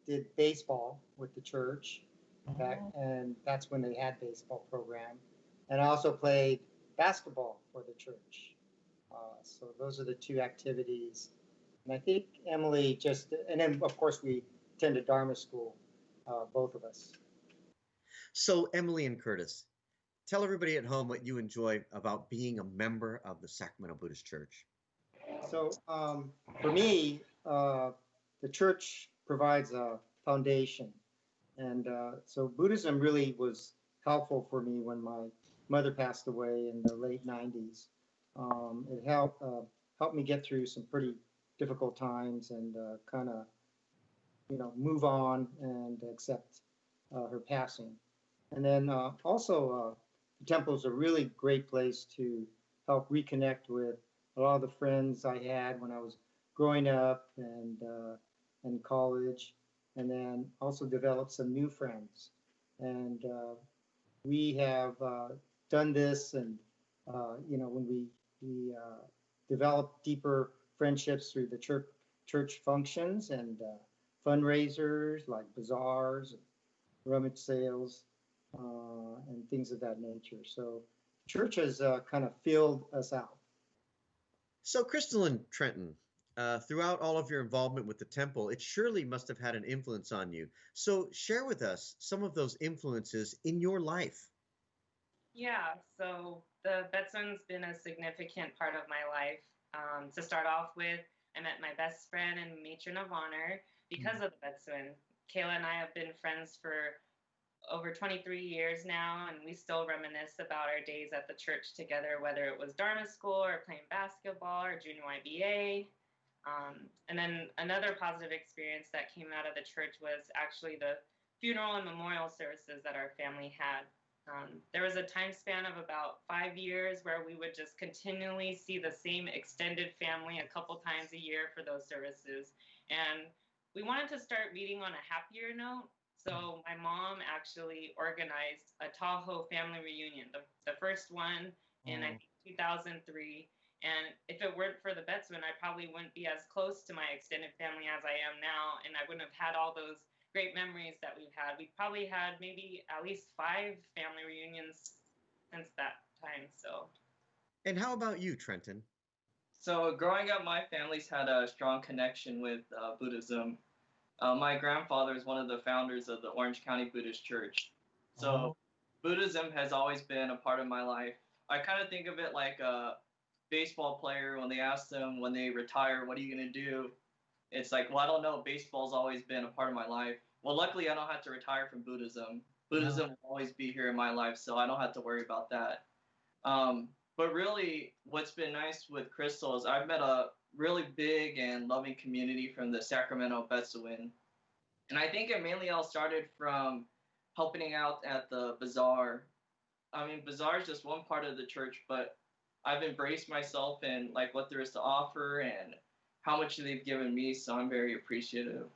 did baseball with the church, and that's when they had baseball program. And I also played basketball for the church. So those are the two activities. And I think Emily and then of course we attended Dharma school, both of us. So Emily and Curtis, tell everybody at home what you enjoy about being a member of the Sacramento Buddhist Church. So for me, the church provides a foundation. And so Buddhism really was helpful for me when my mother passed away in the late 90s. It helped me get through some pretty difficult times and kind of, move on and accept her passing. And then also, the temple is a really great place to help reconnect with a lot of the friends I had when I was growing up and in college, and then also develop some new friends. And we have done this, and when we develop deeper friendships through the church functions and fundraisers like bazaars, and rummage sales, and things of that nature. So church has kind of filled us out. So Crystal and Trenton, throughout all of your involvement with the temple, it surely must have had an influence on you. So share with us some of those influences in your life. Yeah, so the Betsun's been a significant part of my life. To start off with, I met my best friend and matron of honor because of the Betsun. Kayla and I have been friends for over 23 years now, and we still reminisce about our days at the church together, whether it was Dharma school or playing basketball or junior YBA. And then another positive experience that came out of the church was actually the funeral and memorial services that our family had. There was a time span of about 5 years where we would just continually see the same extended family a couple times a year for those services. And we wanted to start meeting on a happier note. So my mom actually organized a Tahoe family reunion, the first one in, I think, 2003. And if it weren't for the Betsun, I probably wouldn't be as close to my extended family as I am now. And I wouldn't have had all those great memories that we've had. We've probably had maybe at least 5 family reunions since that time. So. And how about you, Trenton? So growing up, my family's had a strong connection with Buddhism. My grandfather is one of the founders of the Orange County Buddhist Church. So Buddhism has always been a part of my life. I kind of think of it like a baseball player when they ask them when they retire, what are you going to do? It's like, well, I don't know. Baseball's always been a part of my life. Well, luckily, I don't have to retire from Buddhism. Buddhism will always be here in my life, so I don't have to worry about that. But really, what's been nice with Crystal is I've met a really big and loving community from the Sacramento Betsun. And I think it mainly all started from helping out at the Bazaar. I mean, Bazaar is just one part of the church, but I've embraced myself and like what there is to offer and how much they've given me, so I'm very appreciative.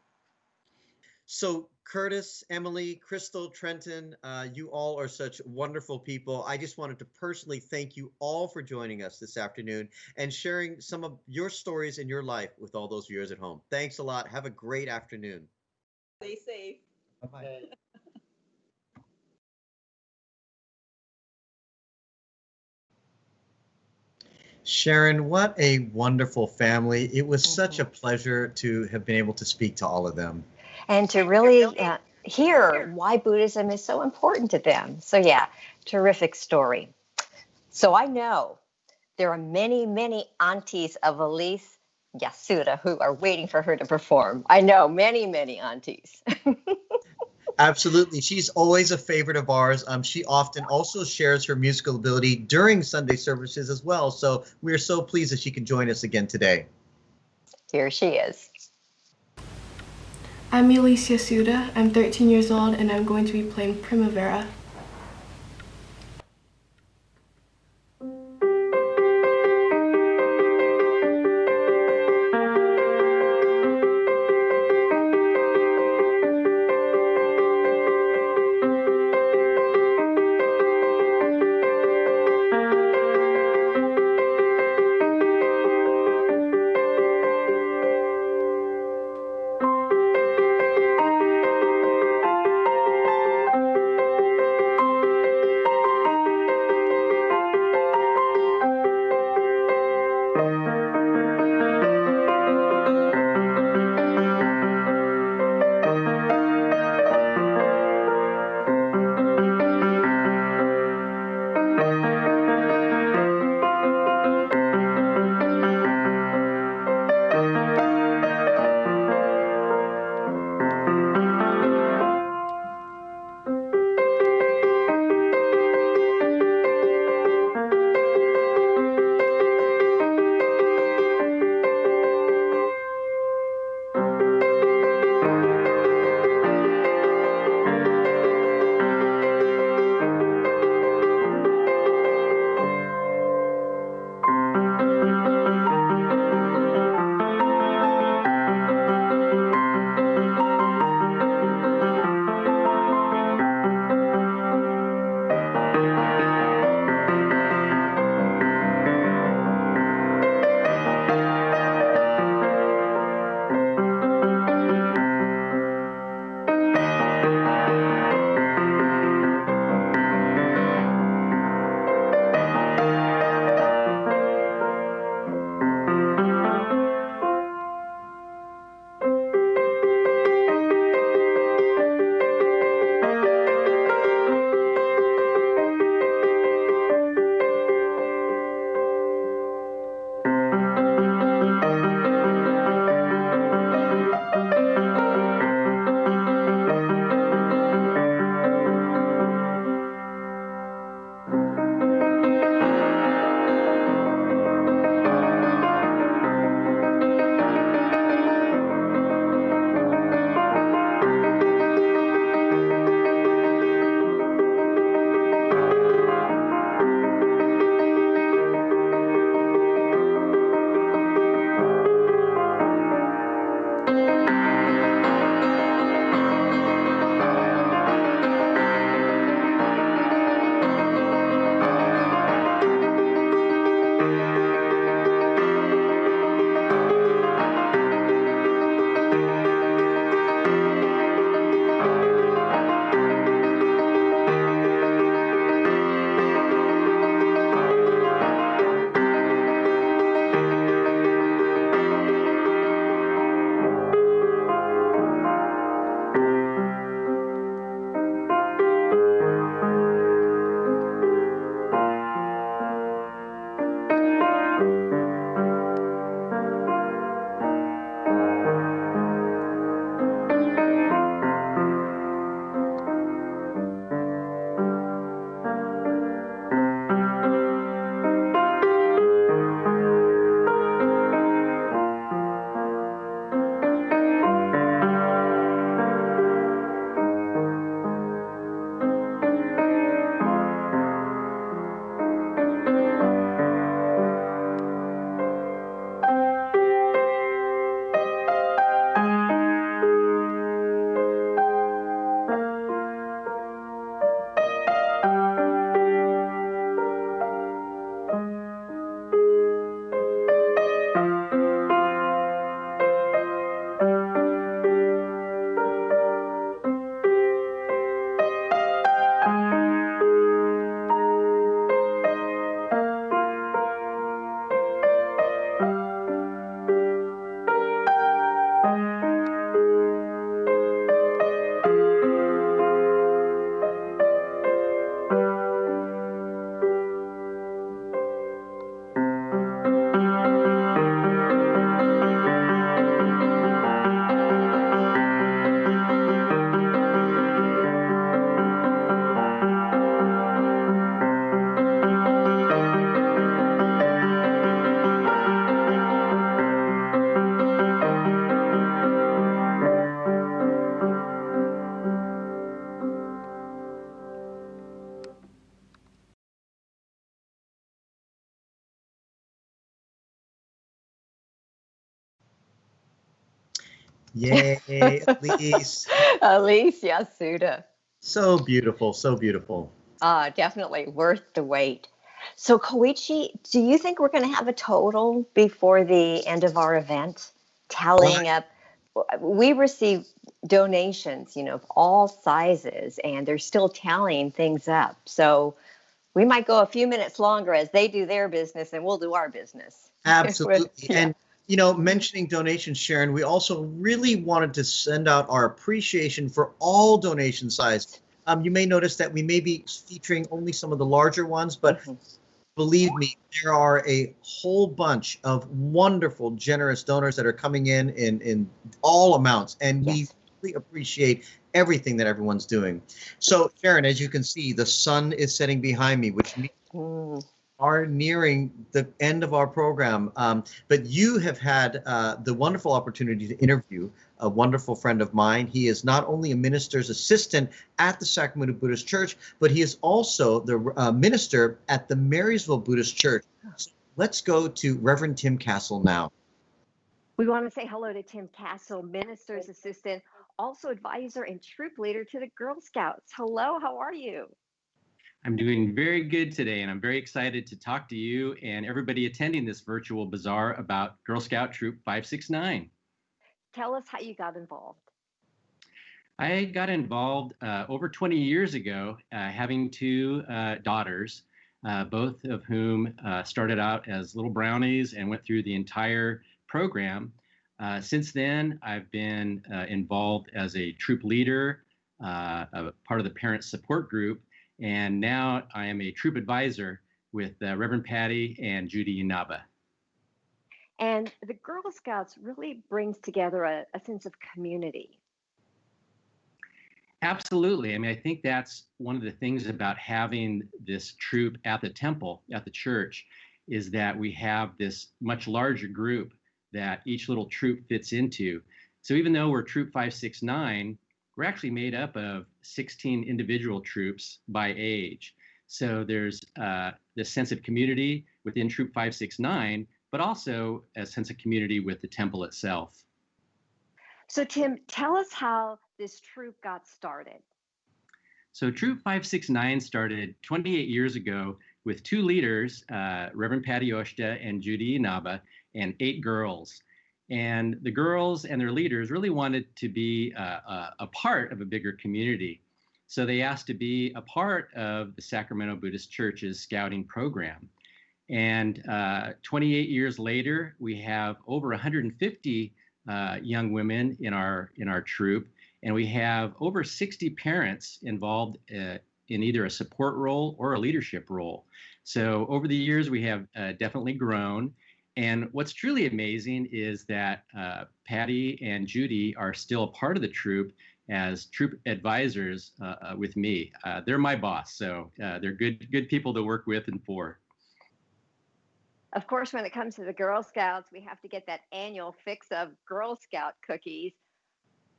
So Curtis, Emily, Crystal, Trenton, you all are such wonderful people. I just wanted to personally thank you all for joining us this afternoon and sharing some of your stories in your life with all those viewers at home. Thanks a lot. Have a great afternoon. Stay safe. Bye-bye. Sharon, what a wonderful family. It was such a pleasure to have been able to speak to all of them. And to really hear why Buddhism is so important to them. So yeah, terrific story. So I know there are many, many aunties of Elise Yasuda who are waiting for her to perform. I know many, many aunties. Absolutely. She's always a favorite of ours. She often also shares her musical ability during Sunday services as well. So we're so pleased that she can join us again today. Here she is. I'm Elise Yasuda. I'm 13 years old and I'm going to be playing Primavera. Yay, Elise. Elise Yasuda. So beautiful, so beautiful. Definitely worth the wait. So Koichi, do you think we're going to have a total before the end of our event? Tallying up, we receive donations, of all sizes, and they're still tallying things up. So we might go a few minutes longer as they do their business and we'll do our business. Absolutely. Yeah. And, mentioning donations, Sharon, we also really wanted to send out our appreciation for all donation sizes. You may notice that we may be featuring only some of the larger ones, but believe me, there are a whole bunch of wonderful, generous donors that are coming in all amounts, and we really appreciate everything that everyone's doing. So, Sharon, as you can see, the sun is setting behind me, which means we are nearing the end of our program. But you have had the wonderful opportunity to interview a wonderful friend of mine. He is not only a minister's assistant at the Sacramento Buddhist Church, but he is also the minister at the Marysville Buddhist Church. So let's go to Reverend Tim Castle now. We want to say hello to Tim Castle, minister's assistant, also advisor and troop leader to the Girl Scouts. Hello, how are you? I'm doing very good today, and I'm very excited to talk to you and everybody attending this virtual bazaar about Girl Scout Troop 569. Tell us how you got involved. I got involved over 20 years ago, having two daughters, both of whom started out as little brownies and went through the entire program. Since then, I've been involved as a troop leader, a part of the parent support group, and now I am a troop advisor with Reverend Patty and Judy Inaba. And the Girl Scouts really brings together a sense of community. Absolutely. I mean, I think that's one of the things about having this troop at the temple, at the church, is that we have this much larger group that each little troop fits into. So even though we're Troop 569, we're actually made up of 16 individual troops by age. So there's this sense of community within Troop 569, but also a sense of community with the temple itself. So Tim, tell us how this troop got started. So Troop 569 started 28 years ago with two leaders, Reverend Patty Oshta and Judy Inaba, and 8 girls. And the girls and their leaders really wanted to be a part of a bigger community. So they asked to be a part of the Sacramento Buddhist Church's scouting program. And 28 years later, we have over 150 young women in our troop, and we have over 60 parents involved in either a support role or a leadership role. So over the years, we have definitely grown. And what's truly amazing is that Patty and Judy are still a part of the troop as troop advisors with me. They're my boss, so they're good people to work with and for. Of course, when it comes to the Girl Scouts, we have to get that annual fix of Girl Scout cookies.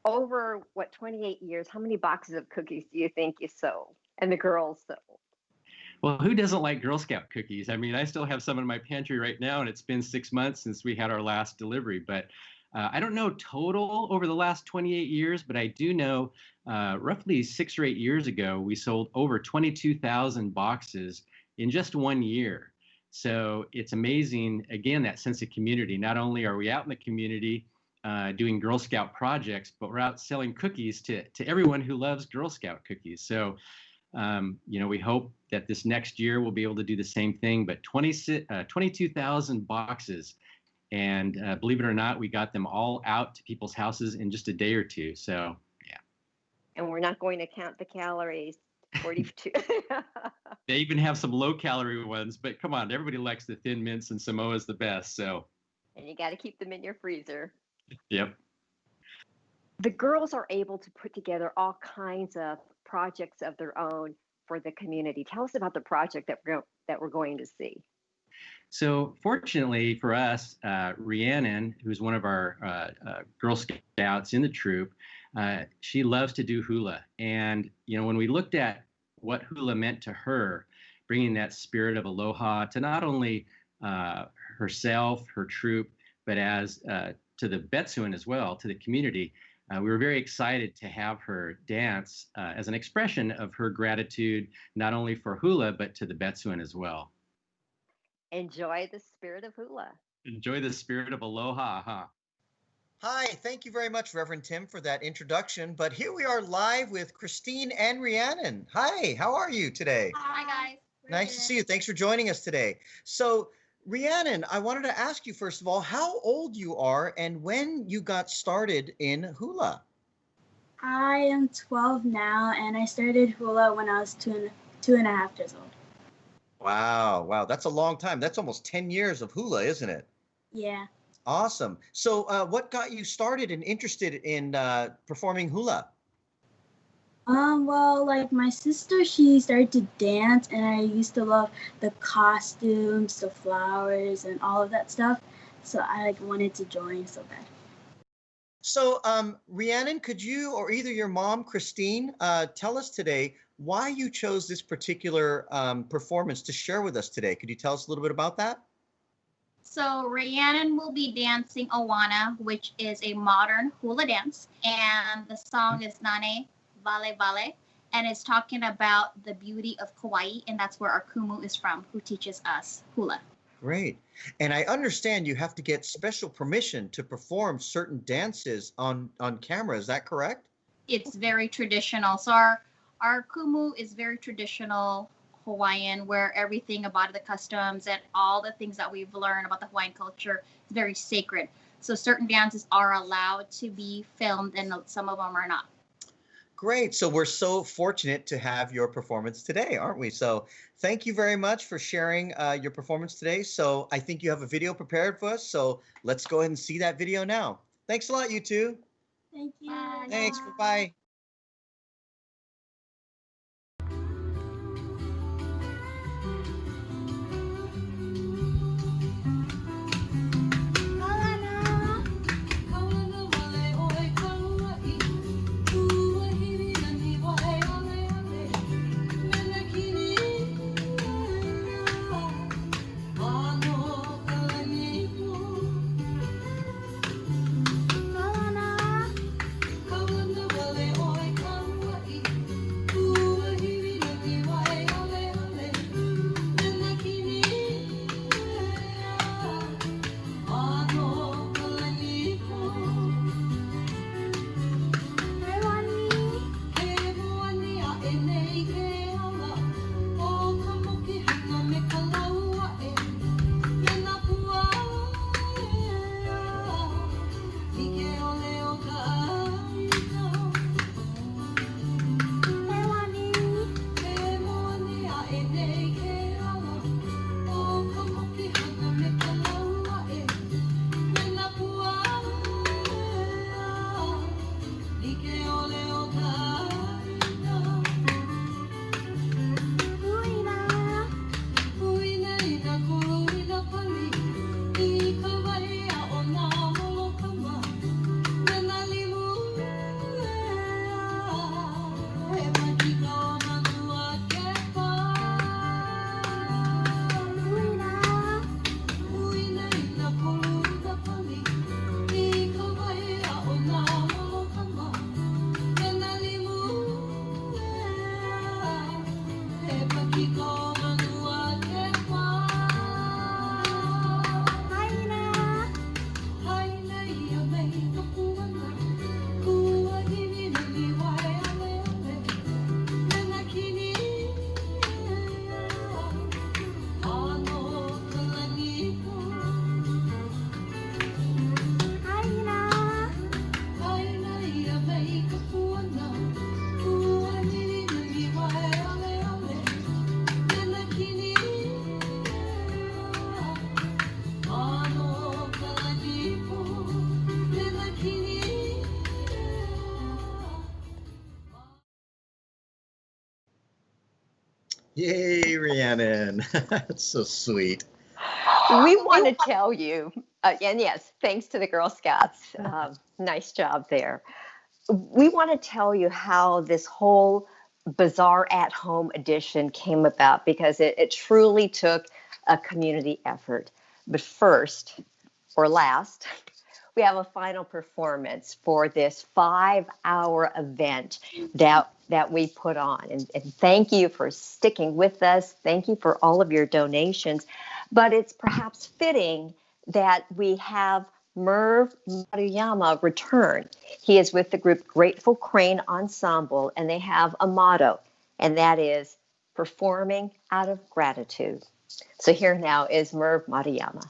Over, 28 years, how many boxes of cookies do you think you sold and the girls sold? Well, who doesn't like Girl Scout cookies? I mean, I still have some in my pantry right now, and it's been 6 months since we had our last delivery. But I don't know total over the last 28 years, but I do know roughly 6 or 8 years ago, we sold over 22,000 boxes in just 1 year. So it's amazing, again, that sense of community. Not only are we out in the community doing Girl Scout projects, but we're out selling cookies to everyone who loves Girl Scout cookies. So we hope that this next year we'll be able to do the same thing, but 22,000 boxes. And believe it or not, we got them all out to people's houses in just a day or two. So, yeah. And we're not going to count the calories, 42. They even have some low calorie ones, but come on, everybody likes the Thin Mints and Samoa's the best. So. And you got to keep them in your freezer. Yep. The girls are able to put together all kinds of projects of their own for the community. Tell us about the project that we're going to see. So fortunately for us, Rhiannon, who's one of our Girl Scouts in the troop, she loves to do hula. And, when we looked at what hula meant to her, bringing that spirit of aloha to not only herself, her troop, but as to the Betsuan as well, to the community. We were very excited to have her dance as an expression of her gratitude, not only for hula, but to the Betsuan as well. Enjoy the spirit of hula. Enjoy the spirit of aloha. Huh? Hi, thank you very much, Reverend Tim, for that introduction. But here we are live with Christine and Rhiannon. Hi, how are you today? Hi, guys. Nice to see you. Thanks for joining us today. So, Rhiannon, I wanted to ask you, first of all, how old you are and when you got started in hula. I am 12 now, and I started hula when I was two and a half years old. Wow, that's a long time. That's almost 10 years of hula, isn't it? Yeah. Awesome. So what got you started and interested in performing hula? Well, like my sister, she started to dance, and I used to love the costumes, the flowers, and all of that stuff. So I like wanted to join so bad. So, Rhiannon, could you or either your mom, Christine, tell us today why you chose this particular performance to share with us today? Could you tell us a little bit about that? So Rhiannon will be dancing Awana, which is a modern hula dance, and the song is Nane Vale Vale, and it's talking about the beauty of Kauai, and that's where our kumu is from, who teaches us hula. Great. And I understand you have to get special permission to perform certain dances on camera. Is that correct? It's very traditional. So our kumu is very traditional Hawaiian, where everything about the customs and all the things that we've learned about the Hawaiian culture is very sacred. So certain dances are allowed to be filmed and some of them are not. Great. So we're so fortunate to have your performance today, aren't we? So thank you very much for sharing your performance today. So I think you have a video prepared for us. So let's go ahead and see that video now. Thanks a lot, you two. Thank you. Thanks. Bye-bye. Yay, Rhiannon. That's so sweet. We want to tell you, and yes, thanks to the Girl Scouts. Nice job there. We want to tell you how this whole Bazaar at Home edition came about, because it truly took a community effort. But first, or last, we have a final performance for this 5-hour event that we put on. And thank you for sticking with us. Thank you for all of your donations. But it's perhaps fitting that we have Merv Maruyama return. He is with the group Grateful Crane Ensemble, and they have a motto, and that is performing out of gratitude. So here now is Merv Maruyama.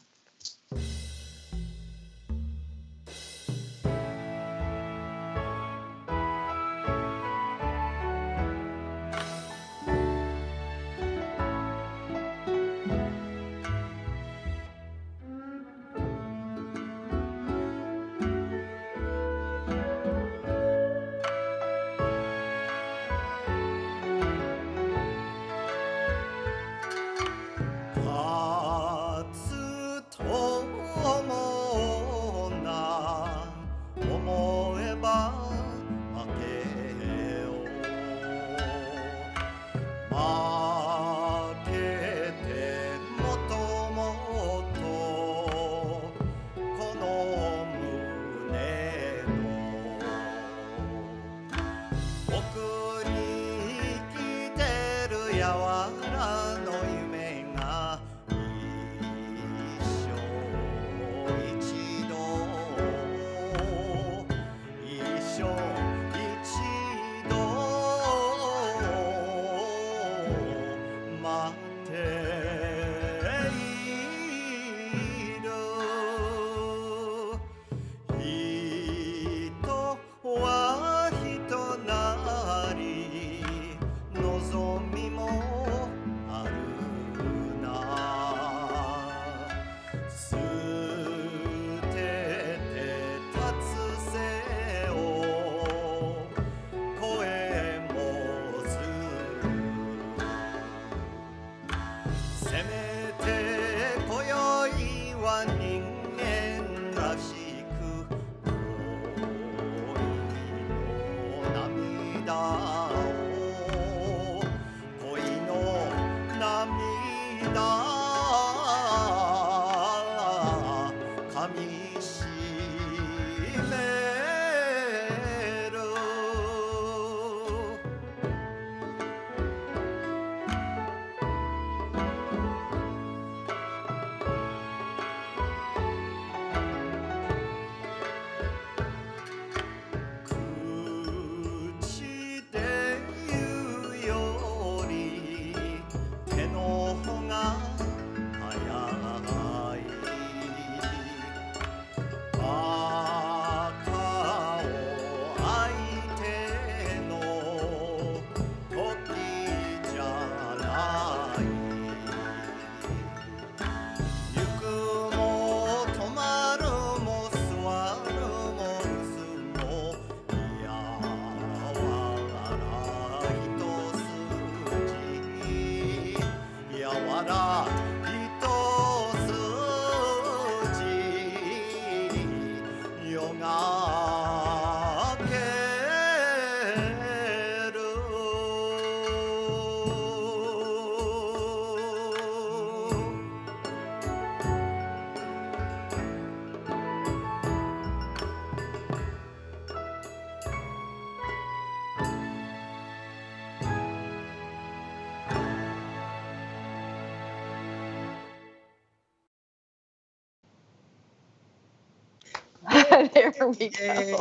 There we go.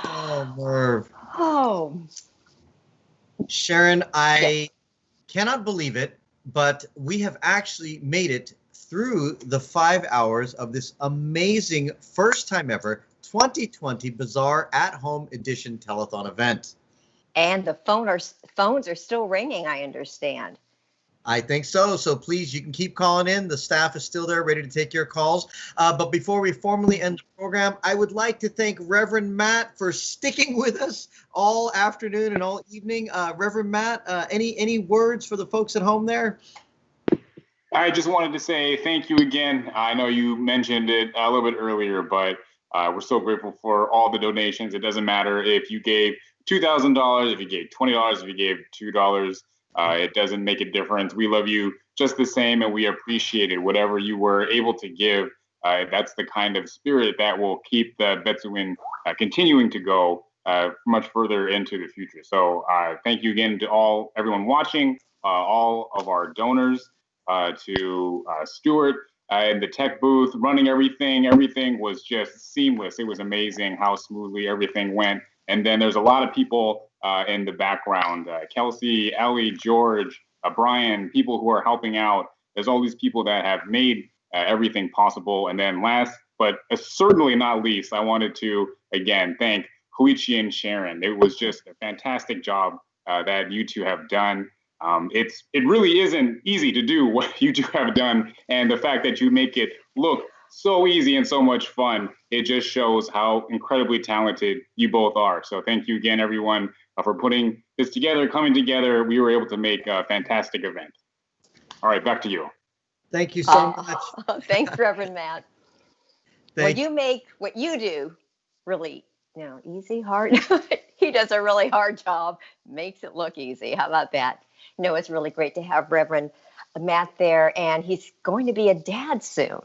Oh, Merv. Oh. Sharon, I cannot believe it, but we have actually made it through the 5 hours of this amazing first time ever 2020 Bazaar at Home Edition Telethon event. And the phones are still ringing, I understand. I think so. So please, you can keep calling in. The staff is still there ready to take your calls. But before we formally end the program, I would like to thank Reverend Matt for sticking with us all afternoon and all evening. Reverend Matt, any words for the folks at home there? I just wanted to say thank you again. I know you mentioned it a little bit earlier, but we're so grateful for all the donations. It doesn't matter if you gave $2,000, if you gave $20, if you gave $2. It doesn't make a difference. We love you just the same, and we appreciate it. Whatever you were able to give that's the kind of spirit that will keep the Betsuin continuing to go much further into the future. So thank you again to everyone watching, all of our donors, to Stuart in the tech booth, running everything. Everything was just seamless. It was amazing how smoothly everything went. And then there's a lot of people in the background, Kelsey, Ellie, George, Brian, people who are helping out. There's all these people that have made everything possible. And then last, but certainly not least, I wanted to, again, thank Koichi and Sharon. It was just a fantastic job that you two have done. It really isn't easy to do what you two have done. And the fact that you make it look so easy and so much fun, it just shows how incredibly talented you both are. So thank you again, everyone, for putting this together, coming together. We were able to make a fantastic event. All right, back to you. Thank you so much. Thanks, Reverend Matt. Thank You make what you do really, easy, hard. He does a really hard job, makes it look easy. How about that? It's really great to have Reverend Matt there, and he's going to be a dad soon.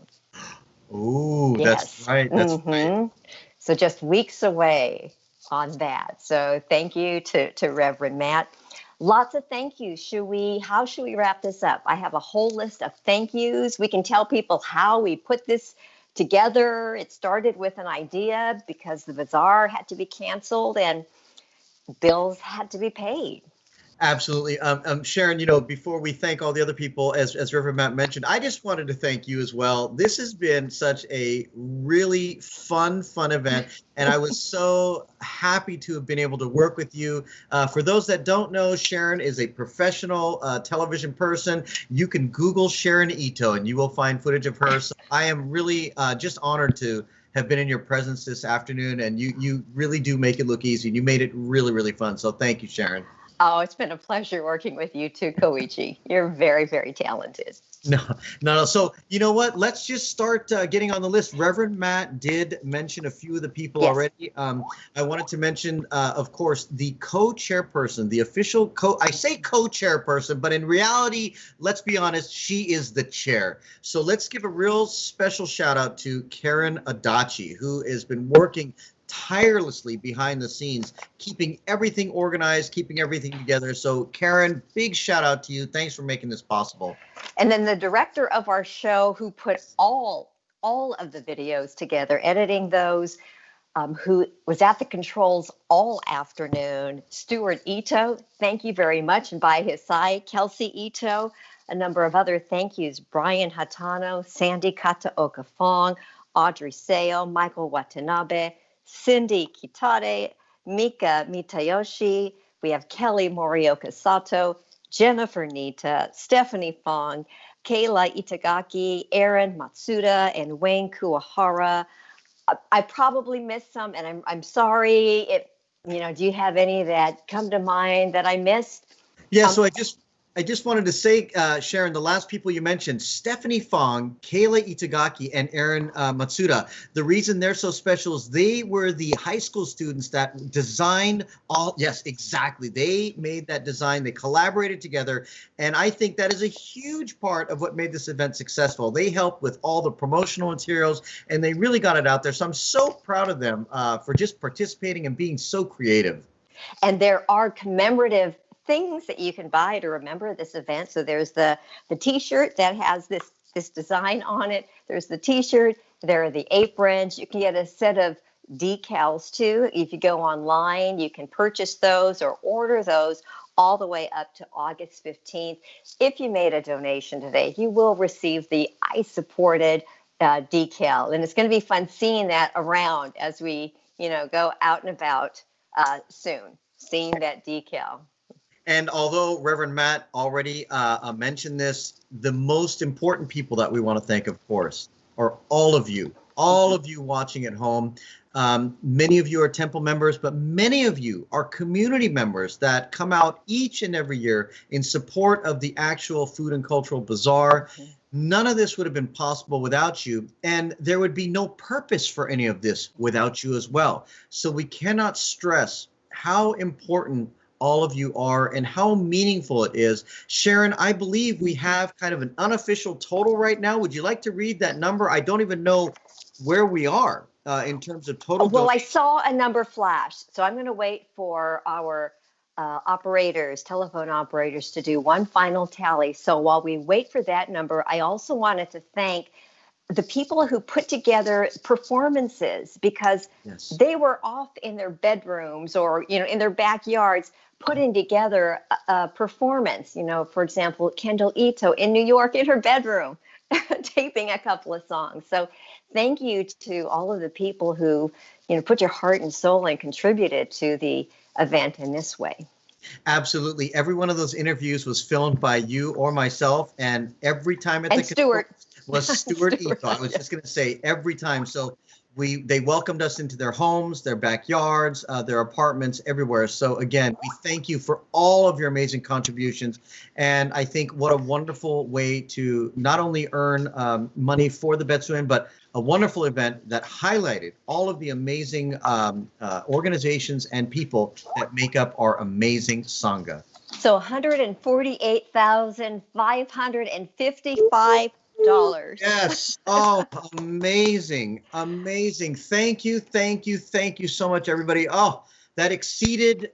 Ooh, Yes. that's right. That's right. So just weeks away on that. So thank you to Reverend Matt. Lots of thank yous. How should we wrap this up? I have a whole list of thank yous. We can tell people how we put this together. It started with an idea because the bazaar had to be canceled and bills had to be paid. Absolutely. Sharon, before we thank all the other people, as Reverend Matt mentioned, I just wanted to thank you as well. This has been such a really fun event, and I was so happy to have been able to work with you. For those that don't know, Sharon is a professional television person. You can Google Sharon Ito, and you will find footage of her. So I am really just honored to have been in your presence this afternoon, and you really do make it look easy. You made it really, really fun. So thank you, Sharon. Oh, it's been a pleasure working with you too, Koichi. You're very, very talented. No. So you know what? Let's just start getting on the list. Reverend Matt did mention a few of the people already. I wanted to mention, of course, the co-chairperson, the official I say co-chairperson, but in reality, let's be honest, she is the chair. So let's give a real special shout out to Karen Adachi, who has been working tirelessly behind the scenes, keeping everything organized, keeping everything together. So Karen, big shout out to you. Thanks for making this possible. And then the director of our show who put all of the videos together, editing those, who was at the controls all afternoon, Stuart Ito, thank you very much. And by his side, Kelsey Ito, a number of other thank yous, Brian Hatano, Sandy Kataoka Fong, Audrey Seo, Michael Watanabe, Cindy Kitade, Mika Mitayoshi, we have Kelly Morioka Sato, Jennifer Nita, Stephanie Fong, Kayla Itagaki, Aaron Matsuda, and Wayne Kuwahara. I probably missed some, and I'm sorry. Do you have any that come to mind that I missed? Yeah, so I just wanted to say, Sharon, the last people you mentioned, Stephanie Fong, Kayla Itagaki, and Aaron Matsuda. The reason they're so special is they were the high school students that designed yes, exactly. They made that design. They collaborated together. And I think that is a huge part of what made this event successful. They helped with all the promotional materials, and they really got it out there. So I'm so proud of them for just participating and being so creative. And there are commemorative things that you can buy to remember this event. So there's the t-shirt that has this design on it. There's the t-shirt, there are the aprons. You can get a set of decals too. If you go online, you can purchase those or order those all the way up to August 15th. If you made a donation today, you will receive the I supported decal. And it's going to be fun seeing that around as we, go out and about soon, seeing that decal. And although Reverend Matt already mentioned this, the most important people that we want to thank, of course, are all of you watching at home. Many of you are Temple members, but many of you are community members that come out each and every year in support of the actual Food and Cultural Bazaar. None of this would have been possible without you, and there would be no purpose for any of this without you as well. So we cannot stress how important all of you are and how meaningful it is. Sharon, I believe we have kind of an unofficial total right now. Would you like to read that number? I don't even know where we are in terms of total. Well, I saw a number flash, so I'm going to wait for our telephone operators, to do one final tally. So while we wait for that number, I also wanted to thank the people who put together performances, because they were off in their bedrooms or, in their backyards putting together a performance. For example, Kendall Ito in New York in her bedroom taping a couple of songs. So thank you to all of the people who, put your heart and soul and contributed to the event in this way. Absolutely. Every one of those interviews was filmed by you or myself, and every time at the Stuart was Stuart Ito. I was just going to say every time. So they welcomed us into their homes, their backyards, their apartments, everywhere. So again, we thank you for all of your amazing contributions. And I think what a wonderful way to not only earn money for the Betsuin, but a wonderful event that highlighted all of the amazing organizations and people that make up our amazing Sangha. So $148,555. Yes. Oh, amazing. Amazing. Thank you. Thank you. Thank you so much, everybody. Oh, that exceeded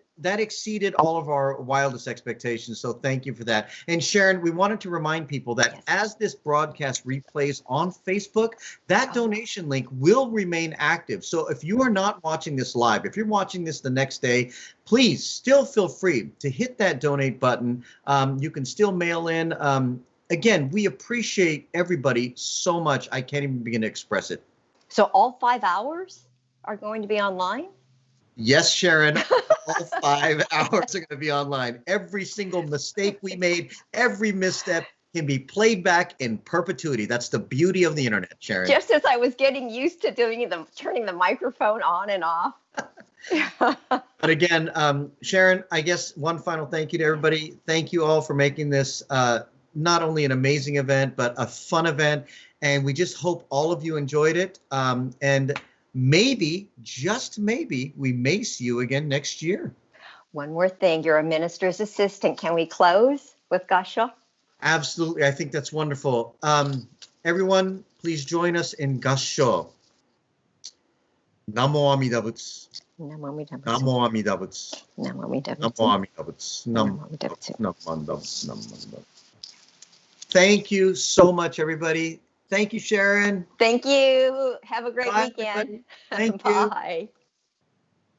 all of our wildest expectations. So thank you for that. And Sharon, we wanted to remind people that as this broadcast replays on Facebook, that donation link will remain active. So if you are not watching this live, if you're watching this the next day, please still feel free to hit that donate button. You can still mail in. Again, we appreciate everybody so much. I can't even begin to express it. So all 5 hours are going to be online? Yes, Sharon, all 5 hours are going to be online. Every single mistake we made, every misstep can be played back in perpetuity. That's the beauty of the internet, Sharon. Just as I was getting used to turning the microphone on and off. But again, Sharon, I guess one final thank you to everybody. Thank you all for making this not only an amazing event, but a fun event. And we just hope all of you enjoyed it. And maybe, just maybe, we may see you again next year. One more thing. You're a minister's assistant. Can we close with Gasho? Absolutely. I think that's wonderful. Everyone, please join us in Gasho. Namo Amida Butsu. Namo Amida Butsu. Namo Amida Butsu. Namo Amida Butsu. Namo Amida Butsu. Namo Amida Butsu. Thank you so much, everybody. Thank you, Sharon. Thank you. Have a great Bye, weekend. everybody. Thank you. Bye.